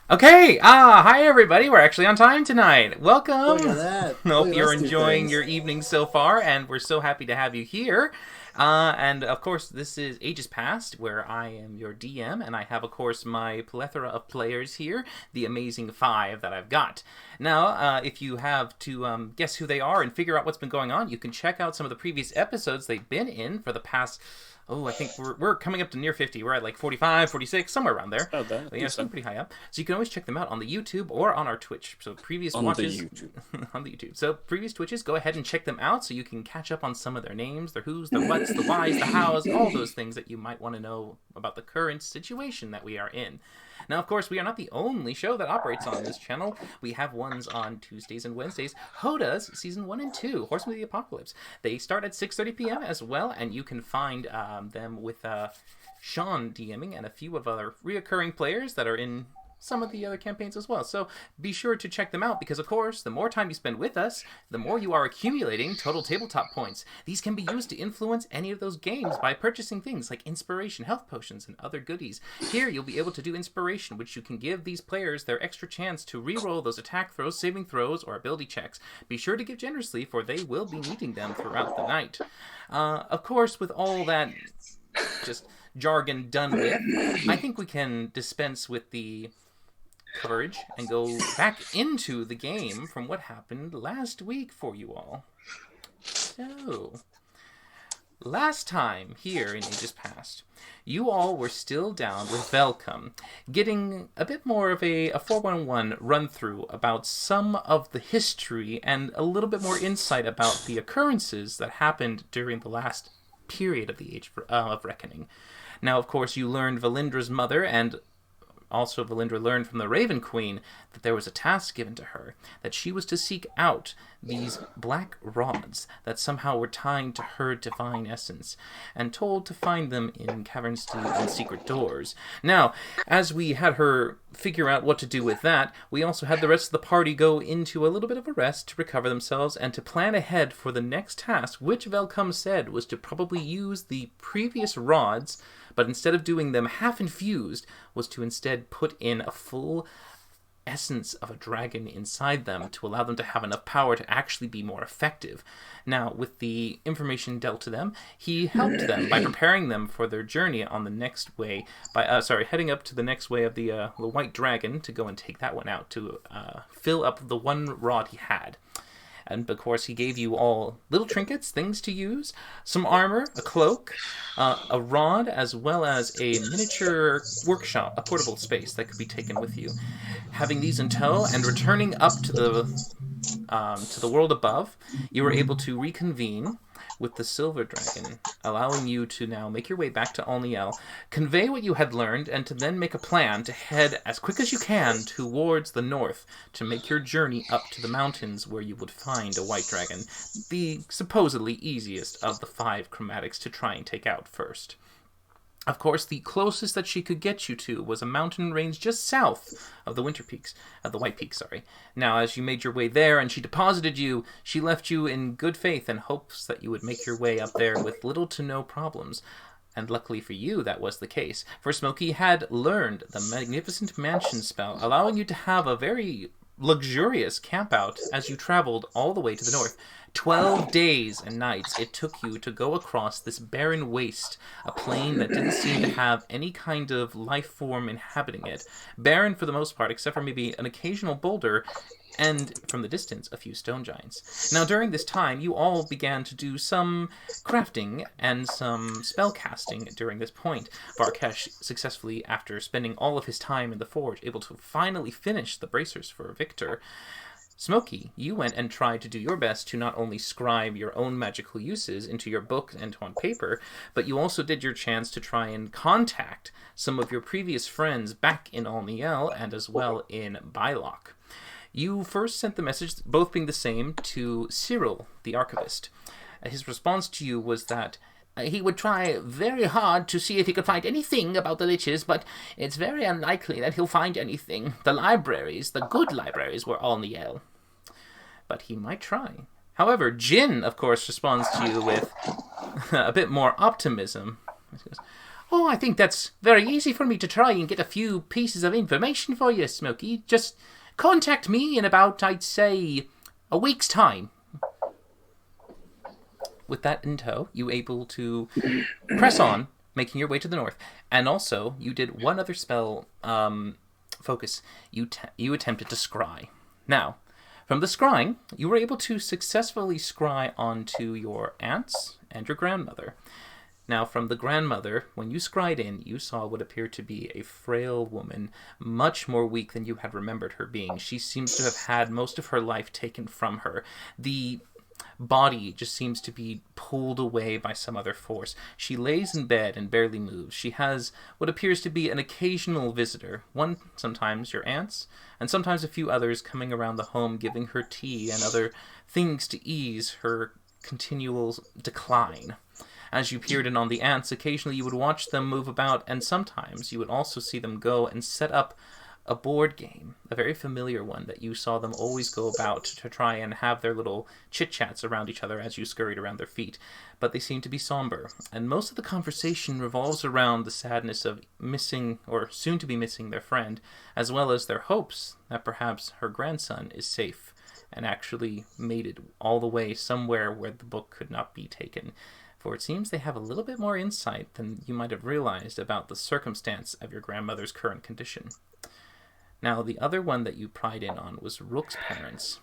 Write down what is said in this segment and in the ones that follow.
Okay, hi everybody. We're actually on time tonight. Welcome. Look at that. Hope Look at you're us do enjoying things. your evening so far, and we're so happy to have you here. And of course, this is Ages Past, where I am your DM, and I have, of course, my plethora of players here, the amazing five that I've got. Now, if you have to guess who they are and figure out what's been going on, you can check out some of the previous episodes they've been in for the past. Oh, I think we're coming up to near 50. We're at like 45, 46, somewhere around there. Oh, that. But yeah, still pretty high up. So you can always check them out on the YouTube or on our Twitch. So previous On watches the YouTube. on the YouTube. So previous Twitches, go ahead and check them out so you can catch up on some of their names, their who's, their what's, the whys, the hows, all those things that you might want to know about the current situation that we are in. Now, of course, we are not the only show that operates on this channel. We have ones on Tuesdays and Wednesdays. Hoda's Season 1 and 2, Horsemen of the Apocalypse. They start at 6:30 p.m. as well, and you can find them with Sean DMing and a few of other reoccurring players that are in some of the other campaigns as well. So be sure to check them out because, of course, the more time you spend with us, the more you are accumulating total tabletop points. These can be used to influence any of those games by purchasing things like inspiration, health potions, and other goodies. Here, you'll be able to do inspiration, which you can give these players their extra chance to re-roll those attack throws, saving throws, or ability checks. Be sure to give generously, for they will be needing them throughout the night. Of course, with all that just jargon done with, I think we can dispense with the coverage and go back into the game from what happened last week for you all. So, last time here in Ages Past, you all were still down with Velcom, getting a bit more of a 411 run-through about some of the history and a little bit more insight about the occurrences that happened during the last period of the Age of Reckoning. Now, of course, you learned Valindra's mother, and also Valindra learned from the Raven Queen that there was a task given to her, that she was to seek out these black rods that somehow were tying to her divine essence, and told to find them in caverns and secret doors. Now, as we had her figure out what to do with that, we also had the rest of the party go into a little bit of a rest to recover themselves and to plan ahead for the next task, which Velcom said was to probably use the previous rods, but instead of doing them half infused, was to instead put in a full essence of a dragon inside them to allow them to have enough power to actually be more effective. Now, with the information dealt to them, he helped them by preparing them for their journey on the next way, by heading up to the next way of the White Dragon to go and take that one out to fill up the one rod he had. And of course, he gave you all little trinkets, things to use, some armor, a cloak, a rod, as well as a miniature workshop, a portable space that could be taken with you. Having these in tow and returning up to the world above, you were able to reconvene with the Silver Dragon, allowing you to now make your way back to Alniel, convey what you had learned, and to then make a plan to head as quick as you can towards the north to make your journey up to the mountains where you would find a White Dragon, the supposedly easiest of the 5 chromatics to try and take out first. Of course, the closest that she could get you to was a mountain range just south of the White Peaks, sorry. Now, as you made your way there and she deposited you, she left you in good faith and hopes that you would make your way up there with little to no problems. And luckily for you, that was the case. For Smokey had learned the Magnificent Mansion spell, allowing you to have a very luxurious campout as you traveled all the way to the north. 12 days and nights it took you to go across this barren waste, a plain that didn't seem to have any kind of life form inhabiting it. Barren for the most part, except for maybe an occasional boulder, and from the distance, a few stone giants. Now, during this time, you all began to do some crafting and some spell casting during this point. Varkesh successfully, after spending all of his time in the forge, able to finally finish the bracers for Victor. Smokey, you went and tried to do your best to not only scribe your own magical uses into your book and on paper, but you also did your chance to try and contact some of your previous friends back in Alniel and as well in Bylock. You first sent the message, both being the same, to Cyril, the archivist. His response to you was that he would try very hard to see if he could find anything about the liches, but it's very unlikely that he'll find anything. The libraries, the good libraries, were all Niel. But he might try. However, Jin, of course, responds to you with a bit more optimism. He goes, Oh, I think that's very easy for me to try and get a few pieces of information for you, Smokey. Just contact me in about, I'd say, a week's time. With that in tow, you able to press on, making your way to the north. And also, you did one other spell focus. You attempted to scry. Now, from the scrying, you were able to successfully scry onto your aunts and your grandmother. Now, from the grandmother, when you scryed in, you saw what appeared to be a frail woman, much more weak than you had remembered her being. She seems to have had most of her life taken from her. The body just seems to be pulled away by some other force. She lays in bed and barely moves. She has what appears to be an occasional visitor, one sometimes your aunts, and sometimes a few others coming around the home giving her tea and other things to ease her continual decline. As you peered in on the ants, occasionally you would watch them move about, and sometimes you would also see them go and set up a board game, a very familiar one that you saw them always go about to try and have their little chit-chats around each other as you scurried around their feet. But they seem to be somber, and most of the conversation revolves around the sadness of missing, or soon to be missing, their friend, as well as their hopes that perhaps her grandson is safe and actually made it all the way somewhere where the book could not be taken. For it seems they have a little bit more insight than you might have realized about the circumstance of your grandmother's current condition. Now, the other one that you pried in on was Rook's parents.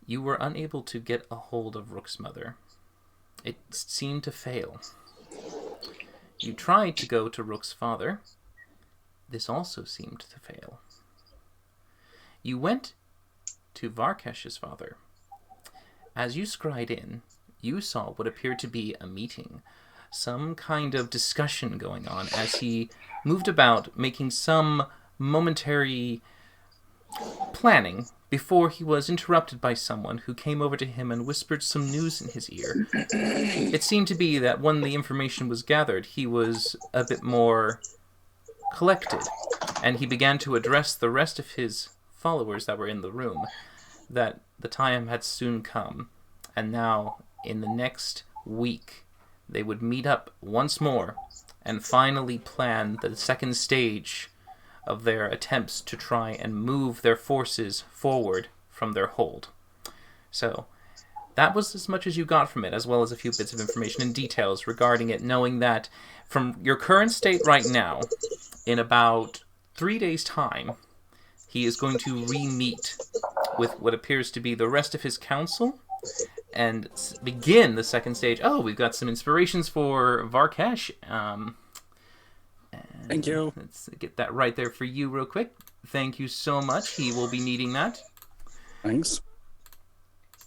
You were unable to get a hold of Rook's mother. It seemed to fail. You tried to go to Rook's father. This also seemed to fail. You went to Varkesh's father. As you scryed in, you saw what appeared to be a meeting, some kind of discussion going on as he moved about, making some momentary planning before he was interrupted by someone who came over to him and whispered some news in his ear. It seemed to be that when the information was gathered, he was a bit more collected, and he began to address the rest of his followers that were in the room, that the time had soon come, and now in the next week they would meet up once more and finally plan the second stage of their attempts to try and move their forces forward from their hold. So that was as much as you got from it, as well as a few bits of information and details regarding it, knowing that from your current state right now, in about 3 days' time, he is going to re-meet with what appears to be the rest of his council and begin the second stage. Oh, we've got some inspirations for Varkesh. Thank you. Let's get that right there for you real quick. Thank you so much. He will be needing that. Thanks.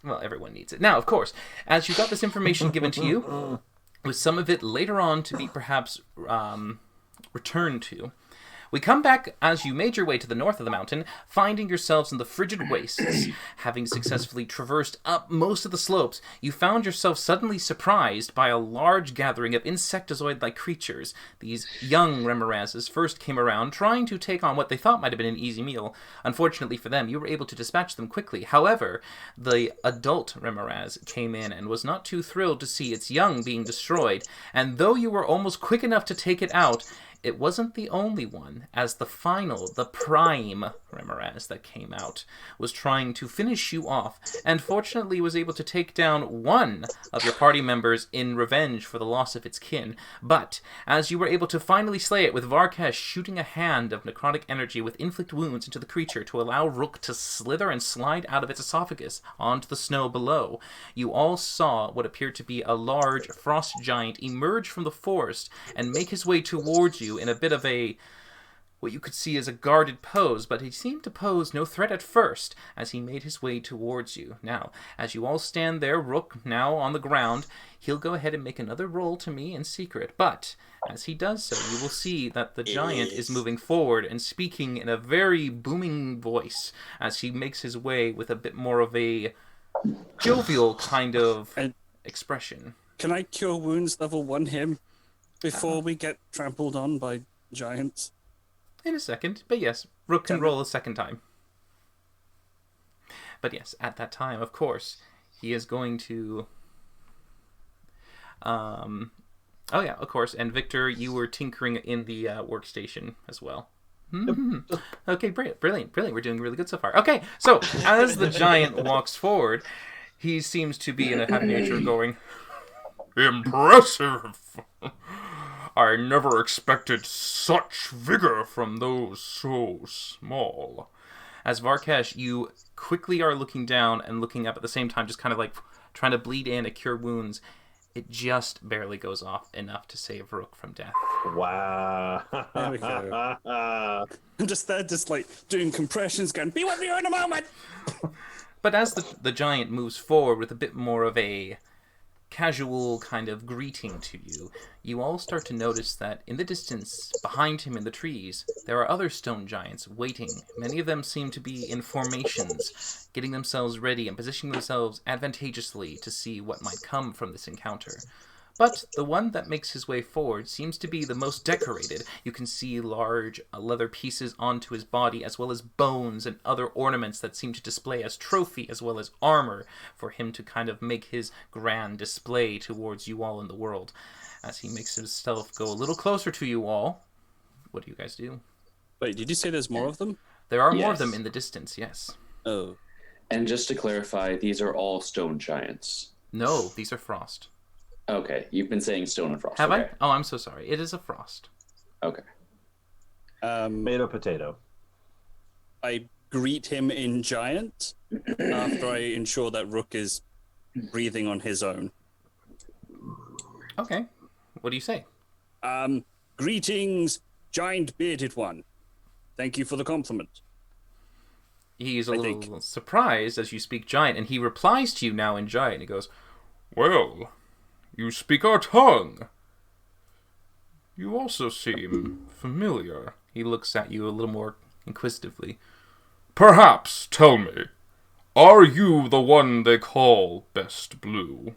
Well, everyone needs it. Now, of course, as you got this information given to you, with some of it later on to be perhaps returned to, we come back as you made your way to the north of the mountain, finding yourselves in the frigid wastes. Having successfully traversed up most of the slopes, you found yourself suddenly surprised by a large gathering of insectozoid-like creatures. These young Remorazes first came around, trying to take on what they thought might have been an easy meal. Unfortunately for them, you were able to dispatch them quickly. However, the adult Remoraz came in and was not too thrilled to see its young being destroyed, and though you were almost quick enough to take it out, it wasn't the only one, as the final, the prime Remoraz that came out was trying to finish you off, and fortunately was able to take down one of your party members in revenge for the loss of its kin. But, as you were able to finally slay it with Varkesh shooting a hand of necrotic energy with inflict wounds into the creature to allow Rook to slither and slide out of its esophagus onto the snow below, you all saw what appeared to be a large frost giant emerge from the forest and make his way towards you in a bit of a, what you could see as a guarded pose, but he seemed to pose no threat at first as he made his way towards you. Now, as you all stand there, Rook now on the ground, he'll go ahead and make another roll to me in secret, but as he does so, you will see that the giant is moving forward and speaking in a very booming voice as he makes his way with a bit more of a jovial kind of expression. Can I cure wounds level 1 him before we get trampled on by giants? In a second, but yes, Rook can roll a second time. But yes, at that time, of course, he is going to Oh yeah, of course. And Victor, you were tinkering in the workstation as well. Okay, brilliant. We're doing really good so far. Okay, so as the giant walks forward, he seems to be in a happy nature going, "Impressive! I never expected such vigor from those so small." As Varkesh, you quickly are looking down and looking up at the same time, just kind of like trying to bleed in and cure wounds. It just barely goes off enough to save Rook from death. Wow. There we go. I'm just there, just like doing compressions, going, "Be with you in a moment." But as the giant moves forward with a bit more of a casual kind of greeting to you, you all start to notice that in the distance, behind him in the trees, there are other stone giants waiting. Many of them seem to be in formations, getting themselves ready and positioning themselves advantageously to see what might come from this encounter. But the one that makes his way forward seems to be the most decorated. You can see large leather pieces onto his body, as well as bones and other ornaments that seem to display as trophy, as well as armor, for him to kind of make his grand display towards you all in the world. As he makes himself go a little closer to you all, what do you guys do? Wait, did you say there's more of them? There are more of Yes. them in the distance, yes. Oh. And just to clarify, these are all stone giants. No, these are frost. Okay, you've been saying stone and frost. Have okay. I? Oh, I'm so sorry. It is a frost. Okay. Tomato potato. I greet him in giant after I ensure that Rook is breathing on his own. Okay. What do you say? Greetings, giant bearded one. Thank you for the compliment. He's a I little think. surprised as you speak giant, and he replies to you now in giant. He goes, "Well, you speak our tongue. You also seem familiar." He looks at you a little more inquisitively. "Perhaps, tell me, are you the one they call Best Blue?"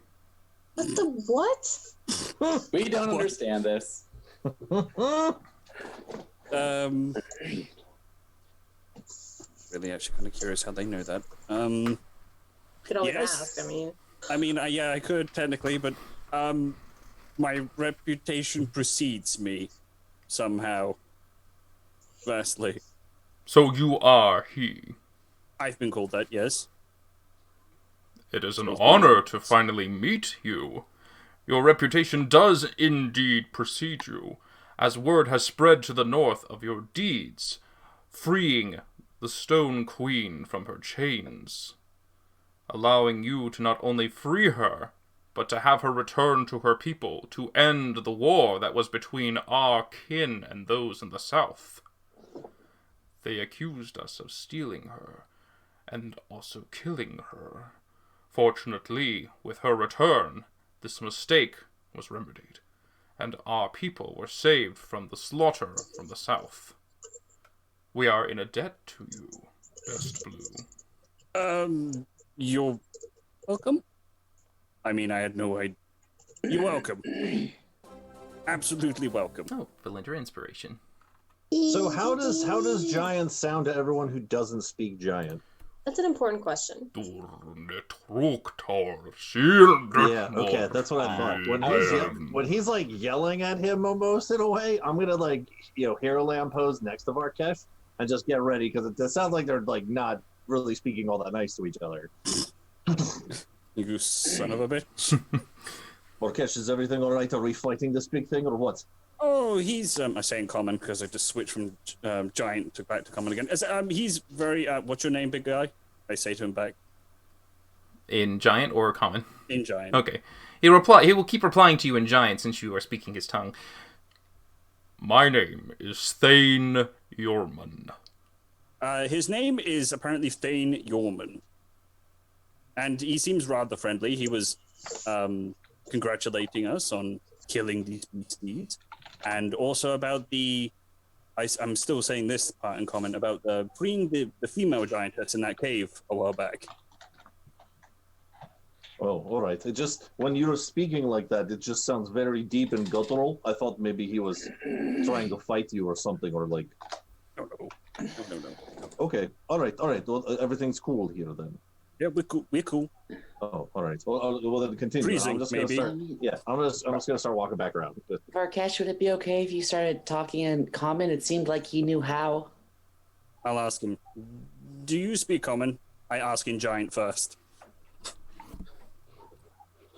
What the what? We don't understand this. Really actually kind of curious how they know that. Could always Yes. ask. I mean, Yeah, I could technically, but my reputation precedes me somehow. Vastly. "So you are he. I've been called that, yes. It is an honor to finally meet you. Your reputation does indeed precede you, as word has spread to the north of your deeds, freeing the Stone Queen from her chains, allowing you to not only free her, but to have her return to her people to end the war that was between our kin and those in the south. They accused us of stealing her, and also killing her. Fortunately, with her return, this mistake was remedied, and our people were saved from the slaughter from the south. We are in a debt to you, Best Blue." You're welcome. I mean, I had no idea. You're welcome. Absolutely welcome. Oh, Valinter inspiration. So how does giant sound to everyone who doesn't speak giant? that's an important question. Yeah, okay, that's what I thought. When he's like yelling at him almost in a way, I'm gonna like hero lamp pose next to Varkesh and just get ready because it sounds like they're like not really speaking all that nice to each other. You son of a bitch. Varkesh, is everything all right? Are we fighting this big thing or what? Oh, he's I say in common because I just switched from giant to back to common again. He's very what's your name, big guy? I say to him back In giant or common? in giant. Okay. He will keep replying to you in giant since you are speaking his tongue. "My name is Thane Yorman." His name is apparently Thane Yorman, and he seems rather friendly. He was congratulating us on killing these beasties, and also about I'm still saying this part in comment about freeing the female giantess in that cave a while back. Oh, all right. It just when you were speaking like that, it just sounds very deep and guttural. I thought maybe he was trying to fight you or something, or like. No. Okay, all right. Well, everything's cool here then. Yeah, we're cool. Oh, all right. Well, then continue. Freezing, I'm just maybe. gonna start. Yeah, I'm just gonna start walking back around. Varkesh, would it be okay if you started talking in common? It seemed like he knew how. I'll ask him. Do you speak common? I ask in giant first.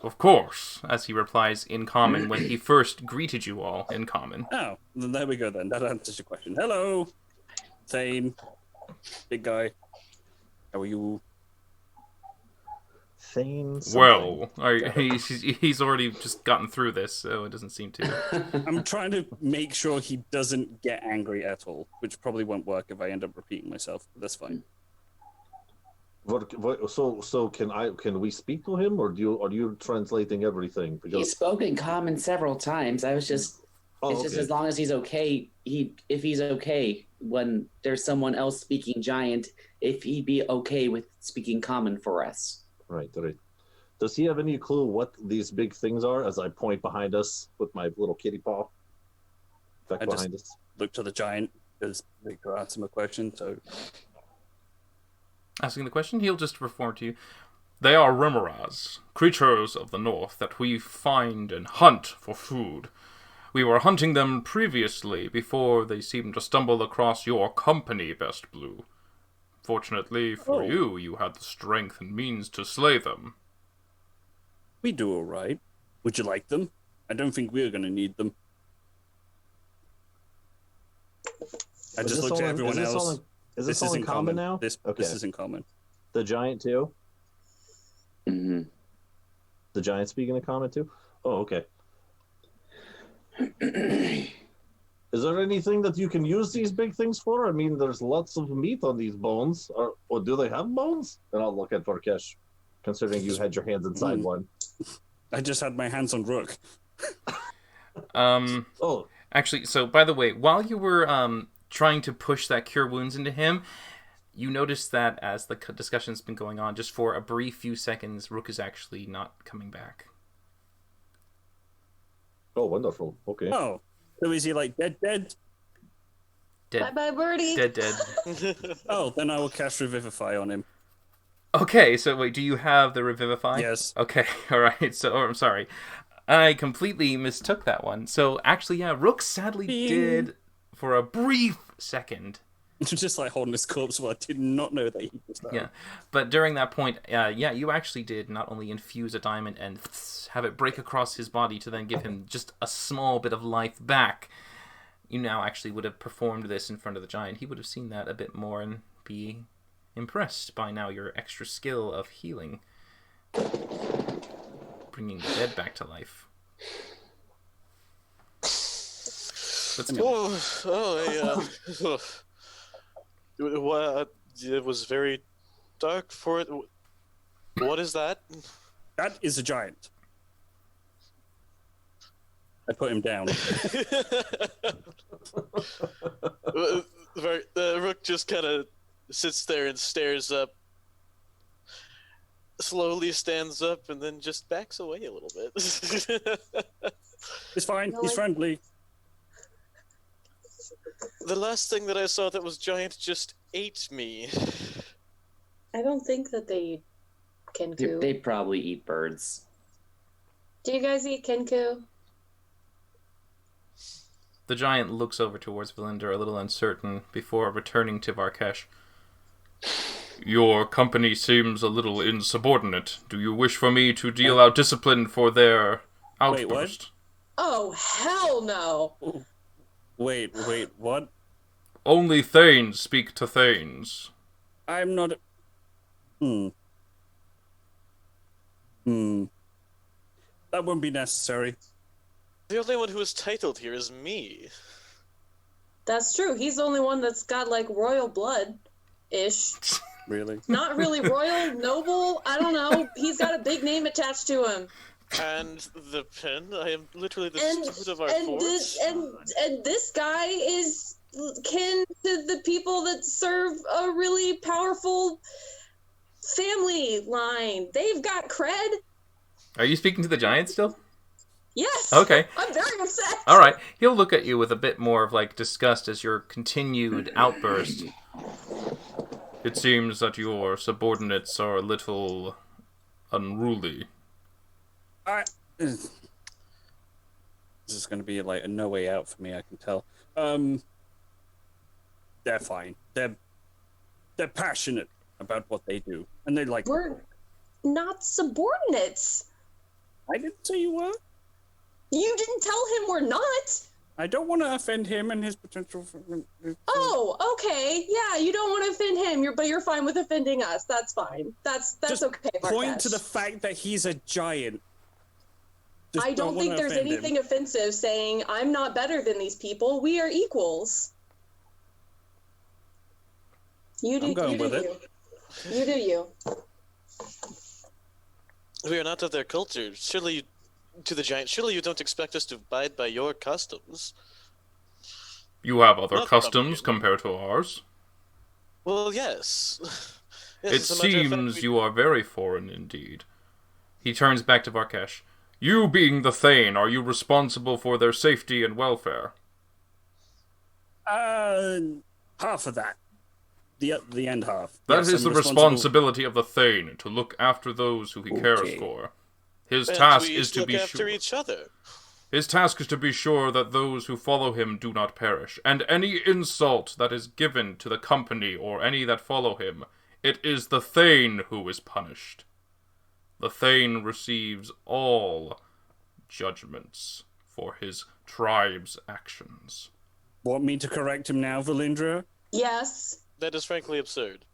Of course, as he replies in common when he first greeted you all in common. Oh, then there we go then. That answers your question. Hello, Thane, big guy. How are you? Thane. Well, he's already just gotten through this, so it doesn't seem to. I'm trying to make sure he doesn't get angry at all, which probably won't work if I end up repeating myself. But that's fine. So can we speak to him, or are you translating everything? He spoke in common several times. I was just it's just as long as he's okay. If he's okay when there's someone else speaking giant, if he'd be okay with speaking common for us. Right. Does he have any clue what these big things are? As I point behind us with my little kitty paw. Back behind us. Look to the giant because Victor asked him a question. So asking the question, he'll just reform to you. They are Remoras, creatures of the north that we find and hunt for food. We were hunting them previously before they seemed to stumble across your company, Best Blue. Fortunately for you, you had the strength and means to slay them. We do all right. Would you like them? I don't think we're going to need them. I just looked at everyone else. Is this all in common now? This isn't common. The giant too? Mm-hmm. The giant speaking in common too? Oh, okay. Is there anything that you can use these big things for? I mean, there's lots of meat on these bones. Or do they have bones? And I'll look at Varkesh, considering you had your hands inside one. I just had my hands on Rook. Actually, so by the way, while you were trying to push that cure wounds into him, you notice that as the discussion's been going on, just for a brief few seconds, Rook is actually not coming back. Oh, wonderful. Okay. Oh, so is he like dead? Dead. Bye-bye, birdie. Dead. Oh, then I will cast Revivify on him. Okay, so wait, do you have the Revivify? Yes. Okay, alright, so, I'm sorry. I completely mistook that one. So, actually, yeah, Rook sadly did, for a brief second. Just like holding his corpse while I did not know that he was there. Yeah, but during that point, you actually did not only infuse a diamond and have it break across his body to then give him just a small bit of life back. You now actually would have performed this in front of the giant. He would have seen that a bit more and be impressed by now your extra skill of healing. Bringing the dead back to life. Let's go. It was very dark for it. What is that? That is a giant. I put him down. Rook just kind of sits there and stares up, slowly stands up, and then just backs away a little bit. It's fine. He's friendly. The last thing that I saw that was giant just ate me. I don't think that they eat Kenku. They probably eat birds. Do you guys eat Kenku? The giant looks over towards Valinder, a little uncertain, before returning to Varkesh. Your company seems a little insubordinate. Do you wish for me to deal out discipline for their outburst? Wait, what? Oh, hell no! Wait, what? Only Thanes speak to Thanes. I'm not... That won't be necessary. The only one who is titled here is me. That's true. He's the only one that's got, like, royal blood-ish. Really? Not really royal, noble, I don't know. He's got a big name attached to him. And the pen? I am literally the steward of our fort. And this guy is kin to the people that serve a really powerful family line. They've got cred. Are you speaking to the giant still? Yes. Okay. I'm very upset. All right. He'll look at you with a bit more of, like, disgust as your continued outburst. It seems that your subordinates are a little unruly. This is going to be like a no way out for me, I can tell. They're fine. They're passionate about what they do, and they like. We're not subordinates. I didn't say you were. You didn't tell him we're not. I don't want to offend him and his potential. Oh, okay. Yeah, you don't want to offend him, but you're fine with offending us. That's fine. That's Just okay. Point Marquez. to the fact that he's a giant. I don't think there's anything offensive saying I'm not better than these people. We are equals. You do. I'm going you do with you. You do you. We are not of their culture. Surely, to the giant. Surely you don't expect us to abide by your customs. You have other Not customs probably. compared to ours. Well, yes. Yes, It as a matter of fact, seems you are very foreign indeed. He turns back to Varkesh. You being the Thane, are you responsible for their safety and welfare? Half of that. The end half. That Yes, is I'm the responsibility of the Thane, to look after those who he cares for. His And task we is to look be after sure. each other. His task is to be sure that those who follow him do not perish, and any insult that is given to the company or any that follow him, it is the Thane who is punished. The Thane receives all judgments for his tribe's actions. Want me to correct him now, Valindra? Yes. That is frankly absurd.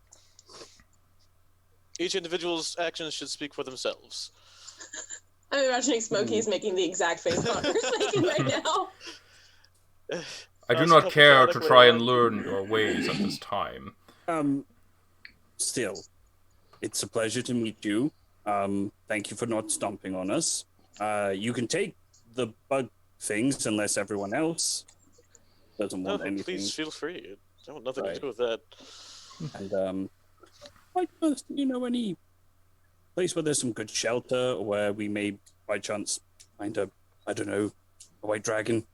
Each individual's actions should speak for themselves. I'm imagining Smokey's making the exact face Connor's making right now. I do Sounds not care to pathetic try way and to- learn your ways at this time. Still, it's a pleasure to meet you. Thank you for not stomping on us. You can take the bug things unless everyone else doesn't No, want anything. please feel free. I want nothing Right. to do with that. And you know, any place where there's some good shelter, or where we may by chance find a white dragon.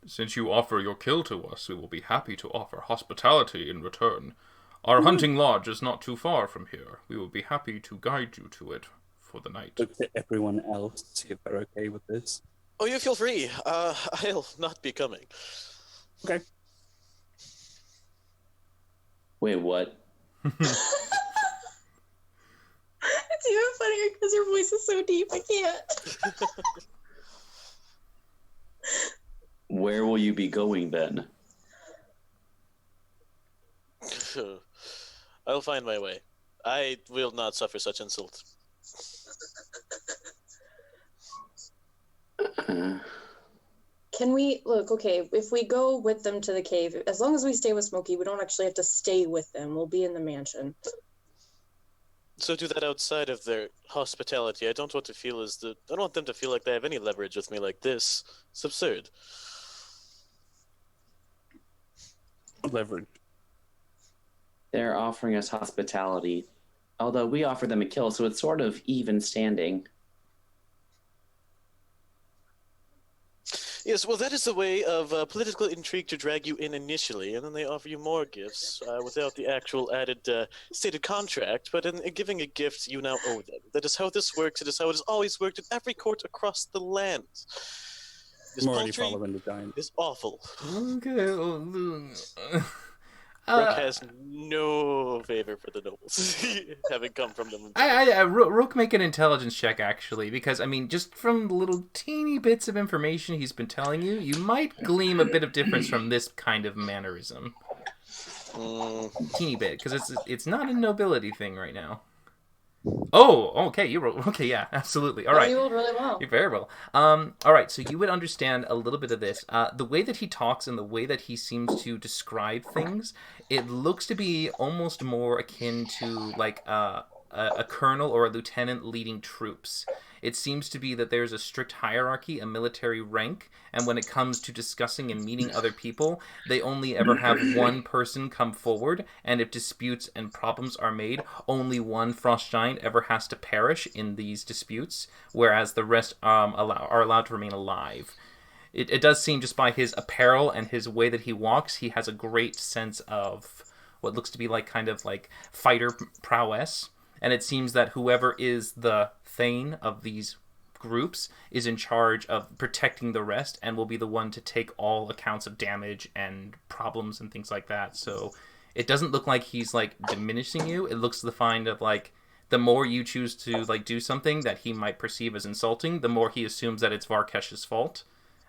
Since you offer your kill to us, we will be happy to offer hospitality in return. Our hunting lodge is not too far from here. We will be happy to guide you to it for the night. Look to everyone else, see if they're okay with this. Oh, you feel free. I'll not be coming. Okay. Wait, what? It's even funnier because your voice is so deep. I can't. Where will you be going then? I'll find my way. I will not suffer such insult. Can we look? Okay, if we go with them to the cave, as long as we stay with Smokey, we don't actually have to stay with them. We'll be in the mansion. So do that outside of their hospitality. I don't want to feel I don't want them to feel like they have any leverage with me like this. It's absurd. Leverage. They're offering us hospitality, although we offer them a kill, so it's sort of even standing. Yes, well, that is the way of political intrigue to drag you in initially, and then they offer you more gifts without the actual added stated contract. But in giving a gift, you now owe them. That is how this works. It is how it has always worked in every court across the land. This I'm already paltry following the giant. is awful. Okay. Rook has no favor for the nobles, having come from them. Rook, make an intelligence check, actually, because, I mean, just from the little teeny bits of information he's been telling you, you might glean a bit of difference from this kind of mannerism. Teeny bit, because it's not a nobility thing right now. Oh, okay, you rolled. Okay, yeah, absolutely. All right. You rolled really well. You're very well. All right, so you would understand a little bit of this. The way that he talks and the way that he seems to describe things, it looks to be almost more akin to like a colonel or a lieutenant leading troops. It seems to be that there's a strict hierarchy, a military rank, and when it comes to discussing and meeting other people, they only ever have one person come forward, and if disputes and problems are made, only one frost giant ever has to perish in these disputes, whereas the rest are allowed to remain alive. It does seem, just by his apparel and his way that he walks, he has a great sense of what looks to be like kind of like fighter prowess. and it seems that whoever is the Thane of these groups is in charge of protecting the rest and will be the one to take all accounts of damage and problems and things like that. So it doesn't look like he's like diminishing you. It looks to the find of like the more you choose to like do something that he might perceive as insulting, the more he assumes that it's Varkesh's fault.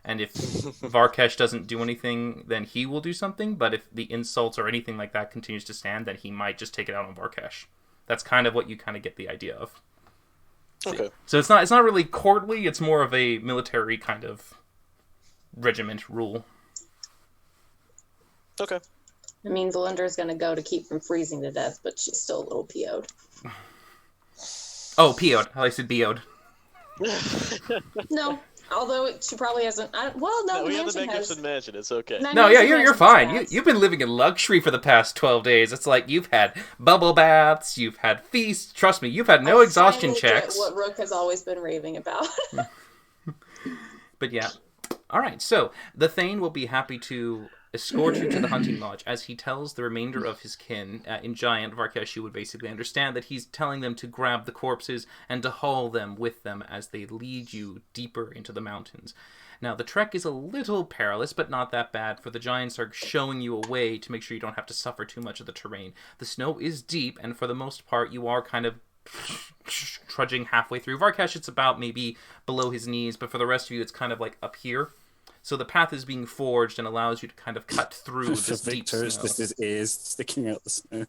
And if Varkesh doesn't do anything, then he will do something. But if the insults or anything like that continues to stand, then he might just take it out on Varkesh. That's kind of what you kind of get the idea of. Okay. So it's not really courtly. It's more of a military kind of regiment rule. Okay. I mean, Valindra's gonna go to keep from freezing to death, but she's still a little PO'd. Oh, PO'd. I said BO'd. No, although she probably hasn't. No, we the have the mansion has. Magnificent Mansion. It's okay. No, yeah, you're fine. You've been living in luxury for the past 12 days. It's like you've had bubble baths, you've had feasts. Trust me, you've had no exhaustion checks. What Rook has always been raving about. But yeah. All right, so the Thane will be happy to escort you to the hunting lodge as he tells the remainder of his kin. In Giant, Varkesh, you would basically understand that he's telling them to grab the corpses and to haul them with them as they lead you deeper into the mountains. Now, the trek is a little perilous, but not that bad, for the Giants are showing you a way to make sure you don't have to suffer too much of the terrain. The snow is deep, and for the most part, you are kind of trudging halfway through. Varkesh, it's about maybe below his knees, but for the rest of you, it's kind of like up here. So the path is being forged and allows you to kind of cut through this deep snow. Just his ears sticking out the snow.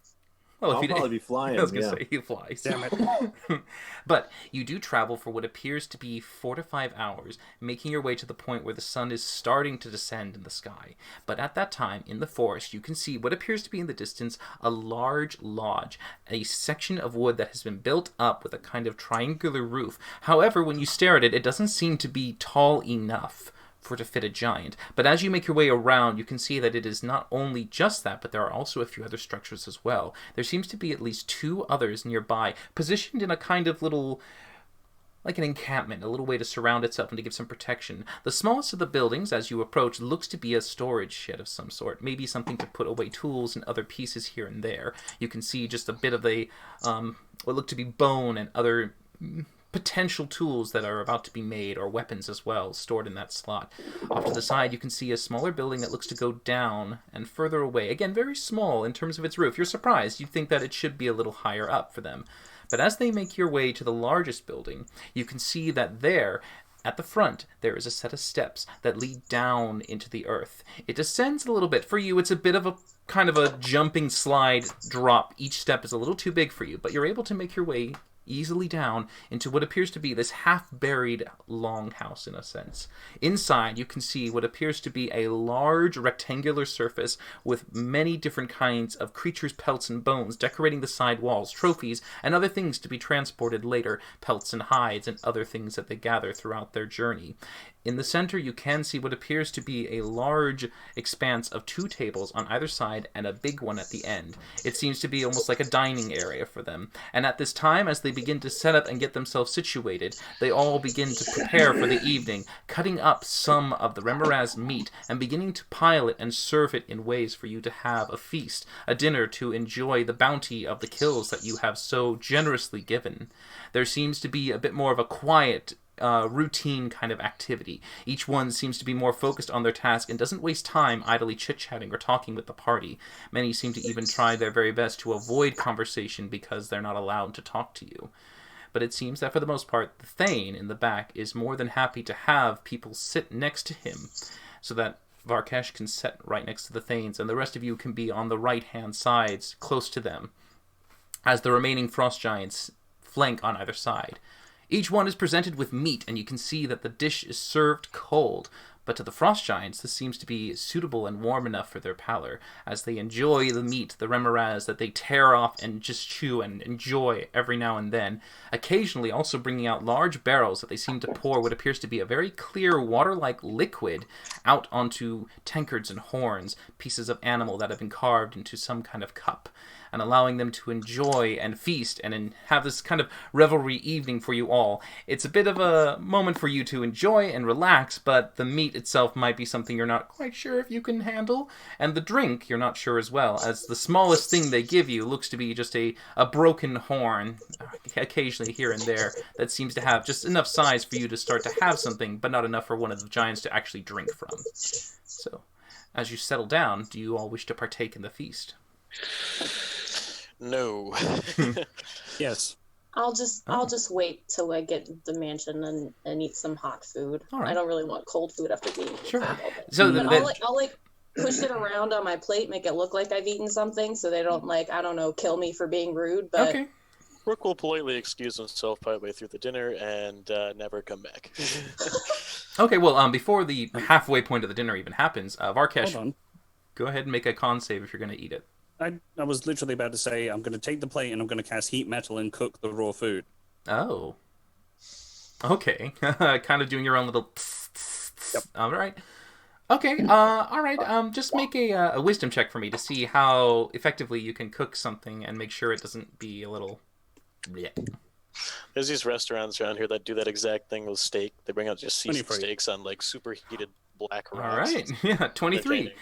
Well, I'll probably be flying. I was going to say, he flies. Damn it. But you do travel for what appears to be 4 to 5 hours, making your way to the point where the sun is starting to descend in the sky. But at that time, in the forest, you can see what appears to be in the distance a large lodge, a section of wood that has been built up with a kind of triangular roof. However, when you stare at it, it doesn't seem to be tall enough for to fit a giant. But as you make your way around, you can see that it is not only just that, but there are also a few other structures as well. There seems to be at least 2 others nearby, positioned in a kind of little, like an encampment, a little way to surround itself and to give some protection. The smallest of the buildings, as you approach, looks to be a storage shed of some sort, maybe something to put away tools and other pieces here and there. You can see just a bit of a, what look to be bone and other potential tools that are about to be made, or weapons as well, stored in that slot. Off to the side, you can see a smaller building that looks to go down and further away. Again, very small in terms of its roof. You're surprised. You'd think that it should be a little higher up for them. But as they make your way to the largest building, you can see that there, at the front, there is a set of steps that lead down into the earth. It descends a little bit. For you, it's a bit of a kind of a jumping slide drop. Each step is a little too big for you, but you're able to make your way easily down into what appears to be this half-buried longhouse in a sense. Inside, you can see what appears to be a large rectangular surface with many different kinds of creatures' pelts and bones decorating the side walls, trophies, and other things to be transported later, pelts and hides and other things that they gather throughout their journey. In the center, you can see what appears to be a large expanse of 2 tables on either side and a big one at the end. It seems to be almost like a dining area for them. And at this time, as they begin to set up and get themselves situated, they all begin to prepare for the evening, cutting up some of the Remoraz meat and beginning to pile it and serve it in ways for you to have a feast, a dinner to enjoy the bounty of the kills that you have so generously given. There seems to be a bit more of a quiet routine kind of activity. Each one seems to be more focused on their task and doesn't waste time idly chit-chatting or talking with the party. Many seem to even try their very best to avoid conversation because they're not allowed to talk to you. But it seems that for the most part, the Thane in the back is more than happy to have people sit next to him so that Varkesh can sit right next to the Thanes and the rest of you can be on the right-hand sides close to them as the remaining Frost Giants flank on either side. Each one is presented with meat, and you can see that the dish is served cold. But to the Frost Giants, this seems to be suitable and warm enough for their pallor, as they enjoy the meat, the Remoraz, that they tear off and just chew and enjoy every now and then, occasionally also bringing out large barrels that they seem to pour what appears to be a very clear water-like liquid out onto tankards and horns, pieces of animal that have been carved into some kind of cup. and allowing them to enjoy and feast and have this kind of revelry evening for you all. It's a bit of a moment for you to enjoy and relax, but the meat itself might be something you're not quite sure if you can handle, and the drink you're not sure as well, as the smallest thing they give you looks to be just a broken horn, occasionally here and there, that seems to have just enough size for you to start to have something, but not enough for one of the giants to actually drink from. So, as you settle down, do you all wish to partake in the feast? No. Yes. I'll just wait till I get the mansion and eat some hot food. All right. I don't really want cold food after being Sure. fat all day. So But I'll push it around on my plate, make it look like I've eaten something, so they don't I don't know, kill me for being rude. But okay. Rook will politely excuse himself partway through the dinner and never come back. Okay, well, before the halfway point of the dinner even happens, Varkesh, Hold on. go ahead and make a con save if you're going to eat it. I was literally about to say I'm going to take the plate and I'm going to cast heat metal and cook the raw food. Oh. Okay. Kind of doing your own little... Yep. All right. Okay, all right. Just make a wisdom check for me to see how effectively you can cook something and make sure it doesn't be a little... bleh. There's these restaurants around here that do that exact thing with steak. They bring out just seasoned 23. steaks on superheated black All rocks. right. Yeah, 23.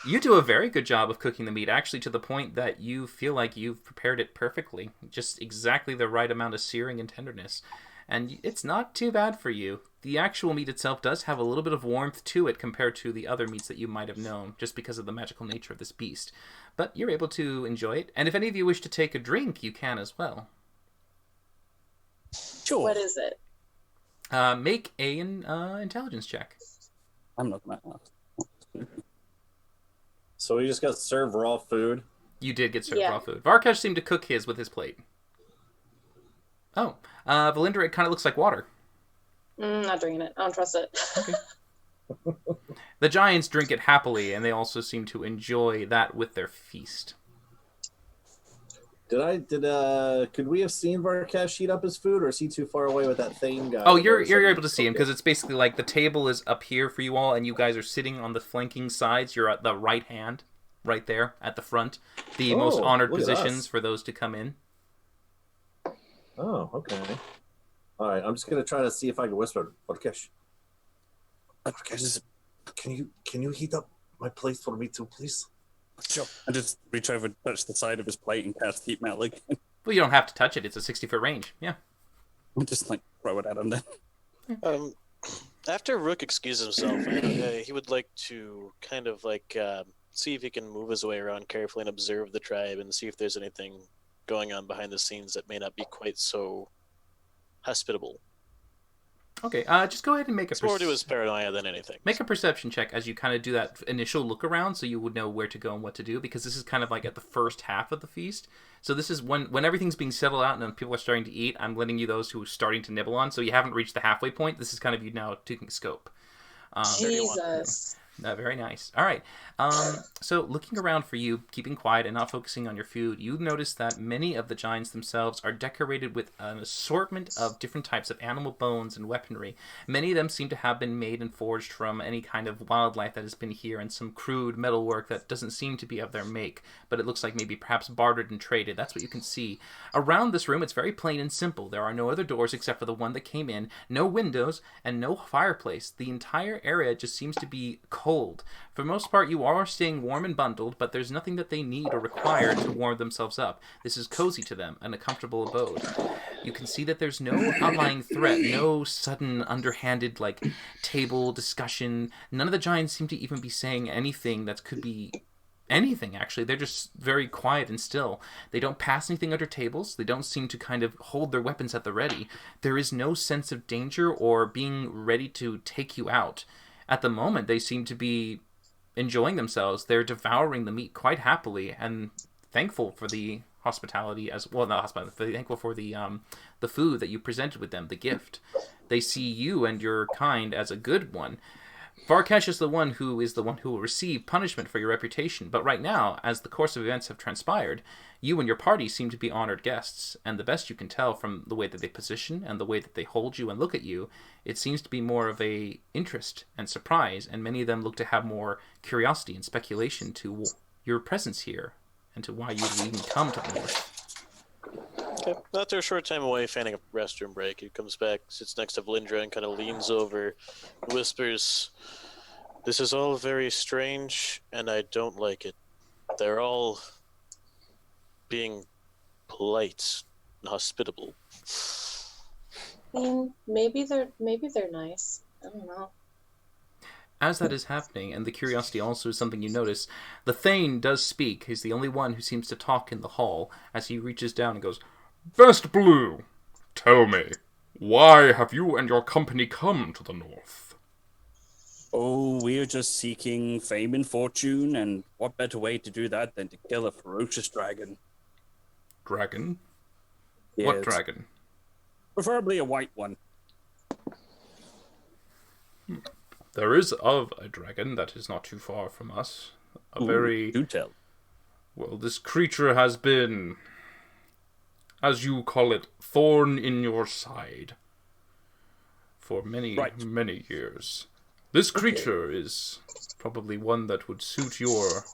You do a very good job of cooking the meat, actually, to the point that you feel like you've prepared it perfectly. Just exactly the right amount of searing and tenderness. And it's not too bad for you. The actual meat itself does have a little bit of warmth to it compared to the other meats that you might have known, just because of the magical nature of this beast. But you're able to enjoy it. And if any of you wish to take a drink, you can as well. Sure. what is it? Make an intelligence check. I'm not going to ask. So we just got served raw food. You did get served Yeah. raw food. Varkesh seemed to cook his with his plate. Oh, Valindra, it kind of looks like water. Not drinking it. I don't trust it. The giants drink it happily, and they also seem to enjoy that with their feast. Could we have seen Varkesh heat up his food, or is he too far away with that thing guy? Oh, you're able to see him, because it's basically like the table is up here for you all, and you guys are sitting on the flanking sides. You're at the right hand, right there at the front. The most honored look at positions us. for those to come in. Oh, okay. All right, I'm just gonna try to see if I can whisper, Varkesh. Can you heat up my plate for me too, please? Sure. I just reach over, touch the side of his plate, and cast heat metal again. Well, you don't have to touch it. It's a 60-foot range. Yeah. I'm just throw it at him then. After Rook excuses himself, he would like to kind of see if he can move his way around carefully and observe the tribe and see if there's anything going on behind the scenes that may not be quite so hospitable. Okay, just go ahead and make a... It's more to his paranoia than anything. Make a perception check as you kind of do that initial look around, so you would know where to go and what to do, because this is kind of like at the first half of the feast. So this is when everything's being settled out and people are starting to eat, I'm letting you those who are starting to nibble on, so you haven't reached the halfway point. This is kind of you now taking scope. Jesus. Very nice. All right. So looking around for you, keeping quiet and not focusing on your food, you notice that many of the giants themselves are decorated with an assortment of different types of animal bones and weaponry. Many of them seem to have been made and forged from any kind of wildlife that has been here, and some crude metalwork that doesn't seem to be of their make, but it looks like maybe perhaps bartered and traded. That's what you can see. Around this room, it's very plain and simple. There are no other doors except for the one that came in, no windows, and no fireplace. The entire area just seems to be cold. For the most part, you are staying warm and bundled, but there's nothing that they need or require to warm themselves up. This is cozy to them and a comfortable abode. You can see that there's no outlying threat, no sudden underhanded table discussion. None of the giants seem to even be saying anything that could be anything, actually. They're just very quiet and still. They don't pass anything under tables. They don't seem to kind of hold their weapons at the ready. There is no sense of danger or being ready to take you out. At the moment, they seem to be enjoying themselves. They're devouring the meat quite happily and thankful for the hospitality as well. Not hospitality, thankful for the food that you presented with them, the gift. They see you and your kind as a good one. Varkesh is the one who will receive punishment for your reputation, but right now, as the course of events have transpired, you and your party seem to be honored guests, and the best you can tell from the way that they position and the way that they hold you and look at you, it seems to be more of a interest and surprise, and many of them look to have more curiosity and speculation to your presence here. and to why you would even come to the north. Okay. After a short time away, fanning a restroom break, he comes back, sits next to Valindra, and kind of leans over, whispers, "This is all very strange, and I don't like it. They're all being polite and hospitable." Maybe they're nice. I don't know. As that is happening, and the curiosity also is something you notice, the Thane does speak. He's the only one who seems to talk in the hall as he reaches down and goes, Vest Blue, tell me, why have you and your company come to the north? Oh, we are just seeking fame and fortune, and what better way to do that than to kill a ferocious dragon? Dragon? Yes. What dragon? Preferably a white one. There is of a dragon that is not too far from us. Do tell. Well, this creature has been, as you call it, thorn in your side for many years. This creature is probably one that would suit your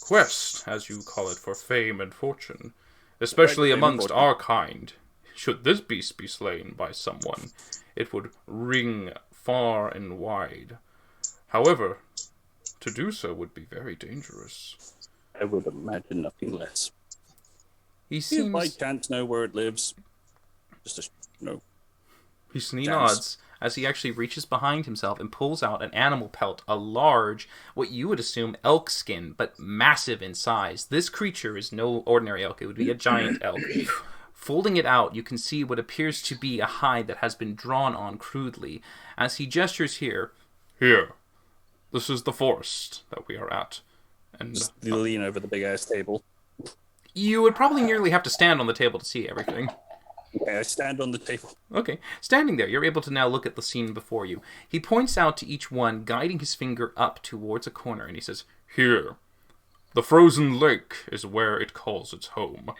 quest, as you call it, for fame and fortune, especially amongst our kind. Should this beast be slain by someone, it would ring far and wide. However, to do so would be very dangerous. I would imagine nothing less. He seems... You by chance know where it lives? He nods as he actually reaches behind himself and pulls out an animal pelt, a large, what you would assume elk skin, but massive in size. This creature is no ordinary elk. It would be a giant elk. Folding it out, you can see what appears to be a hide that has been drawn on crudely. As he gestures here, this is the forest that we are at. And just lean over the big-ass table. You would probably nearly have to stand on the table to see everything. Okay, I stand on the table. Okay. Standing there, you're able to now look at the scene before you. He points out to each one, guiding his finger up towards a corner, and he says, Here. The frozen lake is where it calls its home.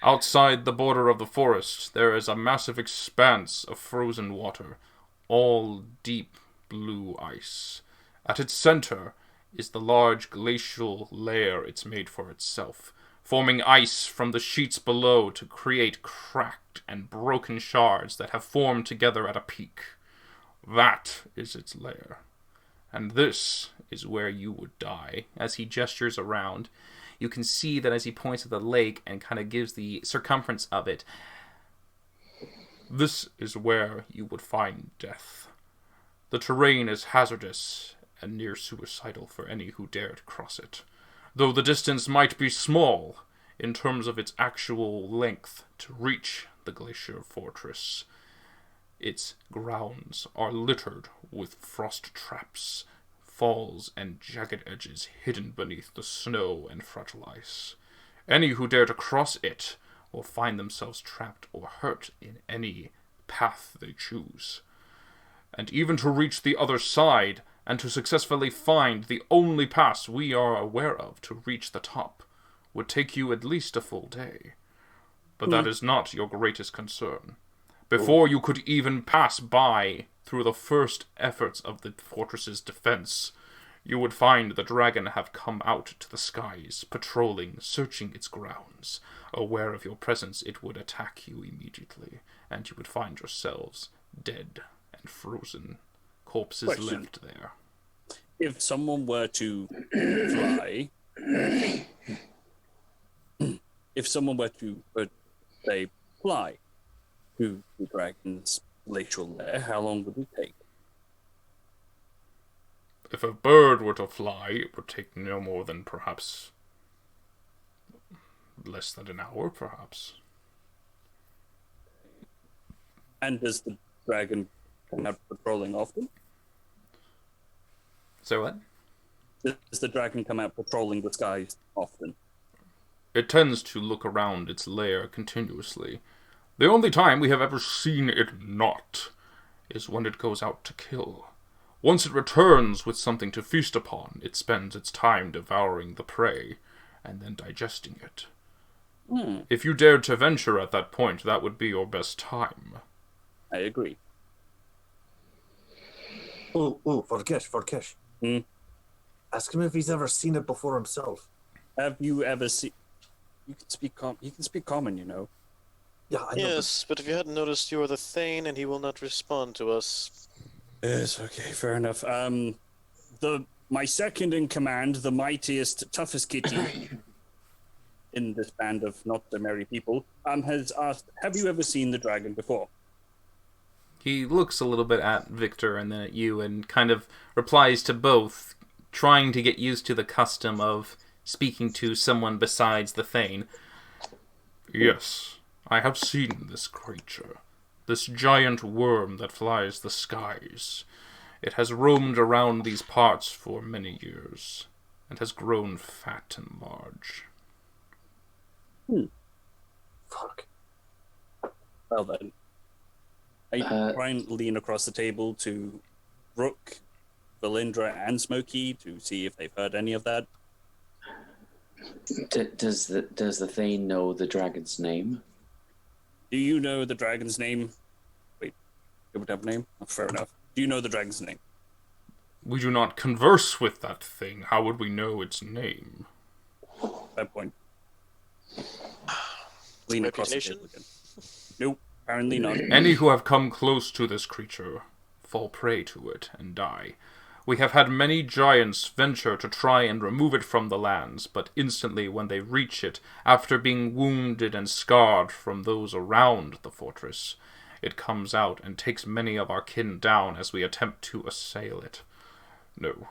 Outside the border of the forest, there is a massive expanse of frozen water, all deep blue ice. At its center is the large glacial layer it's made for itself, forming ice from the sheets below to create cracked and broken shards that have formed together at a peak. That is its lair. And this is where you would die. As he gestures around, you can see that as he points at the lake and kind of gives the circumference of it, this is where you would find death. The terrain is hazardous and near suicidal for any who dare to cross it, though the distance might be small in terms of its actual length to reach the glacier fortress. Its grounds are littered with frost traps, falls, and jagged edges hidden beneath the snow and fragile ice. Any who dare to cross it will find themselves trapped or hurt in any path they choose. And even to reach the other side, and to successfully find the only pass we are aware of to reach the top, would take you at least a full day. But that is not your greatest concern. Before you could even pass by through the first efforts of the fortress's defense, you would find the dragon have come out to the skies, patrolling, searching its grounds. Aware of your presence, it would attack you immediately, and you would find yourselves dead and frozen, corpses left there. If someone were to fly, say, fly to the dragon's glacial lair, how long would it take? If a bird were to fly, it would take no more than perhaps less than an hour, perhaps. And does the dragon come out patrolling often? So what? Does the dragon come out patrolling the skies often? It tends to look around its lair continuously. The only time we have ever seen it not is when it goes out to kill. Once it returns with something to feast upon, it spends its time devouring the prey and then digesting it. If you dared to venture at that point, that would be your best time. I agree. Forkesh. Ask him if he's ever seen it before himself. Have you ever seen... You can speak He can speak common, you know. Yeah, I know. Yes, but if you hadn't noticed, you are the Thane, and he will not respond to us. Yes, okay, fair enough. My second in command, the mightiest, toughest kitty in this band of not so merry people, has asked, have you ever seen the dragon before? He looks a little bit at Victor and then at you and kind of replies to both, trying to get used to the custom of speaking to someone besides the Thane. Yes, I have seen this creature. This giant worm that flies the skies. It has roamed around these parts for many years, and has grown fat and large. Fuck. Well then. I try and lean across the table to Rook, Valindra, and Smokey to see if they've heard any of that. Does the Thane know the dragon's name? Do you know the dragon's name? Wait, it would have a name? Oh, fair enough. Do you know the dragon's name? We do not converse with that thing. How would we know its name? Fair point. Lean across the table again. Nope, apparently not. Any who have come close to this creature fall prey to it and die. We have had many giants venture to try and remove it from the lands, but instantly when they reach it, after being wounded and scarred from those around the fortress, it comes out and takes many of our kin down as we attempt to assail it. No.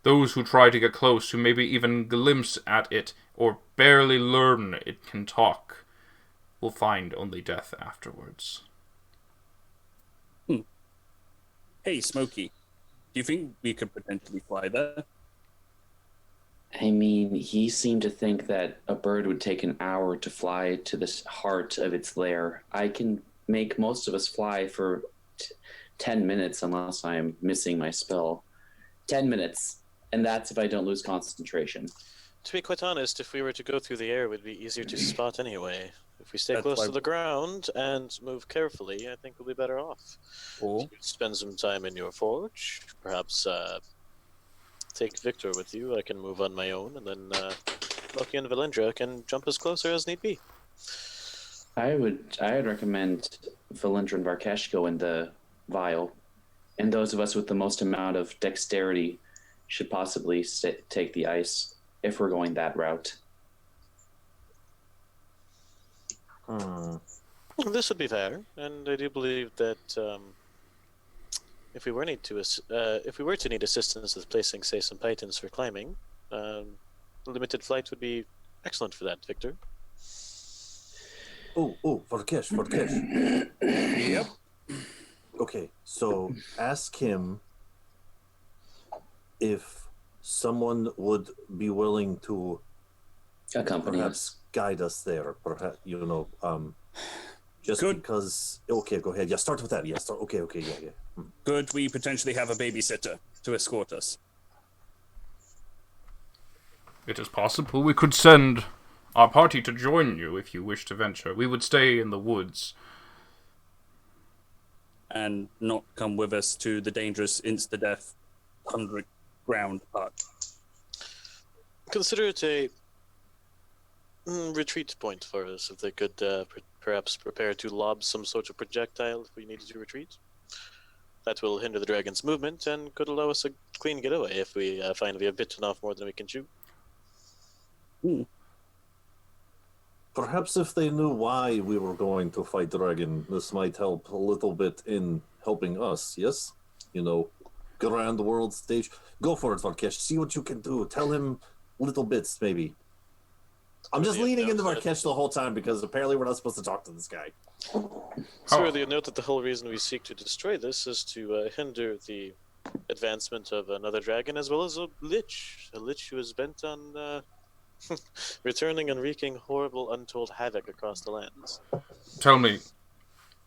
Those who try to get close, who maybe even glimpse at it, or barely learn it can talk, will find only death afterwards. Hey, Smokey, do you think we could potentially fly there? I mean, he seemed to think that a bird would take an hour to fly to the heart of its lair. I can make most of us fly for 10 minutes unless I'm missing my spell. 10 minutes, and that's if I don't lose concentration. To be quite honest, if we were to go through the air, it would be easier to spot anyway. If we stay close to the ground and move carefully, I think we'll be better off. Cool. Spend some time in your forge, perhaps take Victor with you. I can move on my own, and then Loki and Valindra can jump as closer as need be. I would recommend Valindra and Varkesh go in the vial, and those of us with the most amount of dexterity should possibly take the ice if we're going that route. This would be fair, and I do believe that if we were to need assistance with placing, say, some pythons for climbing, limited flight would be excellent for that, Victor. Varkesh. Yep. Okay, so ask him if someone would be willing to accompany perhaps guide us there. Perhaps, just Good. Because. Okay, go ahead. Yeah, start with that. Yeah, start. Okay, yeah. Could we potentially have a babysitter to escort us? It is possible we could send our party to join you if you wish to venture. We would stay in the woods. And not come with us to the dangerous insta-death underground part. Consider it a retreat point for us, if they could perhaps prepare to lob some sort of projectile if we needed to retreat. That will hinder the dragon's movement and could allow us a clean getaway if we find we have bitten off more than we can chew. Perhaps if they knew why we were going to fight dragon, this might help a little bit in helping us, yes? Grand world stage. Go for it, Varkesh. See what you can do. Tell him little bits, maybe. I'm just leaning into Varkesh the whole time because apparently we're not supposed to talk to this guy. It's worthy of note that the whole reason we seek to destroy this is to hinder the advancement of another dragon as well as a lich who is bent on returning and wreaking horrible, untold havoc across the lands. Tell me,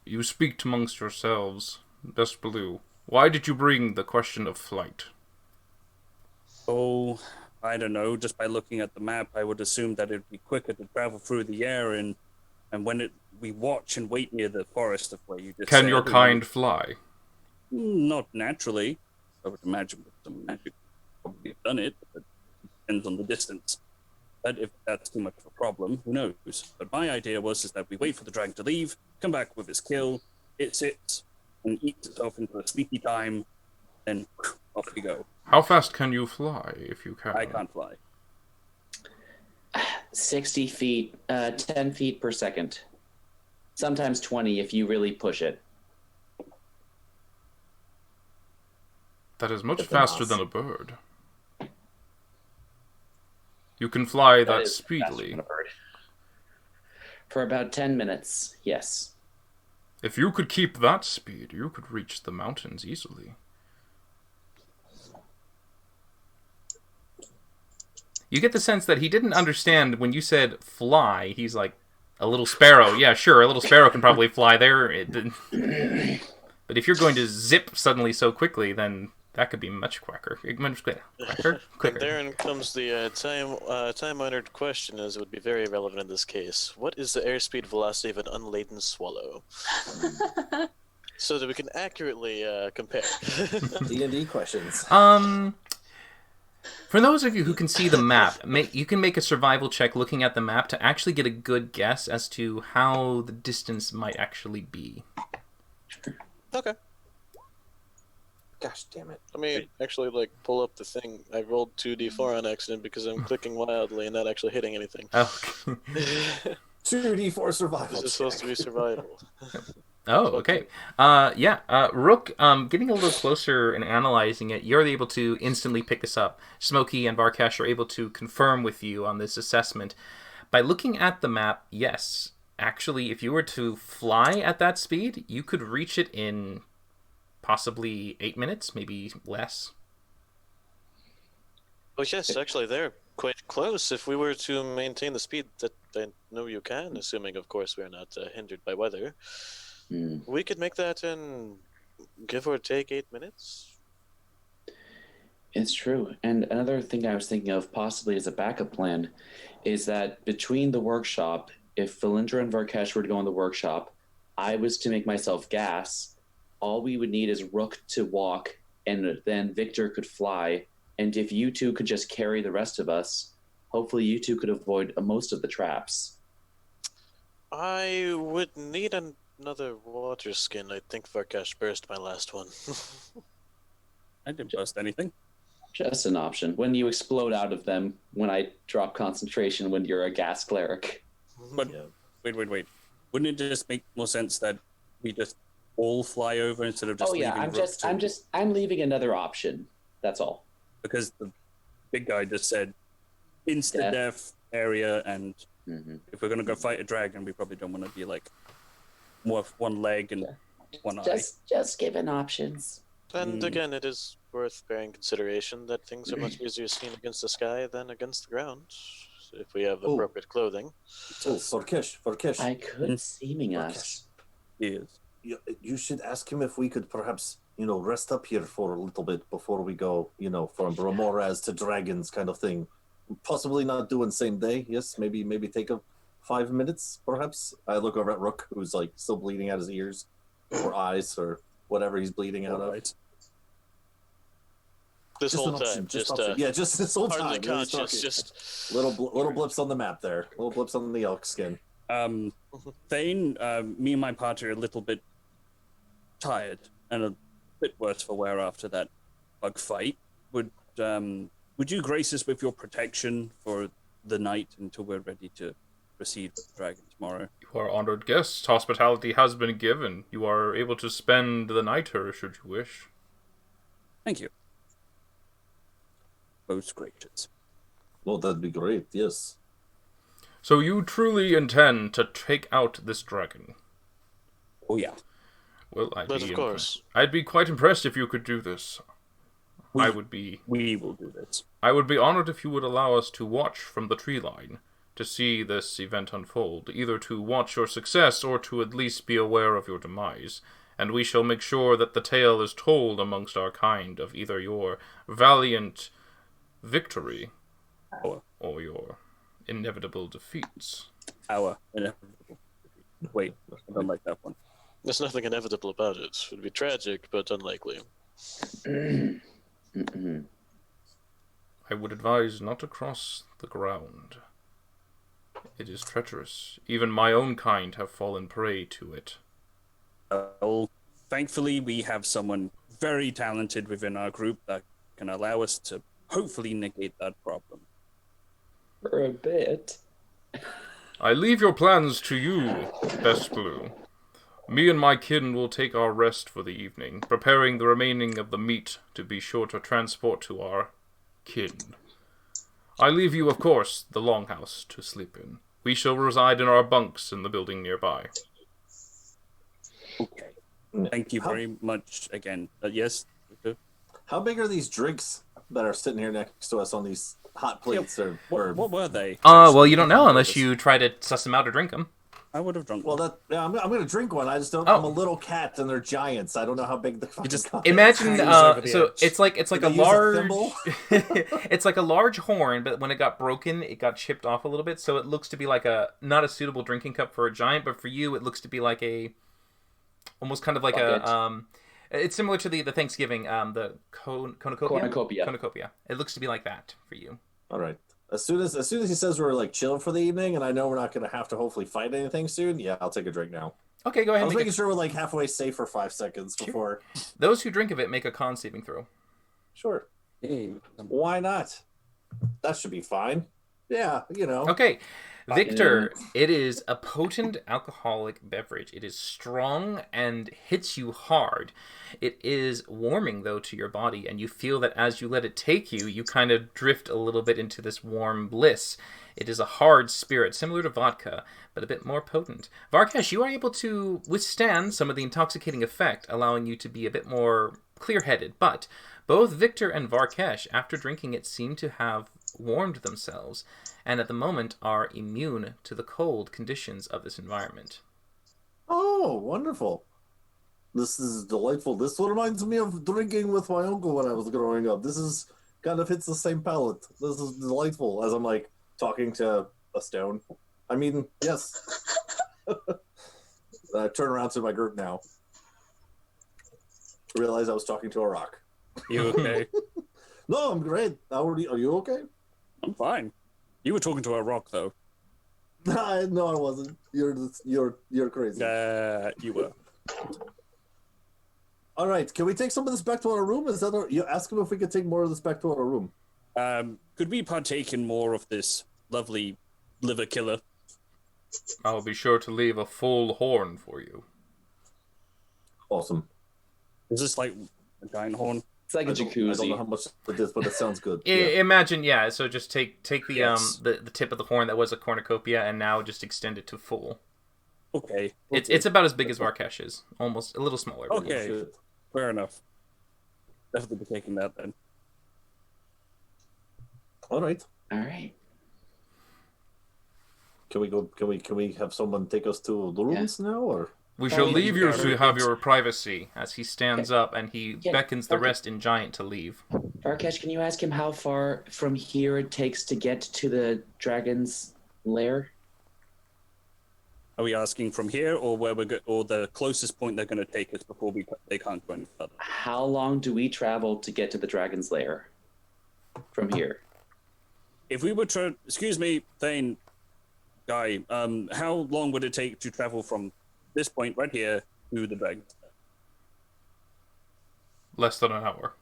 you speak amongst yourselves, Best Blue. Why did you bring the question of flight? Oh, I don't know. Just by looking at the map, I would assume that it'd be quicker to travel through the air, and when we watch and wait near the forest of where you just Can said, your kind fly? Not naturally. I would imagine with some magic probably have done it, but it depends on the distance. But if that's too much of a problem, who knows? But my idea was that we wait for the dragon to leave, come back with his kill, it sits and eats itself into a sleepy time, then off we go. How fast can you fly, if you can? I can't fly. 60 feet, 10 feet per second. Sometimes 20 if you really push it. That is much faster than a bird. You can fly that is speedily. than a bird. For about 10 minutes, yes. If you could keep that speed, you could reach the mountains easily. You get the sense that he didn't understand when you said fly. He's like, a little sparrow. Yeah, sure, a little sparrow can probably fly there. But if you're going to zip suddenly so quickly, then that could be much quicker. Quicker. Therein comes the time-honored question, as it would be very relevant in this case. What is the airspeed velocity of an unladen swallow? So that we can accurately compare. D&D questions. For those of you who can see the map, you can make a survival check looking at the map to actually get a good guess as to how the distance might actually be. Okay. Gosh damn it. Let me actually pull up the thing. I rolled 2d4 on accident because I'm clicking wildly and not actually hitting anything. Oh. 2d4 survival. This is supposed to be survival. Oh, okay. Rook, getting a little closer and analyzing it, you're able to instantly pick this up. Smokey and Varkash are able to confirm with you on this assessment. By looking at the map, yes, actually, if you were to fly at that speed, you could reach it in possibly 8 minutes, maybe less. Oh yes, actually they're quite close. If we were to maintain the speed that I know you can, assuming of course we're not hindered by weather, we could make that in give or take 8 minutes. It's true. And another thing I was thinking of possibly as a backup plan is that between the workshop, if Valindra and Varkash were to go in the workshop, I was to make myself gas, all we would need is Rook to walk, and then Victor could fly. And if you two could just carry the rest of us, hopefully you two could avoid most of the traps. I would need another water skin. I think Varkash burst my last one. I didn't burst anything. Just an option. When you explode out of them, when I drop concentration when you're a gas cleric. But wait. Wouldn't it just make more sense that we just all fly over instead of just leaving I'm leaving another option. That's all. Because the big guy just said insta-death area, and if we're going to go fight a dragon, we probably don't want to be more one leg and one eye. Just given options. And again, it is worth bearing consideration that things are much easier seen against the sky than against the ground, if we have appropriate clothing. Oh, Varkash. I could seeming us. Yes. You should ask him if we could perhaps, rest up here for a little bit before we go, from Ramoraz to dragons kind of thing. Possibly not doing same day. Yes, maybe take 5 minutes, perhaps. I look over at Rook, who's still bleeding out his ears or eyes or whatever he's bleeding out of. This whole time, just this whole time. Hardly conscious, just little blips on the map there. Little blips on the elk skin. Thane, me and my party are a little bit tired and a bit worse for wear after that bug fight. Would you grace us with your protection for the night until we're ready to proceed with the dragon tomorrow? You are honored guests. Hospitality has been given. You are able to spend the night here should you wish. Thank you. Most gracious. Well, that'd be great, yes. So you truly intend to take out this dragon? Oh, yeah. Well, I'd be quite impressed if you could do this. We will do this. I would be honored if you would allow us to watch from the tree line to see this event unfold, either to watch your success or to at least be aware of your demise. And we shall make sure that the tale is told amongst our kind of either your valiant victory or your inevitable defeats. Our inevitable defeat. Wait, I don't like that one. There's nothing inevitable about it. It would be tragic, but unlikely. I would advise not to cross the ground. It is treacherous. Even my own kind have fallen prey to it. Well, thankfully, we have someone very talented within our group that can allow us to hopefully negate that problem. For a bit. I leave your plans to you, Best Blue. Me and my kin will take our rest for the evening, preparing the remaining of the meat to be sure to transport to our kin. I leave you, of course, the longhouse to sleep in. We shall reside in our bunks in the building nearby. Okay. Thank you very much again. Yes? How big are these drinks that are sitting here next to us on these hot plates? Yeah, what were they? Well, you don't know unless you try to suss them out or drink them. I would have drunk one. Well, I'm going to drink one. I just don't. I'm a little cat, and they're giants. I don't know how big the. You just imagine. So it's like a large. It's like a large horn, but when it got broken, it got chipped off a little bit. So it looks to be like not a suitable drinking cup for a giant, but for you, it looks to be like almost kind of like bucket. It's similar to the Thanksgiving, the cornucopia. Cornucopia. It looks to be like that for you. All right. As soon as he says we're like chilling for the evening, and I know we're not going to have to hopefully fight anything soon, yeah, I'll take a drink now. Okay, go ahead. I was making sure we're like halfway safe for 5 seconds before. Those who drink of it make a con saving throw. Sure. Hey, why not? That should be fine. Yeah, Okay. Victor, it is a potent alcoholic beverage. It is strong and hits you hard. It is warming, though, to your body, and you feel that as you let it take you, you kind of drift a little bit into this warm bliss. It is a hard spirit, similar to vodka, but a bit more potent. Varkesh, you are able to withstand some of the intoxicating effect, allowing you to be a bit more clear-headed, but both Victor and Varkesh, after drinking it, seem to have warmed themselves, and at the moment are immune to the cold conditions of this environment. Oh, wonderful. This is delightful. This reminds me of drinking with my uncle when I was growing up. This is kind of hits the same palate. This is delightful as I'm like talking to a stone. I mean, yes. I turn around to my group now. Realize I was talking to a rock. You okay? No, I'm great. Are you okay? I'm fine. You were talking to a rock, though. No, I wasn't. You're crazy. You were. All right. Can we take some of this back to our room? You ask him if we could take more of this back to our room. Could we partake in more of this lovely liver killer? I'll be sure to leave a full horn for you. Awesome. Is this like a giant horn? It's like a jacuzzi. I don't know how much it is, but it sounds good. Imagine, so just take the the tip of the horn that was a cornucopia and now just extend it to full. Okay. It's about as big as Varkesh is, almost a little smaller. Okay, fair enough. Definitely be taking that then. All right. Can we go? Can we have someone take us to the rooms now, or? We shall leave you to have your privacy. As he stands up and he beckons the rest in giant to leave. Varkesh, can you ask him how far from here it takes to get to the dragon's lair? Are we asking from here, or where or the closest point they're going to take us before they can't go any further? How long do we travel to get to the dragon's lair from here? If we were to, excuse me, Thane, guy, how long would it take to travel from this point right here to the dragon? Less than an hour.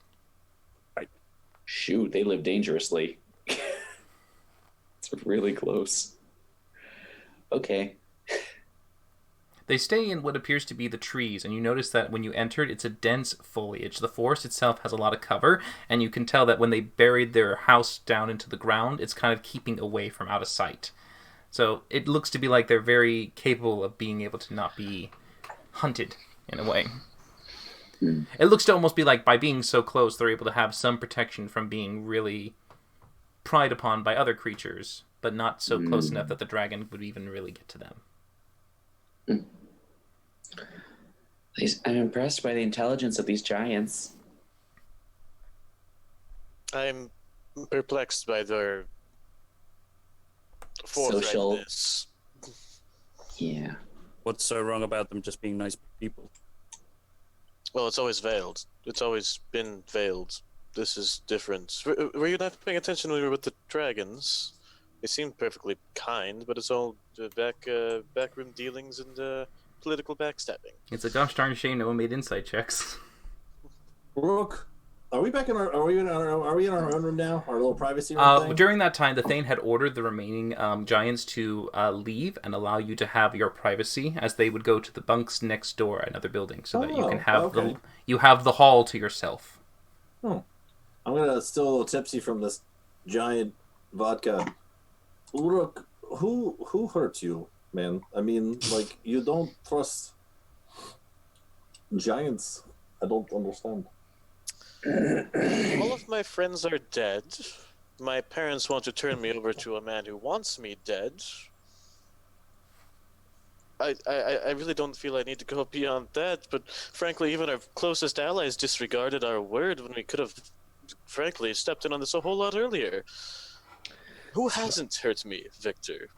Right. Shoot, they live dangerously. It's really close. Okay. They stay in what appears to be the trees, and you notice that when you entered, it's a dense foliage. The forest itself has a lot of cover, and you can tell that when they buried their house down into the ground, it's kind of keeping away from out of sight. So it looks to be like they're very capable of being able to not be hunted, in a way. It looks to almost be like by being so close, they're able to have some protection from being really pried upon by other creatures, but not so close enough that the dragon would even really get to them. I'm impressed by the intelligence of these giants. I'm perplexed by their social. forthrightness. Yeah. What's so wrong about them just being nice people? Well, it's always veiled. It's always been veiled. This is different. Were you not paying attention when we were with the dragons? They seem perfectly kind, but it's all backroom dealings and political backstabbing. It's a gosh darn shame no one made insight checks. Rook, are we back in our? Are we in our own room now? Our little privacy room thing? During that time, the Thane had ordered the remaining giants to leave and allow you to have your privacy, as they would go to the bunks next door, another building, so that you can have the hall to yourself. I'm gonna still a little tipsy from this giant vodka. Rook, who hurt you, man? I mean, like, you don't trust giants. I don't understand. All of my friends are dead. My parents want to turn me over to a man who wants me dead. I really don't feel I need to go beyond that, but frankly, even our closest allies disregarded our word when we could have, frankly, stepped in on this a whole lot earlier. Who hasn't hurt me, Victor?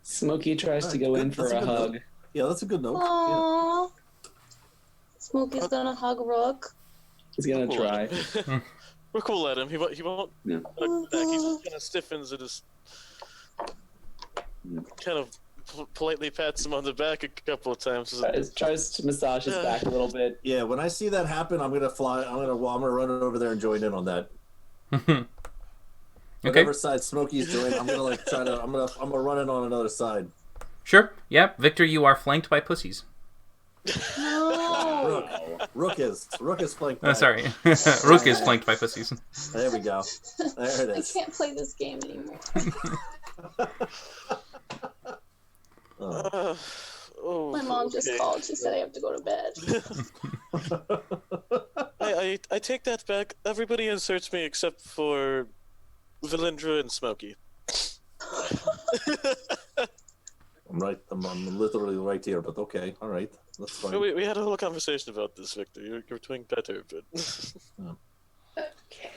Smokey tries to go in for a hug. Note. Yeah, that's a good note. Aww. Yeah. Smokey's gonna hug Rook. He's gonna try. We're cool at him. He won't hug back. He just kind of stiffens and just kind of politely pats him on the back a couple of times. Tries to massage his back a little bit. Yeah, when I see that happen, I'm gonna fly. I'm gonna run over there and join in on that. Whatever side Smokey's doing, I'm gonna I'm gonna run in on another side. Sure. Yep. Victor, you are flanked by pussies. No. Rook is flanked by... sorry. Rook is flanked by pussies. There we go. There it is. I can't play this game anymore. My mom just called. She said I have to go to bed. I take that back. Everybody inserts me except for Valindra and Smokey. I'm literally right here, but okay, all right, that's fine. We had a whole conversation about this, Victor. You're doing better, but. Okay.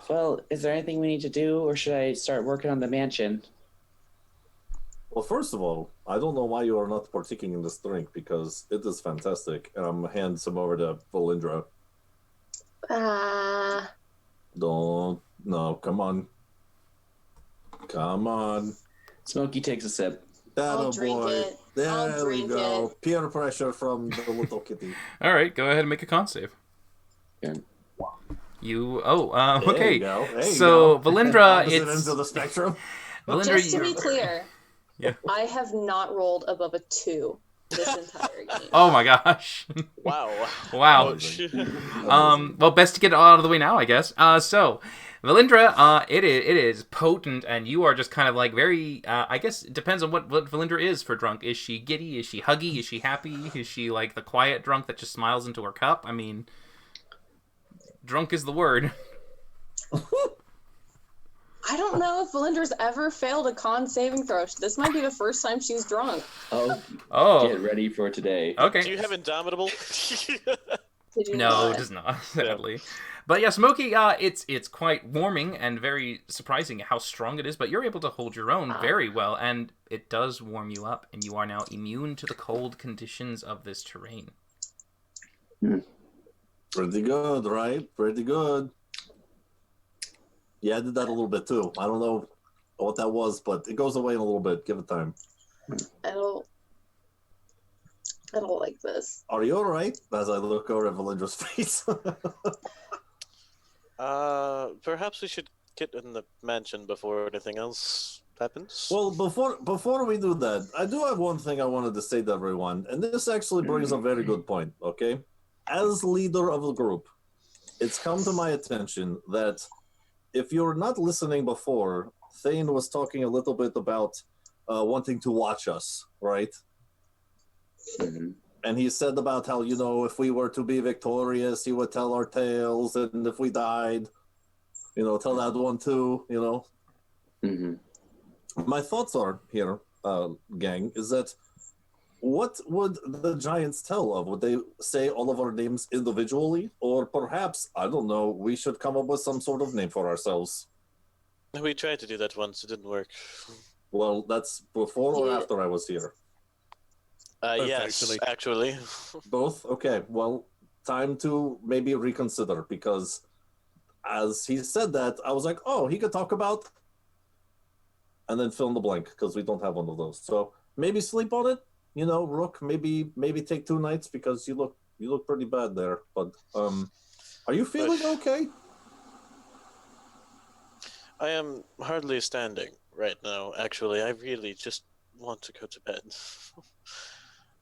Well, is there anything we need to do, or should I start working on the mansion? Well, first of all, I don't know why you are not partaking in this drink, because it is fantastic, and I'm hand some over to Valindra. No, come on. Come on. Smokey takes a sip. I'll drink it. There we go. Peer pressure from the little kitty. All right, go ahead and make a con save. Okay. Okay. You go. So Valindra, it's ends of the spectrum. Valindra, Just to be clear, yeah. I have not rolled above a 2 this entire game. Oh my gosh. Wow. Well, best to get it all out of the way now, I guess. So, Valindra, it is potent, and you are just kind of like very, I guess it depends on what Valindra is for drunk. Is she giddy? Is she huggy? Is she happy? Is she like the quiet drunk that just smiles into her cup? I mean, drunk is the word. I don't know if Valindra's ever failed a con saving throw. This might be the first time she's drunk. Oh. Get ready for today. Okay. Do you have Indomitable? No, it does not, sadly. But yeah, Smokey, it's quite warming and very surprising how strong it is, but you're able to hold your own very well, and it does warm you up, and you are now immune to the cold conditions of this terrain. Pretty good, right? Pretty good. Yeah, I did that a little bit too. I don't know what that was, but it goes away in a little bit. Give it time. I don't like this. Are you all right? As I look over at Valindra's face. Perhaps we should get in the mansion before anything else happens. Well, before we do that, I do have one thing I wanted to say to everyone, and this actually brings a very good point, okay? As leader of the group, it's come to my attention that if you're not listening before, Thane was talking a little bit about wanting to watch us, right? Mm-hmm. And he said about how, if we were to be victorious, he would tell our tales, and if we died, tell that one too, Mm-hmm. My thoughts are here, gang, is that what would the giants tell of? Would they say all of our names individually? Or perhaps, I don't know, we should come up with some sort of name for ourselves? We tried to do that once. It didn't work. Well, that's before or after I was here? Yes, actually. Both? Okay, well, time to maybe reconsider, because as he said that, I was like, oh, he could talk about and then fill in the blank because we don't have one of those. So maybe sleep on it. You know, Rook. Maybe take 2 nights because you look pretty bad there. But are you feeling okay? I am hardly standing right now, actually. I really just want to go to bed.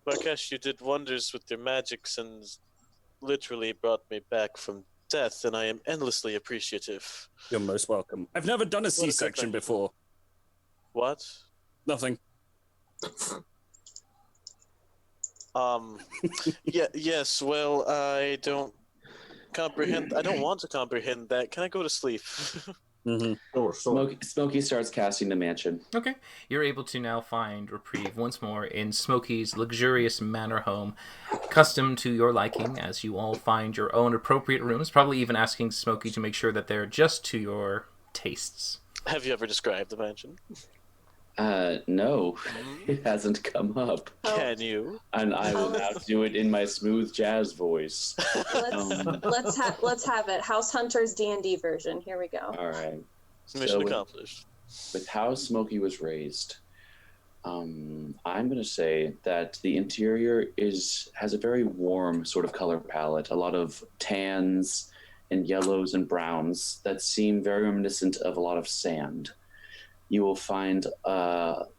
Varkesh, you did wonders with your magics and literally brought me back from death, and I am endlessly appreciative. You're most welcome. I've never done a C-section before. What? Nothing. Yes, well, I don't want to comprehend that. Can I go to sleep? Mm-hmm. Sure. Smokey starts casting the mansion. Okay. You're able to now find reprieve once more in Smokey's luxurious manor home, custom to your liking, as you all find your own appropriate rooms, probably even asking Smokey to make sure that they're just to your tastes. Have you ever described the mansion? No. It hasn't come up. Can you? And I will now do it in my smooth jazz voice. Let's have it. House Hunters D&D version. Here we go. All right. Mission accomplished. With how Smokey was raised, I'm going to say that the interior has a very warm sort of color palette. A lot of tans and yellows and browns that seem very reminiscent of a lot of sand. You will find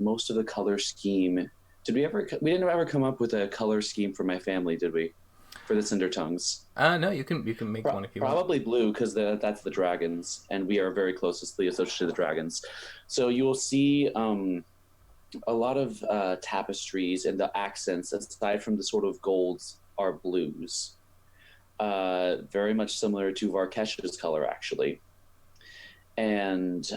most of the color scheme. We didn't ever come up with a color scheme for my family, did we? For the Cinder Tongues. No, you can make one if you want. Probably blue, because that's the dragons, and we are very closely associated to the dragons. So you will see a lot of tapestries, and the accents, aside from the sort of golds, are blues. Very much similar to Varkesh's color, actually. And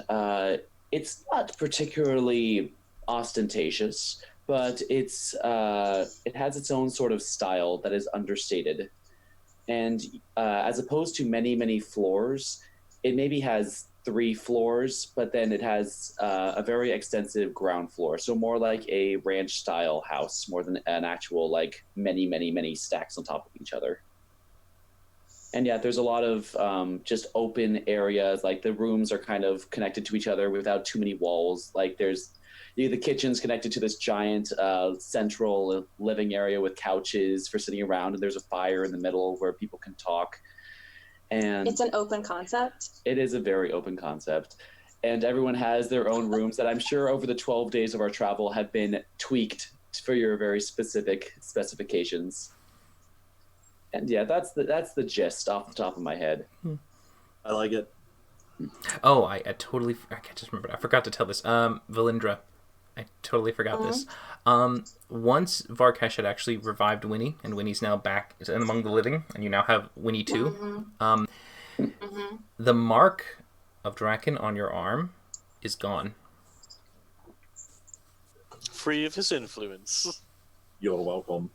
it's not particularly ostentatious, but it has its own sort of style that is understated. And as opposed to many floors, it maybe has 3 floors, but then it has a very extensive ground floor. So more like a ranch-style house, more than an actual, like, many stacks on top of each other. And yeah, there's a lot of just open areas. Like the rooms are kind of connected to each other without too many walls. Like the kitchen's connected to this giant central living area with couches for sitting around, and there's a fire in the middle where people can talk. And it's an open concept. It is a very open concept. And everyone has their own rooms that I'm sure over the 12 days of our travel have been tweaked for your very specific specifications. And yeah, that's the gist off the top of my head. I like it. Oh, I can't just remember. I forgot to tell this. Valindra, I totally forgot this. Once Varkesh had actually revived Winnie, and Winnie's now back among the living, and you now have Winnie too. The mark of Draken on your arm is gone. Free of his influence. You're welcome.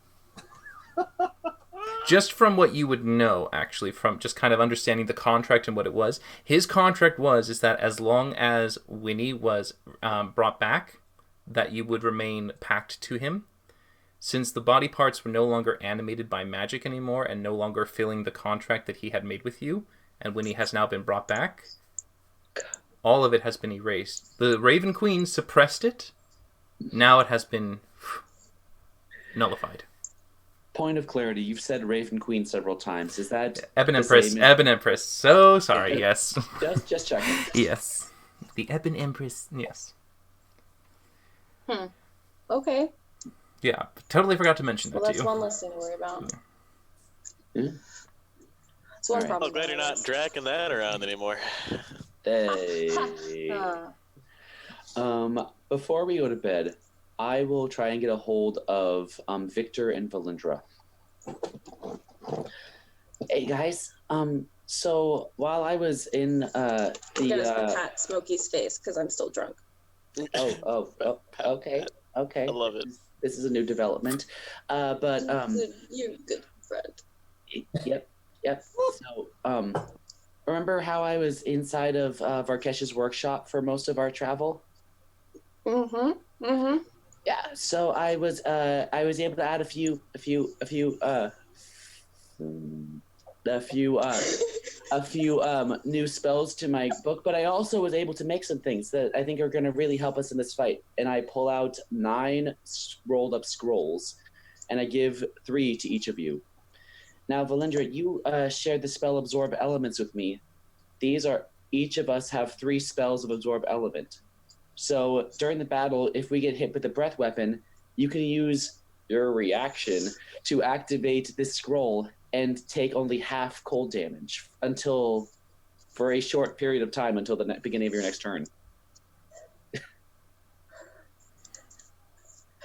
Just from what you would know, actually, from just kind of understanding the contract and what it was, his contract is that as long as Winnie was brought back, that you would remain packed to him. Since the body parts were no longer animated by magic anymore and no longer filling the contract that he had made with you, and Winnie has now been brought back, all of it has been erased. The Raven Queen suppressed it. Now it has been nullified. Point of clarity, you've said Raven Queen several times. Is that Ebon Empress. So sorry, yes. Just checking. Yes. The Ebon Empress, yes. Okay. Yeah, totally forgot to mention that to you. That's one less thing to worry about. That's one problem. I'm glad you're not dragging that around anymore. Hey. Before we go to bed, I will try and get a hold of Victor and Valindra. Hey guys, so while I was in the I'm gonna pat Smokey's face because I'm still drunk. Oh, okay. I love it. This is a new development. But you're a good friend. Yep. So remember how I was inside of Varkesh's workshop for most of our travel? Yeah, so I was able to add a few a few new spells to my book, but I also was able to make some things that I think are going to really help us in this fight. And I pull out 9 rolled up scrolls, and I give 3 to each of you. Now, Valindra, you shared the spell Absorb Elements with me. Each of us have 3 spells of Absorb Element. So during the battle, if we get hit with a breath weapon, you can use your reaction to activate this scroll and take only half cold damage for a short period of time until the beginning of your next turn.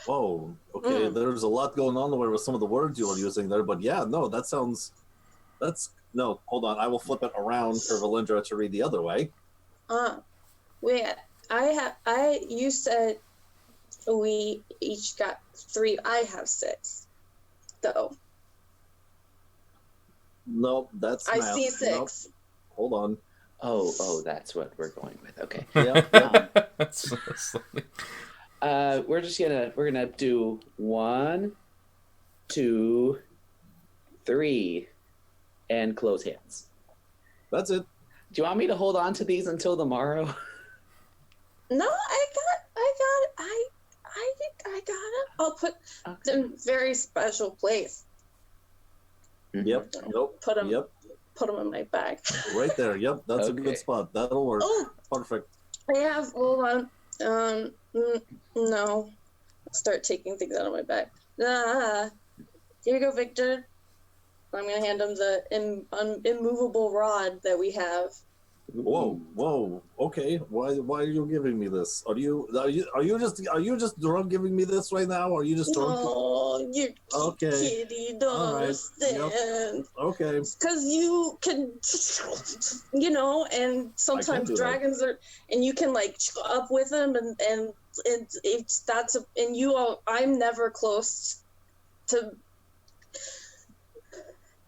Whoa. Okay, there's a lot going on there with some of the words you were using there, but yeah, no, no, hold on. I will flip it around for Valindra to read the other way. Wait, you said we each got 3. I have 6, though. No, that's I math. see 6. Nope. Hold on. Oh, that's what we're going with. Okay. Yep. We're gonna do 1, 2, 3, and close hands. That's it. Do you want me to hold on to these until tomorrow? No, I got it. I'll put them in a very special place. Yep. Nope. Put them in my bag. Right there. Yep. That's a good spot. That'll work. Oh, perfect. Hold on. No. Start taking things out of my bag. Here you go, Victor. I'm gonna hand him the immovable rod that we have. Whoa. Okay. Why are you giving me this? Are you just drunk giving me this right now? Or are you just drunk? Oh, you kitty, you don't understand. Yep. Okay. Because you can, and sometimes dragons are, and you can like up with them, and I'm never close to.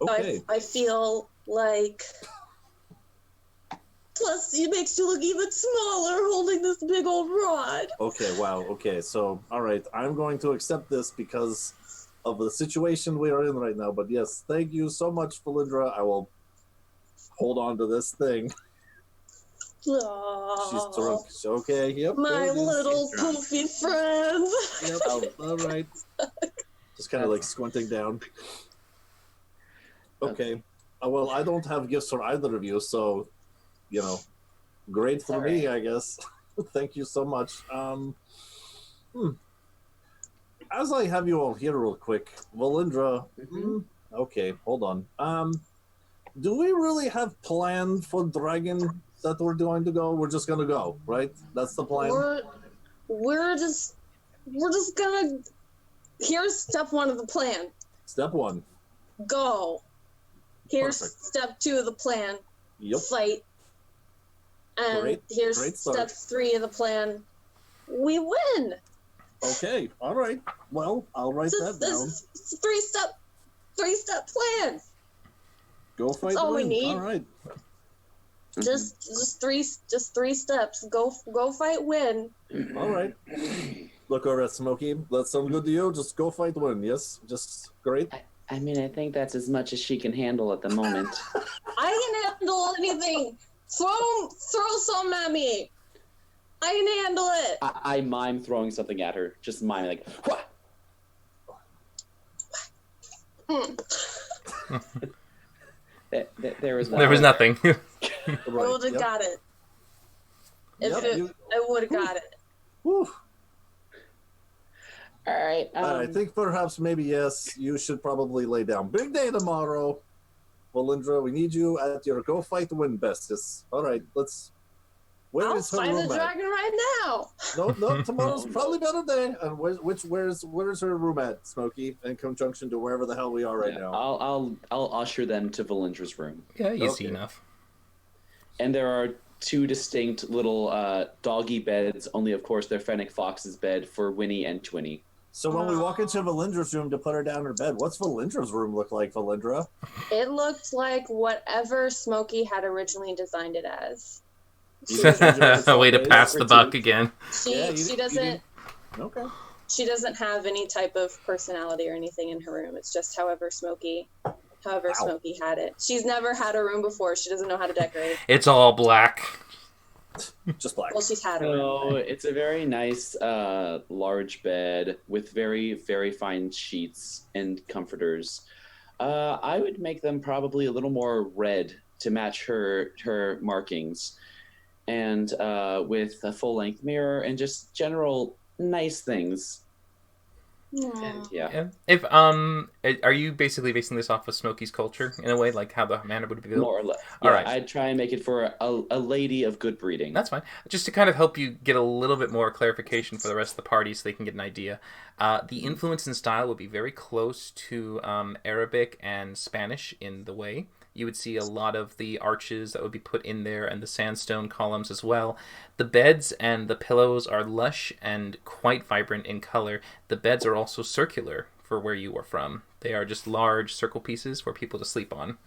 Okay. I feel like. Plus, it makes you look even smaller holding this big old rod. Okay, wow. Okay, so, all right. I'm going to accept this because of the situation we are in right now. But yes, thank you so much, Valindra. I will hold on to this thing. Aww. She's drunk. Okay, yep. My little poofy friend. Yep, all right. Just kind of like squinting down. Okay. Well, I don't have gifts for either of you, so... great for me, I guess. Thank you so much. As I have you all here real quick, Valindra, okay, hold on. Do we really have planned for Dragon that we're going to go? We're just going to go, right? That's the plan? We're just gonna... Here's step 1 of the plan. Step 1. Go. Here's Perfect. step 2 of the plan. Yep. Fight. And here's step 3 of the plan. We win. Okay. All right. Well, I'll write that down. It's a 3-step plan. Go fight. That's all we win. need. All right. Just three steps. Go fight, win. All right. Look over at Smokey. That sound good to you? Just go fight, win. Yes. Just great. I mean, I think that's as much as she can handle at the moment. I can handle anything. Throw some at me. I can handle it. I mime throwing something at her. Just mime like, what? There was nothing. I would have got it. I would have got it. Whew. All right. I think perhaps maybe yes. You should probably lay down. Big day tomorrow, Valindra. We need you at your go fight win bestest. All right, let's. I'll fight the dragon right now. No. Tomorrow's probably a better day. And where's her room at, Smokey? In conjunction to wherever the hell we are right now. I'll usher them to Valindra's room. Yeah, easy enough. And there are 2 distinct little doggy beds. Only, of course, they're Fennec Fox's bed for Winnie and Twinny. So when we walk into Valindra's room to put her down in her bed, what's Valindra's room look like, Valindra? It looked like whatever Smokey had originally designed it as. Way to pass the buck again. She doesn't. Okay. She doesn't have any type of personality or anything in her room. It's just however Smokey However, Smokey had it. She's never had a room before. She doesn't know how to decorate. It's all black. Just black. Well, she's had a room. So it's a very nice, large bed with very, very fine sheets and comforters. I would make them probably a little more red to match her markings, and with a full-length mirror and just general nice things. And, yeah. If are you basically basing this off of Smokey's culture in a way, like how the manor would be built? More or less. All Yeah, right. I'd try and make it for a lady of good breeding. That's fine. Just to kind of help you get a little bit more clarification for the rest of the party so they can get an idea. The influence and style would be very close to Arabic and Spanish in the way. You would see a lot of the arches that would be put in there and the sandstone columns as well. The beds and the pillows are lush and quite vibrant in color. The beds are also circular for where you are from. They are just large circle pieces for people to sleep on.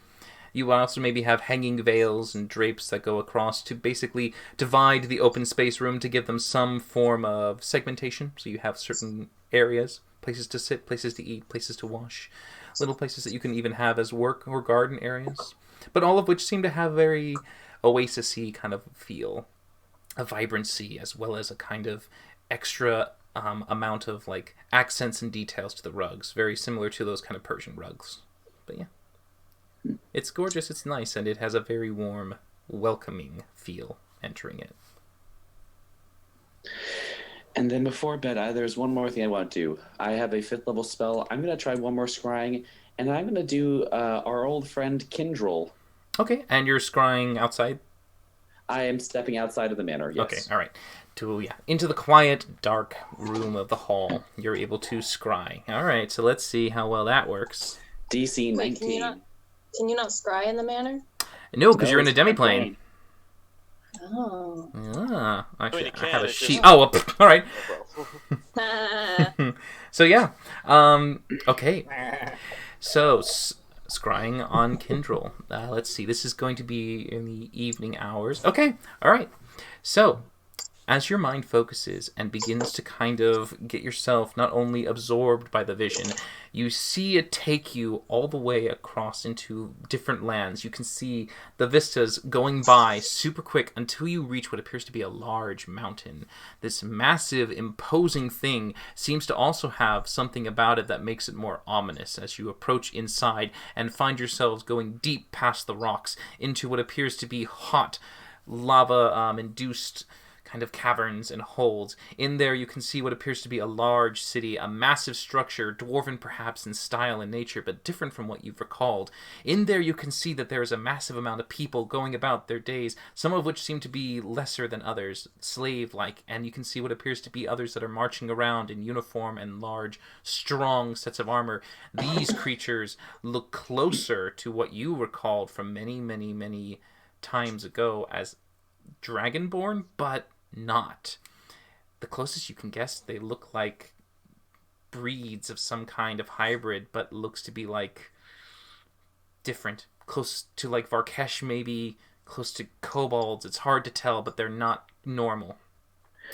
You also maybe have hanging veils and drapes that go across to basically divide the open space room to give them some form of segmentation. So you have certain areas, places to sit, places to eat, places to wash, little places that you can even have as work or garden areas. But all of which seem to have very oasis-y kind of feel, a vibrancy, as well as a kind of extra amount of like accents and details to the rugs, very similar to those kind of Persian rugs. But yeah. It's gorgeous, it's nice, and it has a very warm, welcoming feel entering it. And then before bed, there's one more thing I want to do. I have a 5th level spell. I'm going to try one more scrying, and I'm going to do our old friend Kindrel. Okay, and you're scrying outside? I am stepping outside of the manor, yes. Okay, all right. Into the quiet, dark room of the hall, you're able to scry. All right, so let's see how well that works. DC 19. Wait, can you not scry in the manor? No, because you're in a demiplane. Oh. Ah, actually, Wait, I have a it's sheet. just- Oh, well, all right. Ah. So yeah, okay. So scrying on Kindrel. Let's see. This is going to be in the evening hours. Okay, all right. So as your mind focuses and begins to kind of get yourself not only absorbed by the vision, you see it take you all the way across into different lands. You can see the vistas going by super quick until you reach what appears to be a large mountain. This massive, imposing thing seems to also have something about it that makes it more ominous as you approach inside and find yourselves going deep past the rocks into what appears to be hot, lava-induced kind of caverns and holes. In there you can see what appears to be a large city, a massive structure, dwarven perhaps in style and nature, but different from what you've recalled. In there you can see that there is a massive amount of people going about their days, some of which seem to be lesser than others, slave-like, and you can see what appears to be others that are marching around in uniform and large, strong sets of armor. These creatures look closer to what you recalled from many, many, many times ago as Dragonborn, but not. The closest you can guess, they look like breeds of some kind of hybrid, but looks to be like different. Close to like Varkesh, maybe close to kobolds. It's hard to tell, but they're not normal.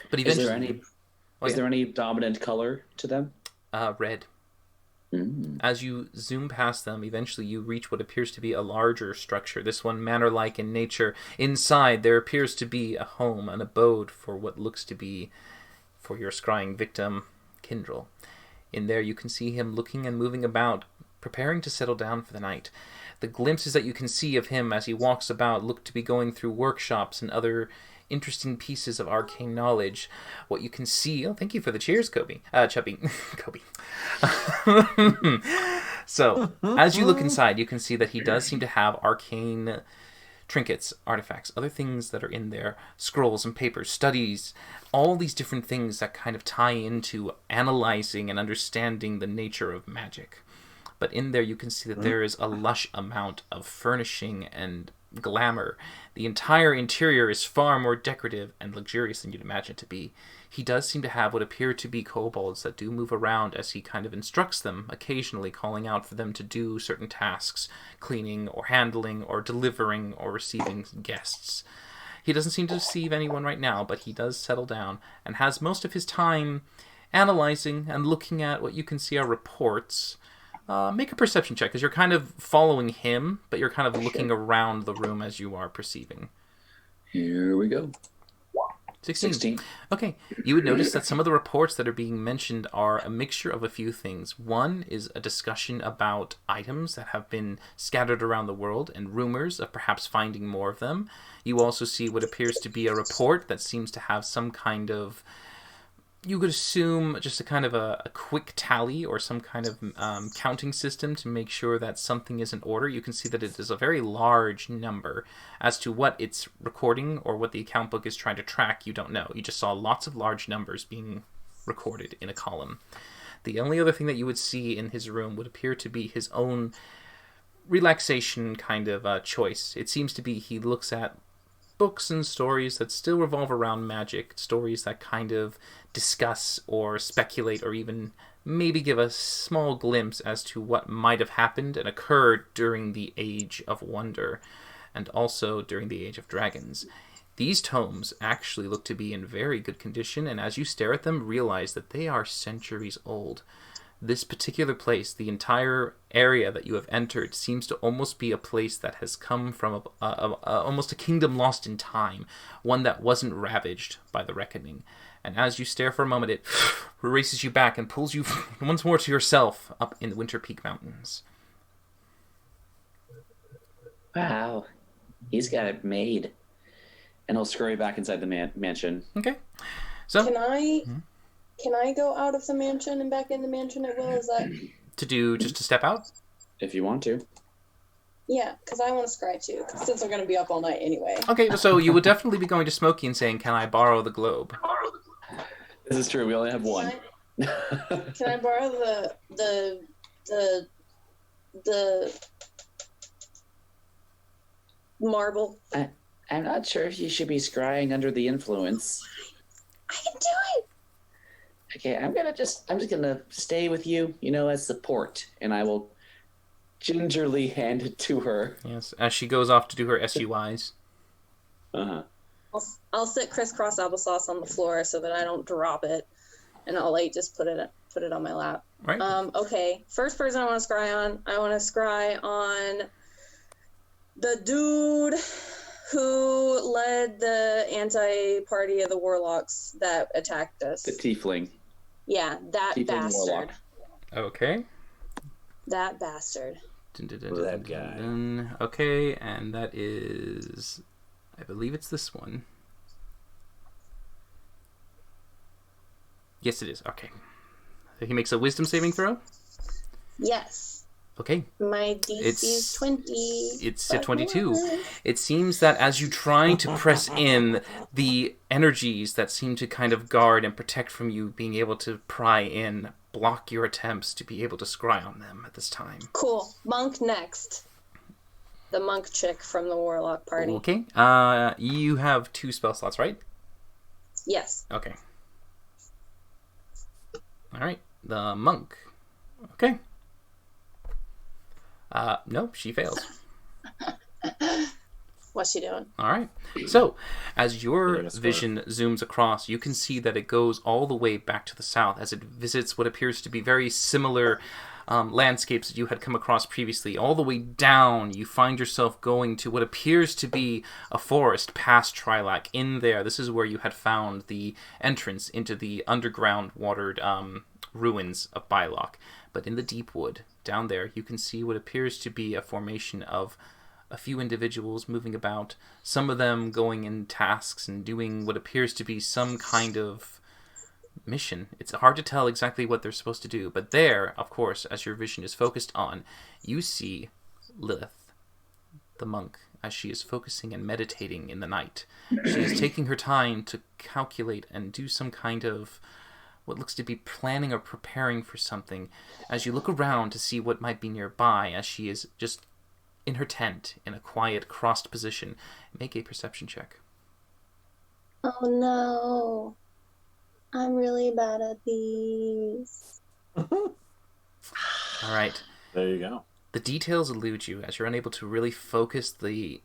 But eventually, is there any dominant color to them? Red. Mm. As you zoom past them, eventually you reach what appears to be a larger structure, this one manor-like in nature. Inside, there appears to be a home, an abode for what looks to be for your scrying victim, Kindrel. In there, you can see him looking and moving about, preparing to settle down for the night. The glimpses that you can see of him as he walks about look to be going through workshops and other interesting pieces of arcane knowledge. What you can see... Oh, thank you for the cheers, Kobe. Chubby. Kobe. So, as you look inside, you can see that he does seem to have arcane trinkets, artifacts, other things that are in there, scrolls and papers, studies, all these different things that kind of tie into analyzing and understanding the nature of magic. But in there you can see that there is a lush amount of furnishing and glamour. The entire interior is far more decorative and luxurious than you'd imagine it to be. He does seem to have what appear to be kobolds that do move around as he kind of instructs them, occasionally calling out for them to do certain tasks, cleaning or handling or delivering or receiving guests. He doesn't seem to receive anyone right now, but he does settle down and has most of his time analyzing and looking at what you can see are reports Make a perception check, because you're kind of following him, but you're kind of looking around the room as you are perceiving. Here we go. 16. Okay. You would notice that some of the reports that are being mentioned are a mixture of a few things. One is a discussion about items that have been scattered around the world and rumors of perhaps finding more of them. You also see what appears to be a report that seems to have some kind of, you could assume, just a kind of a quick tally or some kind of counting system to make sure that something is in order. You can see that it is a very large number. As to what it's recording or what the account book is trying to track, you don't know. You just saw lots of large numbers being recorded in a column. The only other thing that you would see in his room would appear to be his own relaxation kind of choice. It seems to be he looks at books and stories that still revolve around magic, stories that kind of discuss or speculate or even maybe give a small glimpse as to what might have happened and occurred during the Age of Wonder and also during the Age of Dragons. These tomes actually look to be in very good condition, and as you stare at them, realize that they are centuries old. This particular place, the entire area that you have entered, seems to almost be a place that has come from almost a kingdom lost in time, one that wasn't ravaged by the reckoning. And as you stare for a moment, it races you back and pulls you once more to yourself up in the Winter Peak Mountains. Wow, he's got it made. And he'll scurry back inside the mansion. Okay. So Can I go out of the mansion and back in the mansion at will? Is that to step out? If you want to. Yeah, because I want to scry too, since I'm going to be up all night anyway. Okay, so you would definitely be going to Smokey and saying, "Can I borrow the globe?" This is true. We only have one. Can I borrow the marble? I'm not sure if you should be scrying under the influence. I can do it. Okay, I'm just gonna stay with you, as support, and I will gingerly hand it to her. Yes, as she goes off to do her SUIs. Uh-huh. I'll sit crisscross applesauce on the floor so that I don't drop it, and I'll just put it on my lap. Right. Okay. First person I want to scry on. I want to scry on the dude who led the anti-party of the warlocks that attacked us. The tiefling. Yeah, that Tiefling bastard. warlock. Okay. That bastard. That guy. Okay, and that is, I believe it's this one. Yes, it is. Okay. So he makes a wisdom saving throw? Yes. Okay. My DC is 20. It's a 22. It seems that as you try to press in, the energies that seem to kind of guard and protect from you being able to pry in block your attempts to be able to scry on them at this time. Cool. Monk next. The monk chick from the warlock party. Okay. You have 2 spell slots, right? Yes. Okay. All right. The monk. Okay. No, she fails. What's she doing? All right. So, as your vision zooms across, you can see that it goes all the way back to the south as it visits what appears to be very similar landscapes that you had come across previously. All the way down, you find yourself going to what appears to be a forest past Trilak. In there, this is where you had found the entrance into the underground watered ruins of Bylock. But in the deep wood, down there, you can see what appears to be a formation of a few individuals moving about, some of them going in tasks and doing what appears to be some kind of mission. It's hard to tell exactly what they're supposed to do, but there, of course, as your vision is focused on, you see Lilith, the monk, as she is focusing and meditating in the night. She is taking her time to calculate and do some kind of what looks to be planning or preparing for something, as you look around to see what might be nearby, as she is just in her tent in a quiet crossed position. Make a perception check. Oh no. I'm really bad at these. All right. There you go. The details elude you as you're unable to really focus the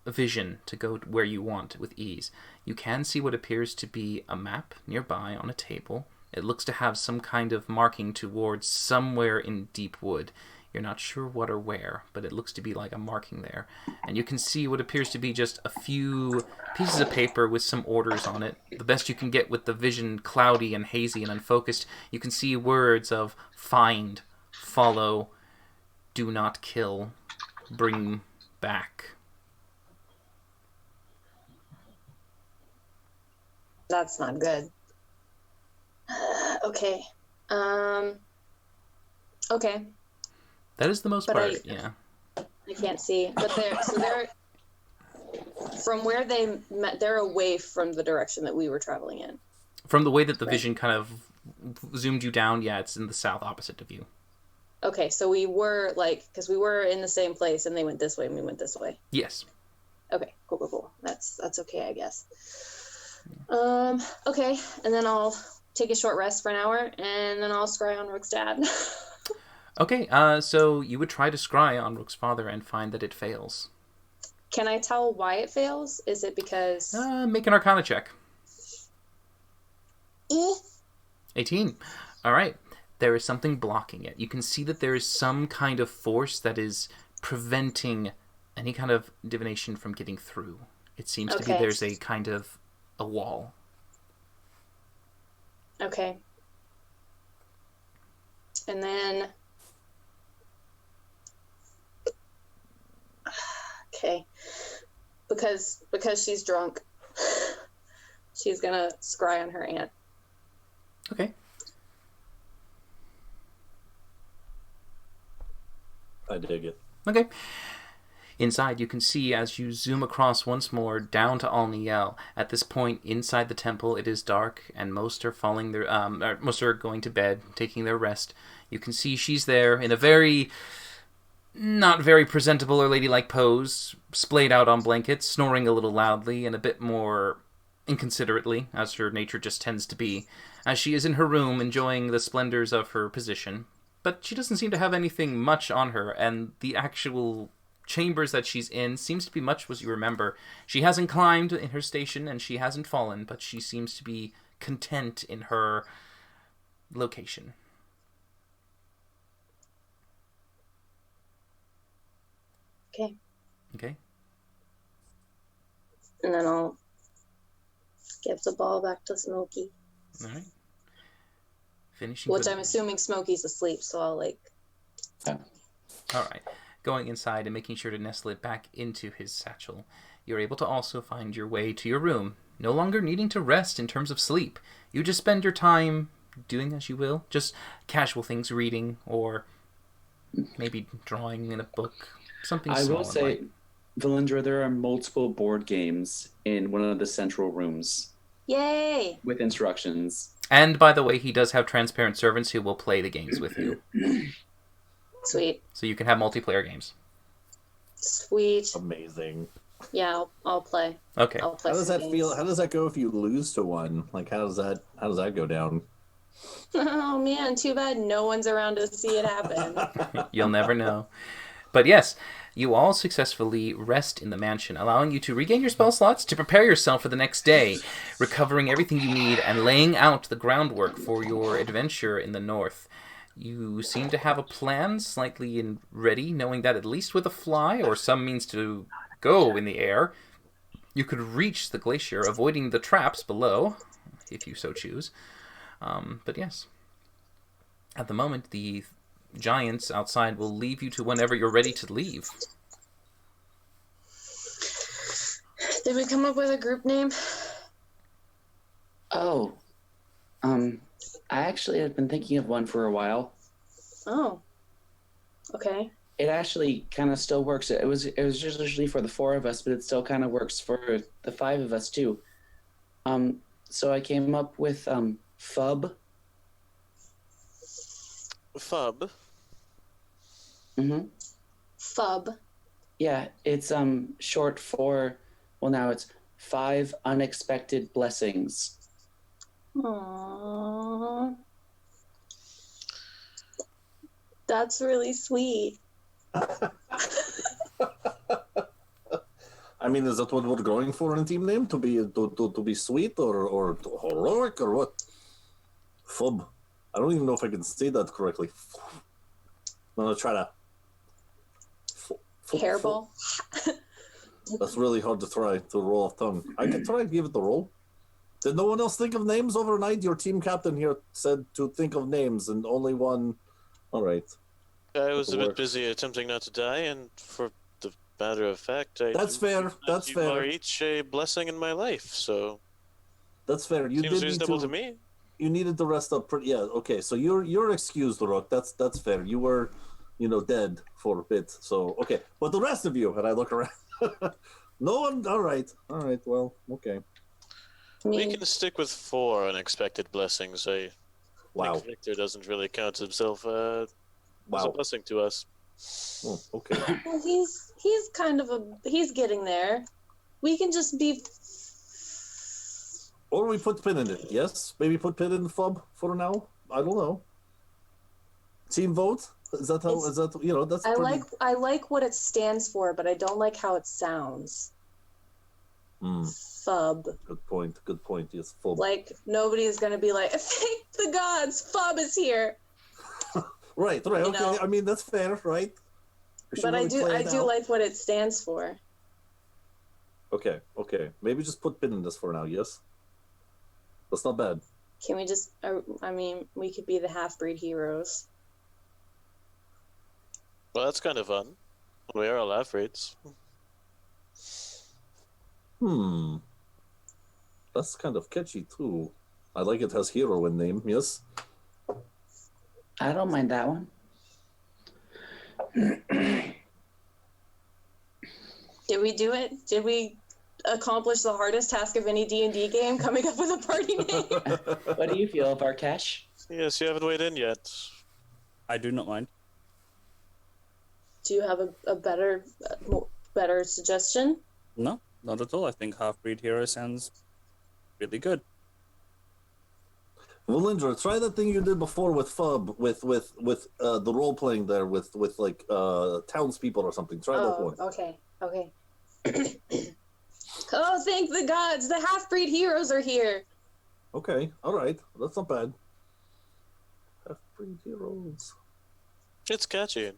vision to go where you want with ease. You can see what appears to be a map nearby on a table. It looks to have some kind of marking towards somewhere in deep wood. You're not sure what or where, but it looks to be like a marking there. And you can see what appears to be just a few pieces of paper with some orders on it. The best you can get with the vision cloudy and hazy and unfocused, you can see words of find, follow, do not kill, bring back. That's not good. Okay. Okay. That is the most But part, yeah. I can't see. But they're from where they met, they're away from the direction that we were traveling in. From the way that the vision kind of zoomed you down, yeah, it's in the south opposite of you. Okay, so we were because we were in the same place and they went this way and we went this way. Yes. Okay, cool. That's okay, I guess. Okay, and then I'll take a short rest for an hour and then I'll scry on Rook's dad. Okay, so you would try to scry on Rook's father and find that it fails. Can I tell why it fails? Is it because... Make an Arcana check. 18. 18. All right. There is something blocking it. You can see that there is some kind of force that is preventing any kind of divination from getting through. It seems to be there's a kind of a wall. Okay. And then... Okay. Because she's drunk, she's gonna scry on her aunt. Okay. I dig it. Okay. Inside, you can see as you zoom across once more down to Alniel. At this point, inside the temple, it is dark, and most are most are going to bed, taking their rest. You can see she's there in a very not very presentable or ladylike pose, splayed out on blankets, snoring a little loudly and a bit more inconsiderately, as her nature just tends to be, as she is in her room enjoying the splendors of her position. But she doesn't seem to have anything much on her, and the actual chambers that she's in seems to be much as you remember. She hasn't climbed in her station, and she hasn't fallen, but she seems to be content in her location. Okay. Okay. And then I'll give the ball back to Smokey. All right. Finishing. Which I'm assuming Smokey's asleep, so I'll All right. Going inside and making sure to nestle it back into his satchel. You're able to also find your way to your room, no longer needing to rest in terms of sleep. You just spend your time doing as you will, just casual things, reading or maybe drawing in a book. Something I small. will say, Valindra, there are multiple board games in one of the central rooms. Yay! With instructions. And by the way, he does have transparent servants who will play the games with you. Sweet. So you can have multiplayer games. Sweet. Amazing. Yeah, I'll play. Okay. I'll play How does that games. feel? How does that go if you lose to one? Like, how does that go down? Oh man, too bad no one's around to see it happen. You'll never know. But yes, you all successfully rest in the mansion, allowing you to regain your spell slots to prepare yourself for the next day, recovering everything you need and laying out the groundwork for your adventure in the north. You seem to have a plan slightly ready, knowing that at least with a fly or some means to go in the air, you could reach the glacier, avoiding the traps below, if you so choose. But yes, at the moment, the giants outside will leave you to whenever you're ready to leave. Did we come up with a group name? Oh, I actually have been thinking of one for a while. Oh, okay. It actually kind of still works. It was just usually for the 4 of us, but it still kind of works for the 5 of us too. So I came up with FUB. FUB. Mm-hmm. FUB. Yeah, it's short for, well, now it's 5 Unexpected Blessings. Aww. That's really sweet. I mean, is that what we're going for in a team name? To be sweet or heroic or what? Fub. I don't even know if I can say that correctly. I'm gonna try to. Hairball. That's really hard to try to roll off tongue. I can try to give it the roll. Did no one else think of names overnight? Your team captain here said to think of names, and only one. All right. I was a bit busy attempting not to die, and for the matter of fact, That's fair. That's you fair. are each a blessing in my life, so that's fair. You seems did reasonable to me. You needed to rest up. Yeah. Okay. So you're excused, Rook. That's fair. You were, dead for a bit. So okay. But the rest of you, and I look around. No one. All right. Well. Okay. We can stick with 4 unexpected blessings. I think Victor doesn't really count himself as a blessing to us. Oh, okay. Well, he's he's getting there. We can just be. Or we put pin in it. Yes, maybe put pin in the Fub for now. I don't know. Team vote. Is that how? Is that That's. I like what it stands for, but I don't like how it sounds. Fub. Good point. Yes, Fub. Like nobody's gonna be like, thank the gods, Fub is here. Right. Okay. I mean that's fair, right? But I do like what it stands for. Okay. Maybe just put pin in this for now. Yes. That's not bad. Can we just? We could be the half-breed heroes. Well, that's kind of fun. We are all half-breeds. That's kind of catchy too. I like it has hero in name. Yes. I don't mind that one. Did we do it? Did we accomplish the hardest task of any D&D game, coming up with a party name? What do you feel, Varkesh? Yes, you haven't weighed in yet. I do not mind. Do you have a better suggestion? No, not at all. I think half-breed hero sounds really good. Well, Lindra, try that thing you did before with Fub, with the role playing there with like townspeople or something. Try that one. Okay. Oh, thank the gods! The half-breed heroes are here. Okay, all right, that's not bad. Half-breed heroes. It's catchy.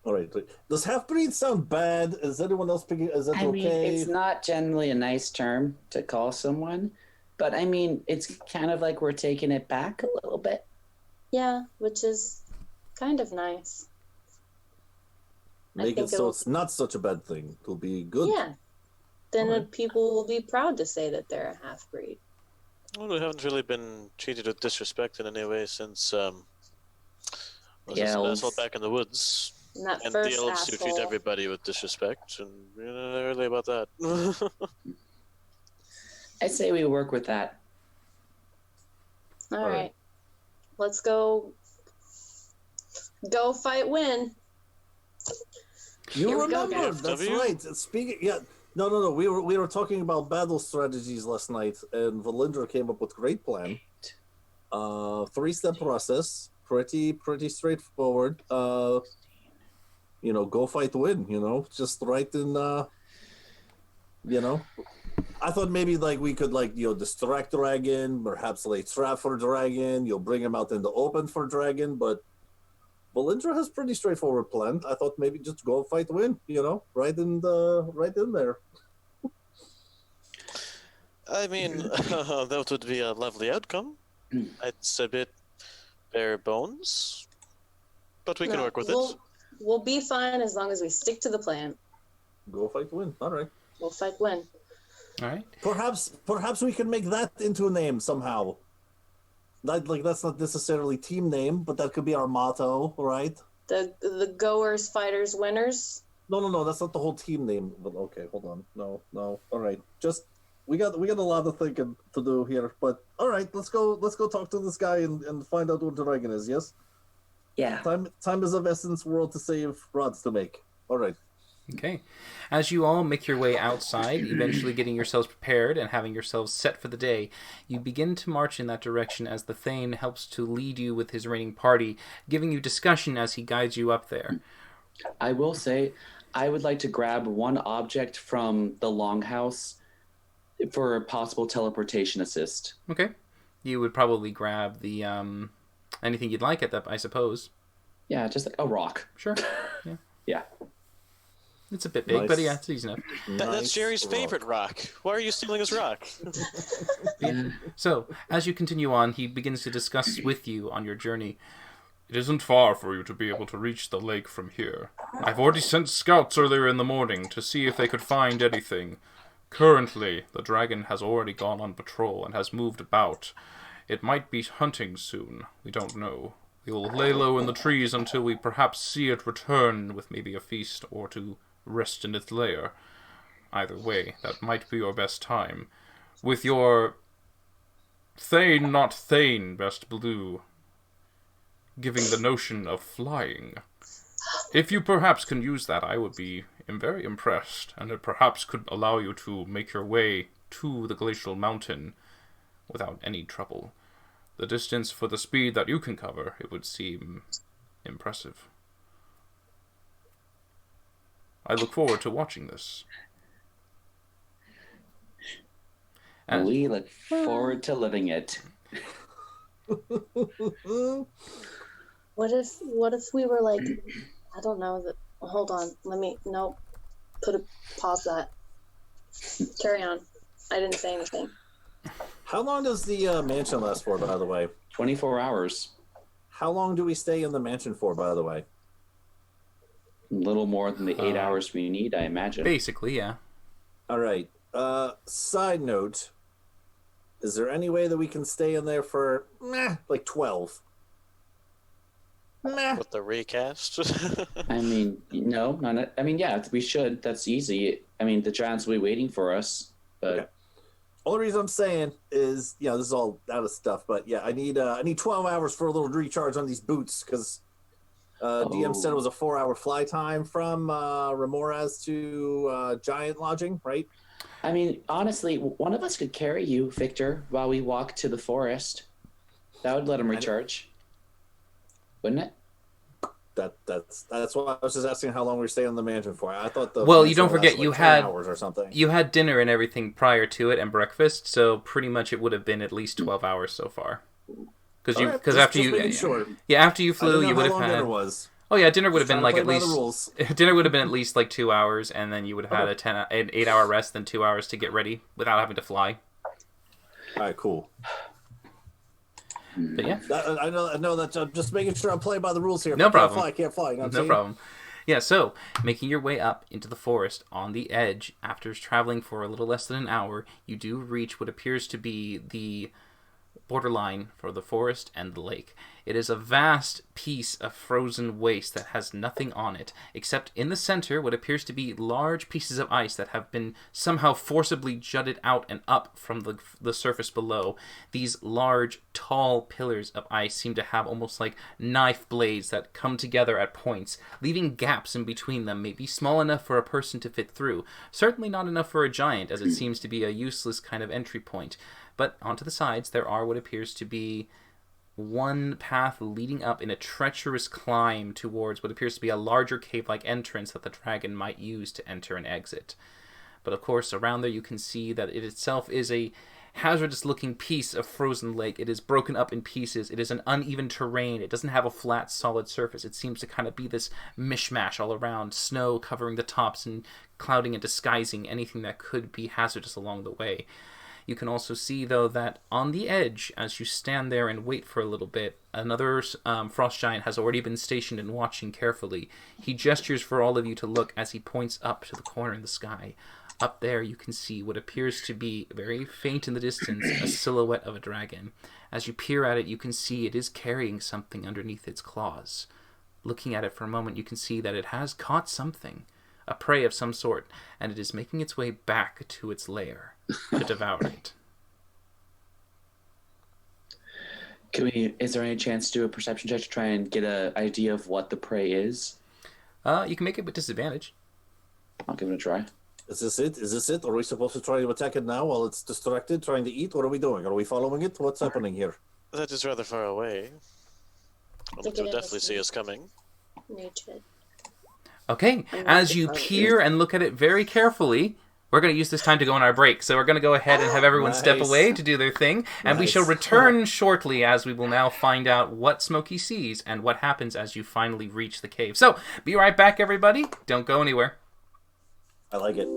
All right. Does half-breed sound bad? Is anyone else picking? Is that okay? I mean, it's not generally a nice term to call someone, but I mean, it's kind of like we're taking it back a little bit. Yeah, which is kind of nice. Make it so it's not such a bad thing. It'll be good. Yeah. Then people will be proud to say that they're a half-breed. Well, we haven't really been treated with disrespect in any way since the asshole back in the woods. And the elves who treat everybody with disrespect, and not really about that. I say we work with that. All right. Let's go. Go fight, win. You remember? That's right. Speaking, no. We were talking about battle strategies last night, and Valindra came up with a great plan. 3-step process, pretty straightforward. Go fight, win. Just right in. I thought maybe we could distract dragon, perhaps lay trap for dragon. You'll bring him out in the open for dragon, but Valindra has pretty straightforward plan. I thought maybe just go fight, win. Right in there. I mean, that would be a lovely outcome. It's a bit bare bones, but we can work with it. We'll be fine as long as we stick to the plan. Go fight, win. All right. We'll fight, win. All right. Perhaps we can make that into a name somehow. That's not necessarily team name, but that could be our motto, right? The goers, fighters, winners. No. That's not the whole team name. But okay, hold on. No. All right. Just we got a lot of thinking to do here. But all right, let's go talk to this guy and find out what the dragon is. Yes. Yeah. Time is of essence. World to save, rods to make. All right. Okay. As you all make your way outside, eventually getting yourselves prepared and having yourselves set for the day, you begin to march in that direction as the Thane helps to lead you with his reigning party, giving you discussion as he guides you up there. I will say, I would like to grab one object from the longhouse for a possible teleportation assist. Okay. You would probably grab the anything you'd like at that, I suppose. Yeah, just like a rock. Sure. Yeah. Yeah. It's a bit big, but yeah, it's easy enough. That's Jerry's favorite rock. Why are you stealing his rock? Yeah. So, as you continue on, he begins to discuss with you on your journey. It isn't far for you to be able to reach the lake from here. I've already sent scouts earlier in the morning to see if they could find anything. Currently, the dragon has already gone on patrol and has moved about. It might be hunting soon. We don't know. We will lay low in the trees until we perhaps see it return with maybe a feast or to rest in its lair. Either way, that might be your best time. With your Thane, not Thane, best blue, giving the notion of flying. If you perhaps can use that, I would be very impressed, and it perhaps could allow you to make your way to the glacial mountain without any trouble. The distance for the speed that you can cover, it would seem impressive. I look forward to watching this. And we look forward to living it. What if we were like, I don't know, hold on, pause that. Carry on. I didn't say anything. How long does the mansion last for, by the way? 24 hours. How long do we stay in the mansion for, by the way? A little more than the 8 hours we need, I imagine. Basically, yeah. All right. Side note, is there any way that we can stay in there for, like 12? With the recast? I mean, no, not. I mean, yeah, we should. That's easy. I mean, the giants will be waiting for us. But okay. Only reason I'm saying is, this is all out of stuff. But yeah, I need 12 hours for a little recharge on these boots because DM said it was a 4-hour fly time from Remorhaz to Giant Lodging, right? I mean, honestly, one of us could carry you, Victor, while we walk to the forest. That would let him recharge, wouldn't it? That's why I was just asking how long we were staying in the mansion for. I thought you don't forget like you 10 had hours or something. You had dinner and everything prior to it and breakfast, so pretty much it would have been at least 12 hours so far. Because after you flew, you would have had. Dinner was. Oh yeah, dinner would have been like at least. Dinner would have been at least like 2 hours, and then you would have had an 8-hour rest, then 2 hours to get ready without having to fly. All right, cool. But yeah, I know that. I'm just making sure I'm playing by the rules here. No problem. I can't fly. No problem. Yeah, so making your way up into the forest on the edge after traveling for a little less than an hour, you do reach what appears to be the borderline for the forest and the lake. It is a vast piece of frozen waste that has nothing on it, except in the center what appears to be large pieces of ice that have been somehow forcibly jutted out and up from the surface below. These large, tall pillars of ice seem to have almost like knife blades that come together at points, leaving gaps in between them, maybe small enough for a person to fit through. Certainly not enough for a giant, as it seems to be a useless kind of entry point. But onto the sides, there are what appears to be one path leading up in a treacherous climb towards what appears to be a larger cave-like entrance that the dragon might use to enter and exit. But of course, around there you can see that it itself is a hazardous-looking piece of frozen lake. It is broken up in pieces. It is an uneven terrain. It doesn't have a flat, solid surface. It seems to kind of be this mishmash all around, snow covering the tops and clouding and disguising anything that could be hazardous along the way. You can also see, though, that on the edge, as you stand there and wait for a little bit, another frost giant has already been stationed and watching carefully. He gestures for all of you to look as he points up to the corner in the sky. Up there, you can see what appears to be, very faint in the distance, a silhouette of a dragon. As you peer at it, you can see it is carrying something underneath its claws. Looking at it for a moment, you can see that it has caught something, a prey of some sort, and it is making its way back to its lair to devour it. Is there any chance to do a perception check to try and get an idea of what the prey is? You can make it with disadvantage. I'll give it a try. Is this it? Are we supposed to try to attack it now while it's distracted, trying to eat? What are we doing? Are we following it? What's happening here? That is rather far away. It will definitely see us coming. Nature. Okay, as you peer and look at it very carefully, we're going to use this time to go on our break. So we're going to go ahead and have everyone step away to do their thing. And we shall return shortly as we will now find out what Smokey sees and what happens as you finally reach the cave. So be right back, everybody. Don't go anywhere. I like it.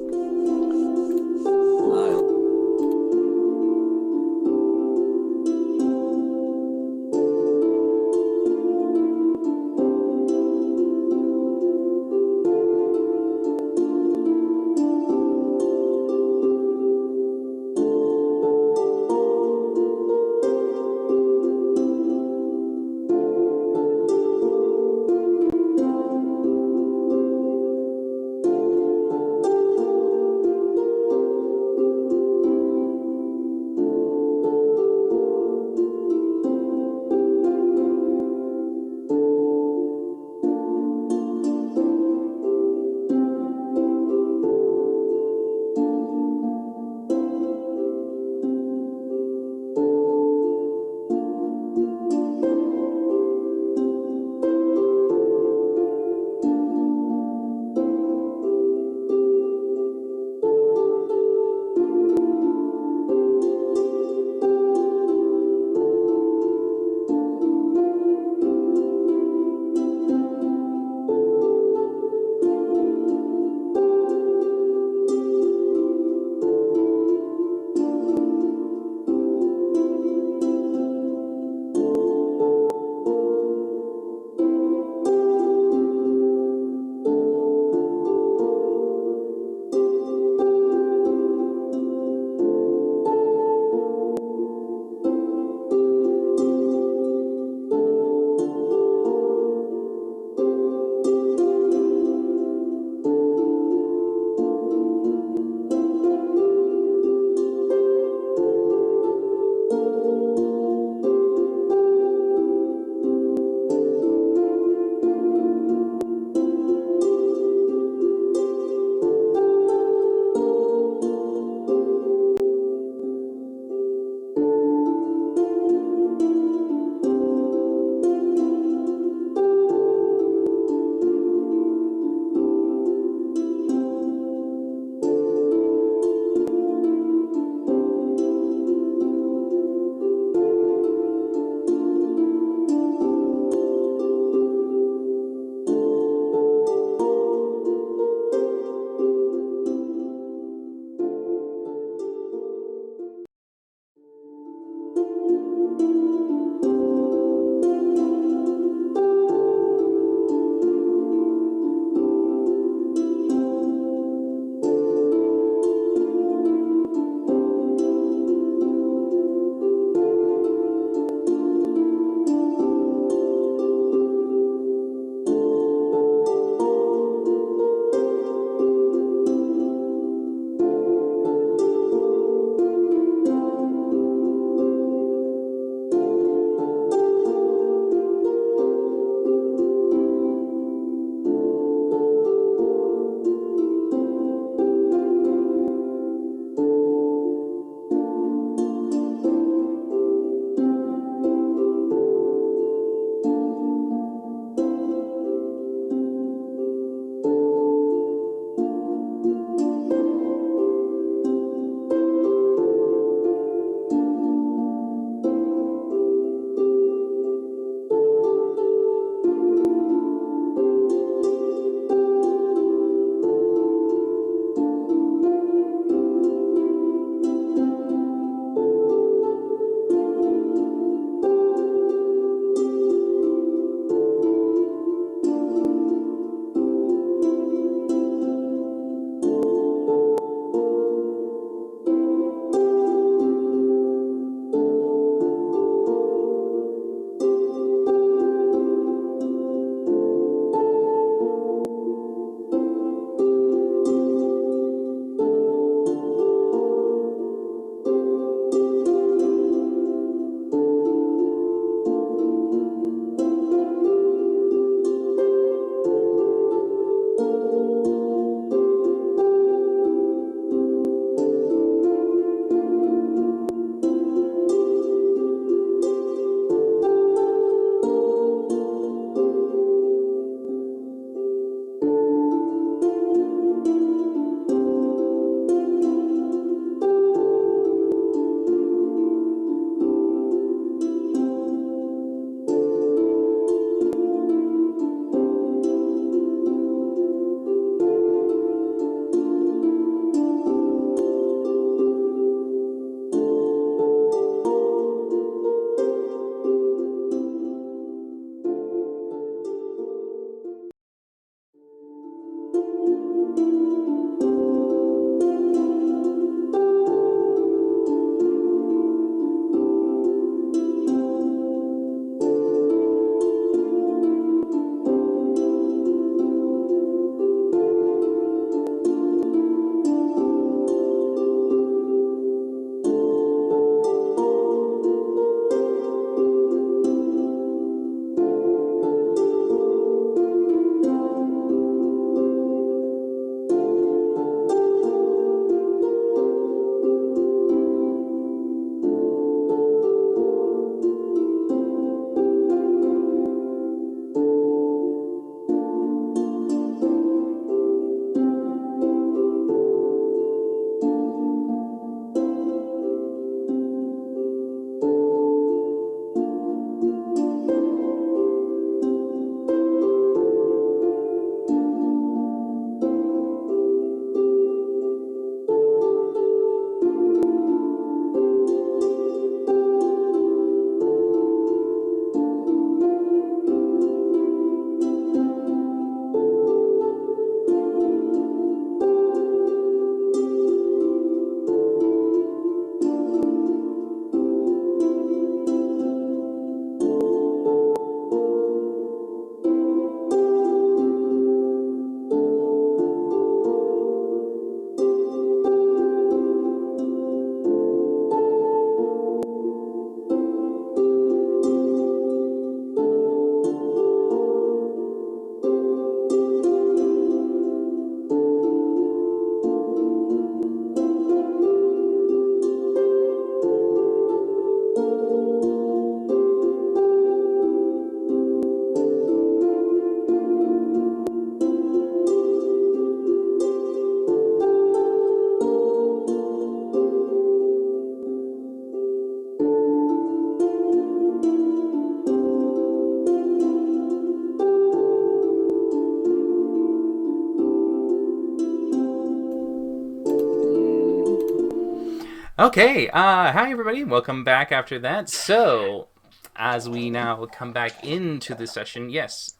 Okay, hi everybody, welcome back after that. So, as we now come back into the session, yes,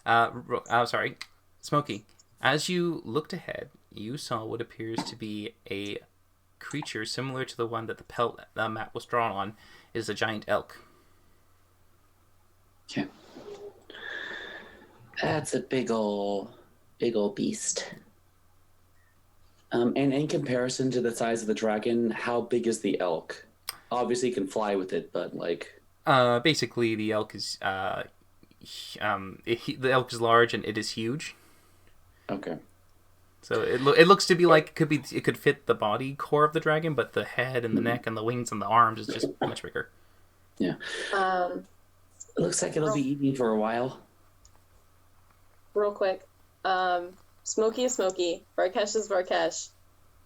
sorry, Smokey, as you looked ahead, you saw what appears to be a creature similar to the one that the pelt map was drawn on. It is a giant elk. Okay. That's a big ol' beast. And in comparison to the size of the dragon, how big is the elk? Obviously, you can fly with it, but like... Basically, the elk is, the elk is large and it is huge. Okay. So it looks to be like it could fit the body core of the dragon, but the head and the neck and the wings and the arms is just much bigger. Yeah. It looks like it'll be eating for a while. Real quick. Smokey is Smokey. Varkesh is Varkesh.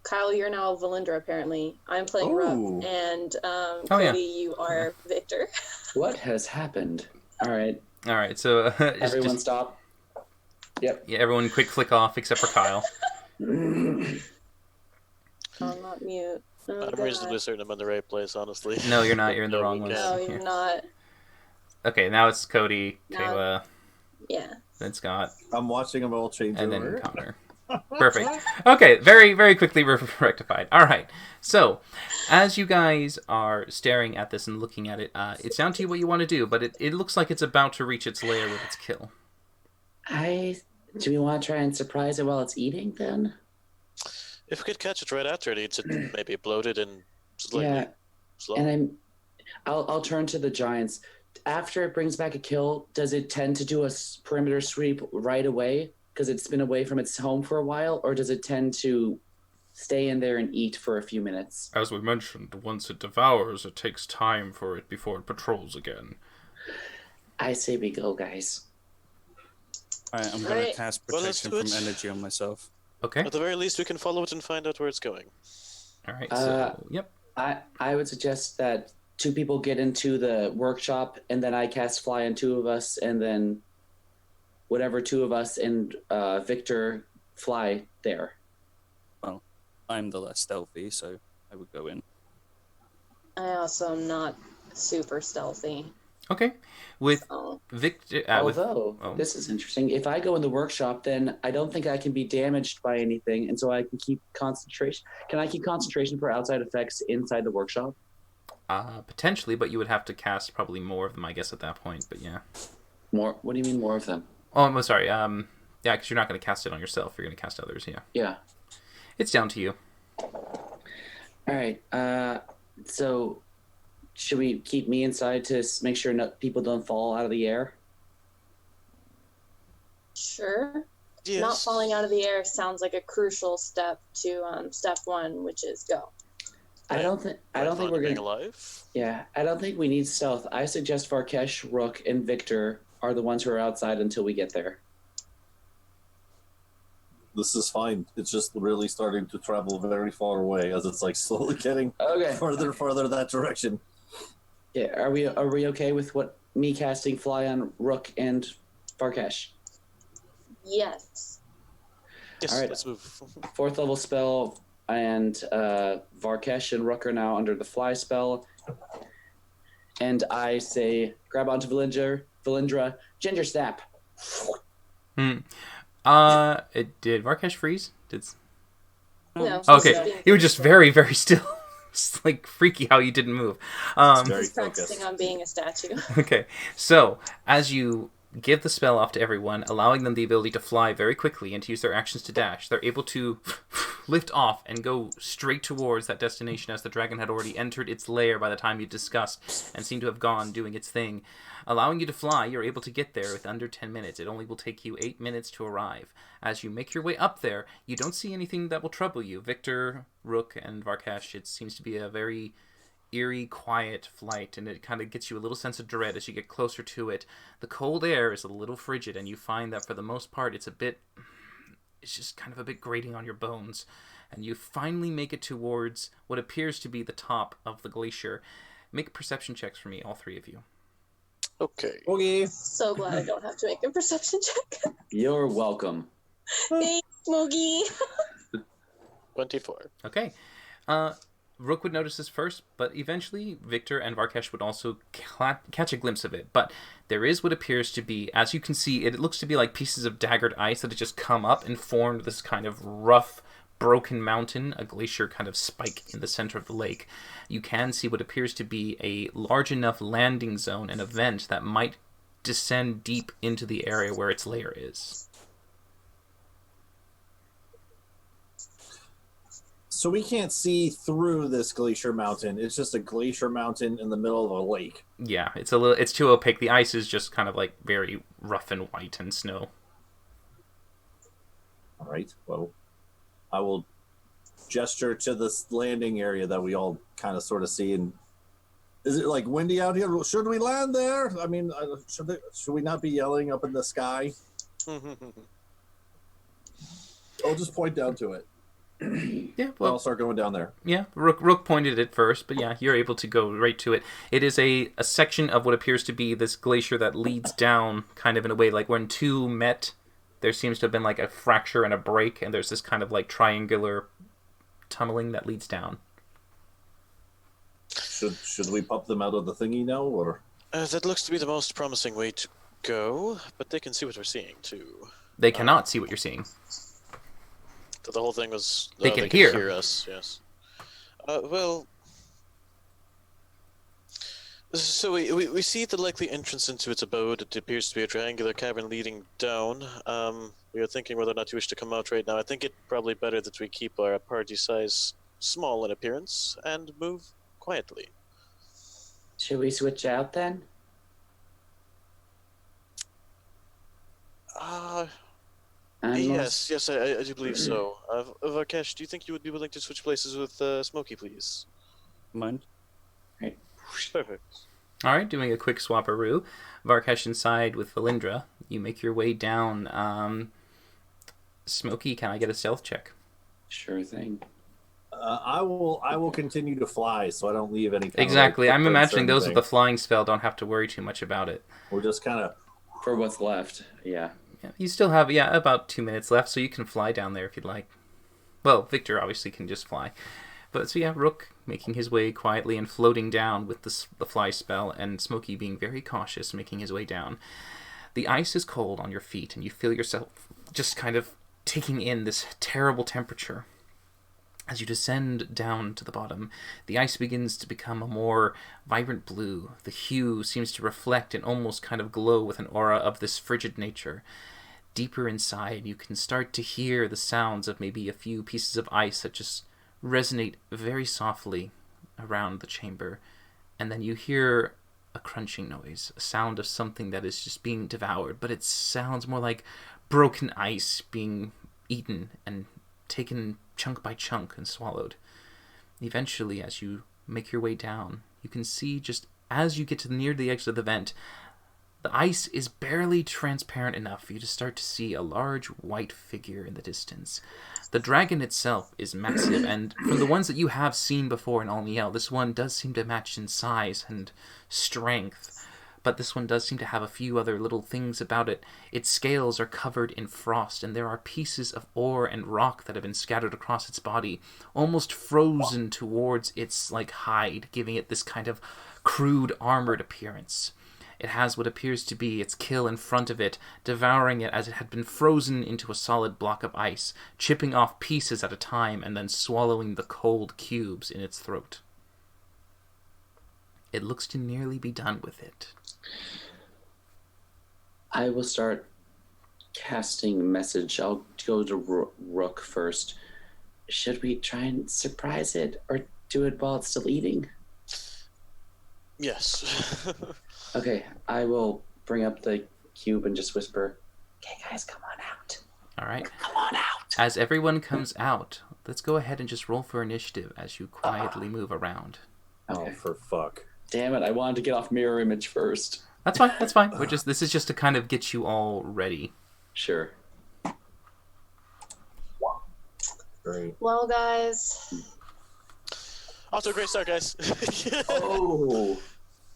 Kyle, you're now Valindra, apparently. I'm playing Rupp, and Cody, you are Victor. What has happened? All right, so... everyone stop. Yep. Yeah, everyone quick flick off, except for Kyle. I'm not mute. Oh, I'm reasonably certain I'm in the right place, honestly. No, you're not. You're in the wrong one. No, you're not. Okay, now it's Cody, Kayla, Yeah. then Scott, I'm watching them all change and over. then Connor. Perfect. Okay, very, very quickly rectified. All right. So, as you guys are staring at this and looking at it, it's down to you what you want to do, but it looks like it's about to reach its lair with its kill. Do we want to try and surprise it while it's eating, then? If we could catch it right after it eats it, maybe bloated and slightly slow. And I'll turn to the giants. After it brings back a kill, does it tend to do a perimeter sweep right away because it's been away from its home for a while, or does it tend to stay in there and eat for a few minutes? As we mentioned, once it devours, it takes time for it before it patrols again. I say we go, guys. Alright, I'm going to cast protection from energy on myself. Okay. At the very least, we can follow it and find out where it's going. All right, so, yep. I would suggest that 2 people get into the workshop, and then I cast Fly on 2 of us, and then whatever 2 of us and Victor fly there. Well, I'm the less stealthy, so I would go in. I also am not super stealthy. Okay. With Victor... This is interesting. If I go in the workshop, then I don't think I can be damaged by anything, and so I can keep concentration. Can I keep concentration for outside effects inside the workshop? Potentially, but you would have to cast probably more of them, I guess, at that point. But yeah. More? What do you mean more of them? Oh, I'm sorry. Yeah, because you're not going to cast it on yourself. You're going to cast others, yeah. Yeah. It's down to you. All right. So should we keep me inside to make sure people don't fall out of the air? Sure. Yes. Not falling out of the air sounds like a crucial step to step one, which is go. I don't think we're being gonna. alive. Yeah, I don't think we need stealth. I suggest Varkesh, Rook, and Victor are the ones who are outside until we get there. This is fine. It's just really starting to travel very far away as it's like slowly getting further that direction. Yeah, are we okay with me casting Fly on Rook and Varkesh? Yes. Yes, all right. Let's move. 4th level spell, and Varkesh and Rook are now under the Fly spell. And I say, grab onto Valindra, Ginger Snap. Did Varkesh freeze? No. Okay, you were just very, very still. It's like freaky how you didn't move. He's practicing on being a statue. Okay, so as you give the spell off to everyone, allowing them the ability to fly very quickly and to use their actions to dash, they're able to lift off and go straight towards that destination, as the dragon had already entered its lair by the time you discussed and seemed to have gone doing its thing. Allowing you to fly, you're able to get there with under 10 minutes. It only will take you 8 minutes to arrive. As you make your way up there, you don't see anything that will trouble you. Victor, Rook, and Varkesh, it seems to be a very eerie, quiet flight, and it kind of gets you a little sense of dread as you get closer to it. The cold air is a little frigid, and you find that for the most part it's just kind of a bit grating on your bones. And you finally make it towards what appears to be the top of the glacier. Make perception checks for me, all three of you. Okay. So glad I don't have to make a perception check. You're welcome. Thanks, Mogi. 24. Okay. Rook would notice this first, but eventually Victor and Varkesh would also catch a glimpse of it. But there is what appears to be, as you can see, it looks to be like pieces of daggered ice that have just come up and formed this kind of rough, broken mountain, a glacier kind of spike in the center of the lake. You can see what appears to be a large enough landing zone and a vent that might descend deep into the area where its lair is. So we can't see through this glacier mountain. It's just a glacier mountain in the middle of a lake. Yeah, it's too opaque. The ice is just kind of like very rough and white and snow. All right. Well, I will gesture to this landing area that we all kind of sort of see. And is it like windy out here? Should we land there? I mean, should we not be yelling up in the sky? I'll just point down to it. Yeah, well, I'll start going down there. Yeah, Rook pointed it first, but yeah, you're able to go right to it. It is a section of what appears to be this glacier that leads down, kind of in a way like when two met, there seems to have been like a fracture and a break, and there's this kind of like triangular tunneling that leads down. Should we pop them out of the thingy now, or? That looks to be the most promising way to go, but they can see what we're seeing too. They cannot see what you're seeing. The whole thing was... They can hear us, yes. Well... So we see the likely entrance into its abode. It appears to be a triangular cavern leading down. We are thinking whether or not you wish to come out right now. I think it's probably better that we keep our party size small in appearance and move quietly. Should we switch out then? Yes, I do believe so. Varkesh, do you think you would be willing to switch places with Smokey, please? Mind? Right. Perfect. All right, doing a quick swapperoo. Varkesh inside with Valindra. You make your way down. Smokey, can I get a stealth check? Sure thing. I will continue to fly, so I don't leave anything. Exactly. I'm imagining those with the flying spell don't have to worry too much about it. We're just kind of... For what's left, yeah. You still have, about 2 minutes left, so you can fly down there if you'd like. Well, Victor obviously can just fly. But so yeah, Rook making his way quietly and floating down with the fly spell, and Smokey being very cautious, making his way down. The ice is cold on your feet, and you feel yourself just kind of taking in this terrible temperature. As you descend down to the bottom, the ice begins to become a more vibrant blue. The hue seems to reflect and almost kind of glow with an aura of this frigid nature. Deeper inside, you can start to hear the sounds of maybe a few pieces of ice that just resonate very softly around the chamber. And then you hear a crunching noise, a sound of something that is just being devoured, but it sounds more like broken ice being eaten and taken chunk by chunk and swallowed. Eventually, as you make your way down, you can see just as you get to near the edge of the vent, the ice is barely transparent enough for you to start to see a large white figure in the distance. The dragon itself is massive, and from the ones that you have seen before in Alniel, this one does seem to match in size and strength, but this one does seem to have a few other little things about it. Its scales are covered in frost, and there are pieces of ore and rock that have been scattered across its body, almost frozen towards its hide, giving it this kind of crude armored appearance. It has what appears to be its kill in front of it, devouring it as it had been frozen into a solid block of ice, chipping off pieces at a time and then swallowing the cold cubes in its throat. It looks to nearly be done with it. I will start casting message. I'll go to Rook first. Should we try and surprise it or do it while it's still eating? Yes. Okay, I will bring up the cube and just whisper, "Okay, guys, come on out." All right. Come on out. As everyone comes out, let's go ahead and just roll for initiative as you quietly move around. Okay. Oh, for fuck. Damn it, I wanted to get off mirror image first. That's fine, that's fine. This is just to kind of get you all ready. Sure. Great. Well, guys. Off to a great start, guys.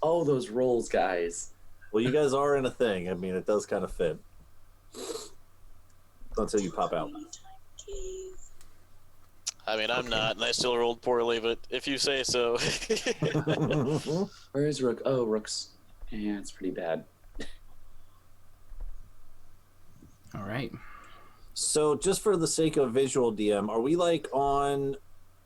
Oh, those rolls, guys. Well, you guys are in a thing. I mean, it does kind of fit. Until you pop out. I mean, I'm not, and I still rolled poorly, but if you say so. Where is Rook? Oh, Rook's. Yeah, it's pretty bad. All right. So, just for the sake of visual DM, are we on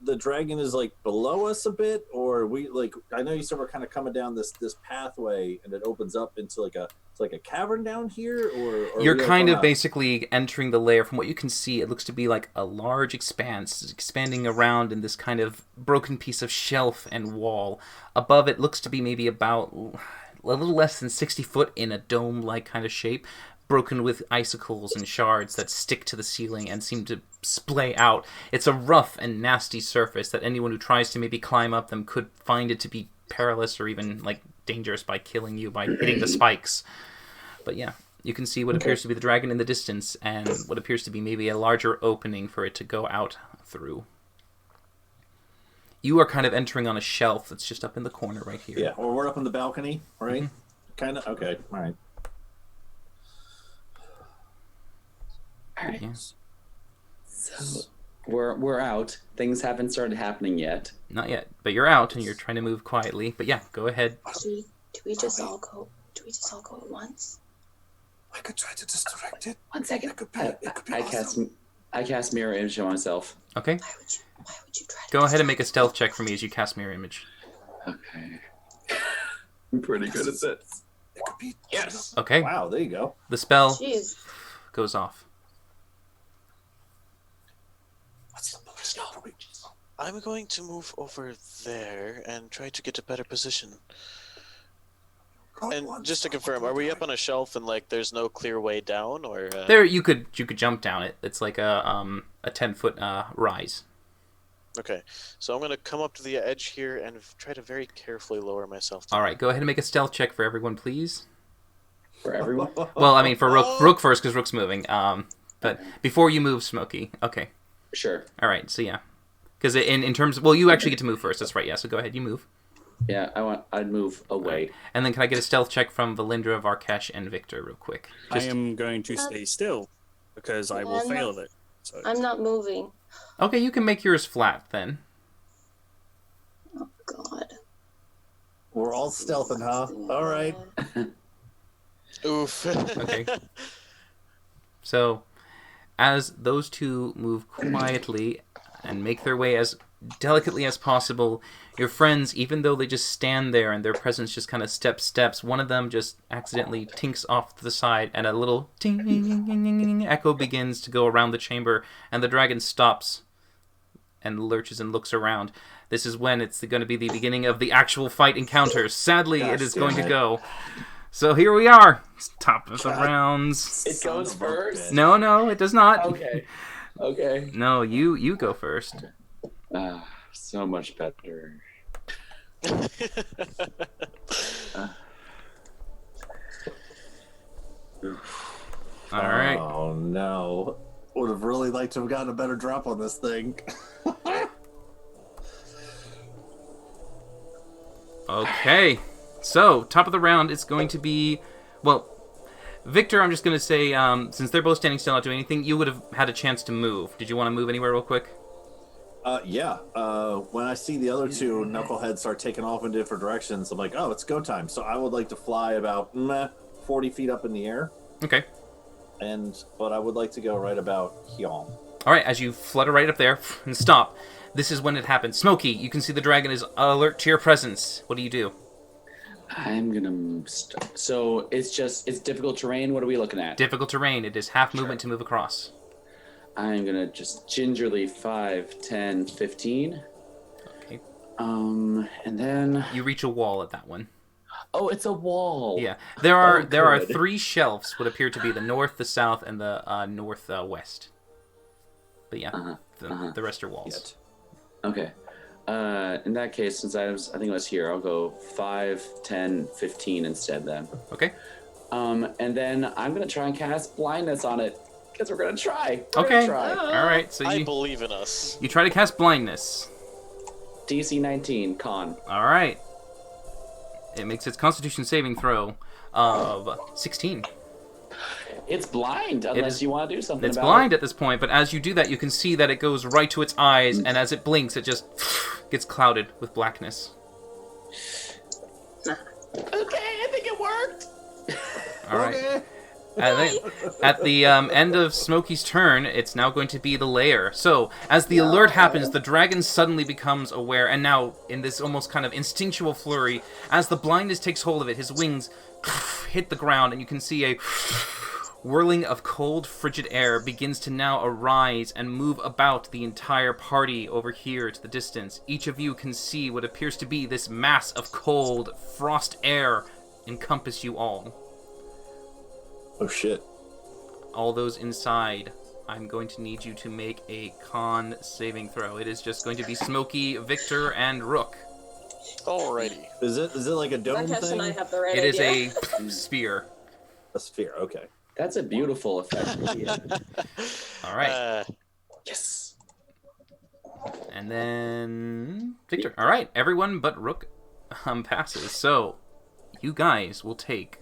the dragon is below us a bit, or are we I know you said we're kind of coming down this pathway and it opens up into a cavern down here, or you're kind of basically entering the lair. From what you can see, it looks to be like a large expanse expanding around in this kind of broken piece of shelf and wall. Above it looks to be maybe about a little less than 60 foot in a dome-like kind of shape, broken with icicles and shards that stick to the ceiling and seem to splay out. It's a rough and nasty surface that anyone who tries to maybe climb up them could find it to be perilous or even dangerous by killing you by hitting the spikes. But yeah, you can see what appears to be the dragon in the distance and what appears to be maybe a larger opening for it to go out through. You are kind of entering on a shelf that's just up in the corner right here. Yeah, or we're up on the balcony, right? Mm-hmm. Kind of. Okay, all right. All right. Yes. So we're out. Things haven't started happening yet. Not yet, but you're out and you're trying to move quietly. But yeah, go ahead. Do we just all go at once? I could try to distract it. 1 second. It could be awesome. I cast mirror image on myself. Okay. Why would you try to Go ahead and make a stealth check for me as you cast mirror image. Okay. I'm pretty good at this. It could be. Yes. Okay. Wow, there you go. The spell Jeez. goes off. What's the bonus number? I'm going to move over there and try to get a better position. And just to confirm, are we up on a shelf and there's no clear way down, or There, you could jump down it. It's like a 10-foot rise. Okay, so I'm gonna come up to the edge here and try to very carefully lower myself down. All right, go ahead and make a stealth check for everyone, please. For everyone? Well, I mean for Rook first because Rook's moving. But before you move, Smokey. Okay. Sure. All right. So yeah, because in terms of, you actually get to move first. That's right. Yeah. So go ahead. You move. Yeah, I'd move away. Right. And then can I get a stealth check from Valindra, Varkesh, and Victor real quick? I am going to stay still because I will fail it. So I'm not moving. Okay, you can make yours flat then. We're all stealthing, huh? All right. Oof. Okay. So, as those two move quietly and make their way as delicately as possible, your friends, even though they just stand there and their presence just kind of steps, one of them just accidentally tinks off to the side, and a little ting echo begins to go around the chamber, and the dragon stops and lurches and looks around. This is when it's going to be the beginning of the actual fight encounter. Sadly, it is going to go. So here we are. It's top of the rounds. It goes first? No, it does not. Okay. No, you go first. So much better. All right. Oh no. Would have really liked to have gotten a better drop on this thing. Okay. So, top of the round, it's going to be... Well, Victor, I'm just going to say, since they're both standing still, not doing anything, you would have had a chance to move. Did you want to move anywhere real quick? Yeah. When I see the other two knuckleheads start taking off in different directions, I'm like, oh, it's go time. So I would like to fly about 40 feet up in the air. Okay. But I would like to go right about here. All right, as you flutter right up there and stop, this is when it happens. Smokey, you can see the dragon is alert to your presence. What do you do? I'm gonna so it's difficult terrain. What are we looking at? Difficult terrain. It is half movement to move across. I'm gonna just gingerly 5, 10, 15. Okay. And then you reach a wall at that one. Oh, it's a wall. Yeah. There are 3 shelves, what appear to be the north, the south, and the northwest. But yeah, the rest are walls. Okay. In that case, since I think I was here, I'll go 5, 10, 15 instead then. Okay. And then I'm gonna try and cast blindness on it because we're gonna try. Okay. All right. So I believe in us. You try to cast blindness. DC 19 con. All right. It makes its Constitution saving throw of 16. It's blind unless you want to do something It's about blind it. at this point, but as you do that, you can see that it goes right to its eyes, and as it blinks, it just gets clouded with blackness. Okay, I think it worked. All right. At the end of Smokey's turn, it's now going to be the lair. So, as the alert happens, the dragon suddenly becomes aware, and now, in this almost kind of instinctual flurry, as the blindness takes hold of it, his wings hit the ground, and you can see a whirling of cold, frigid air begins to now arise and move about the entire party over here to the distance. Each of you can see what appears to be this mass of cold, frost air encompass you all. Oh shit. All those inside, I'm going to need you to make a con saving throw. It is just going to be Smokey, Victor, and Rook. Alrighty. Is it like a dome Rakesh thing? and I have the right It is idea. a sphere. A sphere, okay. That's a beautiful effect. All right. Yes. And then Victor. All right. Everyone but Rook passes. So you guys will take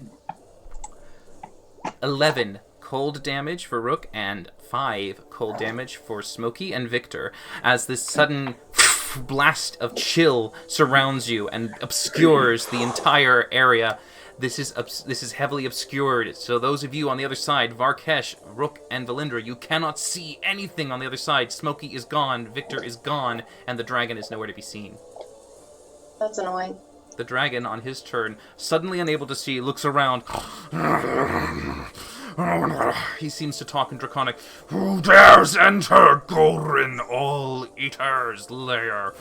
11 cold damage for Rook and 5 cold damage for Smokey and Victor as this sudden blast of chill surrounds you and obscures the entire area. This is heavily obscured, so those of you on the other side, Varkesh, Rook, and Valindra, you cannot see anything on the other side. Smokey is gone, Victor is gone, and the dragon is nowhere to be seen. That's annoying. The dragon, on his turn, suddenly unable to see, looks around. He seems to talk in Draconic. Who dares enter Gorin All-Eater's lair?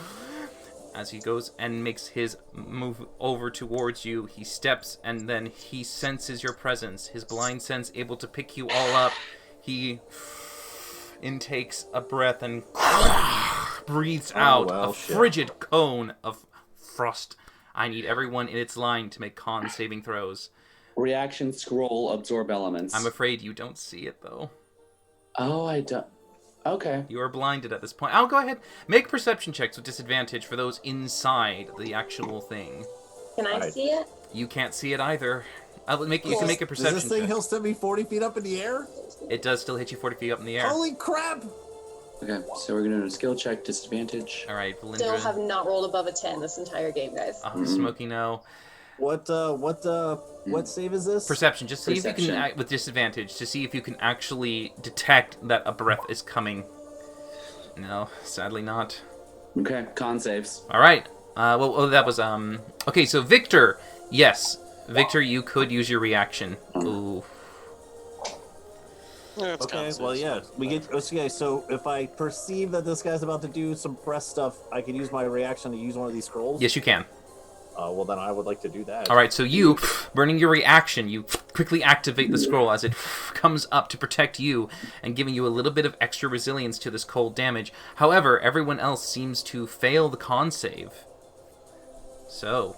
As he goes and makes his move over towards you, he steps and then he senses your presence. His blind sense able to pick you all up. He intakes a breath and breathes out a frigid cone of frost. I need everyone in its line to make con saving throws. Reaction scroll absorb elements. I'm afraid you don't see it though. Oh, I don't. Okay. You are blinded at this point. I'll go ahead. Make perception checks with disadvantage for those inside the actual thing. Can I see it? You can't see it either. You can make a perception Does this thing check. still send me 40 feet up in the air? It does still hit you 40 feet up in the air. Holy crap! Okay, so we're gonna do a skill check, disadvantage. All right, Valindra. Still have not rolled above a 10 this entire game, guys. Smokey, no. What save is this? Perception. Just see if you Perception. can, with disadvantage, to see if you can actually detect that a breath is coming. No, sadly not. Okay, con saves. All right. Well, that was Okay, so Victor, yes, Victor, you could use your reaction. Ooh. Yeah, it's Okay, constant. well, yeah, we get. Okay, so if I perceive that this guy's about to do some press stuff, I can use my reaction to use one of these scrolls. Yes, you can. Well, then I would like to do that. All right, so you, burning your reaction, you quickly activate the scroll as it comes up to protect you and giving you a little bit of extra resilience to this cold damage. However, everyone else seems to fail the con save. So,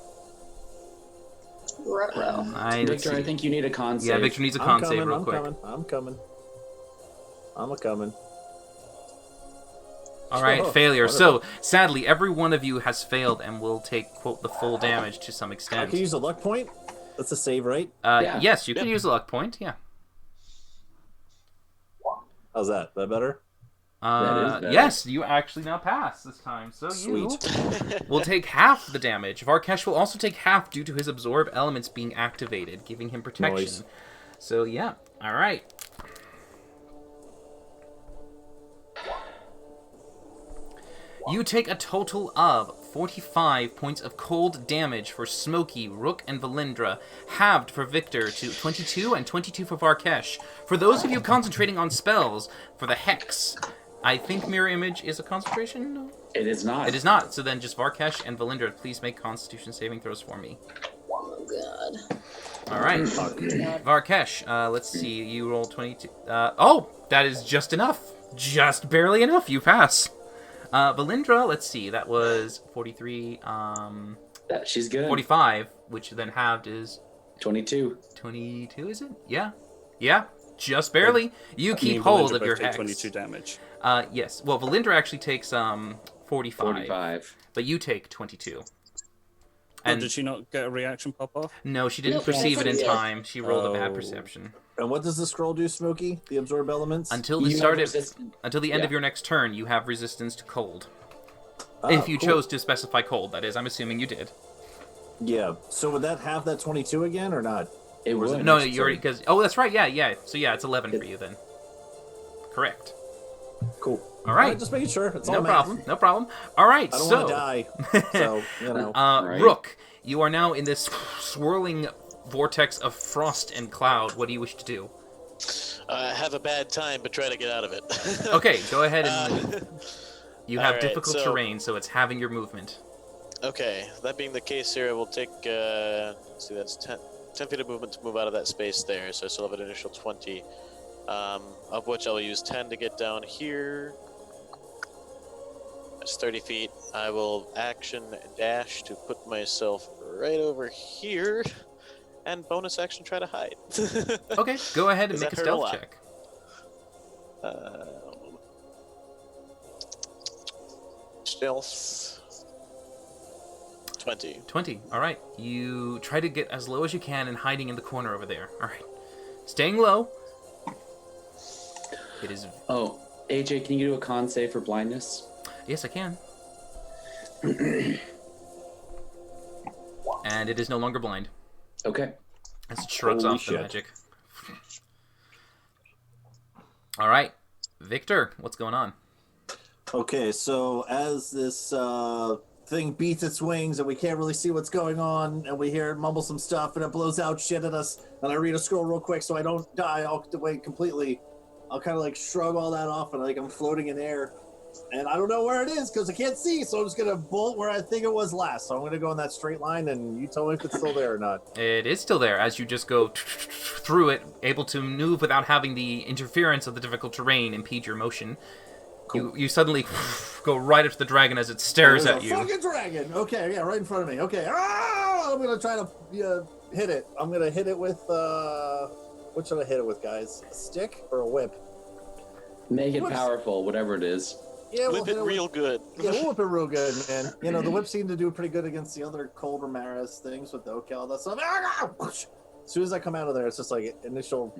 Ruh-roh. Victor, I think you need a con save. Yeah, Victor needs a con save real quick. I'm coming. All right, failure. So, sadly, every one of you has failed and will take, quote, the full damage to some I extent. can use a luck point. That's a save, right? Yeah. Yes, you can use a luck point, yeah. How's that? That better? That is better. Yes, you actually now pass this time. So you will take half the damage. Varkesh will also take half due to his absorb elements being activated, giving him protection. Nice. So yeah, all right. You take a total of 45 points of cold damage for Smokey, Rook, and Valindra, halved for Victor to 22 and 22 for Varkesh. For those of you concentrating on spells, for the Hex, I think Mirror Image is a concentration? No? It is not. It is not. So then just Varkesh and Valindra, please make Constitution saving throws for me. Oh, God. All right. Varkesh, let's see. You rolled 22. Oh, that is just enough. Just barely enough. You pass. Valindra, let's see. That was 43. She's good. 45, which then halved is 22. 22, is it? Yeah. Yeah. Just barely. You keep hold of your hex. 22 damage. Yes. Well, Valindra actually takes 45. 45. But you take 22. And did she not get a reaction pop off? No, she didn't Nope, perceive it in yes. time. She rolled a bad Oh. perception. And what does the scroll do, Smokey? The absorb elements? Until the You start have of, resistance. until the end Yeah. of your next turn, you have resistance to cold. Oh, If you cool. chose to specify cold, that is. I'm assuming you did. Yeah. So would that have that 22 again or not? It was No, you already because that's right. Yeah. So yeah, it's 11 for you then. Correct. Cool. All right. Just making sure. It's all No math. problem. No problem. All right. I don't so want to die. So, you know. Right. Rook, you are now in this swirling vortex of frost and cloud. What do you wish to do? Have a bad time, but try to get out of it. Okay, go ahead and move. You have alright, difficult so- terrain, so it's having your movement. Okay, that being the case here, we'll take, let's see, that's 10 feet of movement to move out of that space there, so I still have an initial 20, of which I'll use 10 to get down here. That's 30 feet. I will action dash to put myself right over here, and bonus action try to hide. Okay, go ahead and Does make a that hurt a stealth lot? check. Stealth. 20. 20. All right. You try to get as low as you can and hiding in the corner over there. All right. Staying low. It is. Oh, AJ, can you do a con save for blindness? Yes, I can. And it is no longer blind. Okay. As it shrugs Holy off the shit. magic. All right. Victor, what's going on? Okay, so as this thing beats its wings and we can't really see what's going on, and we hear it mumble some stuff and it blows out shit at us, and I read a scroll real quick so I don't die all the way completely, I'll kind of like shrug all that off and like I'm floating in air. And I don't know where it is because I can't see, so I'm just gonna bolt where I think it was last. So I'm gonna go in that straight line, and you tell me if it's still there or not. It is still there as you just go through it, able to move without having the interference of the difficult terrain impede your motion. Cool. You suddenly go right up to the dragon as it stares There's at a you. fucking dragon. Okay, yeah, right in front of me. Okay, I'm gonna try to hit it. I'm gonna hit it with what should I hit it with, guys? A stick or a whip? Make it Whoops. powerful, whatever it is. Yeah, Whip it real good. Yeah, we'll whip it real good, man. You know, the whip seemed to do pretty good against the other cold Ramirez things with the Okel, all that stuff. As soon as I come out of there, it's just like initial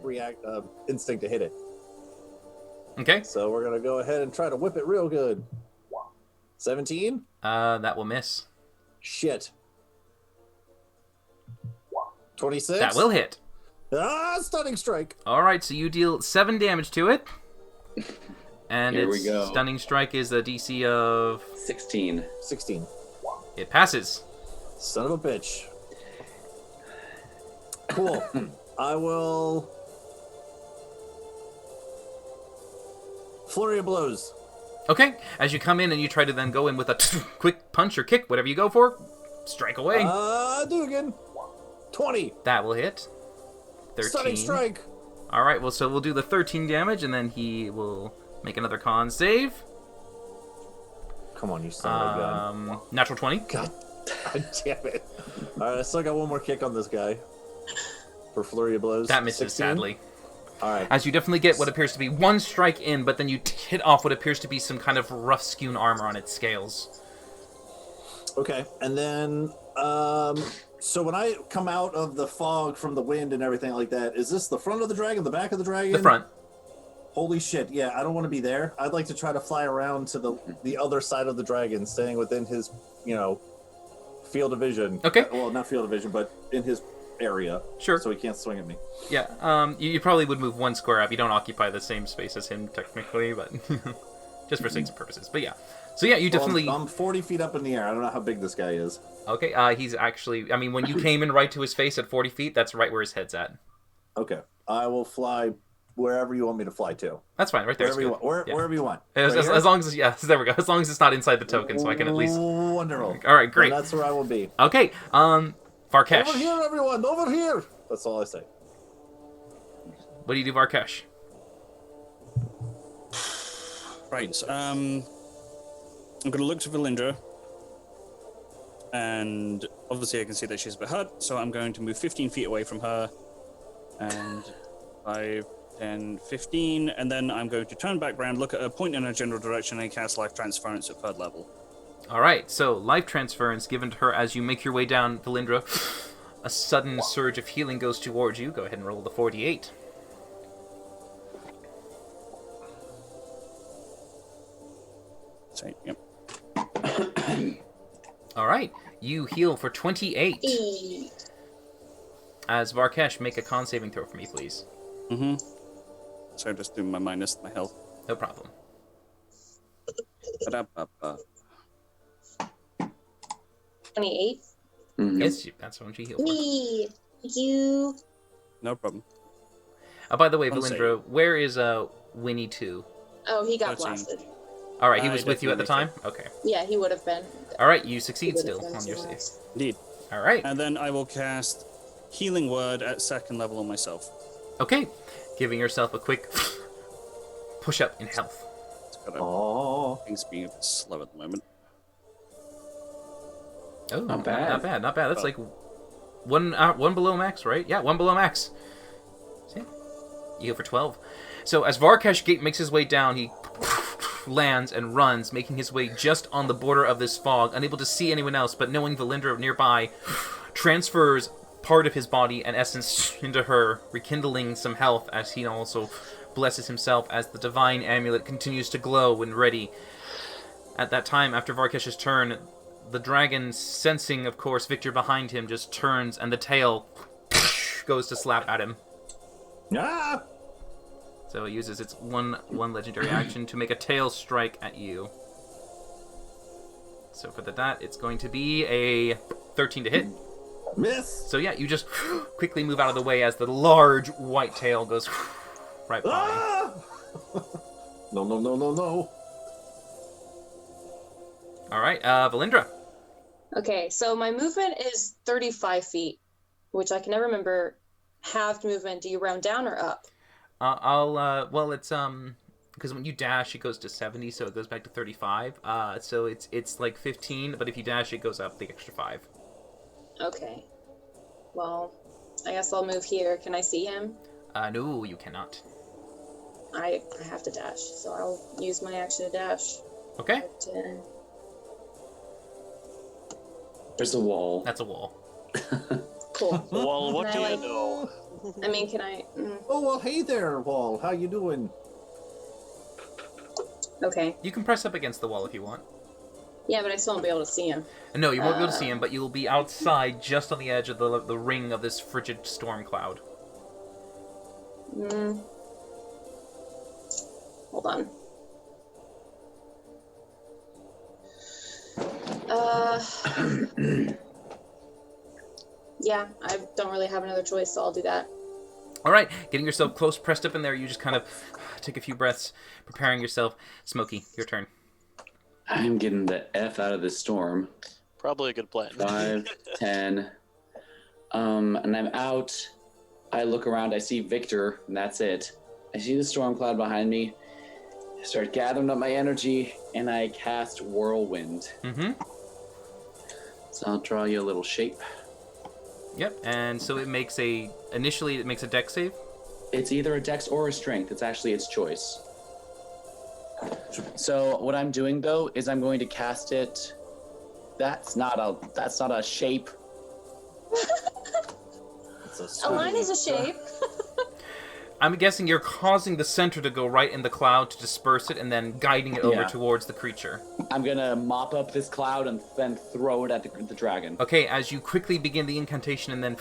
instinct to hit it. Okay. So we're gonna go ahead and try to whip it real good. 17? That will miss. Shit. 26? That will hit. Stunning strike. Alright, so you deal 7 damage to it. And Here we its go. stunning strike is a DC of... 16. 16. It passes. Son of a bitch. Cool. I will... Flurry of blows. Okay, as you come in and you try to then go in with a quick punch or kick, whatever you go for, strike away. Dugan. 20. That will hit. 13. Stunning strike. Alright, well, so we'll do the 13 damage, and then he will make another con save. Come on, you son of a gun. Natural 20. God damn it. Alright, I still got one more kick on this guy. For flurry of blows. That misses, 16? sadly. Alright. As you definitely get what appears to be one strike in, but then you hit off what appears to be some kind of rough-skewn armor on its scales. Okay, and then, so when I come out of the fog from the wind and everything like that, is this the front of the dragon, the back of the dragon? The front. Holy shit, yeah, I don't want to be there. I'd like to try to fly around to the other side of the dragon, staying within his, field of vision. Okay. Well, not field of vision, but in his area. Sure. So he can't swing at me. Yeah, you probably would move one square up. You don't occupy the same space as him, technically, but just for sakes of purposes. But yeah. So yeah, you definitely... I'm 40 feet up in the air. I don't know how big this guy is. Okay, he's actually... I mean, when you came in right to his face at 40 feet, that's right where his head's at. Okay. I will fly wherever you want me to fly to. That's fine, right there. Wherever you want. Wherever you want. As long as... Yeah, there we go. As long as it's not inside the token, so I can at least... Wonderful. All right, great. Well, that's where I will be. Okay, Varkesh. Over here, everyone! Over here! That's all I say. What do you do, Varkesh? Right. I'm going to look to Valindra. And obviously I can see that she's a bit hurt, so I'm going to move 15 feet away from her. And 5, 10, 15. And then I'm going to turn back around, look at her, point in a general direction, and cast Life Transference at 3rd level. Alright, so life transference given to her as you make your way down, Valindra. A sudden surge of healing goes towards you. Go ahead and roll the 48. So, yep. Alright, you heal for 28. As Varkesh, make a con saving throw for me, please. Mm-hmm. So just do my minus my health. No problem. Ba-da-ba-ba. 28. Mm-hmm. Yes, that's what you heal for. Me. Thank you. No problem. By the way, One Valindra, where is Winnie 2? Oh, he got 13. blasted. Alright, he was with you at the time? definitely Okay. Yeah, he would have been. Alright, you succeed He would still have been on your somewhere save. else. Indeed. Alright. And then I will cast Healing Word at 2nd level on myself. Okay. Giving yourself a quick push up in health. It's got Oh. things being a bit slow at the moment. Oh, Not bad. Not bad, not bad. That's Oh. like one below max, right? Yeah, one below max. See? You go for 12. So as Varkesh makes his way down, he lands and runs, making his way just on the border of this fog, unable to see anyone else, but knowing Valindra nearby, transfers part of his body and essence into her, rekindling some health as he also blesses himself as the divine amulet continues to glow when ready. At that time, after Varkesh's turn, the dragon, sensing, of course, Victor behind him, just turns and the tail goes to slap at him. Ah! So it uses its one legendary action to make a tail strike at you. So for that, it's going to be a 13 to hit. Miss! So yeah, you just quickly move out of the way as the large white tail goes right by. Ah! No, no, no, no, no. All right, Valindra. Okay, so my movement is 35 feet, which I can never remember. Halved movement, do you round down or up? Well, it's because when you dash, it goes to 70, so it goes back to 35. So it's like 15, but if you dash, it goes up the extra 5. Okay. Well, I guess I'll move here. Can I see him? No, you cannot. I have to dash, so I'll use my action to dash. Okay. 10. There's a wall. That's a wall. Cool. Well, what do Can I, you know? I mean, can I... Oh, well, hey there, Wall. How you doing? Okay. You can press up against the wall if you want. Yeah, but I still won't be able to see him. No, you won't be able to see him, but you'll be outside just on the edge of the ring of this frigid storm cloud. Hold on. Yeah, I don't really have another choice, so I'll do that. All right, getting yourself close, pressed up in there, you just kind of take a few breaths, preparing yourself. Smokey, your turn. I'm getting the F out of this storm. Probably a good plan. 5, 10. And I'm out. I look around, I see Victor, and that's it. I see the storm cloud behind me. I start gathering up my energy, and I cast Whirlwind. Mm-hmm. So I'll draw you a little shape. Yep, and so initially it makes a dex save? It's either a dex or a strength. It's actually its choice. So what I'm doing, though, is I'm going to cast it. That's not a shape. A line is a shape. I'm guessing you're causing the center to go right in the cloud to disperse it and then guiding it over towards the creature. I'm going to mop up this cloud and then throw it at the dragon. Okay, as you quickly begin the incantation and then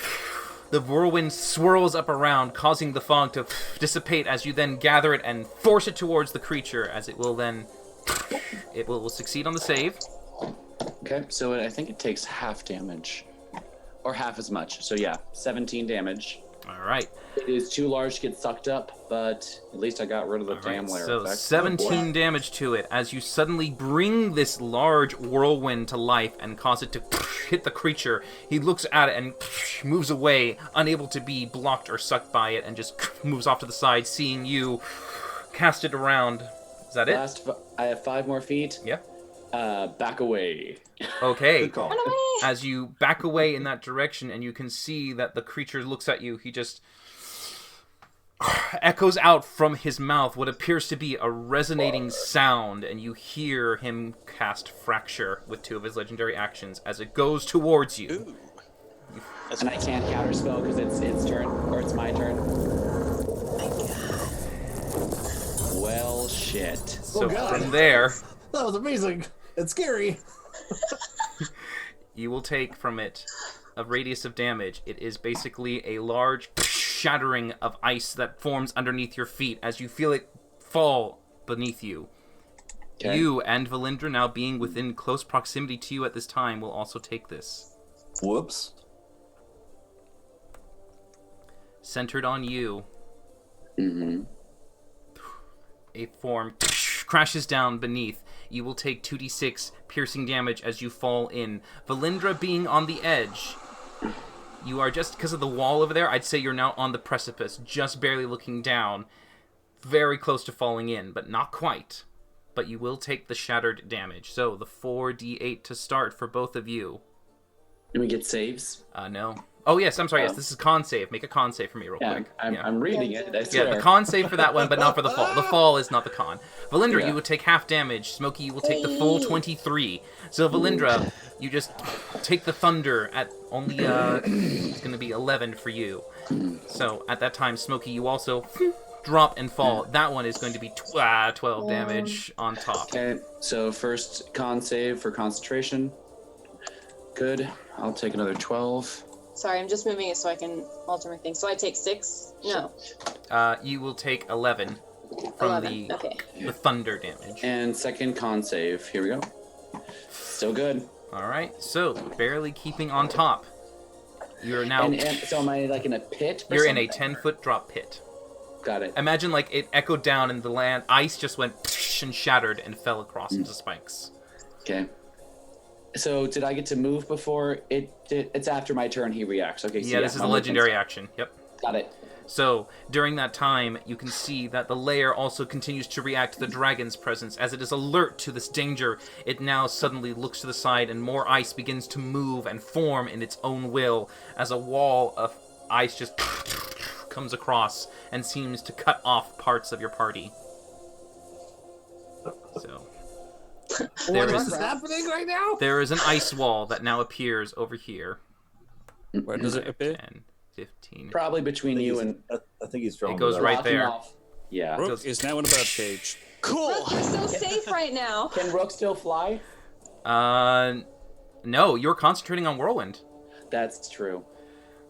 the whirlwind swirls up around, causing the fog to dissipate as you then gather it and force it towards the creature, as it will then... It will succeed on the save. Okay, so I think it takes half damage. Or half as much. So yeah, 17 damage. All right. It is too large to get sucked up, but at least I got rid of the damn layer so effect. 17 damage to it as you suddenly bring this large whirlwind to life and cause it to hit the creature. He looks at it and moves away, unable to be blocked or sucked by it, and just moves off to the side, seeing you cast it around. Is that it? I have 5 more feet. Yeah. Back away. Okay. Run away! As you back away in that direction and you can see that the creature looks at you, he just echoes out from his mouth what appears to be a resonating sound, and you hear him cast Fracture with 2 of his legendary actions as it goes towards you. Ooh. And I can't counterspell because it's its turn, or it's my turn. Well, shit. So from there... That was amazing. It's scary. You will take from it a radius of damage. It is basically a large shattering of ice that forms underneath your feet as you feel it fall beneath you. Okay. You and Valindra, now being within close proximity to you at this time, will also take this. Whoops. Centered on you. Mm-hmm. A form crashes down beneath. You will take 2d6 piercing damage as you fall in. Valindra being on the edge. You are just, because of the wall over there, I'd say you're now on the precipice, just barely looking down. Very close to falling in, but not quite. But you will take the shattered damage. So, the 4d8 to start for both of you. Can we get saves? No. Oh, yes, I'm sorry, yes, this is con save. Make a con save for me real quick. I'm reading it, I swear. Yeah, the con save for that one, but not for the fall. The fall is not the con. Valindra, you will take half damage. Smokey, you will take the full 23. So, Valindra, you just take the thunder at only, it's going to be 11 for you. So, at that time, Smokey, you also drop and fall. That one is going to be 12 damage on top. Okay, so first con save for concentration. Good. I'll take another 12. Sorry, I'm just moving it so I can alter my thing. So I take 6? No. You will take 11 from 11. the thunder damage. And second con save. Here we go. Still good. All right. So, barely keeping on top. You're now... so am I like in a pit? You're in a 10-foot drop pit. Got it. Imagine like it echoed down and the land, ice just went and shattered and fell across into spikes. Okay. So did I get to move before it's after my turn he reacts? Okay. So yeah, this is a legendary action. Yep. Got it. So during that time, you can see that the lair also continues to react to the dragon's presence. As it is alert to this danger, it now suddenly looks to the side and more ice begins to move and form in its own will as a wall of ice just comes across and seems to cut off parts of your party. So... What is happening right now? There is an ice wall that now appears over here. Where does it appear? 10, 15. Probably between you and... I think he's drawing. It goes right there. Yeah. Rook is now in a birdcage. Cool. Rook, we're so safe right now. Can Rook still fly? No, you're concentrating on Whirlwind. That's true.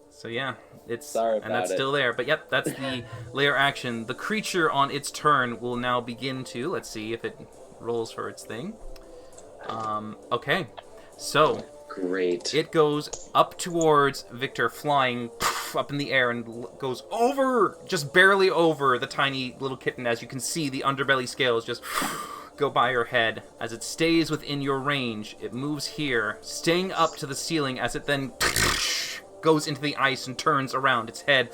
So yeah, it's Sorry and that's about it. still there. But yep, that's the lair action. The creature on its turn will now begin to. Let's see if it rolls for its thing. Okay, so Great. it goes up towards Victor, flying up in the air, and goes over, just barely over the tiny little kitten. As you can see, the underbelly scales just go by your head. As it stays within your range, it moves here, staying up to the ceiling as it then goes into the ice and turns around its head,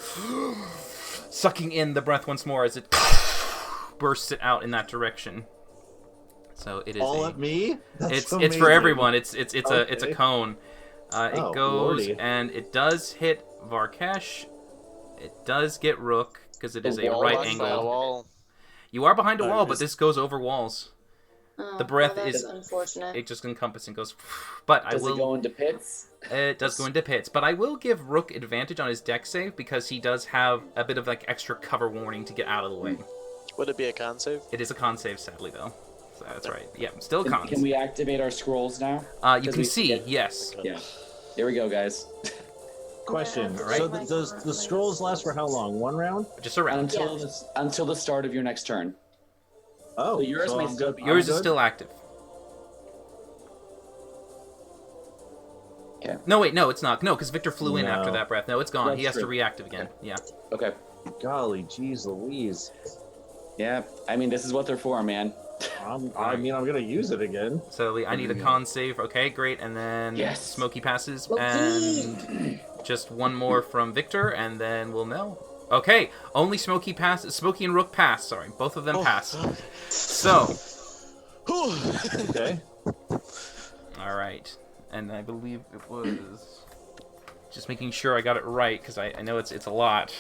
sucking in the breath once more as it bursts it out in that direction. So it is all at me. It's amazing. for everyone. It's a Okay. cone. It Oh, goes lordy. and it does hit Varkesh. It does get Rook because it is a wall right locks By a angle. wall. You are behind a Oh, wall, but is- this goes over walls. Oh, The breath well, that's is- unfortunate. It just encompasses and goes. But Does I will. it go into pits? It does go into pits, but I will give Rook advantage on his deck save because he does have a bit of like extra cover warning to get out of the way. Would it be a con save? It is a con save, sadly though. So that's right. Yeah, still a con. Can we activate our scrolls now? You Does can we see, get- yes. Yeah. Here we go, guys. Question. All right. So does the scrolls last for how long? 1 round? Just around. Until the start of your next turn. Oh, So yours may I'm still good. be- I'm Yours is good? still active. Okay. No, wait, no, it's not. No, because Victor flew in No. after that breath. No, it's gone. That's He has to true. reactive again. Yeah. Okay. Golly, jeez, Louise. Yeah. I mean, this is what they're for, man. I mean, I'm gonna use it again. So I need a con save. Okay, great. And then Yes. Smokey passes. Smokey! And just one more from Victor, and then we'll know. Okay, only Smokey passes. Smokey and Rook pass. Sorry, both of them Oh. pass. So, Whew. Okay. all right. And I believe it was just making sure I got it right because I know it's a lot.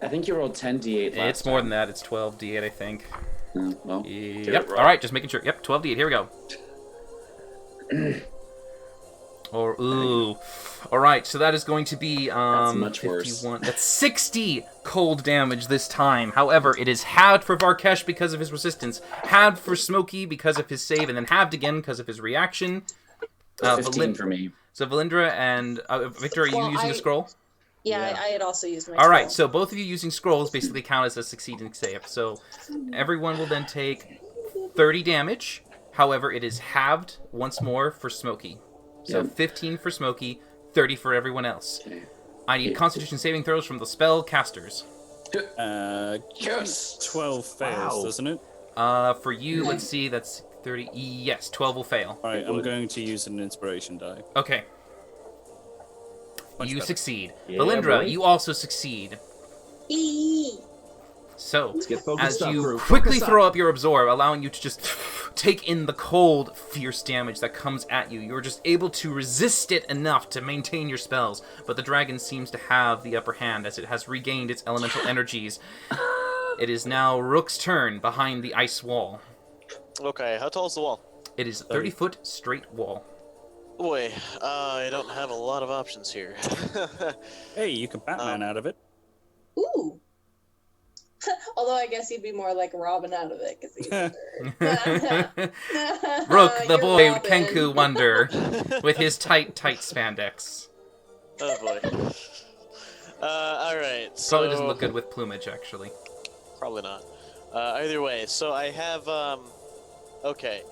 I think you rolled 10d8 last It's more than that. It's 12d8, I think. time. Well, Yep. All right, just making sure. Yep, 12d8. Here we go. Or ooh. All right, so that is going to be That's much worse. 51. That's 60 cold damage this time. However, it is halved for Varkesh because of his resistance, halved for Smokey because of his save, and then halved again because of his reaction. 15 for me. So Valindra and Victor, are you Well, using a scroll? Yeah, I had also used my All right, scroll. so both of you using scrolls basically count as a succeeding save. So everyone will then take 30 damage. However, it is halved once more for Smokey. So Yep. 15 for Smokey, 30 for everyone else. Okay. I need Constitution saving throws from the spell casters. Yes! 12 fails, Wow. doesn't it? For you, let's see, that's 30. Yes, 12 will fail. All right, I'm going to use an inspiration die. Okay. Much You better. succeed. Yeah, Valindra, boy. you also succeed. Eee. So, Let's get focused as up, you crew. quickly Focus throw up your absorb, allowing you to just take in the cold, fierce damage that comes at you, you're just able to resist it enough to maintain your spells, but the dragon seems to have the upper hand as it has regained its elemental energies. It is now Rook's turn behind the ice wall. Okay, how tall is the wall? It is a 30-foot straight wall. Boy, I don't have a lot of options here. Hey, you can Batman out of it. Ooh. Although I guess he'd be more like Robin out of it because he's a nerd. Rook, the You're boy Robin. Kenku Wonder, with his tight spandex. Oh boy. All right. So Probably doesn't look good with plumage, actually. Probably not. Either way, so I have okay.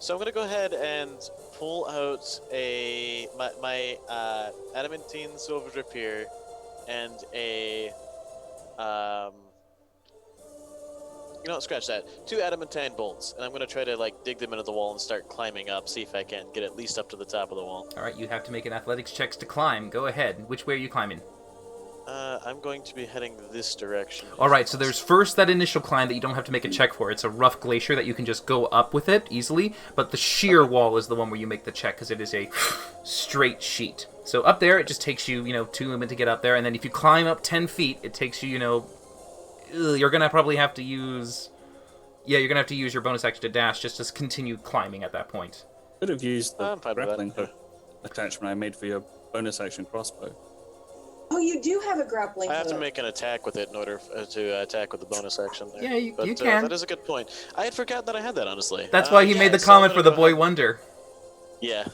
So I'm gonna go ahead and pull out my adamantine silver rapier and a you know, scratch that. 2 adamantine bolts, and I'm gonna try to like dig them into the wall and start climbing up. See if I can get at least up to the top of the wall. All right, you have to make an athletics checks to climb. Go ahead. Which way are you climbing? I'm going to be heading this direction. All right, so there's first that initial climb that you don't have to make a check for. It's a rough glacier that you can just go up with it easily, but the sheer wall is the one where you make the check because it is a straight sheet. So up there, it just takes you, 2 minutes to get up there, and then if you climb up 10 feet, it takes you, you're gonna probably have to use, you're gonna have to use your bonus action to dash just to continue climbing at that point. Could have used the I'm fine with that. grappling hook attachment I made for your bonus action crossbow. Oh, you do have a grappling I have to hook. make an attack with it in order to attack with the bonus action there. Yeah, you but, can. That is a good point. I had forgotten that I had that, honestly. That's why he yeah, made the so comment I'm for gonna the go boy ahead- wonder. Yeah.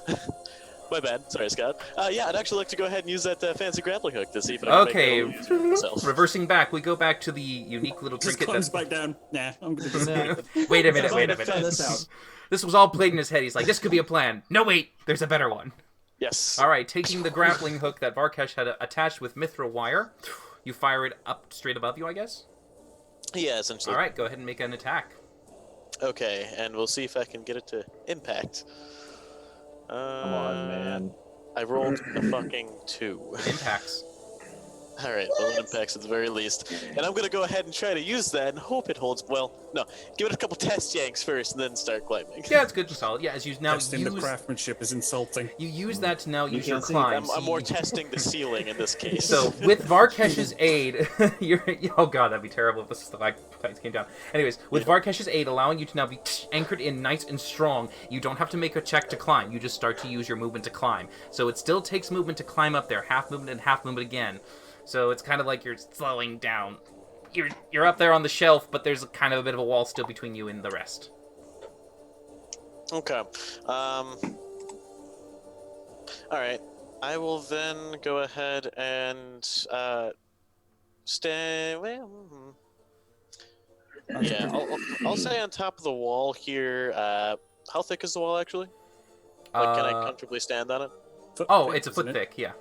My bad. Sorry, Scott. Yeah, I'd actually like to go ahead and use that fancy grappling hook to see if I can Okay, make it myself. reversing back, we go back to the unique little Just trinket climbs that's... back down. Nah, I'm gonna just Wait a minute, wait a Try minute. this out. This was all played in his head. He's like, this could be a plan. No, wait, there's a better one. Yes. All right, taking the grappling hook that Varkesh had attached with mithril wire, you fire it up straight above you, I guess? Yeah, essentially. All right, go ahead and make an attack. Okay, and we'll see if I can get it to impact. Come on, man. I rolled a fucking 2. Impacts. Alright, well it impacts at the very least. And I'm gonna go ahead and try to use that and hope it holds. Well, no, give it a couple test yanks first and then start climbing. Yeah, it's good and solid. Yeah, as you now testing the use... craftsmanship is insulting. You use that to now use your can't see. climb. I'm more testing the ceiling in this case. So, with Varkesh's aid, you're... Oh god, that'd be terrible if the stalactites came down. Anyways, with Varkesh's aid allowing you to now be anchored in nice and strong, you don't have to make a check to climb. You just start to use your movement to climb. So it still takes movement to climb up there. Half movement and half movement again. So it's kind of like you're slowing down. You're up there on the shelf, but there's kind of a bit of a wall still between you and the rest. Okay. Alright. I will then go ahead and stay. Well, yeah, I'll stay on top of the wall here. How thick is the wall actually? Like, can I comfortably stand on it? Oh, it's a foot isn't it? thick. Yeah,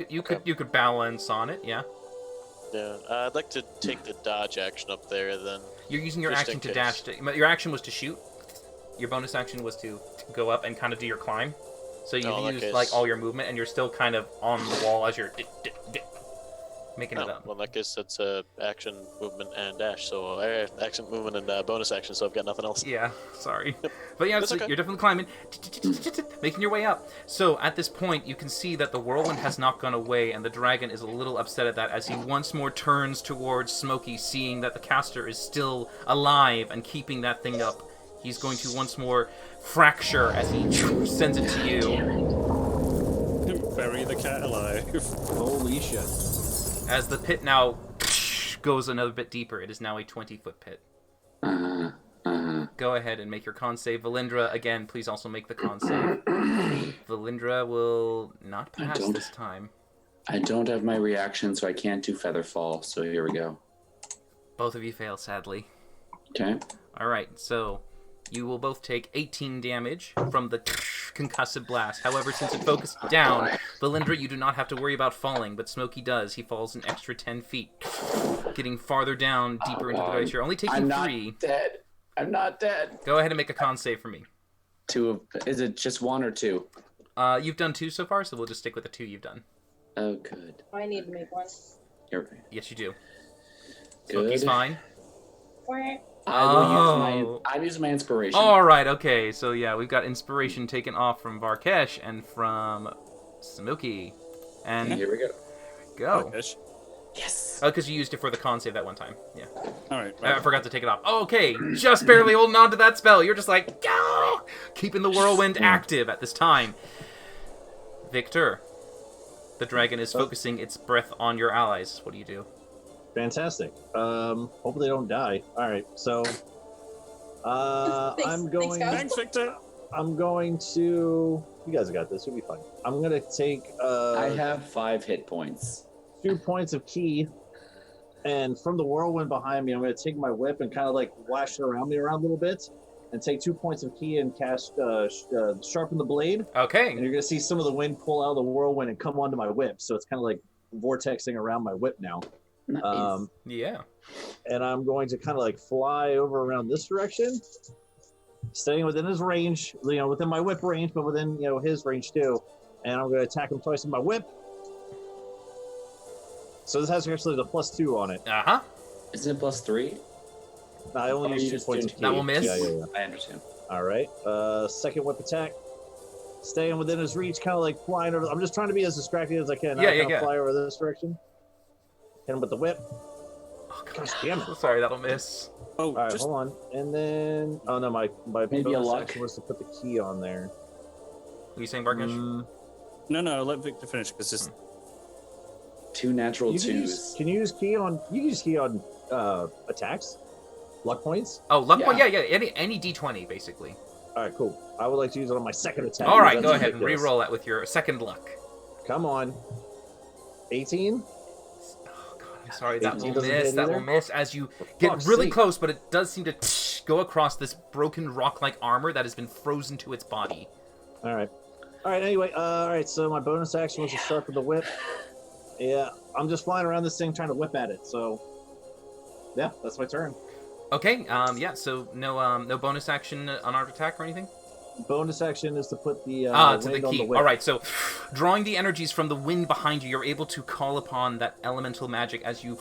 you could balance on it. Yeah. Yeah, I'd like to take the dodge action up there then. You're using your Just in action to case. dash. Your action was to shoot. Your bonus action was to go up and kind of do your climb. So you Oh, in that used case- like all your movement, and you're still kind of on the wall as you're making it Oh, up. well, in that case, that's action, movement, and dash. So action, movement, and bonus action. So I've got nothing else. Yeah, sorry. But yeah, That's so okay. you're definitely climbing, making your way up. So at this point, you can see that the whirlwind has not gone away, and the dragon is a little upset at that as he once more turns towards Smokey, seeing that the caster is still alive and keeping that thing up. He's going to once more fracture as he sends it to you. Bury the cat alive. Holy shit. As the pit now goes another bit deeper, it is now a 20-foot pit. Go ahead and make your con save. Valindra, again, please also make the con save. Valindra will not pass don't. this time. I don't have my reaction, so I can't do feather fall. So here we go. Both of you fail, sadly. Okay. Alright, so you will both take 18 damage from the concussive blast. However, since it focused down, Valindra, you do not have to worry about falling, but Smokey does. He falls an extra 10 feet, getting farther down, deeper into the ice. You're only taking I'm not 3. dead. I'm not dead. Go ahead and make a con save for me. Is it just 1 or 2? You've done 2 so far, so we'll just stick with the 2 you've done. Oh, good. I need to make one. Here. Yes, you do. Good. Smokey's fine. I'm using my inspiration. All right, okay. So yeah, we've got inspiration taken off from Varkesh and from Smokey. And Here we go. go. Fish. Yes. Oh, because you used it for the con save that one time. Yeah. All right. I forgot to take it off. Okay, just barely holding on to that spell. You're just like, "Gah!" Keeping the whirlwind active at this time. Victor, the dragon is focusing its breath on your allies. What do you do? Fantastic. Hopefully they don't die. All right, so I'm going. Scott. Thanks, Victor. I'm going to. You guys got this. You'll be fine. I'm gonna take I have 5 hit points. 2 points of key, and from the whirlwind behind me, I'm gonna take my whip and kind of like lash it around me around a little bit, and take 2 points of key and cast sharpen the blade. And Okay. you're gonna see some of the wind pull out of the whirlwind and come onto my whip. So it's kind of like vortexing around my whip now. Nice. Yeah. And I'm going to kind of like fly over around this direction, staying within his range, within my whip range, but within, his range too. And I'm going to attack him twice with my whip. So this has actually the +2 on it. Uh-huh. Isn't it +3? I only Oh, use you 2 just points do- of key. That will miss? Yeah. I understand. All right. Second whip attack. Staying within his reach, kind of like flying over. I'm just trying to be as distracted as I can. Yeah, I yeah, kinda yeah. fly over this direction. Hit him with the whip. Oh, Gosh damn it. Sorry, that'll miss. Oh, All right, just hold on. And then, oh no, my Maybe a bonus luck. action was to put the key on there. Were you saying Varkesh? no. Let Victor finish because this. 2 natural You 2s. can you use key on? You can use key on attacks, luck points. Oh, luck point. Yeah. Any D20 basically. All right, cool. I would like to use it on my second attack. All right, That's go ahead and ridiculous. re-roll that with your second luck. Come on. 18. Oh God, I'm sorry. That 18 will doesn't miss. hit That will either? miss as you For get fuck's really sake. close, but it does seem to go across this broken rock-like armor that has been frozen to its body. All right. Anyway, all right. So my bonus action was to sharpen the whip. Yeah, I'm just flying around this thing trying to whip at it. So, yeah, that's my turn. Okay. Yeah. So no bonus action unarmed attack or anything. Bonus action is to put the To the wind on key. the whip. All right. So, drawing the energies from the wind behind you, you're able to call upon that elemental magic as you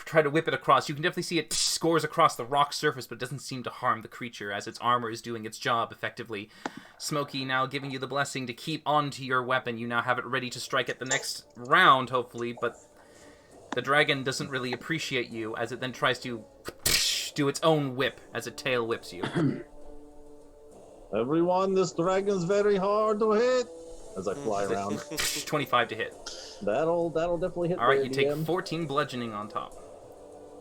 try to whip it across. You can definitely see it scores across the rock surface, but it doesn't seem to harm the creature as its armor is doing its job effectively. Smokey now giving you the blessing to keep onto your weapon. You now have it ready to strike at the next round, hopefully, but the dragon doesn't really appreciate you as it then tries to do its own whip as it tail whips you. Everyone, this dragon's very hard to hit. As I fly around, 25 to hit. that'll definitely hit. All right, the you take DM. 14 bludgeoning on top.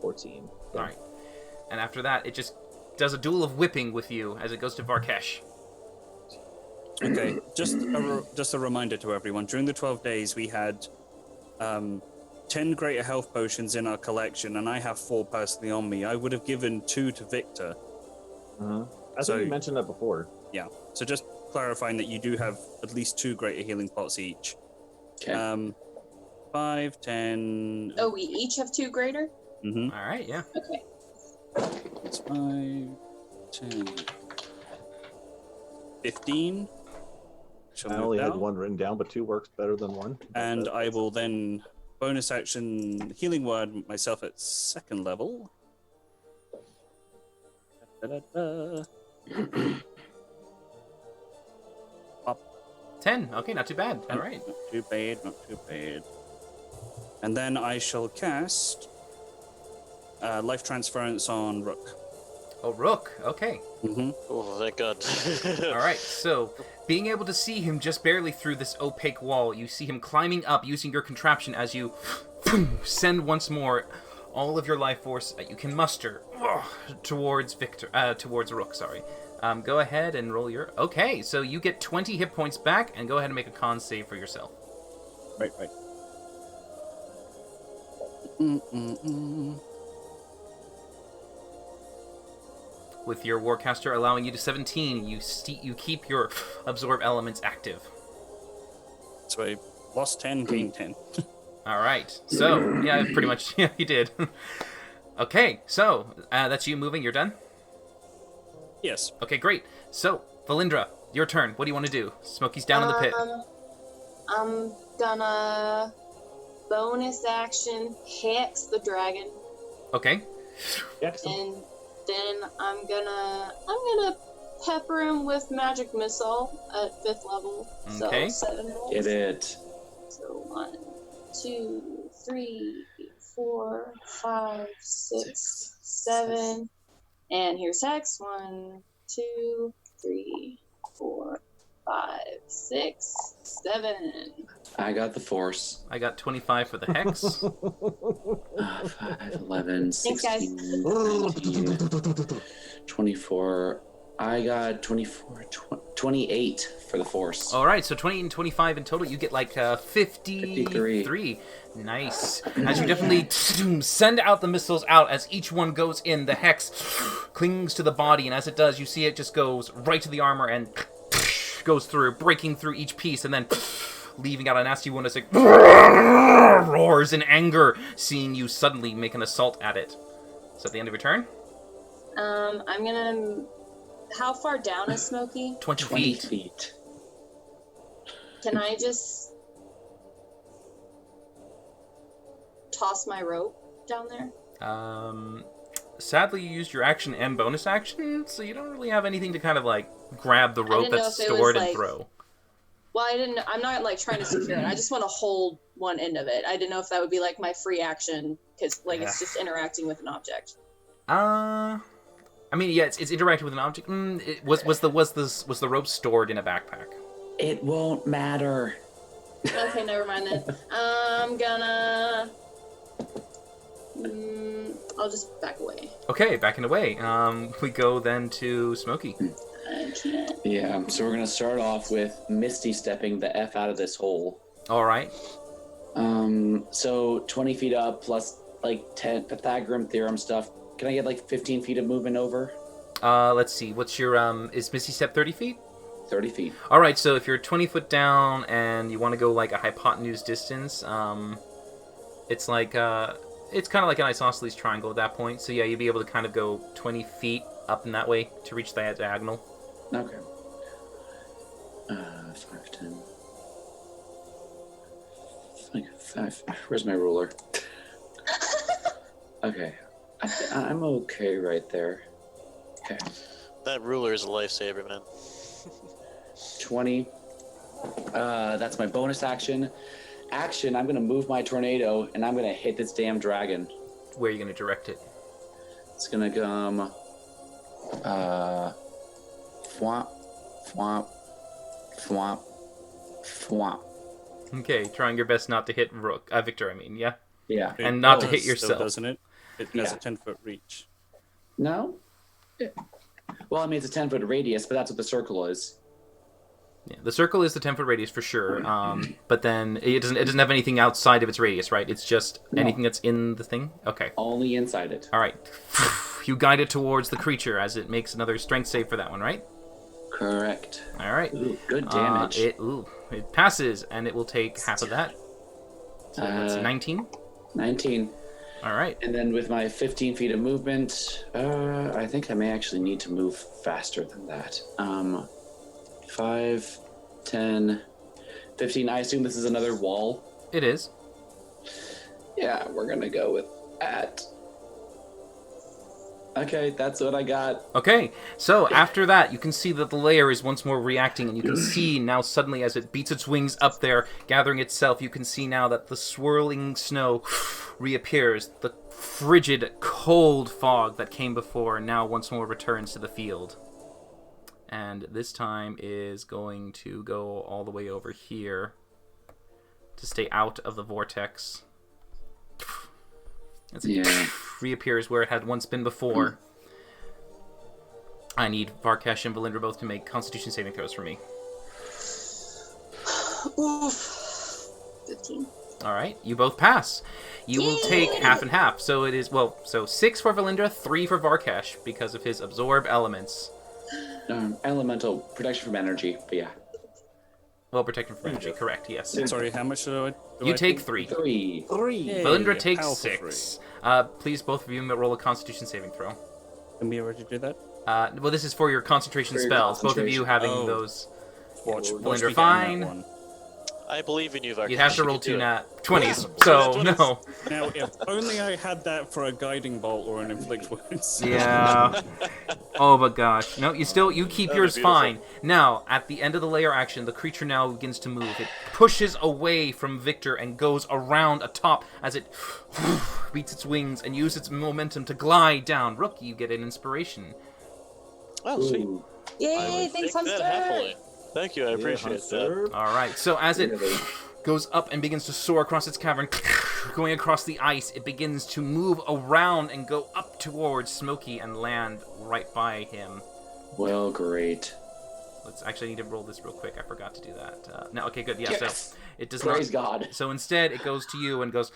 14. All right. And after that, it just does a duel of whipping with you as it goes to Varkesh. Okay, just a reminder to everyone. During the 12 days, we had 10 greater health potions in our collection, and I have 4 personally on me. I would have given 2 to Victor. I think you mentioned that before. Yeah, so just clarifying that you do have at least 2 greater healing pots each. Okay. 5, 10... Oh, we each have 2 greater? Mm-hmm. All right, yeah. Okay. It's 5, 10... 15. Shall I move only had down. 1 written down, but 2 works better than 1. And I will then bonus action healing word myself at 2nd level. Da-da-da. 10. Okay, not too bad. All right. Not too bad, not too bad. And then I shall cast life transference on Rook. Oh, Rook. Okay. Mm-hmm. Oh, thank God. All right. So, being able to see him just barely through this opaque wall, you see him climbing up using your contraption as you send once more all of your life force that you can muster towards Rook. Sorry. Go ahead and roll your... Okay, so you get 20 hit points back, and go ahead and make a con save for yourself. Right. Mm-mm-mm. With your Warcaster allowing you to 17, you keep your absorb elements active. So I lost 10, gained 10. All right. So, yeah, pretty much, yeah, you did. Okay, so that's you moving. You're done? Yes. Okay, great. So, Valindra, your turn. What do you want to do? Smokey's down in the pit. I'm gonna bonus action hex the dragon, Okay. and then I'm gonna pepper him with magic missile at 5th level. Okay. So 7 rolls. Get it. So 1, 2, 3, 4, 5, 6, 7, and here's hex. 1, 2, 3, 4, 5, 6, 7. I got the force. I got 25 for the hex. 5, 11, Thanks, guys. 16, 19, 24. I got 24, 28 for the force. All right, so 20 and 25 in total. You get like 53. 53. Nice. As you definitely send out the missiles out, as each one goes in, the hex clings to the body, and as it does, you see it just goes right to the armor and goes through, breaking through each piece, and then leaving out a nasty one as it roars in anger, seeing you suddenly make an assault at it. So at the end of your turn? I'm gonna... How far down is Smokey? 20 feet. feet. Can I just toss my rope down there? Sadly, you used your action and bonus action, so you don't really have anything to kind of like grab the rope didn't know that's if it was, stored and like- throw. Well, I'm not like trying to secure it. I just want to hold one end of it. I didn't know if that would be like my free action, because like it's just interacting with an object. I mean, yeah, it's interacting with an object. Was the rope stored in a backpack? It won't matter. Okay, never mind then. I'm gonna. I'll just back away. Okay, backing away. We go then to Smokey. I can't. Yeah, so we're gonna start off with Misty stepping the F out of this hole. All right. So 20 feet up plus like 10 Pythagorean theorem stuff. Can I get like 15 feet of movement over? Let's see. What's your is Misty Step 30 feet? 30 feet. All right. So if you're 20 foot down and you want to go like a hypotenuse distance, it's like it's kind of like an isosceles triangle at that point. So yeah, you'd be able to kind of go 20 feet up in that way to reach that diagonal. Okay. 5, 10. Like 5. Where's my ruler? Okay. I'm okay right there. Okay. That ruler is a lifesaver, man. 20. That's my bonus action. I'm going to move my tornado, and I'm going to hit this damn dragon. Where are you going to direct it? It's going to come... Thwomp, thwomp, thwomp, thwomp. Okay, trying your best not to hit Victor, I mean, yeah? Yeah. And not to It hit does, yourself. though, doesn't it? It has a 10-foot reach. No? Well, I mean, it's a 10-foot radius, but that's what the circle is. Yeah, the circle is the 10-foot radius for sure, but then it doesn't have anything outside of its radius, right? It's just anything that's in the thing? Okay. Only inside it. All right. You guide it towards the creature as it makes another strength save for that one, right? Correct. All right. Ooh, good damage. It passes, and it will take half of that. So that's 19? 19. All right. And then with my 15 feet of movement, I think I may actually need to move faster than that. 5, 10, 15. I assume this is another wall. It is. Yeah, we're going to go with that. Okay, that's what I got. Okay, so after that, you can see that the layer is once more reacting, and you can see now suddenly as it beats its wings up there, gathering itself, you can see now that the swirling snow reappears. The frigid, cold fog that came before now once more returns to the field. And this time is going to go all the way over here to stay out of the vortex. As it reappears where it had once been before. I need Varkesh and Valindra both to make Constitution saving throws for me. Oof. 15. All right, you both pass. You will take half and half. So it is, well, so 6 for Valindra, 3 for Varkesh because of his absorb elements. Elemental protection from energy, but yeah. Well, protection from energy, correct, yes. Sorry, how much do You I take take? 3. 3. Valindra takes Alpha 6. Please, both of you, roll a Constitution saving throw. Can we already do that? Well, this is for your concentration For your spells. Both of you having Oh. those. Watch Valindra, me getting that fine. one. I believe in you, Varkesh. You'd have to You roll can do 2 it. nat 20s, Yeah, so so that's no. Now, if only I had that for a guiding bolt or an inflict wounds. Yeah. Oh my gosh. No, you keep That'd yours be fine. Now, at the end of the layer action, the creature now begins to move. It pushes away from Victor and goes around atop as it beats its wings and uses its momentum to glide down. Rook, you get an inspiration. Oh, sweet. Ooh. Yay, thanks, Take that Hunter. happily. Thank you, I appreciate that. All right. So as it Really? goes up and begins to soar across its cavern, going across the ice, it begins to move around and go up towards Smokey and land right by him. Well, great. Let's actually need to roll this real quick. I forgot to do that. No, okay, good. Yeah, Yes. so it does Praise not. God. So instead, it goes to you and goes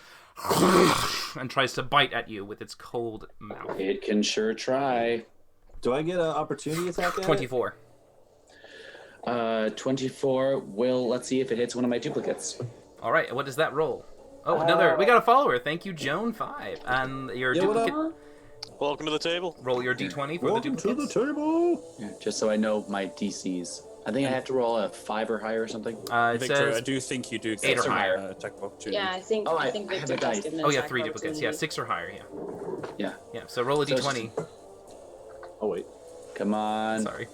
and tries to bite at you with its cold mouth. It can sure try. Do I get an opportunity attack at it? 24. 24 will, let's see if it hits one of my duplicates. All right, what does that roll? Oh, another. We got a follower. Thank you, Joan5. And your Yeah, what up? duplicate. Welcome to the table. Roll your d20 for Welcome the to the duplicates. table. Yeah, just so I know my DCs. I think I have to roll a 5 or higher or something. It Victor, I says. do think you do 8 or get higher. attack of opportunity. Yeah, I think Oh, I I think have Victor a dice. just given an Oh, yeah, attack 3 duplicates. Yeah, opportunity. 6 or higher, yeah. Yeah. Yeah, so roll a So it's d20. Oh wait. Come on. Sorry.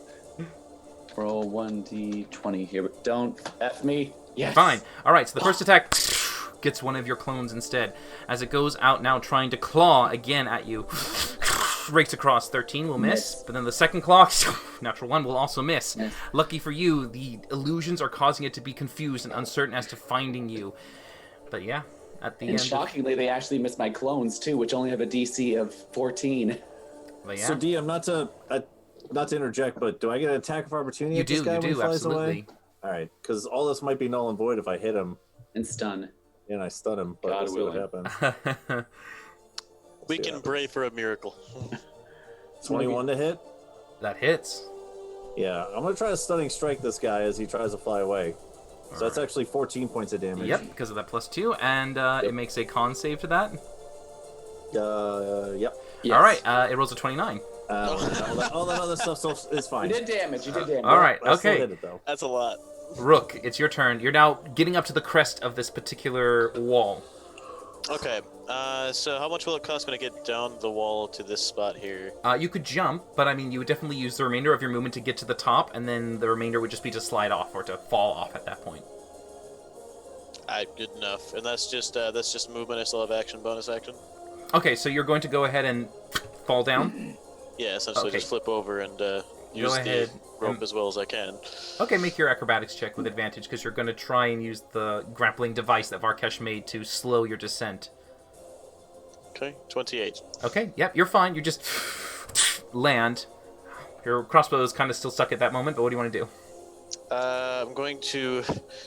Roll 1d20 here. Don't F me. Yes. Fine. All right, so the first attack gets one of your clones instead. As it goes out now trying to claw again at you. rakes across. 13 will miss, but then the second claw, natural 1, will also miss. Lucky for you, the illusions are causing it to be confused and uncertain as to finding you. But yeah, at the end. Shockingly, they actually missed my clones too, which only have a DC of 14. But yeah. So DM, not to interject, but do I get an attack of opportunity? You at this guy when he flies absolutely. Away? All right, because all this might be null and void if I hit him and stun. And I stun him, but we'll see what happens. We can pray for a miracle. 21 to hit. That hits. Yeah, I'm gonna try to stunning strike this guy as he tries to fly away. So that's actually 14 points of damage. Yep, because of that +2, and it makes a con save to that. Yep. Yes. All right, it rolls a 29. All that other stuff is fine. You did damage. All right, I still okay. hit it, though. That's a lot. Rook, it's your turn. You're now getting up to the crest of this particular wall. Okay, so how much will it cost me to get down the wall to this spot here? You could jump, but I mean, you would definitely use the remainder of your movement to get to the top, and then the remainder would just be to slide off or to fall off at that point. Good enough. And that's just movement. I still have action, bonus action. Okay, so you're going to go ahead and fall down? Yeah, essentially just flip over and use the rope as well as I can. Okay, make your acrobatics check with advantage, because you're going to try and use the grappling device that Varkesh made to slow your descent. Okay, 28. Okay, yep, you're fine. You just land. Your crossbow is kind of still stuck at that moment, but what do you want to do? I'm going to,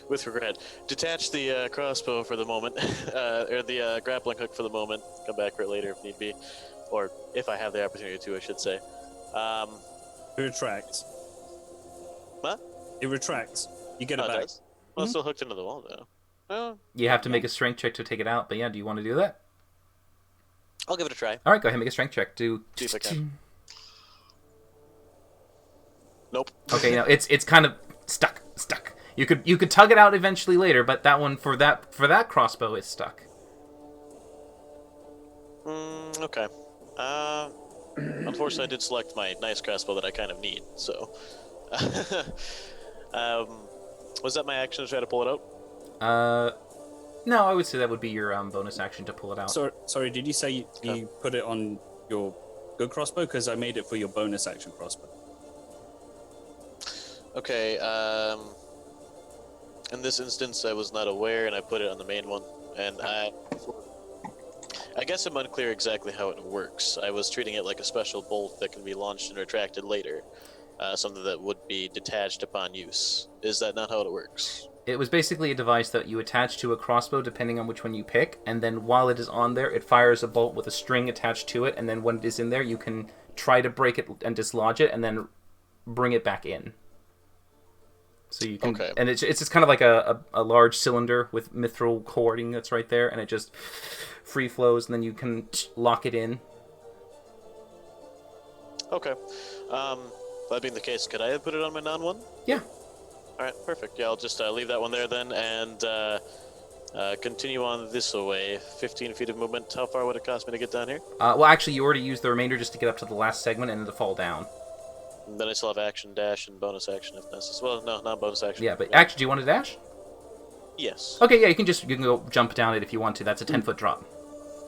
with regret, detach the crossbow for the moment, or the grappling hook for the moment. Come back for it later if need be, or if I have the opportunity to, I should say. It retracts. What? It retracts. You get it back. Well, it's still hooked into the wall, though. You have to make a strength check to take it out, but yeah, do you want to do that? I'll give it a try. All right, go ahead and make a strength check. See if I can. Nope. Okay, no, it's kind of stuck. You could tug it out eventually later, but that one for that crossbow is stuck. Okay. Unfortunately, I did select my nice crossbow that I kind of need. So, was that my action to try to pull it out? No, I would say that would be your bonus action to pull it out. Sorry, did you say you put it on your good crossbow? Because I made it for your bonus action crossbow. Okay, in this instance, I was not aware, and I put it on the main one. And I guess I'm unclear exactly how it works. I was treating it like a special bolt that can be launched and retracted later, something that would be detached upon use. Is that not how it works? It was basically a device that you attach to a crossbow depending on which one you pick, and then while it is on there, it fires a bolt with a string attached to it, and then when it is in there, you can try to break it and dislodge it, and then bring it back in. So you can, and it's just kind of like a large cylinder with mithril cording that's right there, and it just free flows, and then you can lock it in. Okay. That being the case, could I have put it on my non-one? Yeah. All right, perfect. Yeah, I'll just leave that one there then, and continue on this way. 15 feet of movement. How far would it cost me to get down here? Well, actually, you already used the remainder just to get up to the last segment and then to fall down. And then I still have action, dash, and bonus action if necessary. Well, no, not bonus action. Yeah, but actually, do you want to dash? Yes. Okay, yeah, you can go jump down it if you want to. That's a 10-foot drop.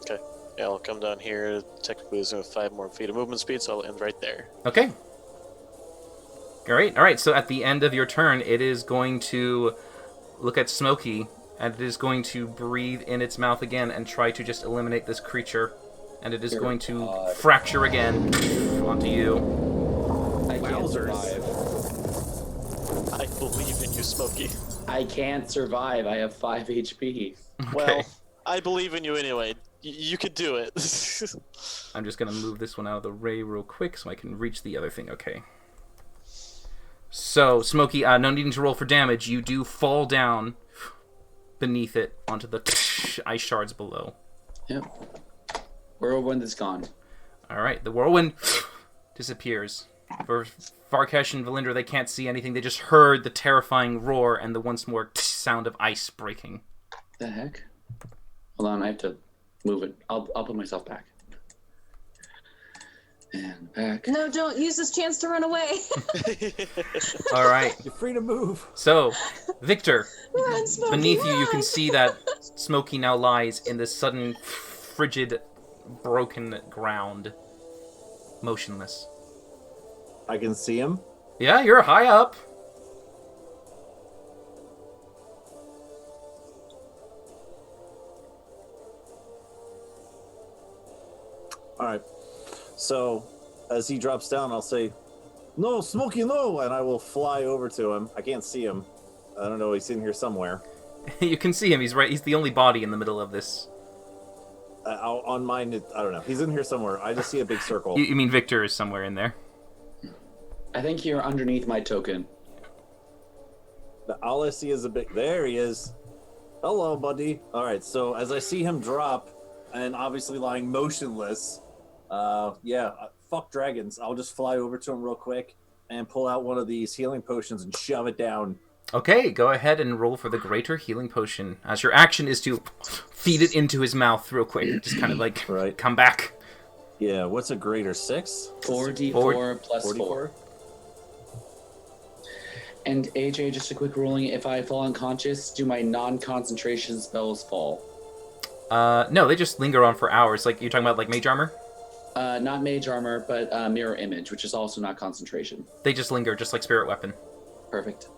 Okay. Yeah, I'll come down here. Technically, there's 5 more feet of movement speed, so I'll end right there. Okay. Great. All right, so at the end of your turn, it is going to look at Smokey, and it is going to breathe in its mouth again and try to just eliminate this creature. And it is going to fracture again onto you. I can't survive. I believe in you, Smokey. I can't survive. I have 5 HP. Okay. Well, I believe in you anyway. You could do it. I'm just going to move this one out of the way real quick so I can reach the other thing. Okay. So, Smokey, no needing to roll for damage, you do fall down beneath it onto the ice shards below. Yep. Whirlwind is gone. Alright, the whirlwind disappears. For Varkesh and Valindra, they can't see anything. They just heard the terrifying roar and the once more sound of ice breaking. The heck? Hold on, I have to move it. I'll put myself back. And back. No, don't use this chance to run away. All right. You're free to move. So, Victor, Run, Smokey, beneath you, you run. can see that Smokey now lies in this sudden, frigid, broken ground. motionless. I can see him. Yeah, you're high up. All right. So, as he drops down, I'll say, "No, Smokey, no!" And I will fly over to him. I can't see him. I don't know. He's in here somewhere. You can see him. He's right. He's the only body in the middle of this. On mine, I don't know. He's in here somewhere. I just see a big circle. You mean Victor is somewhere in there? I think you're underneath my token. All I see is a big... There he is. Hello, buddy. All right, so as I see him drop, and obviously lying motionless, fuck dragons. I'll just fly over to him real quick and pull out one of these healing potions and shove it down. Okay, go ahead and roll for the greater healing potion. As your action is to feed it into his mouth real quick. Just kind of like, right. Come back. Yeah, what's a greater? 6? 4d4 plus 4. 4. And AJ, just a quick ruling, if I fall unconscious, do my non-concentration spells fall? No, they just linger on for hours. Like, you're talking about, like, mage armor? Not mage armor, but mirror image, which is also not concentration. They just linger, just like spirit weapon. Perfect.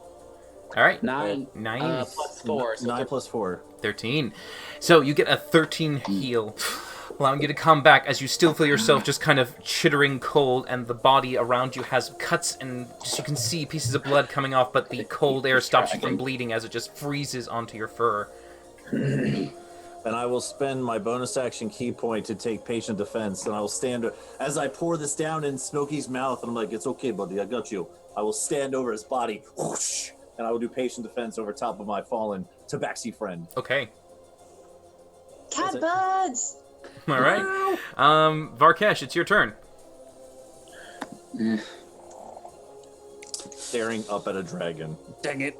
All right. 9 plus 4. So 9 plus 4. 13. So you get a 13 heal, allowing you to come back as you still feel yourself just kind of chittering cold, and the body around you has cuts, and just you can see pieces of blood coming off, but the cold air stops you from bleeding as it just freezes onto your fur. And I will spend my bonus action key point to take patient defense, and I will stand as I pour this down in Smokey's mouth, and I'm like, "It's okay, buddy, I got you." I will stand over his body, whoosh, and I will do patient defense over top of my fallen tabaxi friend. Okay. Cat buds! All right. Varkesh, it's your turn. Staring up at a dragon. Dang it.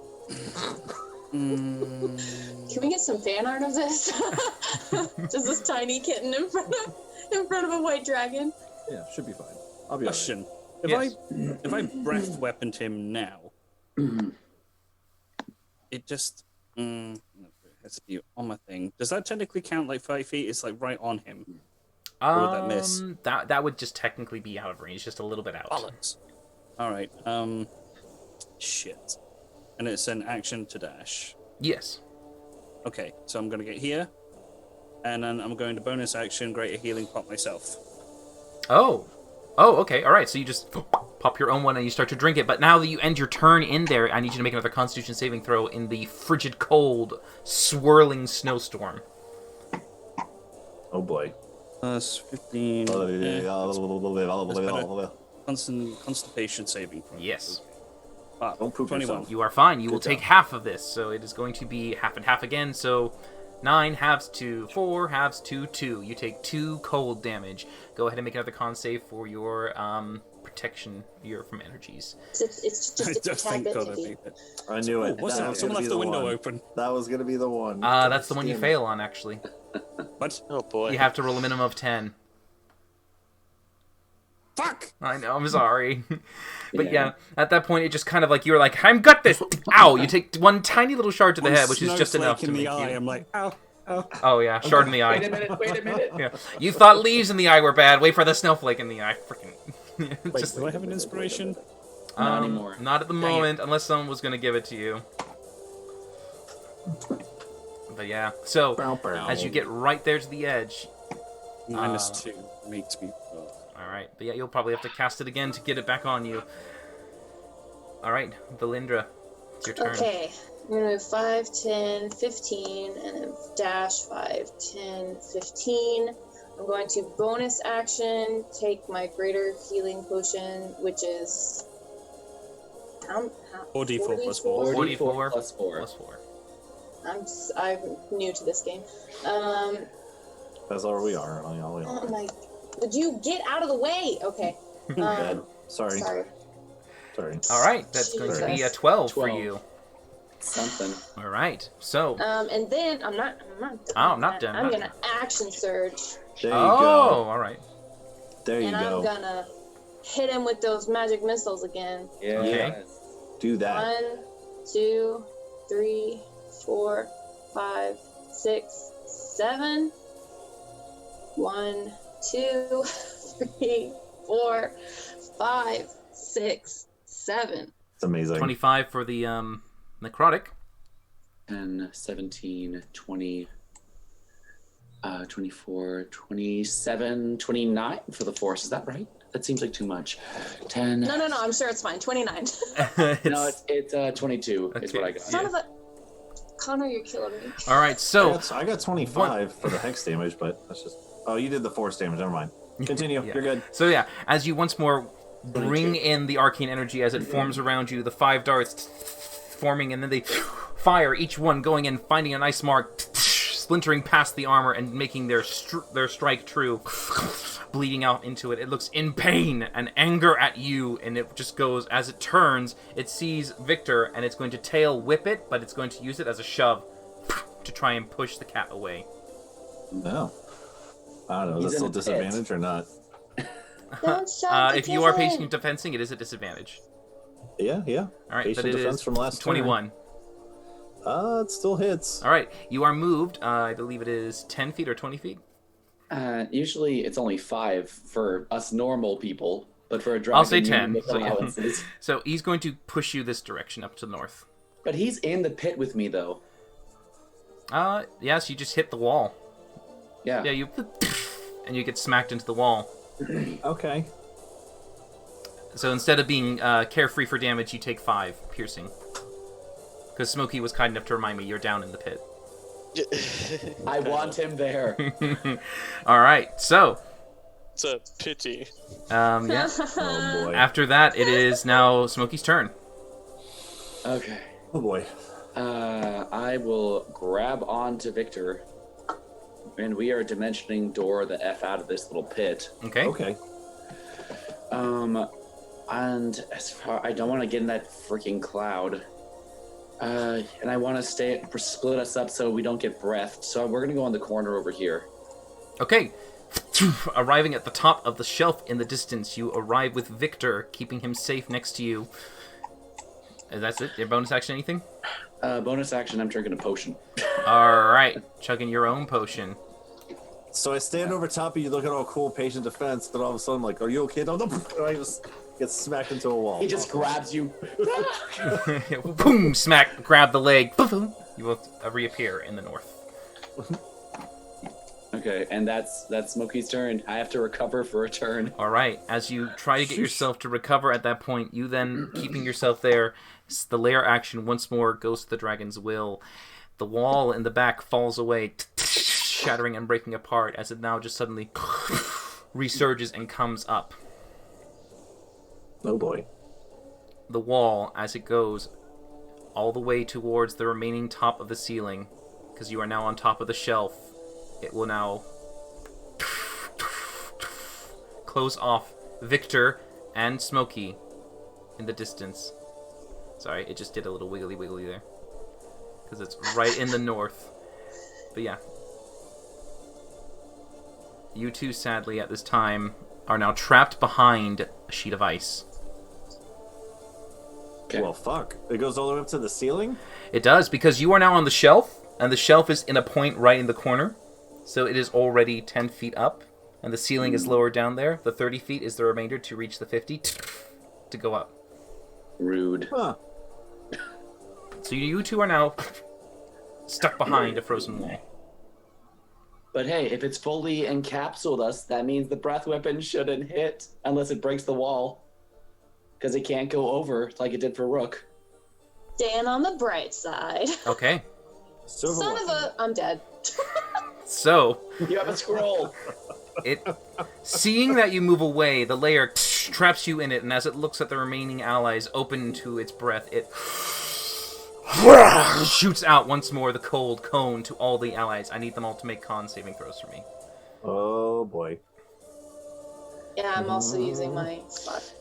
Can we get some fan art of this? Just this tiny kitten in front of a white dragon. Yeah, should be fine. I'll be Question. alright. If I breath weaponed him now, it just it has to be on my thing. Does that technically count like 5 feet? It's like right on him. Or would that miss? That would just technically be out of range, just a little bit out. Bollocks. All right. Shit. And it's an action to dash. Yes. Okay, so I'm going to get here, and then I'm going to bonus action, greater healing, pop myself. Oh, okay, all right. So you just pop your own one and you start to drink it. But now that you end your turn in there, I need you to make another Constitution saving throw in the frigid, cold, swirling snowstorm. Oh boy. Plus 15. Constipation saving throw. Yes. Don't poop 21. yourself. You are fine. You will take half of this, so it is going to be half and half again. So 9 halves to 4 halves to 2. You take 2 cold damage. Go ahead and make another con save for your protection from energies. It's just a tad bit heavy. I knew it. What's that? Someone left the window open. That was going to be the one. That's the one you fail on, actually. What? Oh boy. You have to roll a minimum of 10. Fuck! I know, I'm sorry. But yeah, at that point, it just kind of like, you're like, I'm got this! Ow! You take one tiny little shard to the head, which is just enough to in make the eye. you... I'm like, ow, ow. Oh yeah, shard in the eye. Wait a minute. Yeah. You thought leaves in the eye were bad, wait for the snowflake in the eye. Freaking... Wait, just, do I have an inspiration? Not anymore. Not at the moment, unless someone was going to give it to you. But yeah, so, as you get right there to the edge... -2 makes me... Alright, but yeah, you'll probably have to cast it again to get it back on you. Alright, Valindra, it's your turn. Okay, I'm going to move 5, 10, 15, and then dash 5, 10, 15. I'm going to bonus action, take my greater healing potion, which is... 4d4 plus 4. 4d4 plus 4. Plus 4. I'm new to this game. That's all we are. Oh my... Would you get out of the way? Okay. Sorry. Alright, that's going to be a 12 for you. Something. Alright, so... and then, I'm not done. I'm not done. I'm gonna action surge. There you go. Alright. There you and go. I'm gonna hit him with those magic missiles again. Yeah. Okay. Do that. 1, 2, 3, 4, 5, 6, 7. 1, 2, 3, 4, 5, 6, 7. It's amazing. 25 for the necrotic. 10, 17, 20, 24, 27, 29 for the force. Is that right? That seems like too much. 10. No, I'm sure it's fine. 29. No, it's 22 is what I got. Son of a... Connor, you're killing me. All right, so I got 25 for the hex damage, but that's just... Oh, you did the force damage. Never mind. Continue. Yeah. You're good. So yeah, as you once more bring in the arcane energy as it forms around you, the 5 darts forming, and then they fire, each one going in, finding a nice mark, splintering past the armor and making their strike true, bleeding out into it. It looks in pain and anger at you, and it just goes, as it turns, it sees Victor, and it's going to tail whip it, but it's going to use it as a shove to try and push the cat away. No. I don't know. Is that still disadvantage or not? Don't shout if you are patient defensing, it is a disadvantage. Yeah. All right, Patient but it defense is from last 21. It still hits. All right, you are moved. I believe it is 10 feet or 20 feet. Usually it's only 5 for us normal people, but for a dragon, I'll say 10. So, yeah. So he's going to push you this direction up to the north. But he's in the pit with me, though. Yes, you just hit the wall. Yeah. Yeah, you... And you get smacked into the wall. Okay. So instead of being carefree for damage, you take 5 piercing. Because Smokey was kind enough to remind me you're down in the pit. I want him there. All right, so... It's a pity. Yeah. Oh, boy. After that, it is now Smokey's turn. Okay. Oh, boy. I will grab onto Victor, and we are dimensioning door the F out of this little pit. Okay. Okay. And as far, I don't want to get in that freaking cloud. And I want to split us up so we don't get breathed. So we're gonna go on the corner over here. Okay. Arriving at the top of the shelf in the distance, you arrive with Victor, keeping him safe next to you. That's it? Your bonus action, anything? Bonus action, I'm drinking a potion. Alright, chugging your own potion. So I stand over top of you, look at all cool patient defense, then all of a sudden I'm like, are you okay? No, and I just get smacked into a wall. He just grabs you. Boom! Smack, grab the leg. Boom! You will reappear in the north. Okay, and that's Smokey's turn. I have to recover for a turn. Alright, as you try to get yourself to recover at that point, you then, keeping yourself there, the lair action once more goes to the dragon's will. The wall in the back falls away, shattering and breaking apart as it now just suddenly resurges and comes up. Oh boy. The wall, as it goes all the way towards the remaining top of the ceiling, because you are now on top of the shelf, it will now close off Victor and Smokey in the distance. Sorry, it just did a little wiggly there. Because it's right in the north. But yeah. You two, sadly, at this time, are now trapped behind a sheet of ice. Okay. Well, fuck. It goes all the way up to the ceiling? It does, because you are now on the shelf, and the shelf is in a point right in the corner. So it is already 10 feet up, and the ceiling is lower down there. The 30 feet is the remainder to reach the 50 to go up. Rude. Huh. So you two are now stuck behind a frozen wall. But hey, if it's fully encapsulated us, that means the breath weapon shouldn't hit unless it breaks the wall. Because it can't go over like it did for Rook. Stand on the bright side. Okay. Son of a... I'm dead. So... You have a scroll. Seeing that you move away, the layer traps you in it, and as it looks at the remaining allies open to its breath, it shoots out once more the cold cone to all the allies. I need them all to make con saving throws for me. Oh boy. Yeah, I'm also using my spot.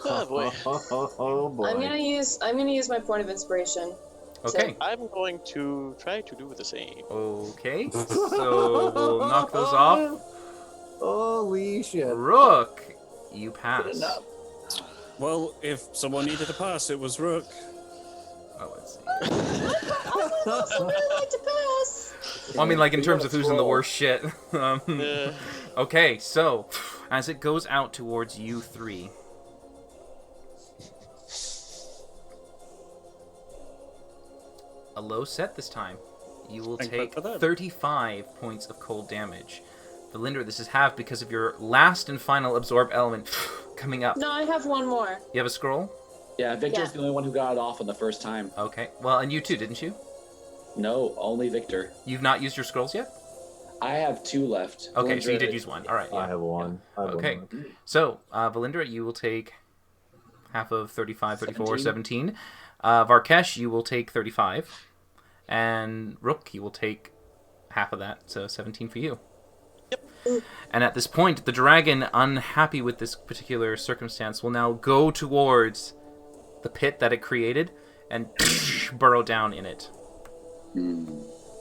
Oh boy. Oh boy. I'm gonna use my point of inspiration. Okay. I'm going to try to do the same. Okay. So we'll knock those off. Holy shit. Rook, you pass. Well, if someone needed a pass, it was Rook. Oh, let's see. I would also really like to pass. Well, I mean, like, in terms of who's in the worst shit. Okay, so, as it goes out towards you three. A low set this time. You will take 35 points of cold damage. Valindra, this is halved because of your last and final absorb element coming up. No, I have one more. You have a scroll? Yeah, Victor's the only one who got it off on the first time. Okay. Well, and you too, didn't you? No, only Victor. You've not used your scrolls yet? I have 2 left. Okay, so you did use one. All right. Yeah. I have one. Okay. So, Valindra, you will take half of 35, 34, 17. Varkesh, you will take 35. And Rook, you will take half of that, so 17 for you. Yep. And at this point, the dragon, unhappy with this particular circumstance, will now go towards the pit that it created and burrow down in it.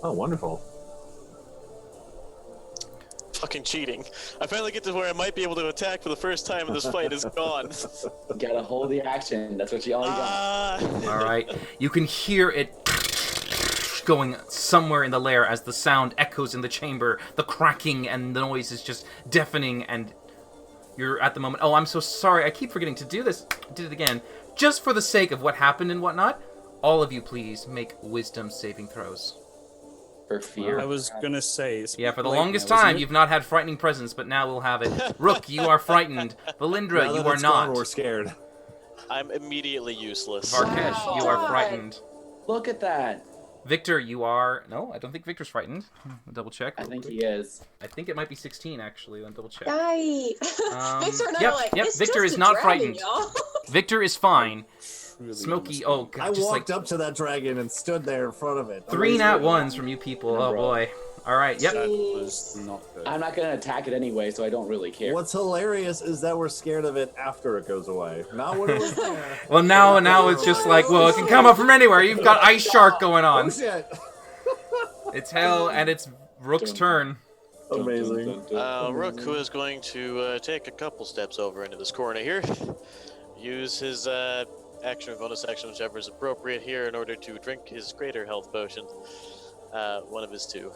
Oh, wonderful. Fucking cheating. I finally get to where I might be able to attack for the first time in this fight. Is gone. Gotta hold the action. That's what you all got. All right. You can hear it going somewhere in the lair as the sound echoes in the chamber. The cracking and the noise is just deafening, and you're at the moment. Oh, I'm so sorry. I keep forgetting to do this. I did it again. Just for the sake of what happened and whatnot, all of you please make wisdom saving throws. For fear. I was gonna say. Yeah, for the longest time, you've not had frightening presence, but now we'll have it. Rook, you are frightened. Valindra, you are not. We're scared. I'm immediately useless. Varkesh, you are frightened. Look at that. Victor, you are... No, I don't think Victor's frightened. I'll double check. I think he is. I think it might be 16, actually. I'll double check. Yay! Victor and I are like, it's Victor just is a not dragon, frightened. y'all. Victor is fine. Really Smokey, oh god, I just walked up to that dragon and stood there in front of it. 3 nat 1s from you people. Oh boy. All right. Yep. That was not good. I'm not gonna attack it anyway, so I don't really care. What's hilarious is that we're scared of it after it goes away, not when it was there. Well, now it's just like, well, it can come up from anywhere. You've got Ice Shark going on. Oh shit! It's hell, and it's Rook's turn. Amazing. Rook, who is going to take a couple steps over into this corner here, use his action or bonus action, whichever is appropriate here, in order to drink his greater health potion. One of his 2.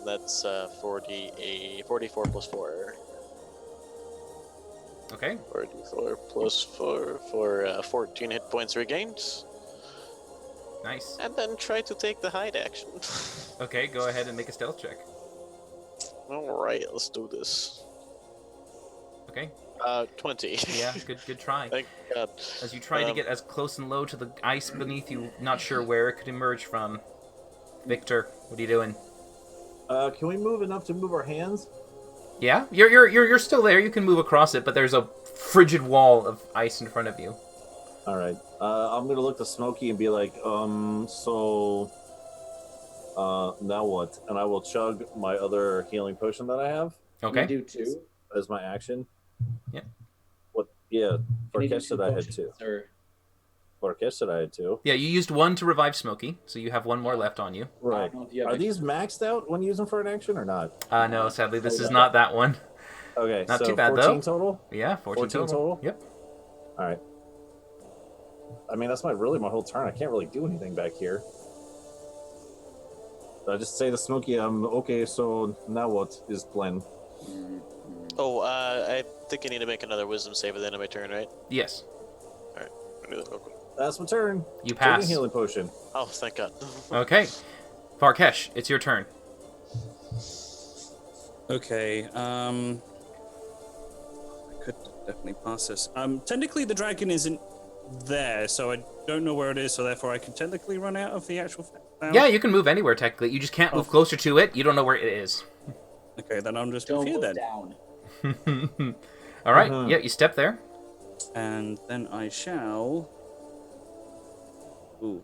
That's 44 plus 4. Okay. 44 plus 4 for 14 hit points regained. Nice. And then try to take the hide action. Okay, go ahead and make a stealth check. Alright, let's do this. Okay. 20. Yeah, good try. Thank God. As you try to get as close and low to the ice beneath you, not sure where it could emerge from. Victor, what are you doing? Can we move enough to move our hands? Yeah, you're still there. You can move across it, but there's a frigid wall of ice in front of you. All right. I'm gonna look to Smokey and be like, so, now what? And I will chug my other healing potion that I have. Okay. You do 2 as my action. Yeah. What? Yeah. Can you do Varkesh said I had 2. potions, or- Varkesh said I had 2. Yeah, you used 1 to revive Smokey, so you have 1 more left on you. I Right. don't know if you have Are any- these maxed out when using for an action or not? No, sadly, this is not that one. Okay. Not so too bad, 14 though. total. Yeah, 14 total? Yep. All right. I mean, that's my whole turn. I can't really do anything back here. I just say to Smokey, okay, so now what is plan? Oh, I think I need to make another wisdom save at the end of my turn, right? Yes. Alright, I'll do that real quick. That's my turn. You Taking pass. healing potion. Oh, thank God. Okay. Varkesh, it's your turn. Okay, I could definitely pass this. Technically the dragon isn't there, so I don't know where it is, so therefore I can technically run out of the actual Yeah, you can move anywhere, technically. You just can't move closer to it. You don't know where it is. Okay, then I'm just Don't here look then. down. All right. Yeah, you step there. And then I shall... Ooh.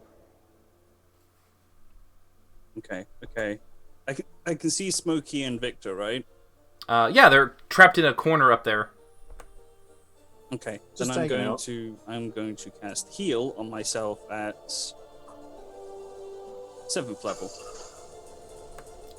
Okay. I can see Smokey and Victor, right? Yeah, they're trapped in a corner up there. Okay. Just Then hanging I'm going to cast heal on myself at 7th level.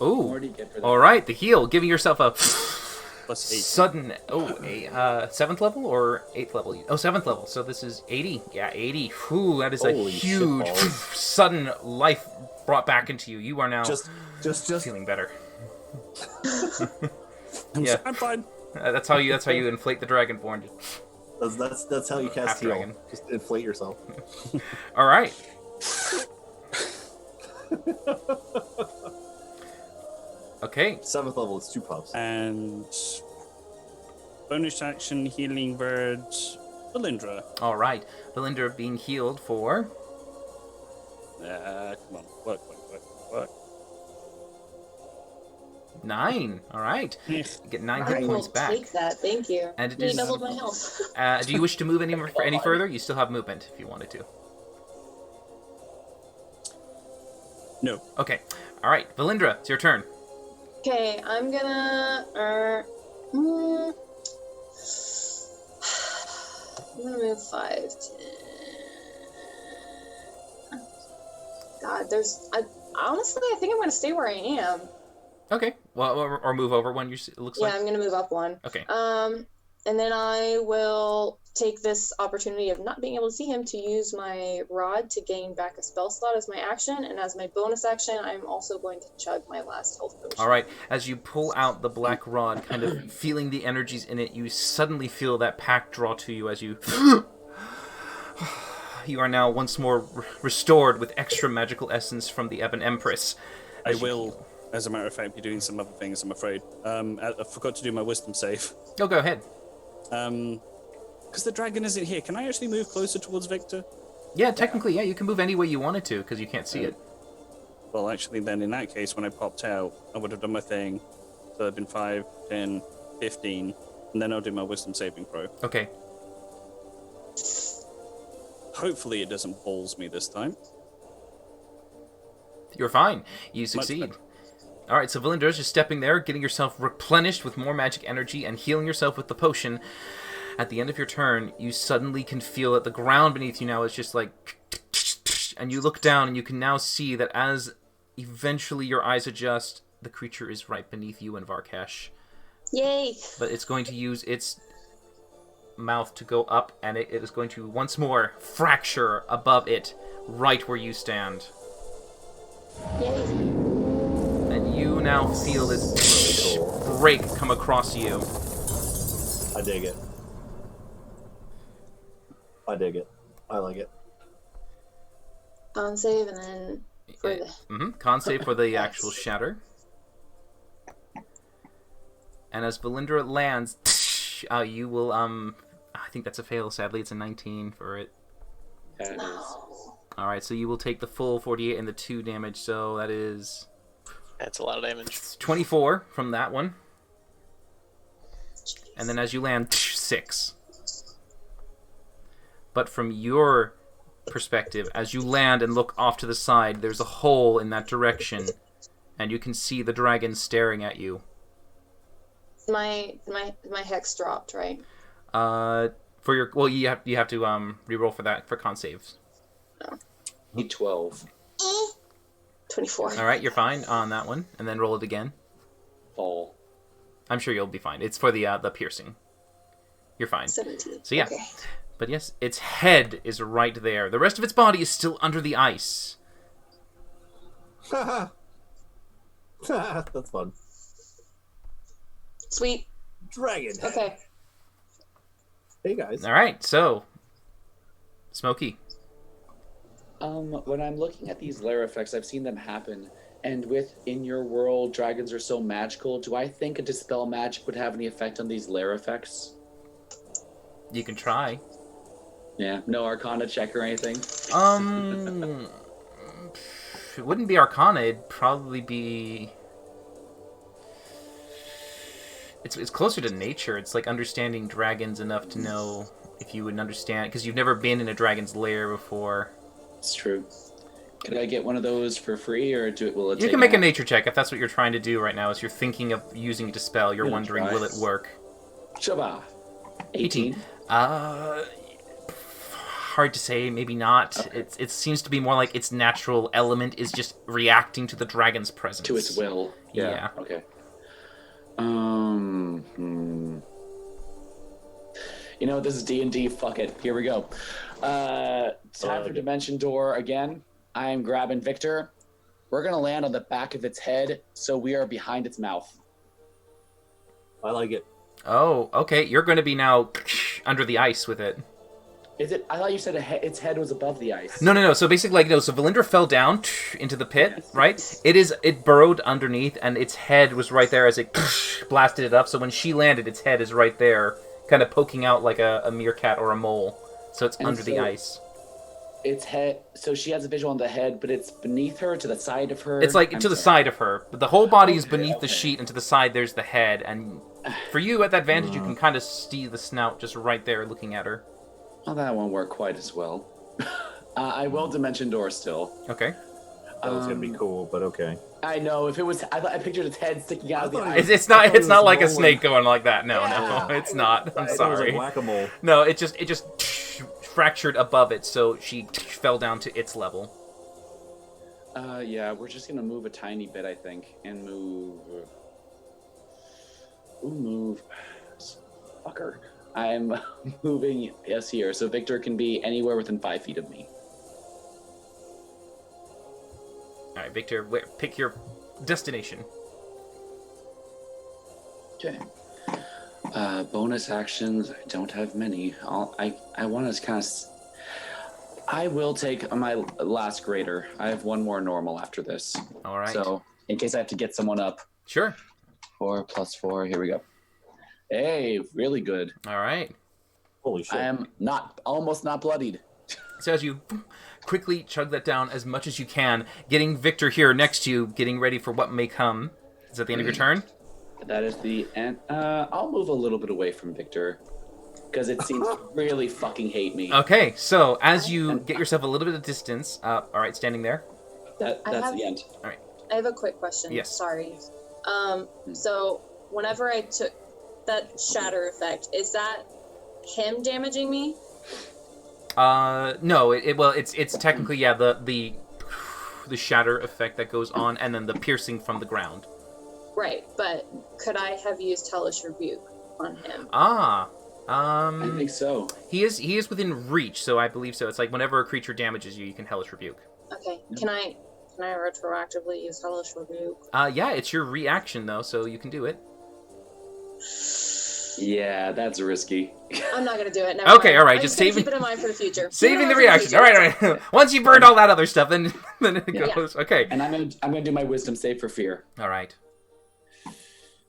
Ooh. More do you get for that? All right, the heal, giving yourself a Plus 8. sudden. Oh, a 7th level or 8th level? Oh, 7th level. So this is 80. Yeah, 80. Whew, that is a Holy huge, shitballs. sudden life brought back into you. You are now Just feeling better. I'm Yeah. I'm fine. That's how you inflate the Dragonborn. That's how you cast Half heal. dragon. Just inflate yourself. All right. Okay. 7th level is 2 puffs. And bonus action, healing word, Valindra. All right. Valindra being healed for... Come on. Work. 9. All right. You get 9 hit I will points back. take that. Thank you. And it You is- doubled my health. Do you wish to move any further? You still have movement if you wanted to. No. Okay. All right. Valindra, it's your turn. Okay, I'm gonna. I'm gonna move 5, 10. God, honestly, I think I'm gonna stay where I am. Okay. Well, or move over one. It looks like. Yeah, I'm gonna move up 1. Okay. And then I will take this opportunity of not being able to see him to use my rod to gain back a spell slot as my action, and as my bonus action, I'm also going to chug my last health potion. All right. As you pull out the black rod, kind of feeling the energies in it, you suddenly feel that pack draw to you as you. You are now once more restored with extra magical essence from the Ebon Empress. I will, as a matter of fact, be doing some other things, I'm afraid. I forgot to do my wisdom save. Oh, go ahead. Because the dragon isn't here, can I actually move closer towards Victor? Yeah, technically, yeah. You can move any way you wanted to because you can't see it. Well, actually, then in that case, when I popped out, I would have done my thing. So I've been 5, 10, 15, and then I'll do my wisdom saving throw. Okay. Hopefully it doesn't balls me this time. You're fine. You succeed. All right, so Valindra's just stepping there, getting yourself replenished with more magic energy and healing yourself with the potion. At the end of your turn, you suddenly can feel that the ground beneath you now is just like... And you look down and you can now see that as eventually your eyes adjust, the creature is right beneath you and Varkash. Yay! But it's going to use its mouth to go up, and it is going to once more fracture above it, right where you stand. Yay! And you now feel this break come across you. I dig it. I dig it. I like it. Con save, and then for the... Con save for the actual shatter. And as Valindra lands, you will, I think that's a fail, sadly. It's a 19 for it. That is. No. Alright, so you will take the full 48 and the 2 damage, so that is... That's a lot of damage. 24 from that one. And then as you land, 6. But from your perspective, as you land and look off to the side, there's a hole in that direction, and you can see the dragon staring at you. My hex dropped, right? For your you have to reroll for that for con saves. Need 12. 24. All right, you're fine on that one, and then roll it again. Fall. I'm sure you'll be fine. It's for the piercing. You're fine. 17. So yeah. Okay. But yes, its head is right there. The rest of its body is still under the ice. That's fun. Sweet. Dragon. Okay. Hey guys. All right, so Smokey. When I'm looking at these lair effects, I've seen them happen. And with in your world, dragons are so magical. Do I think a dispel magic would have any effect on these lair effects? You can try. Yeah, no Arcana check or anything. It wouldn't be Arcana. It'd probably be. It's closer to nature. It's like understanding dragons enough to know if you would understand, because you've never been in a dragon's lair before. It's true. Could I get one of those for free, or will it? You can make a nature check if that's what you're trying to do right now. As you're thinking of using a dispel, you're wondering, will it work? Shaba. 18. Hard to say. Maybe not. Okay. It seems to be more like its natural element is just reacting to the dragon's presence. To its will. Yeah. Okay. You know, this is D&D. Fuck it. Here we go. Time for Dimension Door again. I am grabbing Victor. We're going to land on the back of its head, so we are behind its mouth. I like it. Oh, okay. You're going to be now under the ice with it. Is it? I thought you said its head was above the ice. No. So basically, so Valindra fell down into the pit, right? It burrowed underneath, and its head was right there as it blasted it up. So when she landed, its head is right there, kind of poking out like a meerkat or a mole. So it's under the ice. Its head. So she has a visual on the head, but it's beneath her, to the side of her. It's like to the side of her, but the whole body is beneath the sheet, and to the side there's the head. And for you at that vantage, you can kind of see the snout just right there, looking at her. Well, that won't work quite as well. I will dimension door still. Okay. That was gonna be cool, but okay. I know. If it was, I pictured its head sticking out of the ice. It's not like a snake going like that. No, it's not. I'm sorry. Whack-a-mole. No, it just fractured above it, so she fell down to its level. Yeah, we're just gonna move a tiny bit, I think, and move. Move. Fucker. I'm moving yes here, so Victor can be anywhere within 5 feet of me. All right, Victor, pick your destination. Okay. Bonus actions. I don't have many. I want to kind of. I will take my last greater. I have one more normal after this. All right. So in case I have to get someone up. Sure. 4 + 4. Here we go. Hey, really good. All right. Holy shit. I am almost not bloodied. So as you quickly chug that down as much as you can, getting Victor here next to you, getting ready for what may come. Is that the end of your turn? That is the end. I'll move a little bit away from Victor because it seems to really fucking hate me. Okay, so as you get yourself a little bit of distance, all right, standing there. That's the end. All right. I have a quick question. Yes. Sorry. So whenever I took that shatter effect, is that him damaging me? No. It's technically the shatter effect that goes on, and then the piercing from the ground. Right, but could I have used Hellish Rebuke on him? I think so. He is within reach, so I believe so. It's like whenever a creature damages you, you can Hellish Rebuke. Okay. Can I retroactively use Hellish Rebuke? Yeah, it's your reaction though, so you can do it. Yeah, that's risky. I'm not gonna do it. Never Okay, mind. all right, I'm just gonna saving. Keep it in mind for the future. Saving the reaction. All right. Once you burned all that other stuff, then it goes. Okay. And I'm gonna do my wisdom save for fear. All right.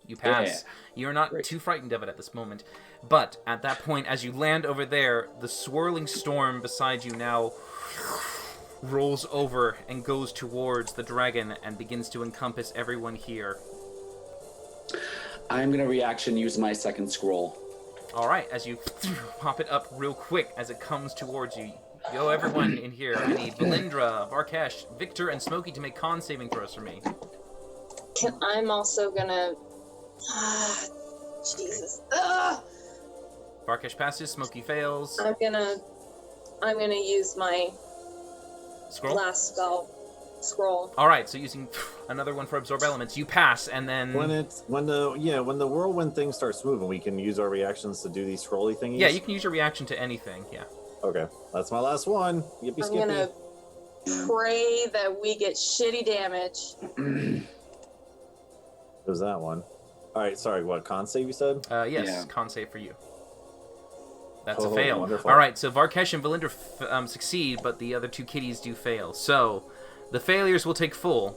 You pass. You're not too frightened of it at this moment. But at that point, as you land over there, the swirling storm beside you now rolls over and goes towards the dragon and begins to encompass everyone here. I'm going to reaction use my second scroll. All right, as you pop it up real quick as it comes towards you. Yo, everyone in here. I need Valindra, Varkesh, Victor, and Smokey to make con saving throws for me. I'm also gonna... Jesus. Varkesh passes, Smokey fails. I'm gonna use my last spell scroll. All right, so using another one for absorb elements, you pass, and then when the whirlwind thing starts moving, we can use our reactions to do these scrolly thingies. Yeah, you can use your reaction to anything. Yeah. Okay, that's my last one. Yippee skippy. I'm gonna pray that we get shitty damage. There's that one. All right, sorry. What con save you said? Yes, con save for you. That's a fail. Wonderful. All right, so Varkesh and Valindra succeed, but the other two kitties do fail. So the failures will take full.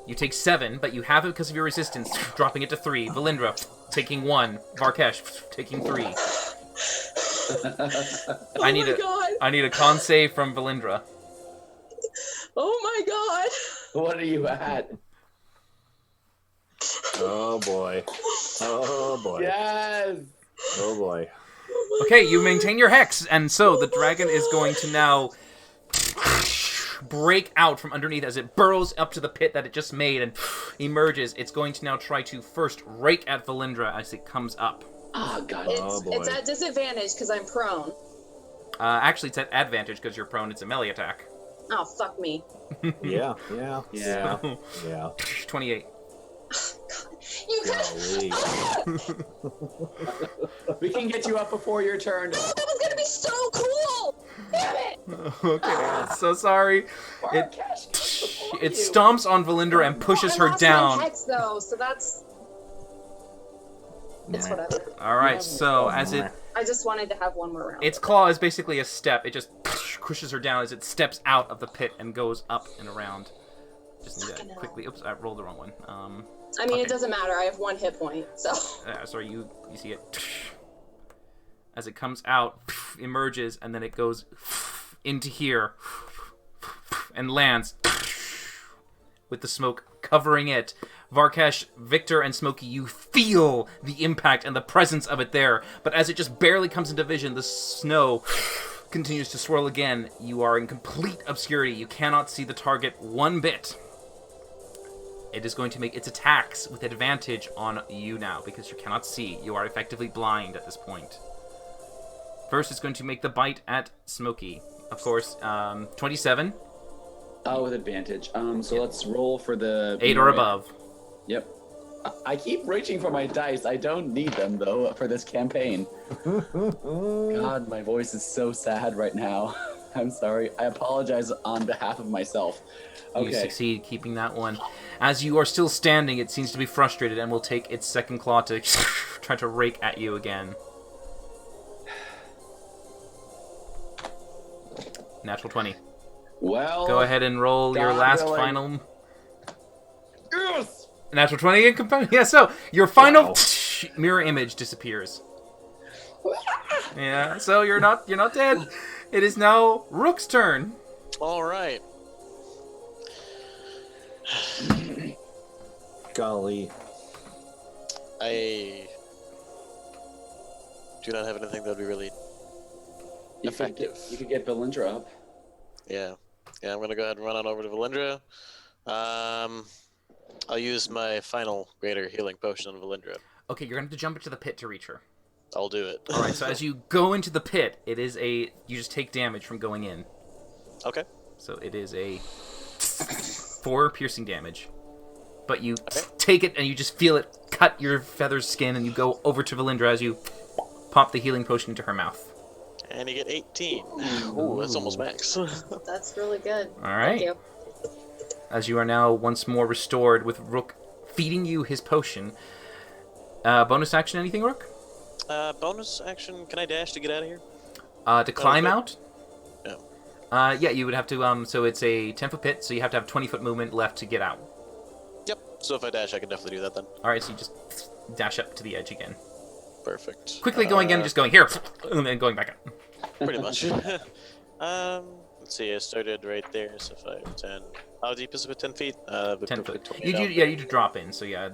You take 7, but you have it because of your resistance, dropping it to 3. Valindra taking 1. Varkesh taking 3. I need a con save from Valindra. Oh my god! What are you at? Oh boy. Oh boy. Yes! Oh boy. Okay, you maintain your hex, and so the dragon is going to now break out from underneath as it burrows up to the pit that it just made and emerges. It's going to now try to first rake at Valindra as it comes up. Oh, God. It's at disadvantage because I'm prone. Actually, it's at advantage because you're prone. It's a melee attack. Oh, fuck me. Yeah. So, 28. You could. We can get you up before your turn. That was gonna be so cool. Damn it. Okay, so sorry. It stomps on Valindra and pushes her down. My hex, though, so that's. It's whatever. All right. So as it, I just wanted to have one more round. its claw is basically a step. It just pushes her down as it steps out of the pit and goes up and around. Just need that quickly. Oops, I rolled the wrong one. I mean, okay. it doesn't matter. I have 1 hit point, so. Sorry, you see it as it comes out, emerges, and then it goes into here and lands with the smoke covering it. Varkesh, Victor, and Smokey, you feel the impact and the presence of it there, but as it just barely comes into vision, the snow continues to swirl again. You are in complete obscurity. You cannot see the target one bit. It is going to make its attacks with advantage on you now, because you cannot see. You are effectively blind at this point. First, it's going to make the bite at Smokey. Of course, 27. Oh, with advantage. So let's roll for the... 8 or above. Yep. I keep reaching for my dice. I don't need them, though, for this campaign. God, my voice is so sad right now. I'm sorry. I apologize on behalf of myself. Okay. You succeed keeping that one. As you are still standing, it seems to be frustrated and will take its second claw to try to rake at you again. Natural 20. Well... Go ahead and roll your last final... Yes! Natural 20 in component. Yeah, so your final mirror image disappears. Yeah, so you're not dead. It is now Rook's turn. All right. Golly. I do not have anything that would be really effective. You could get Valindra up. Yeah, I'm gonna go ahead and run on over to Valindra. I'll use my final greater healing potion on Valindra. Okay, you're going to have to jump into the pit to reach her. I'll do it. Alright, so as you go into the pit, you just take damage from going in. Okay. So it is a 4 piercing damage. But you take it and you just feel it cut your feather's skin, and you go over to Valindra as you pop the healing potion into her mouth. And you get 18. Ooh, that's almost max. That's really good. Alright. Thank you. As you are now once more restored with Rook feeding you his potion. Bonus action, anything, Rook? Bonus action, can I dash to get out of here? To climb out? No. Yeah, you would have to, so it's a 10-foot pit, so you have to have 20-foot movement left to get out. Yep, so if I dash, I can definitely do that then. Alright, so you just dash up to the edge again. Perfect. Quickly going in, just going here, and then going back up. Pretty much. Let's see, I started right there, so 5, 10. How deep is it? 10 feet? 10 foot. 20 You now. do drop in, so yeah.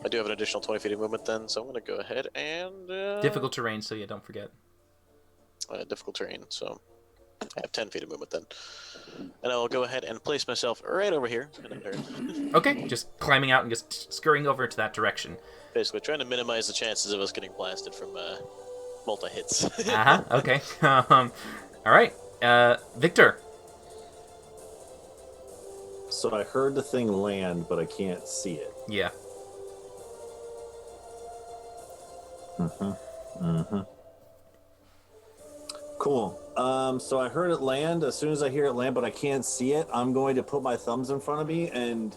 I do have an additional 20 feet of movement then, so I'm going to go ahead and... Difficult terrain, so yeah, don't forget. Difficult terrain, so I have 10 feet of movement then. And I'll go ahead and place myself right over here. Okay, just climbing out and just scurrying over to that direction. Basically, trying to minimize the chances of us getting blasted from multi-hits. Okay. Alright, Victor. So I heard the thing land, but I can't see it. Yeah. Cool. So I heard it land. As soon as I hear it land, but I can't see it, I'm going to put my thumbs in front of me and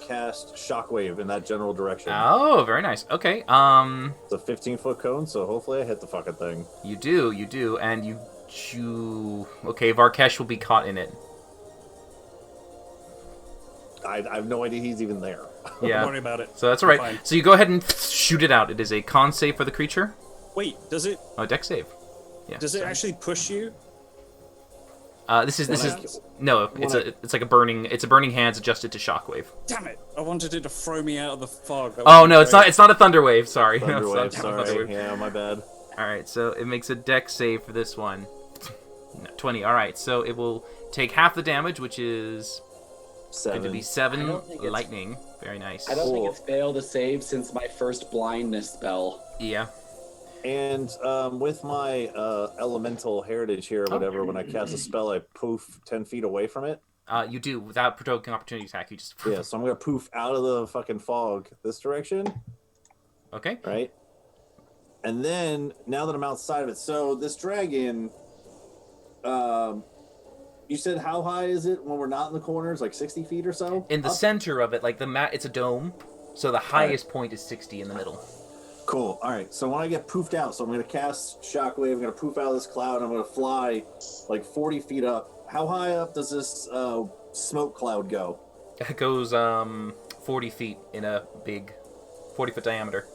cast Shockwave in that general direction. Oh, very nice. Okay. It's a 15-foot cone, so hopefully I hit the fucking thing. You do, and you... Okay, Varkesh will be caught in it. I have no idea he's even there. Yeah. Don't worry about it. So that's alright. Fine. So you go ahead and shoot it out. It is a con save for the creature. Wait, does it Dex save. Yeah. does it actually push you? This is no. It's like a burning. It's a burning hands adjusted to shockwave. Damn it! I wanted it to throw me out of the fog. Oh no, it's not. It's not a thunder wave. Sorry. Thunderwave, It's not a thunder sorry. wave. Yeah, my bad. All right, so it makes a Dex save for this one. 20. All right, so it will take half the damage, which is 7. going to be 7 lightning. Very nice. I don't think it's failed to save since my first blindness spell. Yeah. And with my elemental heritage here or whatever, when I cast a spell, I poof 10 feet away from it. You do without provoking opportunity attack. You just Yeah, so I'm gonna poof out of the fucking fog this direction. Okay. Right. And then now that I'm outside of it, so this dragon, you said how high is it when we're not in the corners? Like 60 feet or so? In the Up? center of it, like the mat, it's a dome, so the highest point is 60 in the middle. Cool. All right. So when I get poofed out, so I'm going to cast Shockwave. I'm going to poof out of this cloud. And I'm going to fly like 40 feet up. How high up does this smoke cloud go? It goes 40 feet in a big 40-foot diameter.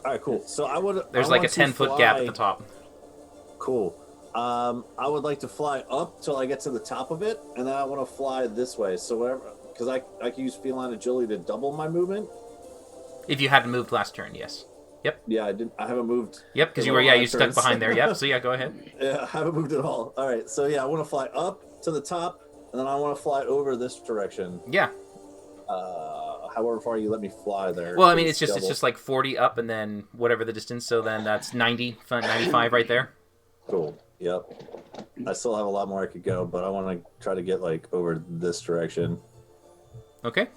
All right, cool. So There's like a 10-foot gap at the top. Cool. I would like to fly up till I get to the top of it, and then I want to fly this way. So whatever, because I can use feline agility to double my movement. If you hadn't moved last turn, yes. Yep. Yeah, I haven't moved. Yep, because you stuck behind there. Yep. So yeah, go ahead. Yeah, I haven't moved at all. All right. So yeah, I want to fly up to the top, and then I want to fly over this direction. Yeah. However far you let me fly there. Well, I mean, it's just like 40 up, and then whatever the distance. So then that's 90, 95 right there. Cool. Yep. I still have a lot more I could go, but I want to try to get like over this direction. Okay.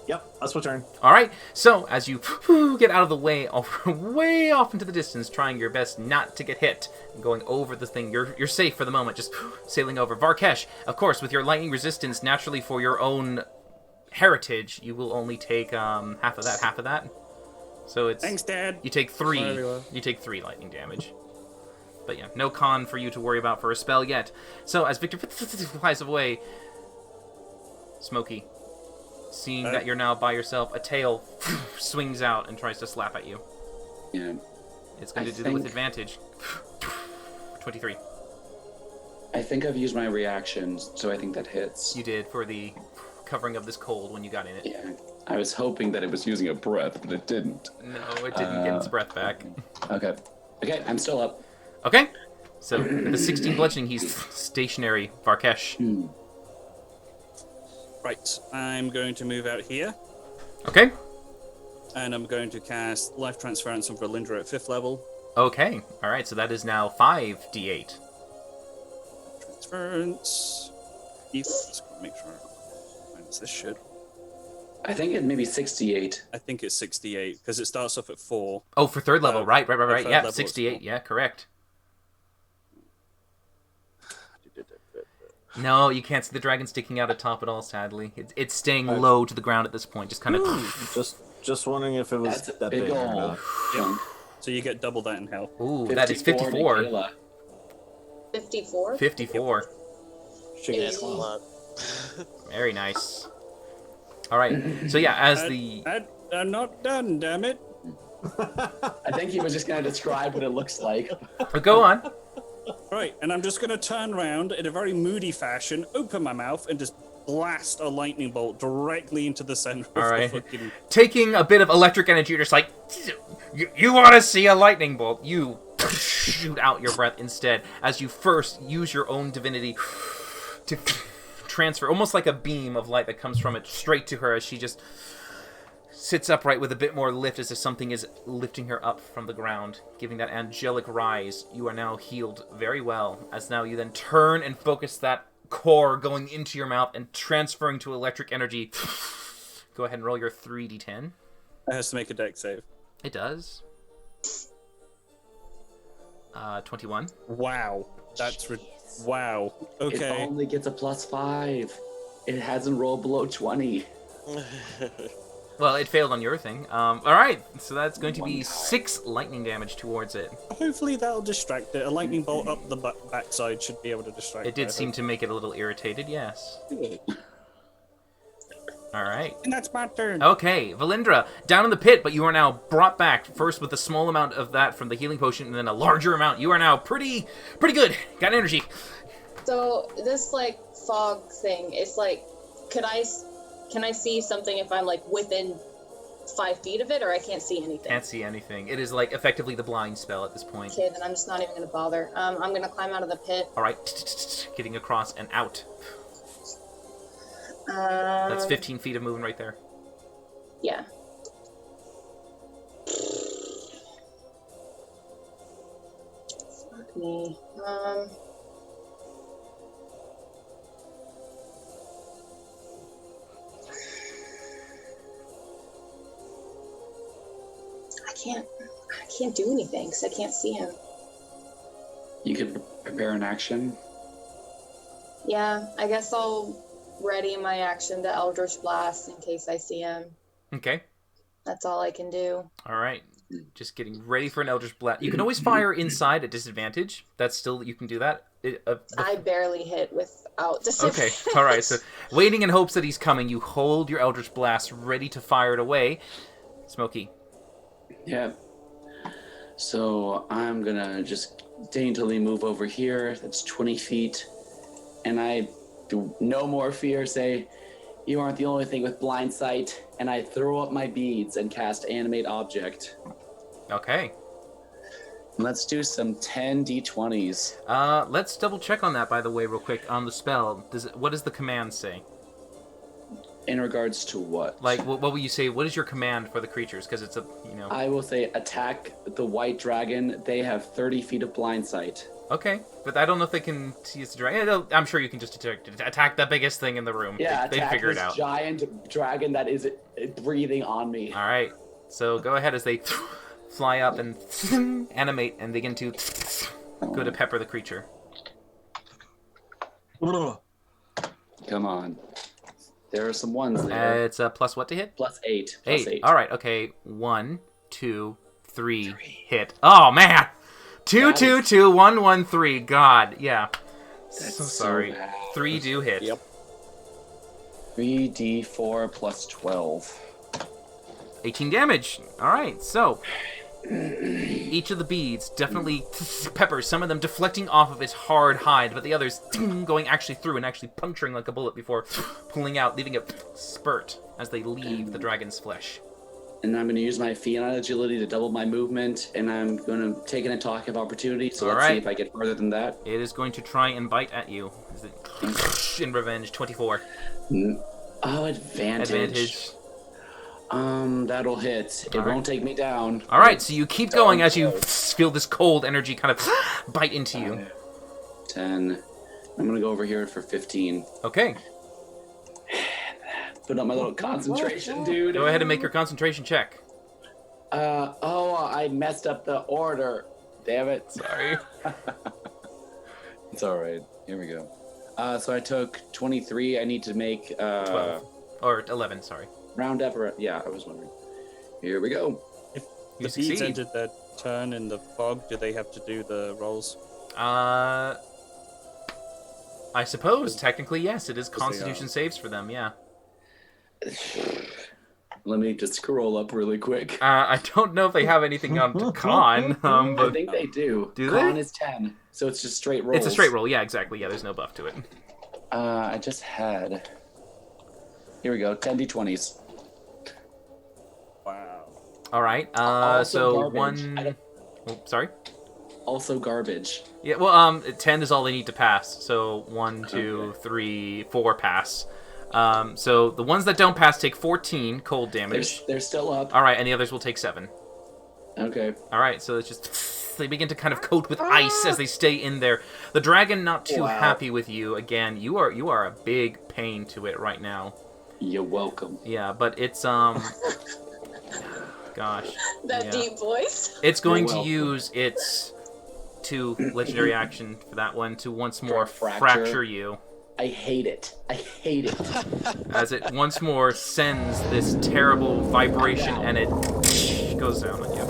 Yep, that's my turn. All right. So as you get out of the way, way off into the distance, trying your best not to get hit, going over the thing, you're safe for the moment, just sailing over. Varkesh, of course, with your lightning resistance, naturally for your own heritage, you will only take half of that. So it's thanks, Dad. You take 3. You take 3 lightning damage. But yeah, no con for you to worry about for a spell yet. So as Victor flies away, Smokey, seeing that you're now by yourself, a tail swings out and tries to slap at you. Yeah. It's going to do that with advantage. 23. I think I've used my reactions, so I think that hits. You did for the covering of this cold when you got in it. Yeah. I was hoping that it was using a breath, but it didn't. No, it didn't get its breath back. Okay. Okay, I'm still up. Okay. So, with the 16 bludgeoning, he's stationary. Varkesh. Right, I'm going to move out here. Okay. And I'm going to cast Life Transference on Valindra at 5th level. Okay. Alright, so that is now 5d8. Transference. Just make sure I find this shit. I think it may be 68. I think it's 68, because it starts off at 4. Oh, for 3rd level, right. Yeah, 68, yeah, correct. No, you can't see the dragon sticking out at top at all, sadly. It's staying low to the ground at this point, just kind of... Just wondering if it was that big or not. Yeah. So you get double that in health. Ooh, that is 54. 54? 54. Yeah, it's a lot. Very nice. Alright, so yeah, as I'm not done, damn it. I think he was just going to describe what it looks like. Go on. Right, and I'm just going to turn around in a very moody fashion, open my mouth, and just blast a lightning bolt directly into the center of the fucking... Taking a bit of electric energy, you're just like, you want to see a lightning bolt? You shoot out your breath instead, as you first use your own divinity to transfer, almost like a beam of light that comes from it straight to her as she just sits upright with a bit more lift, as if something is lifting her up from the ground, giving that angelic rise. You are now healed very well, as now you then turn and focus that core going into your mouth and transferring to electric energy. Go ahead and roll your 3d10. It has to make a dex save. It does. 21. Wow. That's... wow. Okay. It only gets a +5. It hasn't rolled below 20. Well, it failed on your thing. Alright, so that's going to be 6 lightning damage towards it. Hopefully that'll distract it. A lightning bolt up the backside should be able to distract it. It did seem to make it a little irritated, yes. Alright. And that's my turn. Okay, Valindra, down in the pit, but you are now brought back, first with a small amount of that from the healing potion, and then a larger amount. You are now pretty good. Got energy. So, this, like, fog thing, it's like, can I see something if I'm, like, within 5 feet of it, or I can't see anything? Can't see anything. It is, like, effectively the blind spell at this point. Okay, then I'm just not even going to bother. I'm going to climb out of the pit. Alright, getting across and out. That's 15 feet of movement right there. Yeah. Fuck me. I can't do anything because I can't see him. You could prepare an action. Yeah, I guess I'll ready my action to Eldritch Blast in case I see him. Okay. That's all I can do. All right. Just getting ready for an Eldritch Blast. You can always fire inside at disadvantage. That's still, you can do that. I barely hit without disadvantage. Okay, all right. So, waiting in hopes that he's coming, you hold your Eldritch Blast ready to fire it away. Smokey. Yeah. So I'm gonna just daintily move over here. That's 20 feet, and I do no more fear. Say, you aren't the only thing with blind sight, and I throw up my beads and cast Animate Object. Okay. Let's do some 10 d20s. Let's double check on that, by the way, real quick. On the spell, what does the command say? In regards to what? Like, what will you say? What is your command for the creatures? Because it's a, I will say attack the white dragon. They have 30 feet of blind sight. Okay, but I don't know if they can see the dragon. I'm sure you can just attack the biggest thing in the room. Yeah, they figure it out. Giant dragon that is breathing on me. All right, so go ahead as they fly up and animate and begin to go to pepper the creature. Come on. There are some ones there. It's a plus what to hit? Plus 8. Eight. All right. Okay. 1, 2, 3. Hit. Oh man. 2, 2, 2, 1, 1, 3. God. Yeah. That's so sorry. So bad. 3 do hit. Yep. 3d4 plus 12. 18 damage. All right. So each of the beads definitely peppers, some of them deflecting off of its hard hide, but the others going actually through and actually puncturing like a bullet before pulling out, leaving a spurt as they leave the dragon's flesh. And I'm going to use my Fiona agility to double my movement, and I'm going to take an attack of opportunity, so let's see if I get further than that. It is going to try and bite at you. In revenge, 24. Oh, advantage. That'll hit. It won't take me down. All right, so you keep going as you feel this cold energy kind of bite into you. 10. I'm going to go over here for 15. Okay. Put on my little concentration, dude. Go ahead and make your concentration check. I messed up the order. Damn it. Sorry. It's all right. Here we go. So I took 23. I need to make 12 or 11. Sorry. Round up. Yeah, I was wondering. Here we go. If You the beads succeed. entered their turn in the fog, do they have to do the rolls? I suppose technically yes. It is they Constitution are. saves for them. Yeah. Let me just scroll up really quick. I don't know if they have anything on con, I but think they do. Do Con they? is 10, so it's just straight rolls. it's a straight roll. Yeah, exactly. Yeah, there's no buff to it. I just had. Here we go. 10d20s. Wow. All right. Also So garbage. sorry. Also garbage. Yeah. Well, 10 is all they need to pass. So 1, 2, 3, 4 pass. So the ones that don't pass take 14 cold damage. They're still up. All right, and the others will take 7. Okay. All right, so it's just they begin to kind of coat with ice as they stay in there. The dragon not too happy with you. Again, you are a big pain to it right now. You're welcome. Yeah, but it's gosh. That yeah. deep voice. It's going to welcome. use its 2 legendary action for that one to once more Fracture. fracture you. I hate it. I hate it. As it once more sends this terrible vibration and it goes down on you.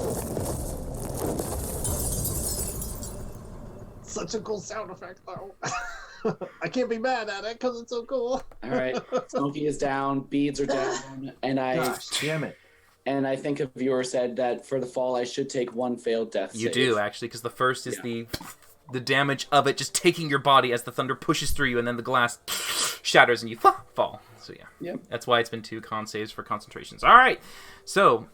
Such a cool sound effect, though. I can't be mad at it because it's so cool. All right. Smokey is down. Beads are down. And Damn it. And I think a viewer said that for the fall I should take 1 failed death You save. do, actually, because the first is the damage of it just taking your body as the thunder pushes through you, and then the glass shatters and you fall. So yeah, Yep. that's why it's been 2 con saves for concentrations. All right, so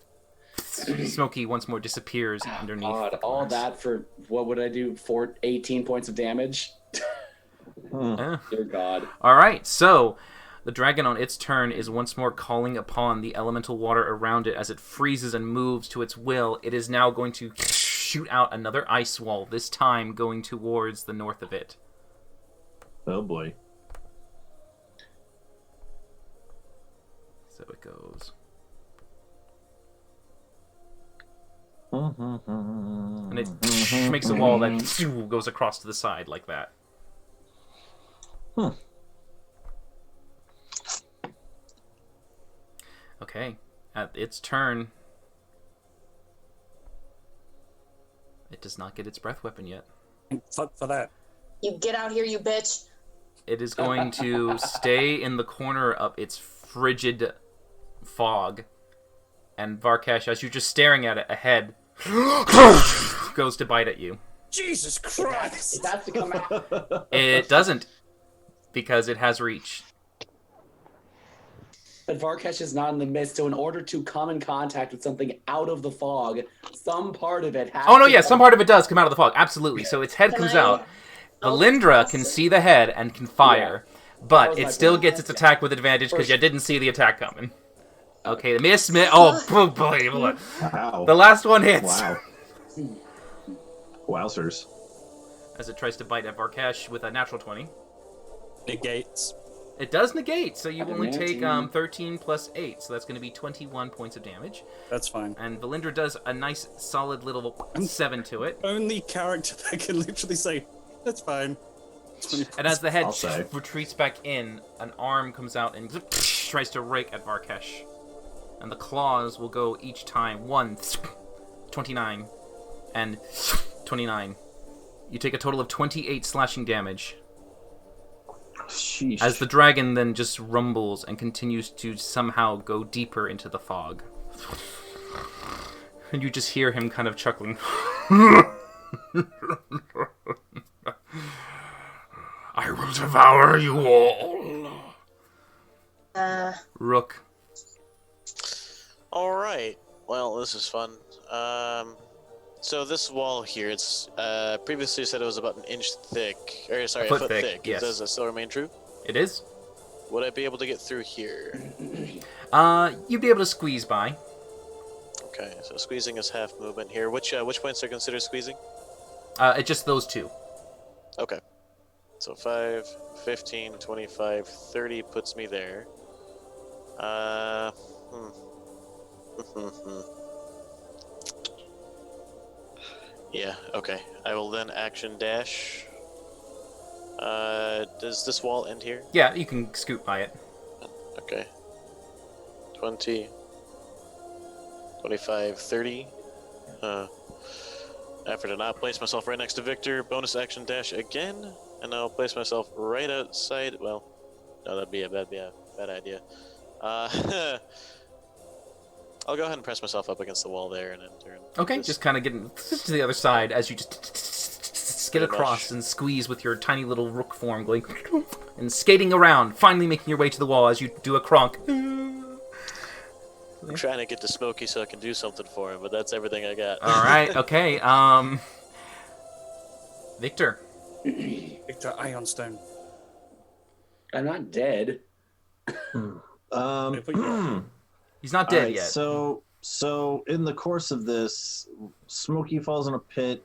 Smokey once more disappears underneath. God, the all glass. that for what would I do? 18 points of damage? Dear God. All right, so the dragon on its turn is once more calling upon the elemental water around it as it freezes and moves to its will. It is now going to shoot out another ice wall, this time going towards the north of it. Oh boy. So it goes. And it makes a wall that goes across to the side like that. Okay. At its turn, it does not get its breath weapon yet. Fuck for that. You get out here, you bitch. It is going to stay in the corner of its frigid fog. And Varkesh, as you're just staring at it ahead, goes to bite at you. Jesus Christ! It has to come out. It doesn't, because it has reach. But Varkesh is not in the mist, so in order to come in contact with something out of the fog, some part of it has Oh, no, to yeah, come some part of it does come out of the fog. Absolutely. So its head comes out. Valindra can see the head and can fire, but it still gets its attack with advantage because you didn't see the attack coming. Okay, the miss. Oh, boy. Wow. The last one hits. Wow. Wowzers. As it tries to bite at Varkesh with a natural 20. Negates. It does negate, so you only take 19. 13 plus 8, so that's going to be 21 points of damage. That's fine. And Valindra does a nice, solid little 7 to it. Only character that can literally say, that's fine. And as the head I'll say. retreats back in, an arm comes out and tries to rake at Varkesh. And the claws will go each time. 1, 29, and 29. You take a total of 28 slashing damage. Sheesh. As the dragon then just rumbles and continues to somehow go deeper into the fog. And you just hear him kind of chuckling. I will devour you all. Rook. Alright. Well, this is fun. So this wall here, it's previously said it was about an inch thick. Or sorry, a foot thick. Yes. Does that still remain true? It is? Would I be able to get through here? You'd be able to squeeze by. Okay, so squeezing is half movement here. Which points are considered squeezing? It's just those two. Okay. So 5, 15, 25, 30 puts me there. Yeah, okay. I will then action dash. Does this wall end here? Yeah, you can scoot by it. Okay. 20, 25, 30. After to not place myself right next to Victor, bonus action dash again, and I'll place myself right outside. Well, no, that'd be a bad idea. I'll go ahead and press myself up against the wall there and then turn. Okay, just kind of getting to the other side as you just skid across and squeeze with your tiny little rook form going and skating around, finally making your way to the wall as you do a cronk. I'm trying to get to Smokey so I can do something for him, but that's everything I got. All right, okay. Victor. Victor Ironstone. I'm not dead. He's not dead right, yet. So in the course of this, Smokey falls in a pit.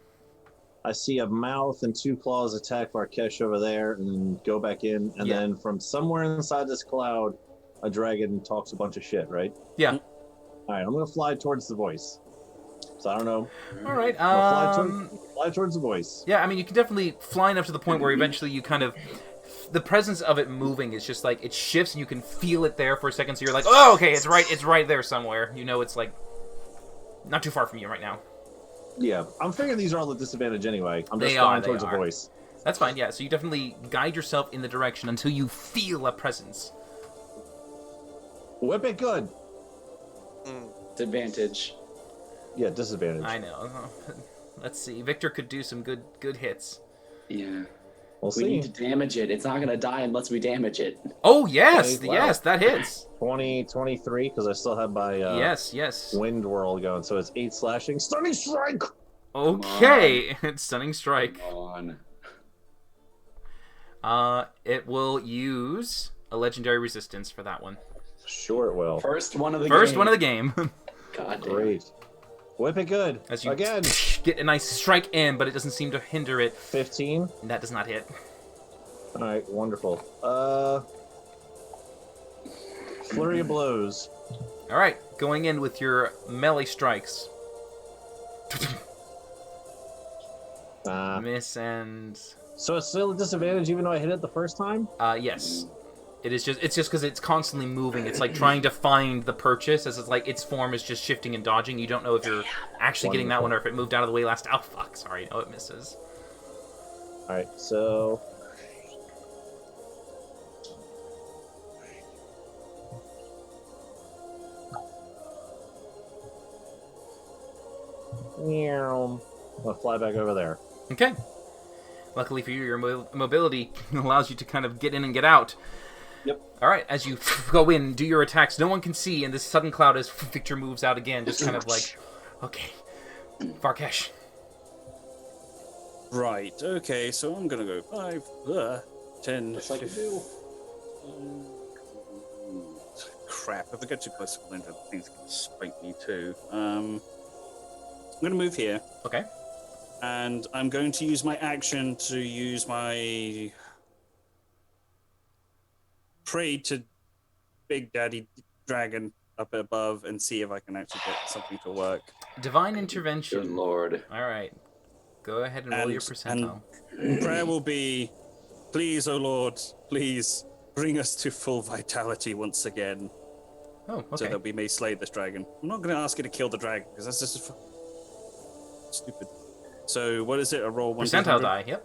I see a mouth and 2 claws attack Varkesh over there and then go back in. And then from somewhere inside this cloud, a dragon talks a bunch of shit, right? Yeah. All right, I'm going to fly towards the voice. So I don't know. All right. Fly towards the voice. Yeah, I mean, you can definitely fly enough to the point where eventually you kind of... The presence of it moving is just like, it shifts and you can feel it there for a second, so you're like, oh, okay, it's right there somewhere. You know it's like, not too far from you right now. Yeah, I'm figuring these are all at disadvantage anyway. I'm just flying towards the voice. That's fine, yeah. So you definitely guide yourself in the direction until you feel a presence. Whip it good. Disadvantage. Yeah, disadvantage. I know. Let's see. Victor could do some good hits. Yeah. We'll we see. need to damage it. It's not going to die unless we damage it. Oh, yes! Okay, wow. Yes, that hits. 20, 23, because I still have my yes. wind whirl going, so it's 8 slashing. Stunning strike! Okay, it's stunning strike. Come on. It will use a legendary resistance for that one. Sure it will. First one of the game. God damn. Great. Whip it good. As you again. Get a nice strike in, but it doesn't seem to hinder it. 15. And that does not hit. Alright, wonderful. Flurry of blows. Alright, going in with your melee strikes. Uh, Miss and... So it's still a disadvantage even though I hit it the first time? Yes. It's just because it's constantly moving. It's like trying to find the purchase as it's like its form is just shifting and dodging. You don't know if you're actually getting that one or if it moved out of the way last. Oh fuck! Sorry, no, it misses. All right, so. I'm gonna fly back over there. Okay. Luckily for you, your mobility allows you to kind of get in and get out. Yep. All right, as you go in, do your attacks. No one can see, and this sudden cloud as Victor moves out again, just kind of like, okay, Varkesh. Right. Okay. So I'm gonna go 5, 10, 15. Crap! If I get too close to Belinda, things can spike me too. I'm gonna move here. Okay. And I'm going to use my action to use my pray to Big Daddy Dragon up above and see if I can actually get something to work. Divine intervention. Good lord. All right. Go ahead and roll your percentile. And prayer will be, please, oh Lord, please bring us to full vitality once again. Oh, okay. So that we may slay this dragon. I'm not going to ask you to kill the dragon because that's just stupid. So what is it? A roll 1 percentile die. Yep.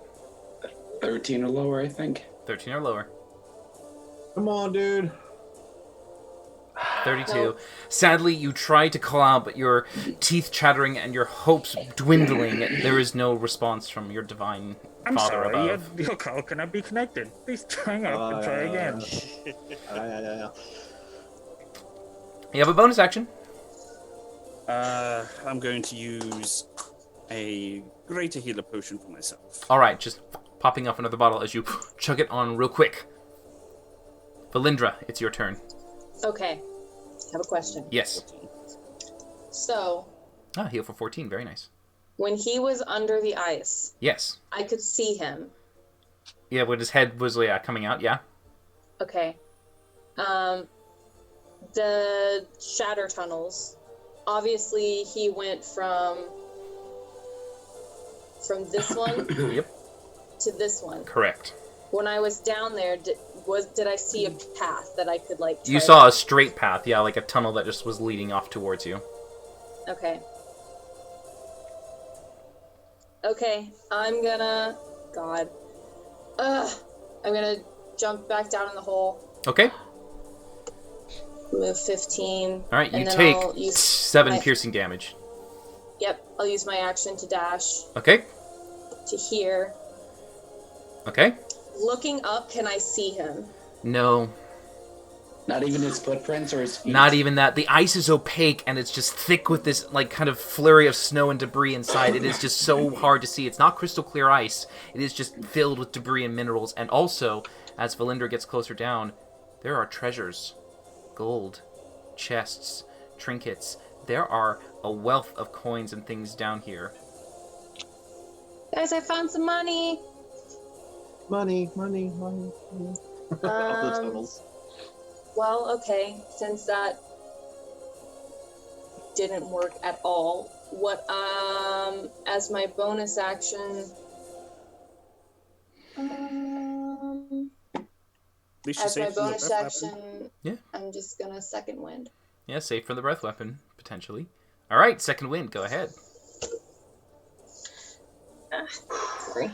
13 or lower, I think. 13 or lower. Come on, dude. 32. No. Sadly, you try to call out, but your teeth chattering and your hopes dwindling. There is no response from your divine father above. Your call cannot be connected. Please hang up and try again. You have a bonus action. I'm going to use a greater healer potion for myself. All right, just popping up another bottle as you chug it on real quick. Valindra, it's your turn. Okay. I have a question. Yes. So, Heal for 14. Very nice. when he was under the ice, Yes. I could see him. Yeah, when his head was coming out, yeah. Okay. The shatter tunnels. Obviously, he went from this one Yep. to this one. Correct. When I was down there, did I see a path that I could like? You saw a straight path, yeah, like a tunnel that just was leading off towards you. Okay. Okay, I'm gonna... God. I'm gonna jump back down in the hole. Okay. Move 15. All right, you and then take I'll use 7 my- piercing damage. Yep, I'll use my action to dash Okay. to here. Okay. Looking up, can I see him? No. Not even his footprints or his feet? Not even that. The ice is opaque and it's just thick with this like kind of flurry of snow and debris inside. It is just so hard to see. It's not crystal clear ice. It is just filled with debris and minerals. And also, as Valindra gets closer down, there are treasures. Gold, chests, trinkets. There are a wealth of coins and things down here. Guys, I found some money. Money. Off the tunnels. Well, okay, since that didn't work at all, what, as my bonus action, as my bonus action, Yeah. I'm just gonna second wind. Yeah, safe for the breath weapon, potentially. All right, second wind, go ahead. Sorry.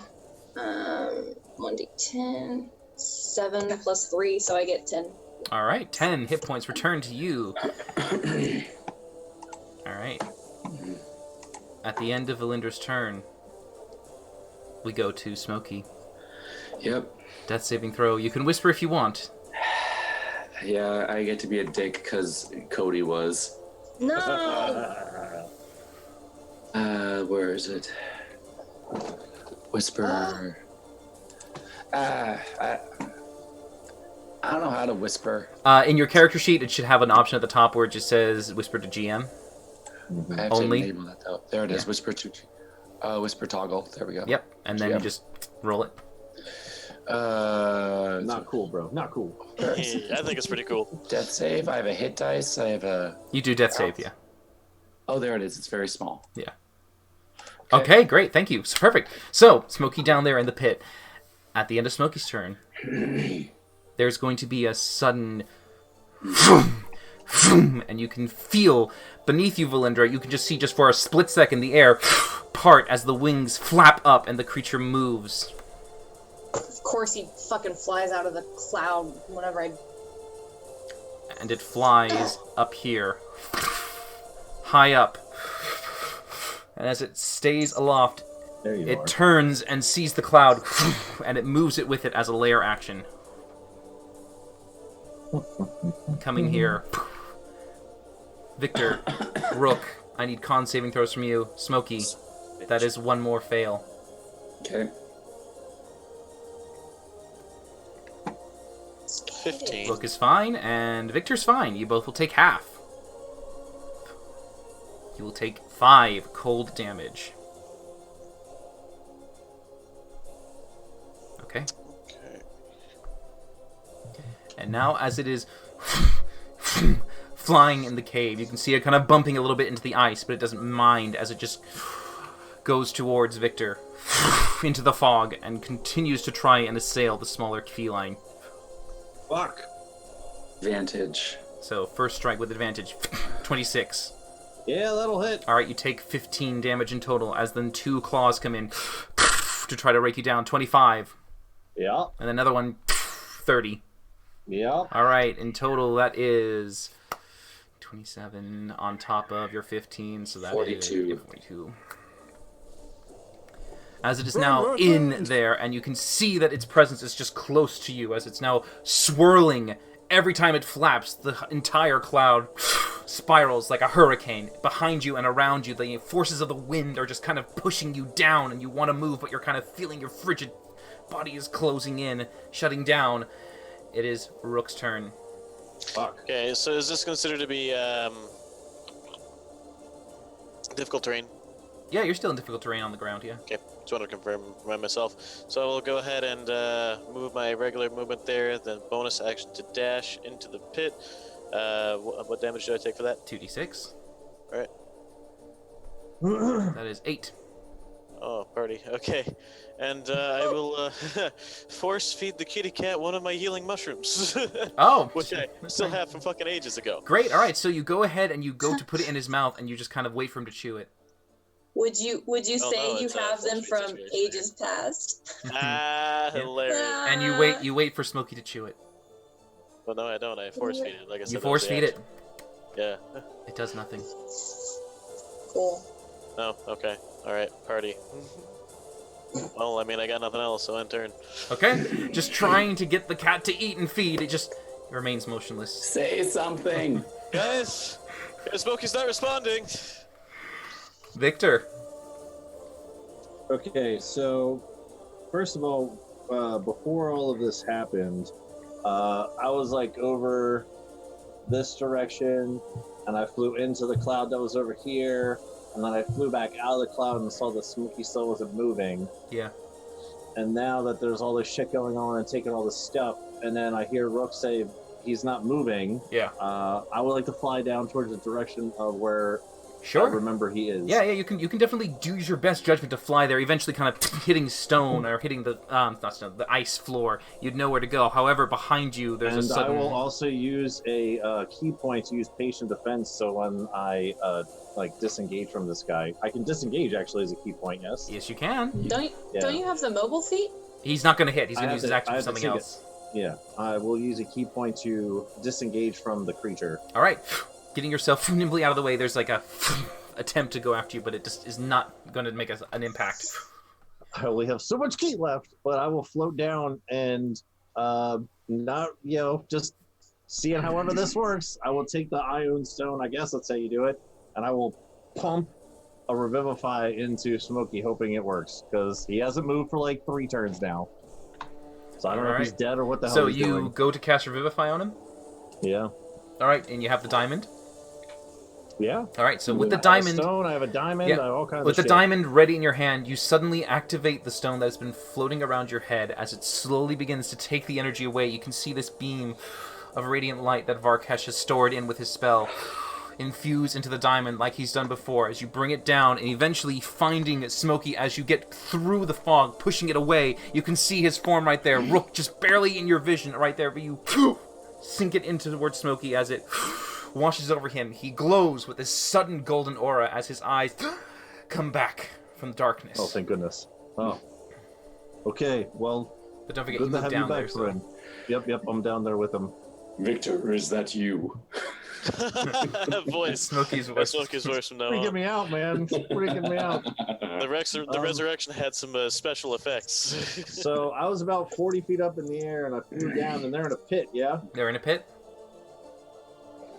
1d10, 7 plus 3, so I get 10. All right, 10 hit points return to you. All right. At the end of Valindra's turn, we go to Smokey. Yep. Death saving throw. You can whisper if you want. Yeah, I get to be a dick because Cody was. No! Where is it? Whisper. I don't know how to whisper. In your character sheet, it should have an option at the top where it just says whisper to GM. I have Only? to enable that though. There it is. Yeah. Whisper toggle. There we go. Yep, and then you GM. just roll it. Not cool, bro. Not cool. Yeah, I think it's pretty cool. Death save. I have a hit dice. I have a. You do death save, yeah. Oh, there it is. It's very small. Yeah. Okay, great. Thank you. So, perfect. So, Smokey down there in the pit. At the end of Smokey's turn, there's going to be a sudden and you can feel beneath you, Valindra, you can just see just for a split second the air part as the wings flap up and the creature moves. Of course he fucking flies out of the cloud whenever I... And it flies up here, high up. And as it stays aloft, it turns and sees the cloud, and it moves it with it as a lair action. Coming here. Victor, Rook, I need con saving throws from you. Smokey, that is one more fail. Okay. 15. Rook is fine, and Victor's fine. You both will take half. You will take 5 cold damage. Okay. And now, as it is flying in the cave, you can see it kind of bumping a little bit into the ice, but it doesn't mind as it just goes towards Victor into the fog and continues to try and assail the smaller feline. Fuck. Advantage. So, first strike with advantage. 26. Yeah, that'll hit. Alright, you take 15 damage in total as then 2 claws come in to try to rake you down. 25. Yeah. And another one, 30. Yeah. Alright, in total that is 27 on top of your 15, so that 42. is 42. As it is now in there, and you can see that its presence is just close to you, as it's now swirling. Every time it flaps, the entire cloud spirals like a hurricane. Behind you and around you, the forces of the wind are just kind of pushing you down, and you want to move, but you're kind of feeling your frigid body is closing in, shutting down. It is Rook's turn. Fuck. Okay, so is this considered to be difficult terrain? Yeah, you're still in difficult terrain on the ground, yeah. Okay, just want to confirm myself. So I will go ahead and move my regular movement there, then bonus action to dash into the pit. What damage do I take for that? 2d6. Alright. That is 8. Oh, party. Okay. And I will force feed the kitty cat one of my healing mushrooms. Oh! Which I still have from fucking ages ago. Great, alright, so you go ahead and you go to put it in his mouth, and you just kind of wait for him to chew it. Would you Oh, say no, you it's a have them force feed from situation. ages past? Ah, hilarious. And you wait for Smokey to chew it. Well, no, I don't. I force feed it. Like I said, You that force was the feed it. action. Yeah. It does nothing. Cool. Oh, okay. Alright, party. Well, I mean, I got nothing else, so end turn. Okay? Just trying to get the cat to eat and feed, it just remains motionless. Say something. Guys! Smokey's not responding! Victor. Okay, so first of all, before all of this happened, I was like over this direction, and I flew into the cloud that was over here, and then I flew back out of the cloud and saw that Smokey still wasn't moving. Yeah. And now that there's all this shit going on and taking all this stuff, and then I hear Rook say he's not moving. Yeah. I would like to fly down towards the direction of where Sure. I remember he is. Yeah, you can definitely use your best judgment to fly there, eventually kind of hitting stone or hitting the not stone, the ice floor. You'd know where to go. However, behind you there's And a sudden I will also use a key point to use patient defense, so when I like disengage from this guy, I can disengage actually as a key point. Yes. Yes, you can. Don't you have the mobile feet? He's not going to hit. He's going I to use have his to- action I for have to something take it. else. Yeah, I will use a key point to disengage from the creature. All right. Getting yourself nimbly out of the way, there's like a attempt to go after you, but it just is not going to make an impact. I only have so much key left, but I will float down and not, just seeing however this works. I will take the Ion Stone, I guess that's how you do it, and I will pump a Revivify into Smokey, hoping it works, because he hasn't moved for like 3 turns now. So I don't know if he's dead or what the hell So he's you doing. go to cast Revivify on him? Yeah. All right, and you have the diamond? Yeah. All right, so with the I have a diamond... stone, I have a diamond, I have all kinds With of the shit. diamond ready in your hand, you suddenly activate the stone that has been floating around your head. As it slowly begins to take the energy away, you can see this beam of radiant light that Varkesh has stored in with his spell. infuse into the diamond like he's done before as you bring it down, and eventually finding Smokey as you get through the fog, pushing it away. You can see his form right there. Rook just barely in your vision right there, but you sink it into towards Smokey as it washes over him. He glows with this sudden golden aura as his eyes come back from the darkness. Oh, thank goodness. Oh. Okay, well, but don't forget, good you to moved have down you back, there. So. friend. Yep, I'm down there with him. Victor, is that you? Voice. Smokey's voice. Smokey's voice from now Freaking on. me out, man. Freaking me out. The resurrection had some special effects. So I was about 40 feet up in the air, and I flew down, and they're in a pit, yeah? They're in a pit?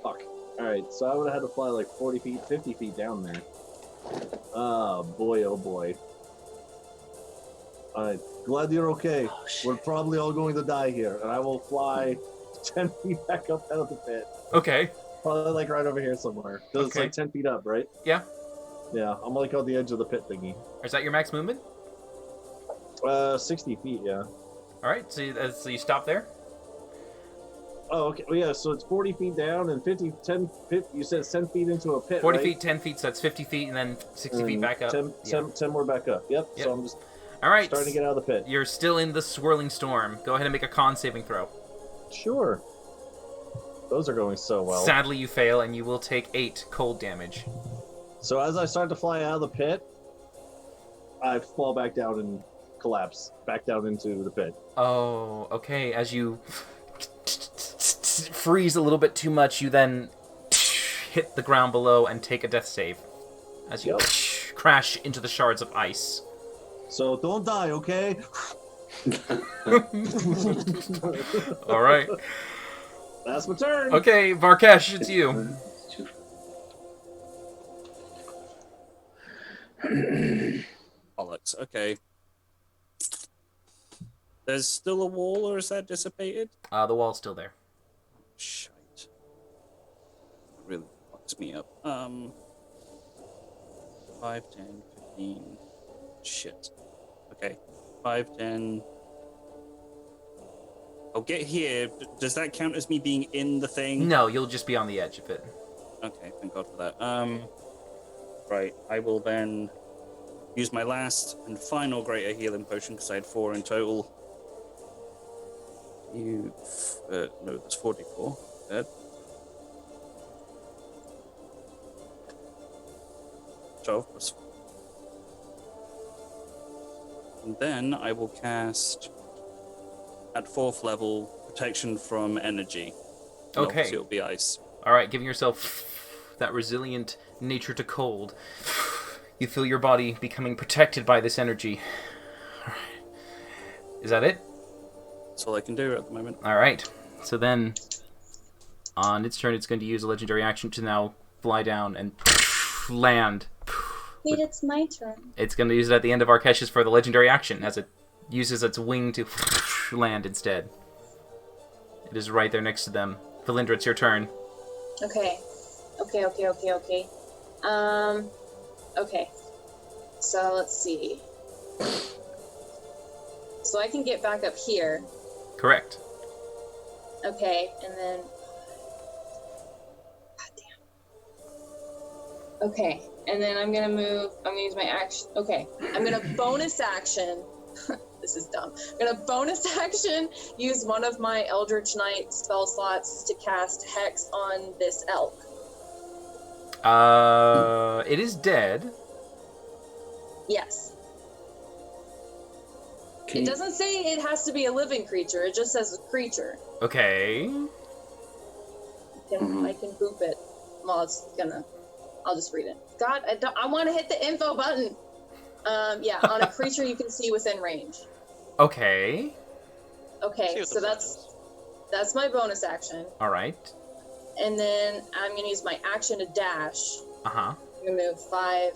Fuck. Alright, so I would have had to fly like 40 feet, 50 feet down there. Oh boy. Alright, glad you're okay. Oh, shit. We're probably all going to die here, and I will fly 10 feet back up out of the pit. Okay. Probably like right over here somewhere. Because it's Okay. like 10 feet up, right? Yeah. Yeah, I'm like on the edge of the pit thingy. Is that your max movement? 60 feet, yeah. Alright, so you stop there? Oh, okay. Well, yeah, so it's 40 feet down and 50, you said 10 feet into a pit, 40 right? feet, 10 feet, so that's 50 feet, and then 60 feet back up. 10 more back up. Yep. Yep. So I'm just Alright. starting to get out of the pit. You're still in the swirling storm. Go ahead and make a con saving throw. Sure. Those are going so well. Sadly, you fail, and you will take 8 cold damage. So as I start to fly out of the pit, I fall back down and collapse back down into the pit. Oh, okay. As you freeze a little bit too much, you then hit the ground below and take a death save. As you crash into the shards of ice. So don't die, okay? Alright. That's my turn. Okay, Varkesh, it's you. Bollocks. Okay. There's still a wall, or is that dissipated? The wall's still there. Shite. Really fucks me up. 5, 10, 15. Shit. Okay. 5, 10. I'll get here. Does that count as me being in the thing? No, you'll just be on the edge of it. Okay, thank God for that. Right, I will then use my last and final greater healing potion because I had 4 in total. No, there's 44. Dead. 12 plus. And then I will cast at 4th level protection from energy. And Okay. obviously it'll be ice. Alright, giving yourself that resilient nature to cold. You feel your body becoming protected by this energy. Alright. Is that it? That's all I can do at the moment. Alright. So then, on its turn, it's going to use a legendary action to now fly down and land. Wait, it's my turn. It's going to use it at the end of Arkesh's for the legendary action, as it uses its wing to land instead. It is right there next to them. Valindra, it's your turn. Okay. Okay. Okay. So let's see. So I can get back up here. Correct. Okay, and then. God damn. Okay, and then I'm gonna move. I'm gonna use my action. Okay, I'm gonna bonus action. This is dumb. I'm gonna bonus action use one of my Eldritch Knight spell slots to cast Hex on this elk. It is dead. Yes. It doesn't say it has to be a living creature. It just says a creature. Okay. I can boop it. Well, I'll just read it. God, I want to hit the info button. Yeah, on a creature you can see within range. Okay. Okay, so that's my bonus action. All right. And then I'm going to use my action to dash. Uh-huh. I'm going to move 5,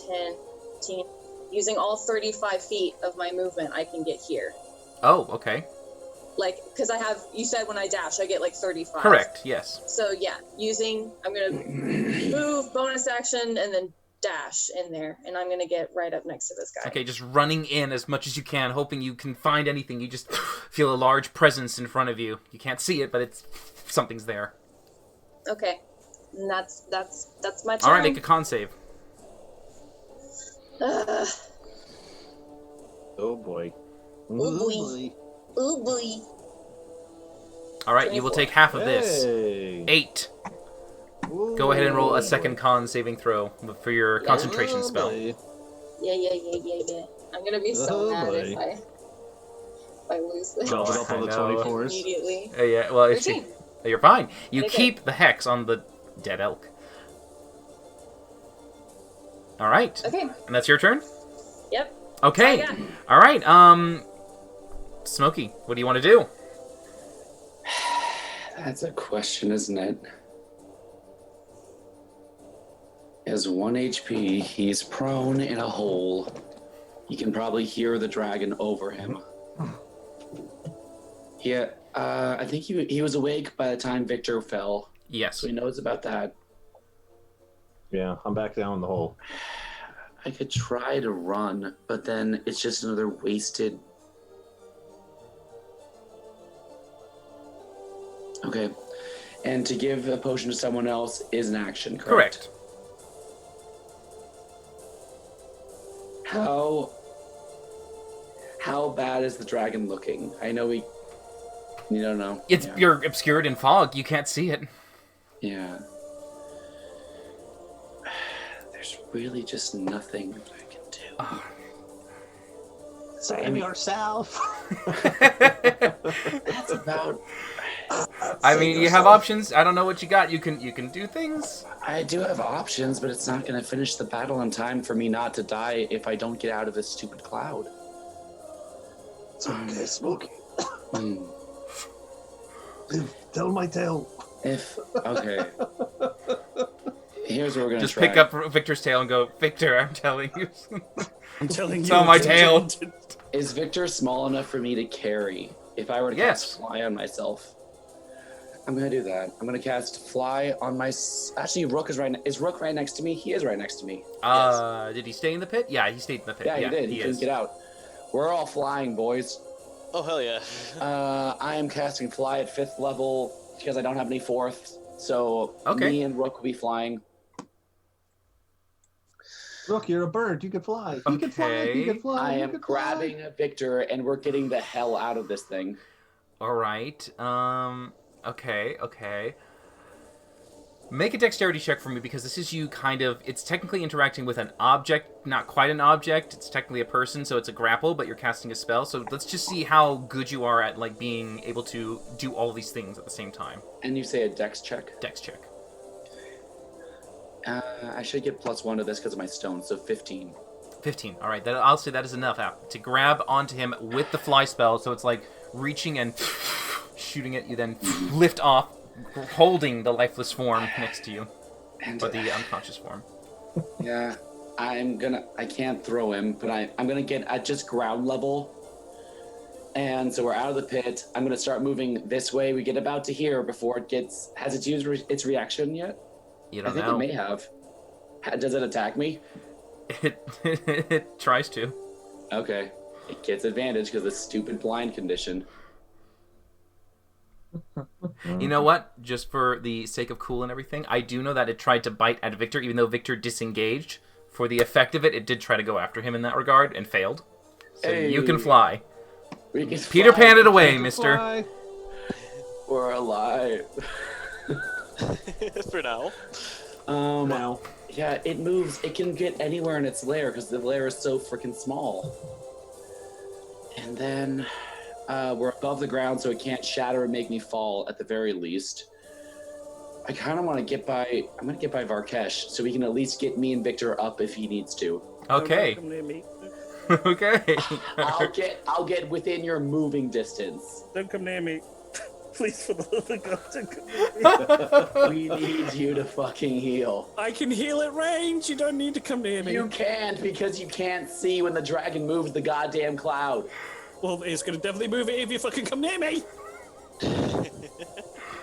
10, 15. Using all 35 feet of my movement, I can get here. Oh, okay. Like, because you said when I dash, I get like 35. Correct, yes. So yeah, I'm going to move, bonus action, and then dash in there. And I'm going to get right up next to this guy. Okay, just running in as much as you can, hoping you can find anything. You just feel a large presence in front of you. You can't see it, but something's there. Okay. And that's my turn. All right, make a con save. Oh boy. Oh boy. Oh boy. All right, you will take half of this. Hey. 8. Ooh. Go ahead and roll a second con saving throw for your concentration Oh, spell. boy. Yeah. I'm gonna be so Oh, mad boy. if I lose this Jump it up on the I know. 24s. immediately. Yeah, well, if 13. you're fine. You Okay. keep the hex on the dead elk. All right. Okay. And that's your turn? Yep. Okay. That's all I got. All right. Smokey, what do you want to do? That's a question, isn't it? He has 1 HP. He's prone in a hole. You can probably hear the dragon over him. Yeah, I think he was awake by the time Victor fell. Yes. So he knows about that. Yeah, I'm back down in the hole. I could try to run, but then it's just another wasted... Okay. And to give a potion to someone else is an action, correct? How bad is the dragon looking? I know you don't know. You're obscured in fog. You can't see it. Yeah. There's really just nothing that I can do. Save yourself. That's about... I mean, you have options. I don't know what you got. You can do things. I do have options, but it's not going to finish the battle in time for me not to die if I don't get out of this stupid cloud. It's okay, Smokey. Hmm. Tell my tale. Okay. Here's what we're going to Just try. pick up Victor's tail and go, Victor, I'm telling you. I'm telling you. Tell my tail. Is Victor small enough for me to carry? If I were to cast fly on myself, I'm gonna do that. I'm gonna cast fly on my. Actually, Rook is right. Is Rook right next to me? He is right next to me. Yes. Did he stay in the pit? Yeah, he stayed in the pit. Yeah, he did. He couldn't get out. We're all flying, boys. Oh hell yeah! I am casting fly at 5th level because I don't have any 4th. So me and Rook will be flying. Look, you're a bird. You can fly. You can fly. You can fly. I you am can grabbing fly. Victor, and we're getting the hell out of this thing. All right. Okay. Make a dexterity check for me because this is you kind of... It's technically interacting with an object, not quite an object. It's technically a person, so it's a grapple, but you're casting a spell. So let's just see how good you are at like being able to do all these things at the same time. And you say a dex check? Dex check. I should get +1 to this because of my stone, so 15. 15. All right. I'll say that is enough to grab onto him with the fly spell. So it's like reaching and shooting it. You then lift off, holding the lifeless form next to you, or the unconscious form. Yeah, I can't throw him, but I'm gonna get at just ground level. And so we're out of the pit. I'm gonna start moving this way. We get about to here before it has it used its reaction yet? You don't I think know. it may have. Does it attack me? It tries to. Okay. It gets advantage because of the stupid blind condition. You know what? Just for the sake of cool and everything, I do know that it tried to bite at Victor, even though Victor disengaged. For the effect of it, it did try to go after him in that regard and failed. So you can fly. We can Peter fly. Pan it away, mister. Fly. We're alive. For now. Now. Yeah, it moves. It can get anywhere in its lair because the lair is so freaking small. And then we're above the ground, so it can't shatter and make me fall at the very least. I kind of want to get by. I'm gonna get by Varkesh, so he can at least get me and Victor up if he needs to. Okay. Don't come near me. Okay. I'll get within your moving distance. Don't come near me. Please, for the love of God, don't come near me. We need you to fucking heal. I can heal at range. You don't need to come near me. You can't because you can't see when the dragon moves the goddamn cloud. Well, it's going to definitely move it if you fucking come near me.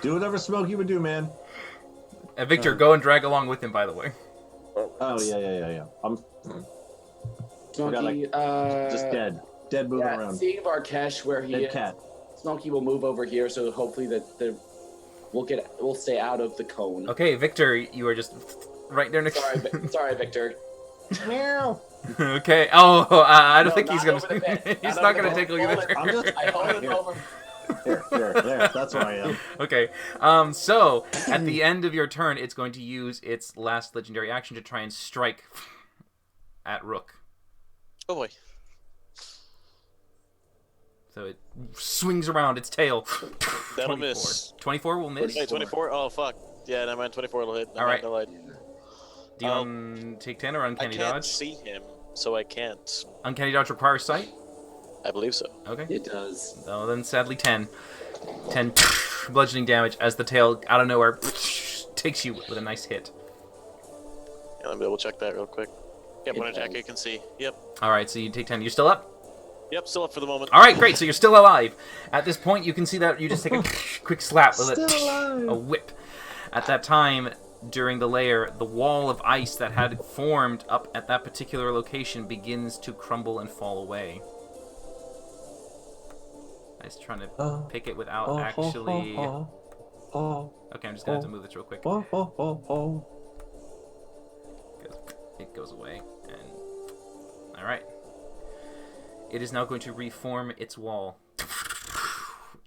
Do whatever Smokey would do, man. And Victor, go and drag along with him, by the way. Oh, yeah. I'm Smokey, just dead. Dead moving around. Seeing Varkesh where he Dead is, cat. Smokey will move over here, so hopefully that the We'll stay out of the cone. Okay, Victor, you are just right there next. Sorry, Victor. Meow. Okay. Oh, I don't No, think he's not gonna. over the pit. He's Not not over gonna the tickle you, pit. Victor. I'm just I hold it over. there. That's where I am. Okay. So at the end of your turn, it's going to use its last legendary action to try and strike at Rook. Oh boy. So it swings around its tail. That'll 24. miss. 24 will miss. Wait, 24? Oh, fuck. Yeah, never mind. 24 will hit. All right. Never mind, Do you want to take 10 or I Uncanny can't Dodge? see him, so I can't. Uncanny Dodge requires sight? I believe so. Okay. It does. No, then sadly 10. 10 bludgeoning damage as the tail, out of nowhere, takes you with a nice hit. Yeah, let me double check that real quick. Yep, one attack you can see. Yep. Alright, so you take 10. You're still up? Yep, still up for the moment. Alright, great. So you're still alive. At this point, you can see that you just take a quick slap with a whip. At that time, during the lair, the wall of ice that had formed up at that particular location begins to crumble and fall away. I was trying to pick it without actually... Okay, I'm just going to have to move this real quick. It goes away. And alright. It is now going to reform its wall.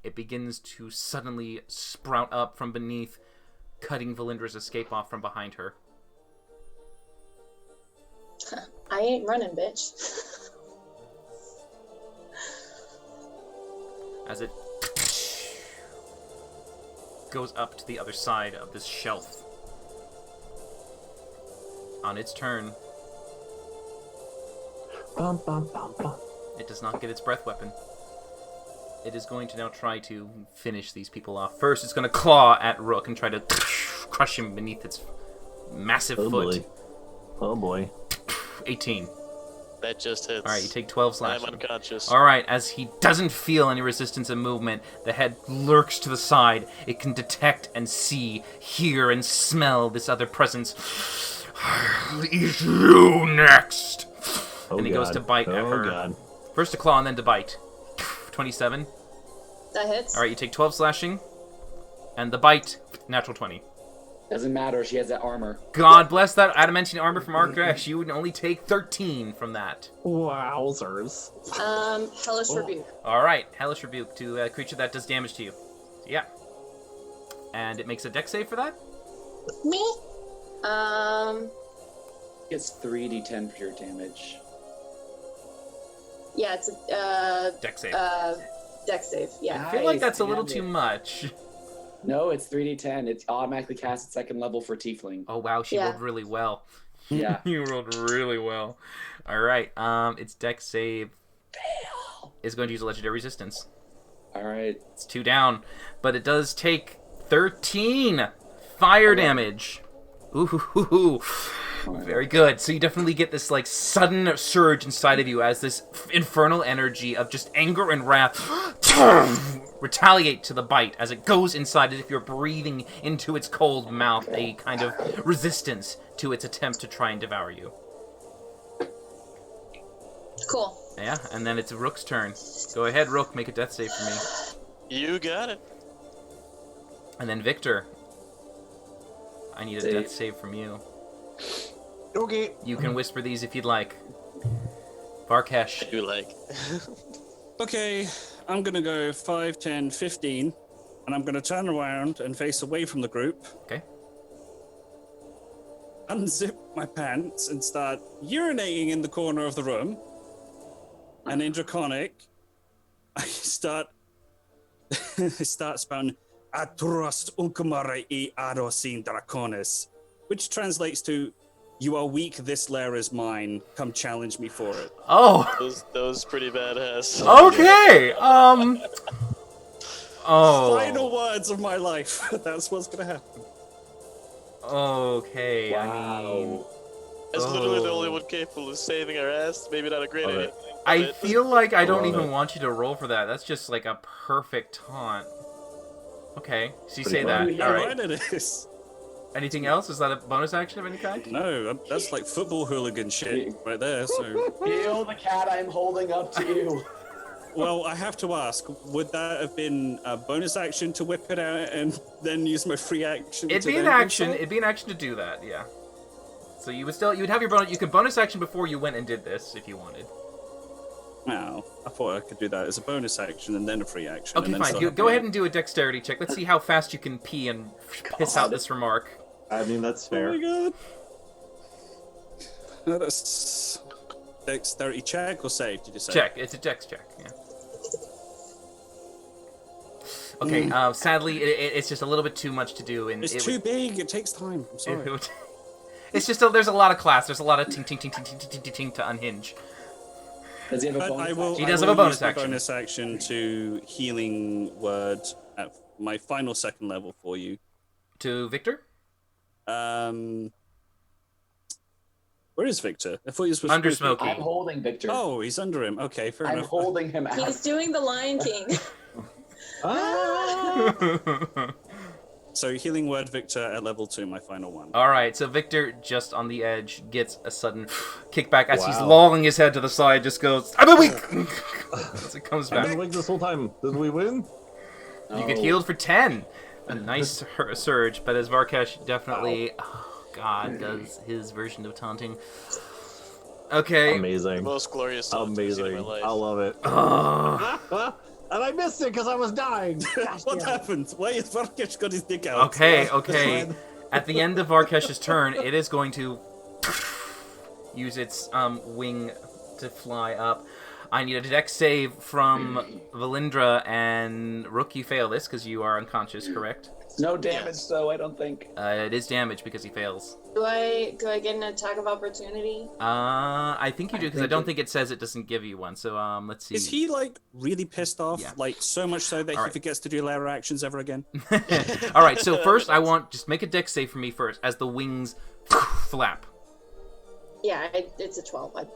It begins to suddenly sprout up from beneath, cutting Valindra's escape off from behind her. I ain't running, bitch. As it goes up to the other side of this shelf. On its turn, it does not get its breath weapon. It is going to now try to finish these people off. First, it's going to claw at Rook and try to crush him beneath its massive foot. Boy. Oh boy. 18. That just hits. Alright, you take 12 slashing. I'm unconscious. Alright, as he doesn't feel any resistance and movement, the head lurks to the side. It can detect and see, hear, and smell this other presence. I'll eat you next! Oh, and he goes to bite at her. God. First to claw and then to bite. 27. That hits. Alright, you take 12 slashing. And the bite, natural 20. Doesn't matter. She has that armor. God bless that adamantine armor from Arcrex. You would only take 13 from that. Wowzers. Hellish Rebuke. Alright, Hellish Rebuke to a creature that does damage to you. Yeah. And it makes a dex save for that? Me? It's 3d10 pure damage. Yeah, it's a Dex save. dex save. Yeah. I feel like that's a little Nice. too much. No, it's 3d10. It's automatically cast at second level for Tiefling. Oh wow, she Yeah. rolled really well. Yeah. You rolled really well. Alright, its dex save is going to use a legendary resistance. Alright. It's 2 down, but it does take 13 fire damage. Ooh, very good. So you definitely get this like sudden surge inside of you as this infernal energy of just anger and wrath retaliate to the bite as it goes inside as if you're breathing into its cold mouth, a kind of resistance to its attempt to try and devour you. Cool. Yeah, and then it's Rook's turn. Go ahead, Rook, make a death save for me. You got it. And then Victor, I need a Save. death save from you. Okay. You can whisper these if you'd like. Varkesh. You like. Okay, I'm gonna go 5, 10, 15, and I'm gonna turn around and face away from the group. Okay. Unzip my pants and start urinating in the corner of the room. And in Draconic, I start spouting Atruast Unkumare e Arosin Draconis, which translates to "You are weak, this lair is mine. Come challenge me for it." Oh, That was pretty badass. okay. Oh. Final words of my life. That's what's gonna happen. Okay, Wow. I mean, As literally the only one capable of saving our ass. Maybe not a great idea. I feel like I don't love even it. want you to roll for that. That's just like a perfect taunt. Okay, so you say Pretty that. much. All right. Right it is. Anything else? Is that a bonus action of any kind? No, that's like football hooligan shit right there. So Heal the cat I'm holding up to you. Well, I have to ask, would that have been a bonus action to whip it out and then use my free action? It'd be an action. It'd be an action to do that, yeah. So you would have your bonus. You could bonus action before you went and did this if you wanted. No, I thought I could do that as a bonus action and then a free action. Okay, fine. Go ahead and do a dexterity check. Let's see how fast you can pee and piss out this remark. I mean, that's fair. Oh my god. No, that's dexterity check or save? Did you say? Check. It's a dex check. Yeah. Okay. Sadly, it's just a little bit too much to do, and it's too big. It takes time. I'm sorry. It's just there's a lot of class. There's a lot of ting ting ting ting ting ting ting ting to unhinge. Does he have a bonus action? He does have a bonus action. Bonus action to healing word at my final second level for you. To Victor? Where is Victor? I thought he was under Smokey. I'm holding Victor. Oh, he's under him. Okay, fair enough. I'm holding him out. He's doing the Lion King. So healing word Victor at level 2, my final one. All right, so Victor, just on the edge, gets a sudden kickback as he's lolling his head to the side. Just goes, "I'm weak." As it comes back. I've been weak this whole time. Did we win? You get healed for 10. A nice surge, but as Varkesh definitely, does his version of taunting. Okay. Amazing. The most glorious taunt I've seen in my life. I love it. And I missed it because I was dying. What happened? Why has Varkesh got his dick out? Okay. At the end of Varkesh's turn, it is going to use its wing to fly up. I need a dex save from Valindra, and Rook, you fail this because you are unconscious, correct? No damage, though, I don't think. It is damage because he fails. Do I get an attack of opportunity? I think you do because I don't think it says it doesn't give you one. So let's see. Is he like really pissed off? Yeah. Like so much so that he forgets to do layer actions ever again? All right. So first, I want just make a dex save for me first as the wings flap. Yeah, it's a 12.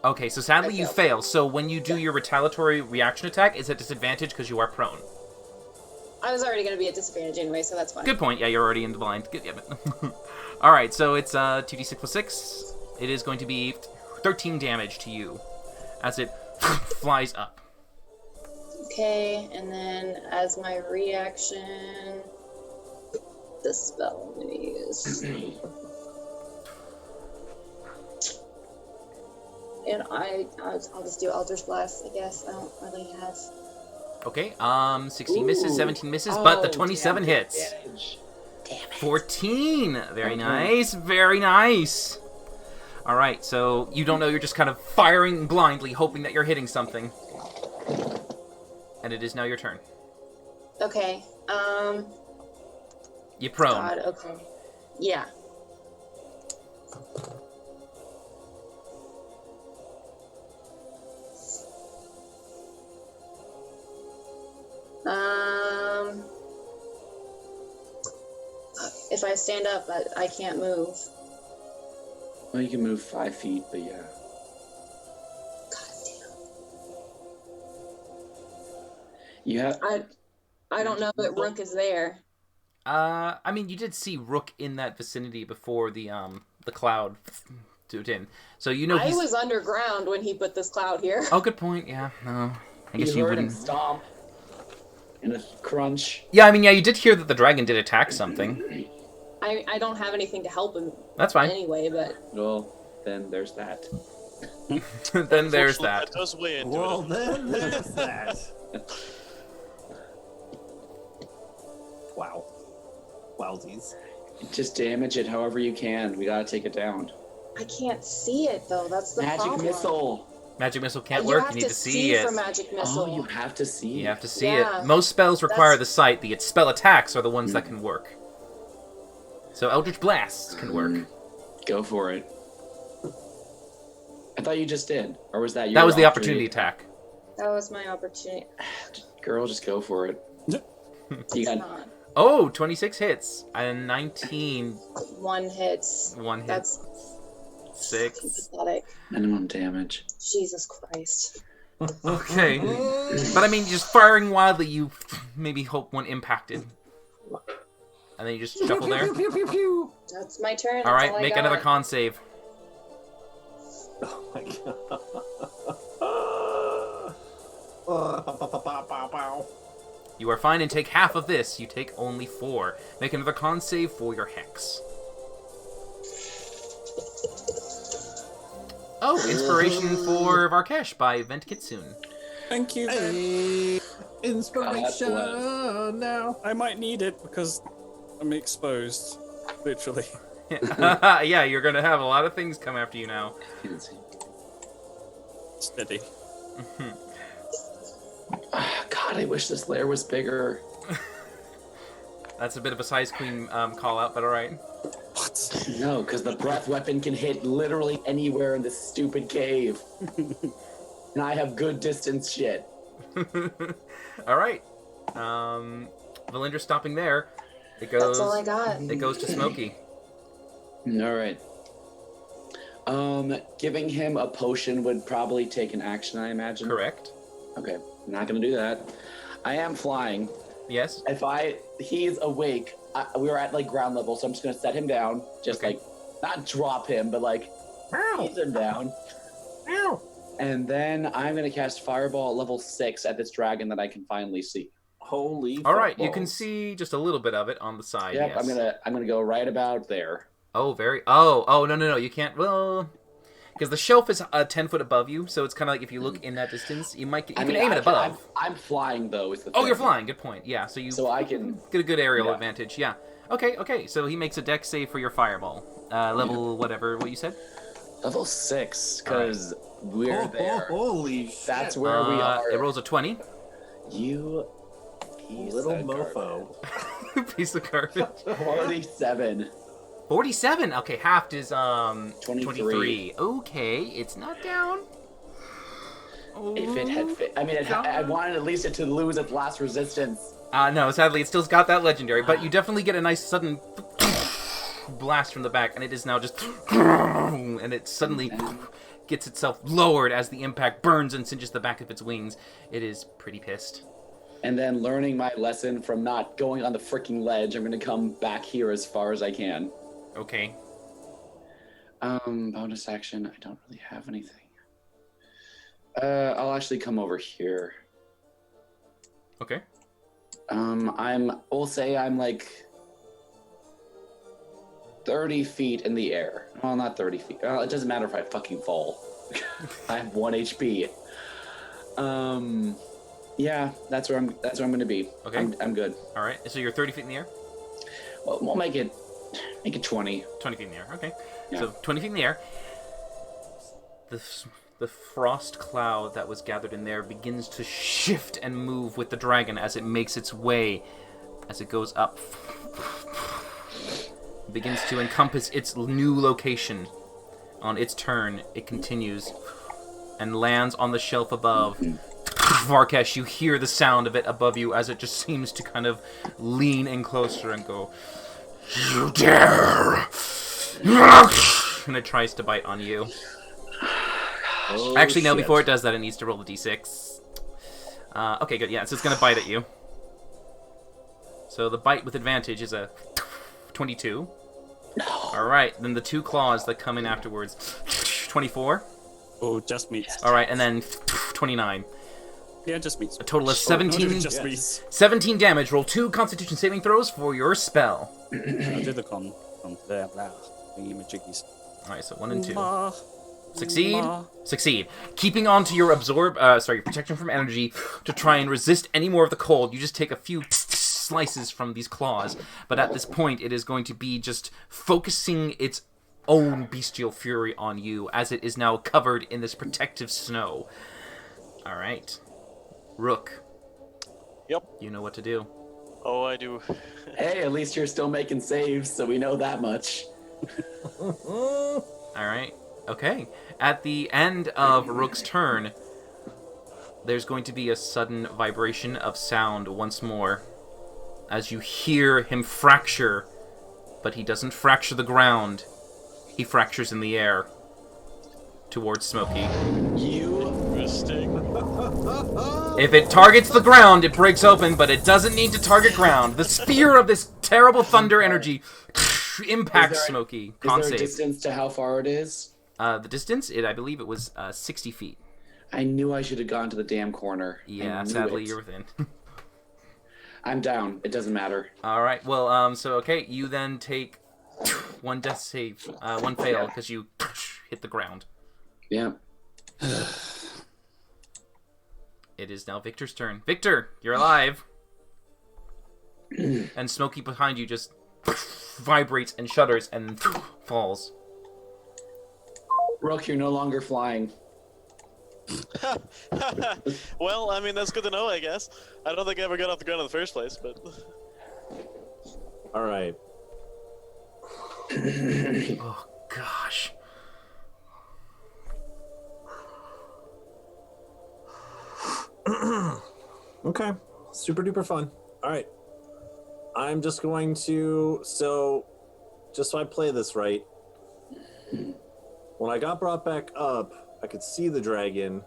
Okay, so sadly you fail. So when you do your retaliatory reaction attack, it's at disadvantage because you are prone. I was already going to be at disadvantage anyway, so that's fine. Good point. Yeah, you're already in the blind. Good. Yeah, but all right, so it's 2d6 plus 6. It is going to be 13 damage to you as it flies up. Okay, and then as my reaction, the spell I'm going to use. And I'll just do Eldritch Blast, I guess. I don't really have... Okay, 16 misses, 17 misses, but the 27 hits. Damn it. 14! Very nice, very nice. Alright, so you don't know, you're just kind of firing blindly, hoping that you're hitting something. And it is now your turn. Okay, You're prone. God, okay. Yeah. If I stand up, I can't move. Well, you can move 5 feet, but yeah. God damn. You have. I don't know that Rook is there. I mean, you did see Rook in that vicinity before the cloud did in. So you know I was underground when he put this cloud here. Oh, good point. Yeah, no. I guess you wouldn't. Stomp. In a crunch. Yeah, I mean, yeah, you did hear that the dragon did attack something. I don't have anything to help him. That's fine. Anyway, but... Well, then there's that. Then there's that. That does weigh into Well, it. then there's that. Wow. Wowsies. Just damage it however you can. We gotta take it down. I can't see it, though. That's the problem. Magic missile. Magic missile can't work. You need to see it. For magic missile. Oh, you have to see. You have to see it. Most spells require the sight. The spell attacks are the ones that can work. So Eldritch Blast can work. Go for it. I thought you just did. Or was that your That was the opportunity attack. That was my opportunity. Girl, just go for it. You got... not. Oh, 26 hits. And 19. One hits. One hit. That's 6. pathetic. Minimum damage. Jesus Christ. Okay. But I mean, just firing wildly, you maybe hope one impacted. And then you just shuffle there. That's my turn. All right, make another con save. Oh my god. You are fine and take half of this. You take only 4. Make another con save for your hex. Oh, inspiration for Varkesh by Vent Kitsune. Thank you. Hey, inspiration now. I might need it because I'm exposed, literally. Yeah, you're gonna have a lot of things come after you now. Steady. God, I wish this lair was bigger. That's a bit of a size queen call out, but alright. What? No, because the breath weapon can hit literally anywhere in this stupid cave. And I have good distance shit. Alright. Valindra's stopping there. It goes, That's all I got. It goes to Smokey. Alright. Giving him a potion would probably take an action, I imagine. Correct. Okay, I'm not gonna do that. I am flying. Yes. He's awake. We were at like ground level, so I'm just gonna set him down. Just Okay. like, not drop him, but like, ease him down. Ow. And then I'm gonna cast Fireball at level 6 at this dragon that I can finally see. Holy. Alright, you footballs. can see just a little bit of it on the side. Yep, Yes. I'm gonna go right about there. Oh, no, you can't. Well, because the shelf is 10 foot above you, so it's kind of like if you look in that distance, you might. You can aim it above. I'm flying though. Is the Oh, thing. you're flying. Good point. Yeah, so you. So I can get a good aerial Yeah. advantage. Yeah. Okay. So he makes a dex save for your fireball. Level whatever. What you said? level 6 because we're there. Holy shit. That's where we are. It rolls a 20. You piece Little of mofo. Piece of garbage. 47. 47. Okay, halved is 23. Okay, it's not down. If it had fit, I mean, I wanted at least it to lose its last resistance. No, sadly, it still's got that legendary, but you definitely get a nice sudden blast from the back, and it is now just, and it suddenly gets itself lowered as the impact burns and singes the back of its wings. It is pretty pissed. And then learning my lesson from not going on the freaking ledge, I'm gonna come back here as far as I can. Okay. Bonus action, I don't really have anything. I'll actually come over here. Okay. We'll say I'm like 30 feet in the air. Well, not 30 feet. It doesn't matter if I fucking fall. I have 1 HP. Yeah, that's where I'm gonna be. Okay. I'm good. All right. So you're 30 feet in the air? Well, we'll make it 20. 20 feet in the air. Okay. Yeah. So 20 feet in the air. The frost cloud that was gathered in there begins to shift and move with the dragon as it makes its way, as it goes up. It begins to encompass its new location. On its turn, it continues and lands on the shelf above. Varkesh, you hear the sound of it above you as it just seems to kind of lean in closer and go, "You dare!" And it tries to bite on you. Oh, Actually, no, shit. before it does that, it needs to roll a d6. Okay, good. Yeah, so it's going to bite at you. So the bite with advantage is a 22. Alright, then the 2 claws that come in afterwards. 24. Oh, just meets. Alright, and then 29. Yeah, just meets. A total of 17, just meets. 17 damage. Roll 2 constitution saving throws for your spell. I'll do the con there, blah. Thingy-majiggies. Alright, so 1 and 2. Ma. Succeed. Ma. Succeed. Keeping on to your your protection from energy to try and resist any more of the cold, you just take a few slices from these claws. But at this point, it is going to be just focusing its own bestial fury on you, as it is now covered in this protective snow. All right, Rook. Yep. You know what to do. Oh, I do. Hey, at least you're still making saves, so we know that much. All right. Okay. At the end of Rook's turn, there's going to be a sudden vibration of sound once more, as you hear him fracture, but he doesn't fracture the ground. He fractures in the air towards Smokey. Interesting. If it targets the ground, it breaks open, but it doesn't need to target ground. The spear of this terrible thunder energy impacts Smokey. Is Con there a save. distance to how far it is? The distance, I believe it was 60 feet. I knew I should have gone to the damn corner. Yeah, I knew sadly, it. you're within. I'm down. It doesn't matter. All right. Well, so okay, you then take one death save, one fail because you hit the ground. Yeah. It is now Victor's turn. Victor, you're alive. And Smokey behind you just vibrates and shudders and falls. Rook, you're no longer flying. Well, I mean, that's good to know, I guess. I don't think I ever got off the ground in the first place, but... All right. Oh, gosh. Okay. Super duper fun. All right. I'm just going to... So, just so I play this right, when I got brought back up, I could see the dragon,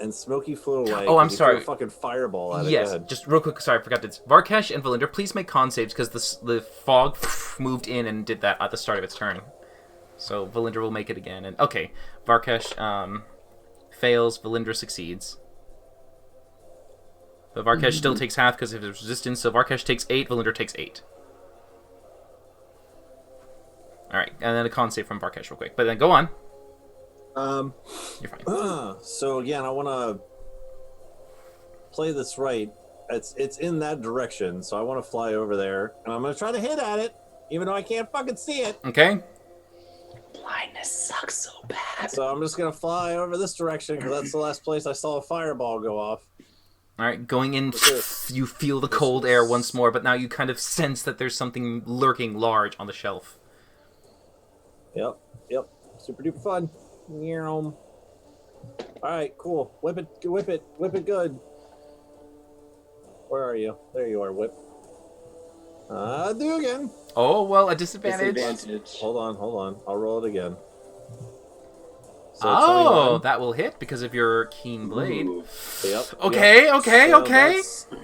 and Smokey flew away. Oh, I'm He sorry. threw a fucking fireball at it. Yes, Go ahead. just real quick. Sorry, I forgot this. Varkesh and Valinder, please make con saves because the fog moved in and did that at the start of its turn. So Valinder will make it again. And okay, Varkesh fails. Valinder succeeds. But Varkesh still takes half because of his resistance. So Varkesh takes 8. Valinder takes 8. All right, and then a con save from Varkesh real quick. But then go on. You're fine. So again, I want to play this right. It's in that direction, so I want to fly over there, and I'm going to try to hit at it, even though I can't fucking see it. Okay. Blindness sucks so bad. So I'm just going to fly over this direction because that's the last place I saw a fireball go off. All right, going in, you feel the cold air once more, but now you kind of sense that there's something lurking large on the shelf. Yep. Super duper fun. All right, cool. Whip it good. Where are you? There you are, Whip. Do again. Oh, well, a disadvantage. Hold on. I'll roll it again. So Oh, 21. that will hit because of your keen blade. Yep. Okay.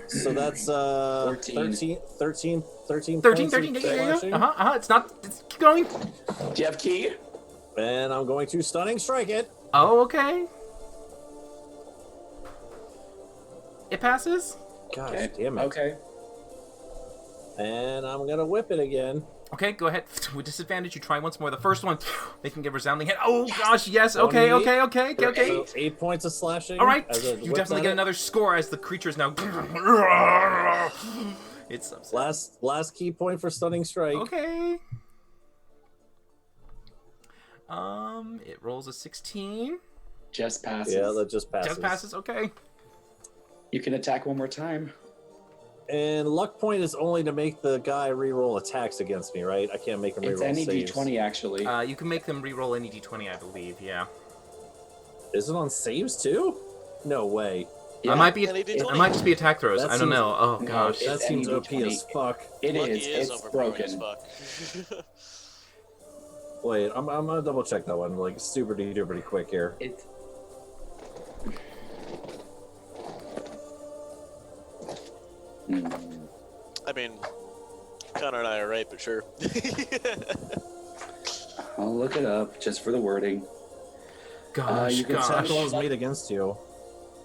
So that's 13 13, points of yeah. slashing. Keep going. Do you have key? And I'm going to stunning strike it. Oh, okay. It passes. Gosh damn it. Okay. And I'm gonna whip it again. Okay, go ahead. With disadvantage, you try once more. The first one, making a resounding hit. Oh, gosh, yes. Okay. So 8 points of slashing. All right. as it You whips definitely at get it. another score as the creature is now... It's upset. Last key point for stunning strike. Okay. It rolls a 16. Just passes. Yeah, that just passes. Just passes, okay. You can attack one more time. And luck point is only to make the guy re-roll attacks against me, right? I can't make him It's re-roll any saves. d20, actually. You can make them re-roll any d20, I believe, yeah. Is it on saves too? No way. It might be. Any It d20. might just be attack throws. That I don't seems- know. Oh No, gosh. it's That seems any OP D20. as fuck. It Lucky is. It's overpowering as broken. fuck. Wait, I'm gonna double check that one, like super duper quick here. It's I mean, Connor and I are right, but sure. I'll look it up just for the wording. Gosh, you can Attack gosh. rolls made against you.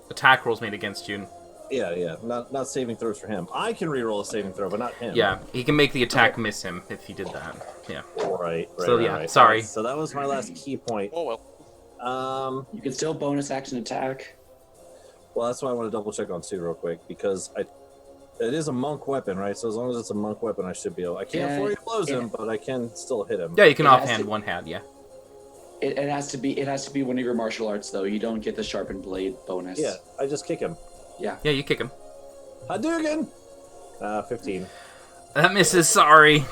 Attack rolls made against you. Yeah. Not saving throws for him. I can re-roll a saving throw, but not him. Yeah, he can make the attack miss him if he did that. Yeah. Right. So, yeah, sorry. So that was my last key point. Oh well. You can still bonus action attack. Well, that's why I want to double check on too real quick because it is a monk weapon, right? So as long as it's a monk weapon, I should be able. I can't Yeah, fully close him, yeah. but I can still hit him. Yeah, you can It has offhand to- one hand. Yeah. It has to be. It has to be one of your martial arts, though. You don't get the sharpened blade bonus. Yeah, I just kick him. Yeah. Yeah, you kick him. Hadouken! 15. That misses. Sorry.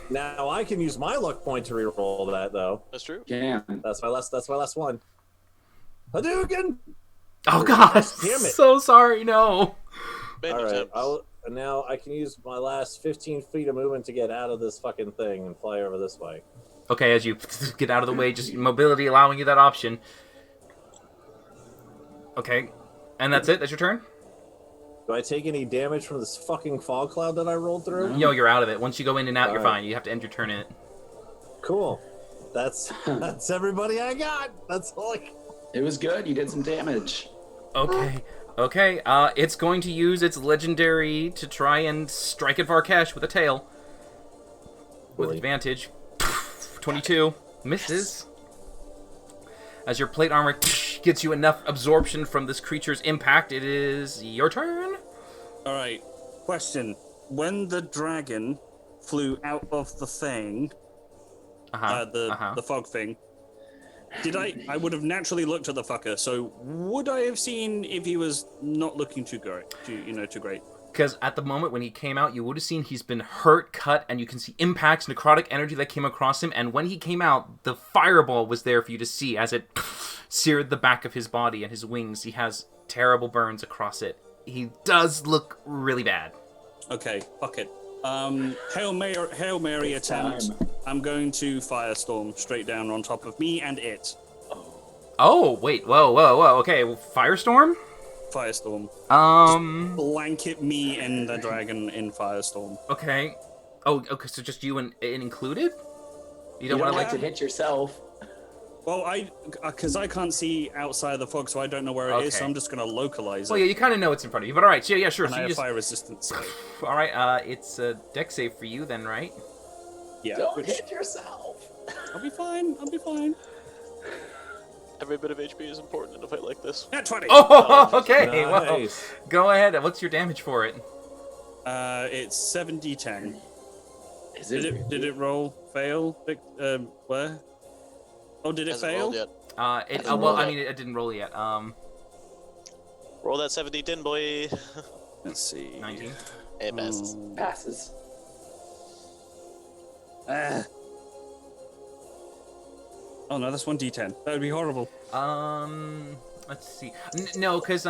Now I can use my luck point to re-roll that though. That's true. Yeah. That's my last one. Hadouken! Oh gosh. Damn it. So sorry. No. Bad All right, attempts. now I can use my last 15 feet of movement to get out of this fucking thing and fly over this way. Okay, as you get out of the way, just mobility allowing you that option. Okay, and that's it. That's your turn. Do I take any damage from this fucking fog cloud that I rolled through? Yo, you're out of it. Once you go in and out, you're Alright. fine. You have to end your turn in it. Cool. That's everybody I got. That's all I. It was good. You did some damage. Okay. Okay, it's going to use its legendary to try and strike at Varkesh with a tail. With advantage. 22. Misses. As your plate armor gets you enough absorption from this creature's impact, it is your turn. Alright, question. When the dragon flew out of the thing, the fog thing, I would have naturally looked at the fucker, so would I have seen if he was not looking too great? Too great? Because at the moment when he came out, you would have seen he's been hurt, cut, and you can see impacts, necrotic energy that came across him, and when he came out, the fireball was there for you to see as it seared the back of his body and his wings. He has terrible burns across it. He does look really bad. Okay, fuck it. Hail Mary attempt. I'm going to Firestorm straight down on top of me and it. Oh, wait, whoa, okay, Firestorm? Firestorm. Just blanket me and the dragon in Firestorm. Okay. Oh, okay, so just you and included? You don't want to hit yourself. Well, because I can't see outside of the fog, so I don't know where it is, so I'm just going to localize it. Well, yeah, you kind of know it's in front of you, but alright, so yeah, sure. And so I you have just... fire resistance. Alright, it's a dex save for you then, right? Yeah. Don't hit yourself. I'll be fine. Every bit of HP is important in a fight like this. Nat 20! Oh, okay, Nice. well, go ahead. What's your damage for it? It's 7d10. Did it roll? Fail? Where? Oh, did it Hasn't fail? rolled yet. It didn't roll yet. Roll that 70 boy. Let's see. 19. It passes. Passes. Oh no, that's 1d10. That would be horrible. Let's see. No, because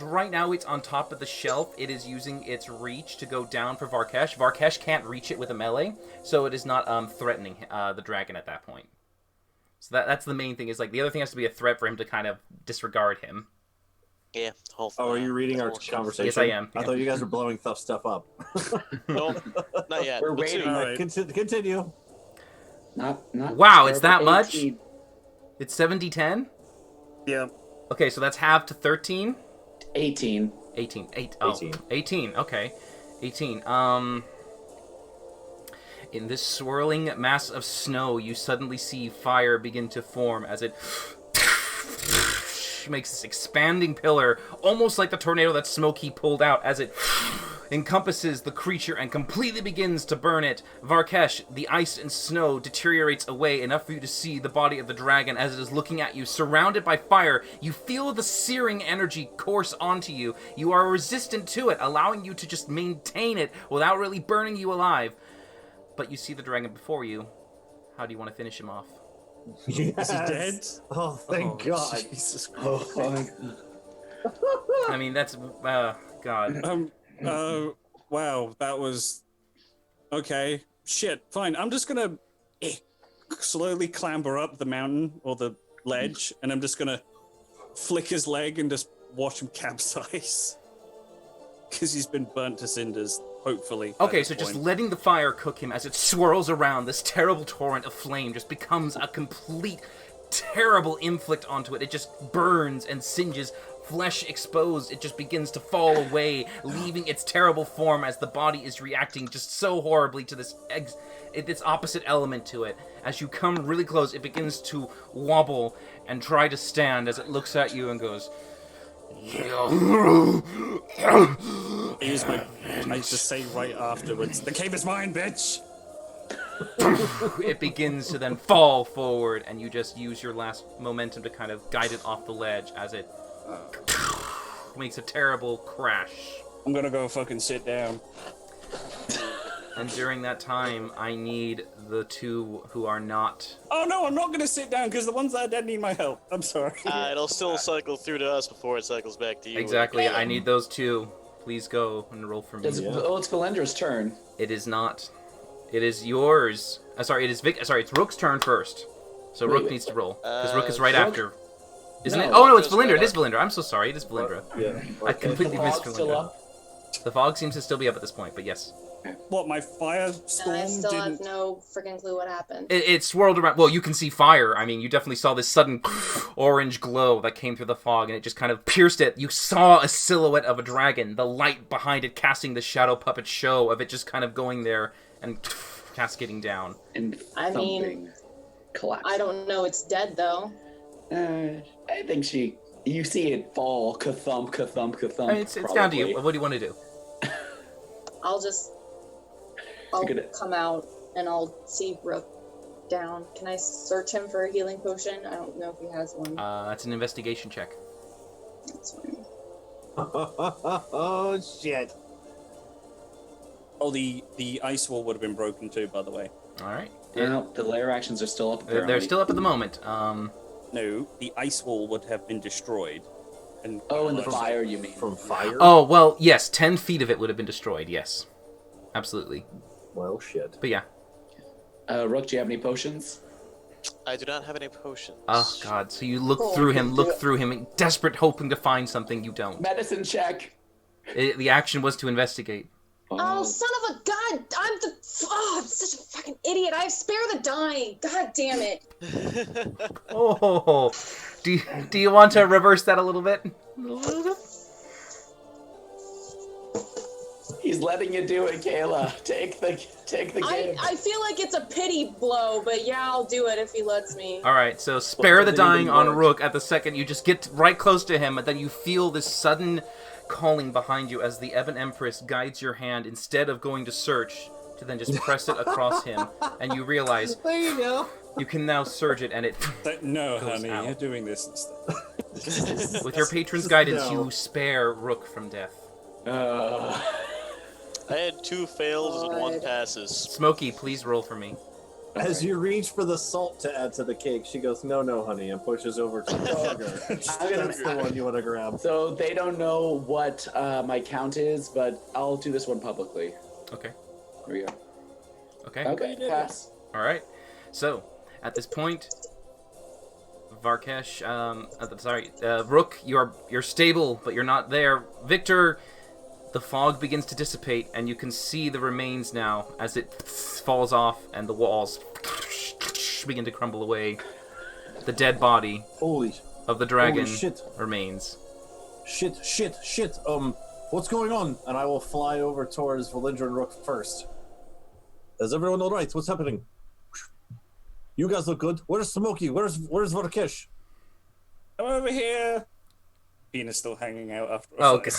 right now it's on top of the shelf. It is using its reach to go down for Varkesh. Varkesh can't reach it with a melee, so it is not threatening the dragon at that point. So that's the main thing. Is like the other thing has to be a threat for him to kind of disregard him. Yeah. Oh, are you reading our conversation? Yes, I am. I thought you guys were blowing stuff up. No, not yet. We're but waiting. soon. Right. Continue. Not Wow, it's that terrible much? 18. It's 7d10? Yeah. Okay, so that's halved to 13? 18. 18. 18. 18, okay. 18. In this swirling mass of snow, you suddenly see fire begin to form as it makes this expanding pillar, almost like the tornado that Smokey pulled out, as it encompasses the creature and completely begins to burn it. Varkesh, the ice and snow deteriorates away enough for you to see the body of the dragon as it is looking at you, surrounded by fire. You feel the searing energy course onto you. You are resistant to it, allowing you to just maintain it without really burning you alive. But you see the dragon before you. How do you want to finish him off? Yes. Is he dead? Oh, thank God. Jesus Christ. I mean, that's... God. Wow, that was... Okay. Shit, fine. I'm just gonna slowly clamber up the mountain or the ledge, and I'm just gonna flick his leg and just watch him capsize. Because he's been burnt to cinders, hopefully. Okay, so just letting the fire cook him as it swirls around, this terrible torrent of flame just becomes a complete terrible inflict onto it. It just burns and singes. Flesh exposed, it just begins to fall away, leaving its terrible form as the body is reacting just so horribly to this opposite element to it. As you come really close, it begins to wobble and try to stand as it looks at you and goes... I just say right afterwards, the cave is mine, bitch! It begins to then fall forward, and you just use your last momentum to kind of guide it off the ledge as it makes a terrible crash. I'm gonna go fucking sit down. And during that time, I need the two who are not... Oh no, I'm not gonna sit down, because the ones that are dead need my help. I'm sorry. It'll still cycle through to us before it cycles back to you. Exactly, I need those two. Please go and roll for me. It's Valendra's turn. It is not. It is yours. It's Rook's turn first. So Rook needs to roll. Because Rook is right after. Isn't it? Oh no, it's Valindra. It is Valindra. I'm so sorry. It is Valindra. Yeah. I completely missed Still Valindra. up? The fog seems to still be up at this point, but yes. What, my And firestorm I still didn't... have no freaking clue what happened. It swirled around. Well, you can see fire. I mean, you definitely saw this sudden orange glow that came through the fog, and it just kind of pierced it. You saw a silhouette of a dragon, the light behind it casting the shadow puppet show of it just kind of going there and cascading down. And I mean, collapse. I don't know it's dead, though. I think you see it fall, ka-thump, ka-thump, ka-thump. It's down to you. What do you want to do? I'll come out and I'll see Rook down. Can I search him for a healing potion? I don't know if he has one. It's an investigation check. That's fine. Oh, shit. Oh, the ice wall would have been broken too, by the way. All right. No, the lair actions are still up. They're still up at the moment. No, the ice wall would have been destroyed. And in the fire, you mean? From fire? Oh, well, yes. 10 feet of it would have been destroyed, yes. Absolutely. Well, shit. But yeah. Rook, do you have any potions? I do not have any potions. Oh, God. So you look through him, desperate, hoping to find something you don't. Medicine check! The action was to investigate. Oh, son of a god! I'm such a fucking idiot. I have spare the dying. God damn it. Oh, do you want to reverse that a little bit? He's letting you do it, Kayla. Take the game. I feel like it's a pity blow, but yeah, I'll do it if he lets me. All right, so spare the dying on Rook at the second. You just get right close to him, and then you feel this sudden calling behind you as the Ebon Empress guides your hand instead of going to search to then just press it across him, and you realize there you go. You can now surge it, and it no, goes honey, out. you're doing this instead. With your patron's guidance, you spare Rook from death. I had 2 fails and 1 passes. Smokey, please roll for me. As you reach for the salt to add to the cake, she goes, "No, honey," and pushes over to Dogger. That's the one you want to grab. So they don't know what my count is, but I'll do this one publicly. Okay. Here we go. Okay. Okay, pass. All right. So, at this point, Varkesh, Rook, you're stable, but you're not there. Victor, the fog begins to dissipate, and you can see the remains now as it falls off, and the walls begin to crumble away. The dead body of the dragon remains. Shit. What's going on? And I will fly over towards Valindra and Rook first. Is everyone all right? What's happening? You guys look good. Where's Smokey? Where's Varkesh? I'm over here. Penis still hanging out after. Oh, God.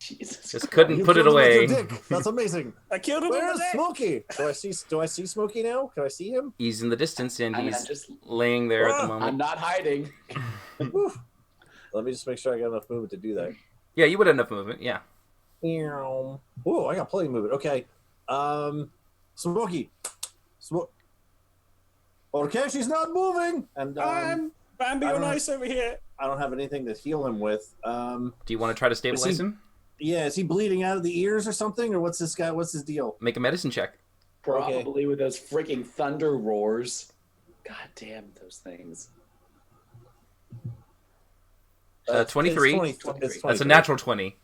Jesus. Just couldn't put it away. That's amazing. I killed him. Where's Smokey? Do I see Smokey now? Can I see him? He's in the distance, and he's just laying there at the moment. I'm not hiding. Let me just make sure I got enough movement to do that. Yeah, you would have enough movement. Yeah. Oh, I got plenty of movement. Okay. Smokey. Okay, she's not moving. And I'm Bambi on ice over here. I don't have anything to heal him with. Do you want to try to stabilize him? Yeah, is he bleeding out of the ears or something? Or what's this guy? What's his deal? Make a medicine check. Probably with those freaking thunder roars. God damn those things. 23. It's That's a natural 20.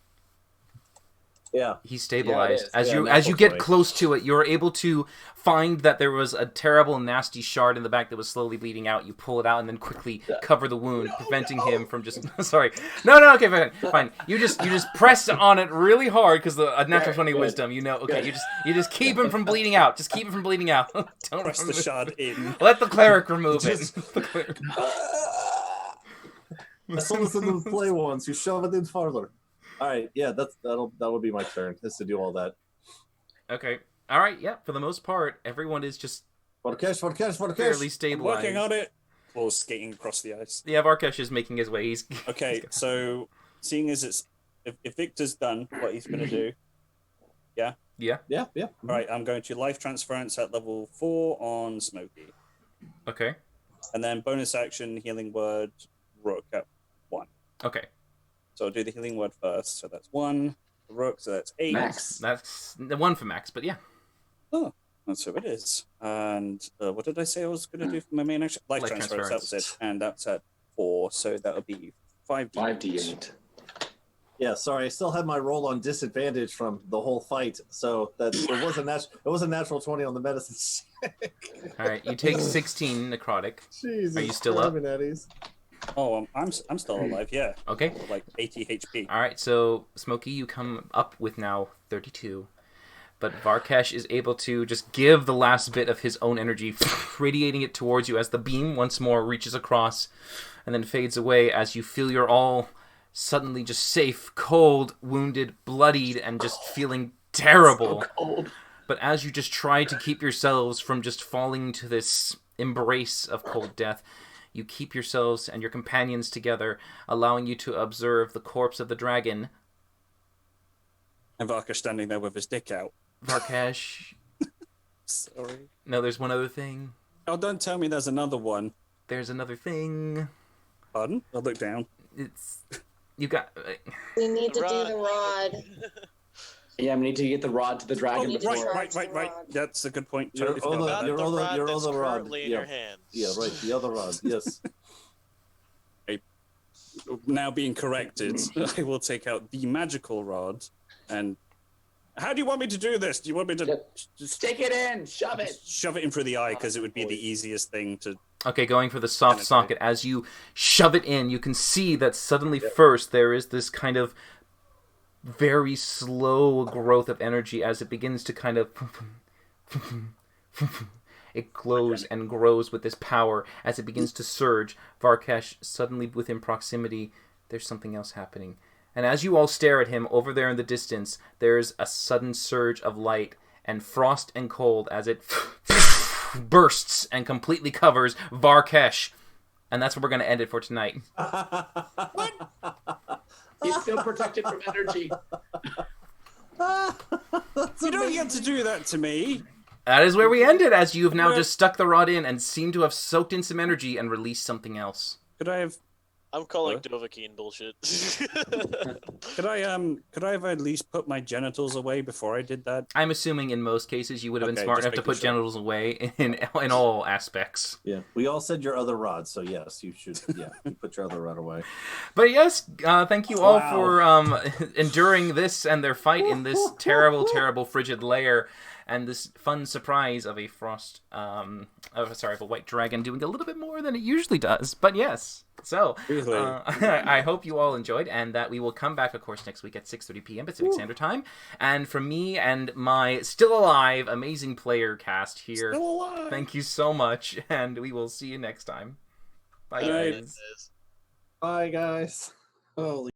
Yeah. He's stabilized. Yeah, As you get 20. close to it, you're able to find that there was a terrible, nasty shard in the back that was slowly bleeding out. You pull it out and then quickly cover the wound, preventing him from just. Sorry. No. Okay, fine. You just press on it really hard because a natural 20 wisdom. You know. Okay. You just keep him from bleeding out. Just keep him from bleeding out. Don't press the shard in. Let the cleric remove it. I saw this in the play once. You shove it in farther. All right, yeah, that'll be my turn. Is to do all that. Okay. All right. Yeah. For the most part, everyone is just Varkesh. fairly stabilized. Working on it. Or skating across the ice. Yeah, Varkesh is making his way. Okay, so seeing as if Victor's done what he's gonna do, yeah. Yeah. All right, I'm going to life transference at level 4 on Smokey. Okay. And then bonus action healing word Rook at 1. Okay. So I'll do the healing word first. So that's 1 for Rook, so that's 8. Max. That's the 1 for Max, but yeah. Oh, that's what it is. And what did I say I was going to do for my main action? Life transference, that was it. And that's at 4, so that'll be 5d8. 5d8. Yeah, sorry, I still had my roll on disadvantage from the whole fight, so that it was a natural 20 on the medicine check. All right, you take 16 necrotic. Jesus, Are you still up? Oh, I'm still alive. Yeah. Okay. Like 80 HP. All right, so Smokey, you come up with now 32. But Varkesh is able to just give the last bit of his own energy, radiating it towards you as the beam once more reaches across and then fades away as you feel you're all suddenly just safe, cold, wounded, bloodied, and just feeling terrible. So cold. But as you just try to keep yourselves from just falling to this embrace of cold death, you keep yourselves and your companions together, allowing you to observe the corpse of the dragon. And Varkesh standing there with his dick out. Varkesh. Sorry. No, there's one other thing. Oh, don't tell me there's another one. There's another thing. Pardon? I'll look down. It's... You got... We need to do the rod. Yeah, we need to get the rod to the dragon before. Right. That's a good point. You're Totally on forgot the, about you're on the, you're on that's the rod. currently in Yeah. your hands. Yeah, right. The other rod. Yes. that. Now being corrected, I will take out the magical rod and... How do you want me to do this? Do you want me to just Stick it in, shove it. shove it in through the eye because it would be the easiest thing to... Okay, going for the soft socket. As you shove it in, you can see that suddenly first there is this kind of very slow growth of energy as it begins to kind of... It glows and grows with this power as it begins to surge. Varkesh, suddenly within proximity, there's something else happening. And as you all stare at him, over there in the distance, there's a sudden surge of light and frost and cold as it bursts and completely covers Varkesh. And that's where we're going to end it for tonight. He's still protected from energy. You don't get to do that to me. That is where we ended, as you've now just stuck the rod in and seem to have soaked in some energy and released something else. Could I have... I'm calling Dovahkiin bullshit. Could I have at least put my genitals away before I did that? I'm assuming in most cases you would have been Okay, smart just enough to making put sure. genitals away in all aspects. Yeah. We all said your other rod, so yes, you should. Yeah, you put your other rod away. But yes, thank you all Wow. for enduring this and their fight in this terrible, terrible frigid lair, and this fun surprise of a of a white dragon doing a little bit more than it usually does. But yes, so Really? I hope you all enjoyed, and that we will come back, of course, next week at 6:30 p.m. Pacific Standard Time. And from me and my still alive, amazing player cast here, Still alive. thank you so much, and we will see you next time. Bye, Good night. guys. Bye, guys. Holy.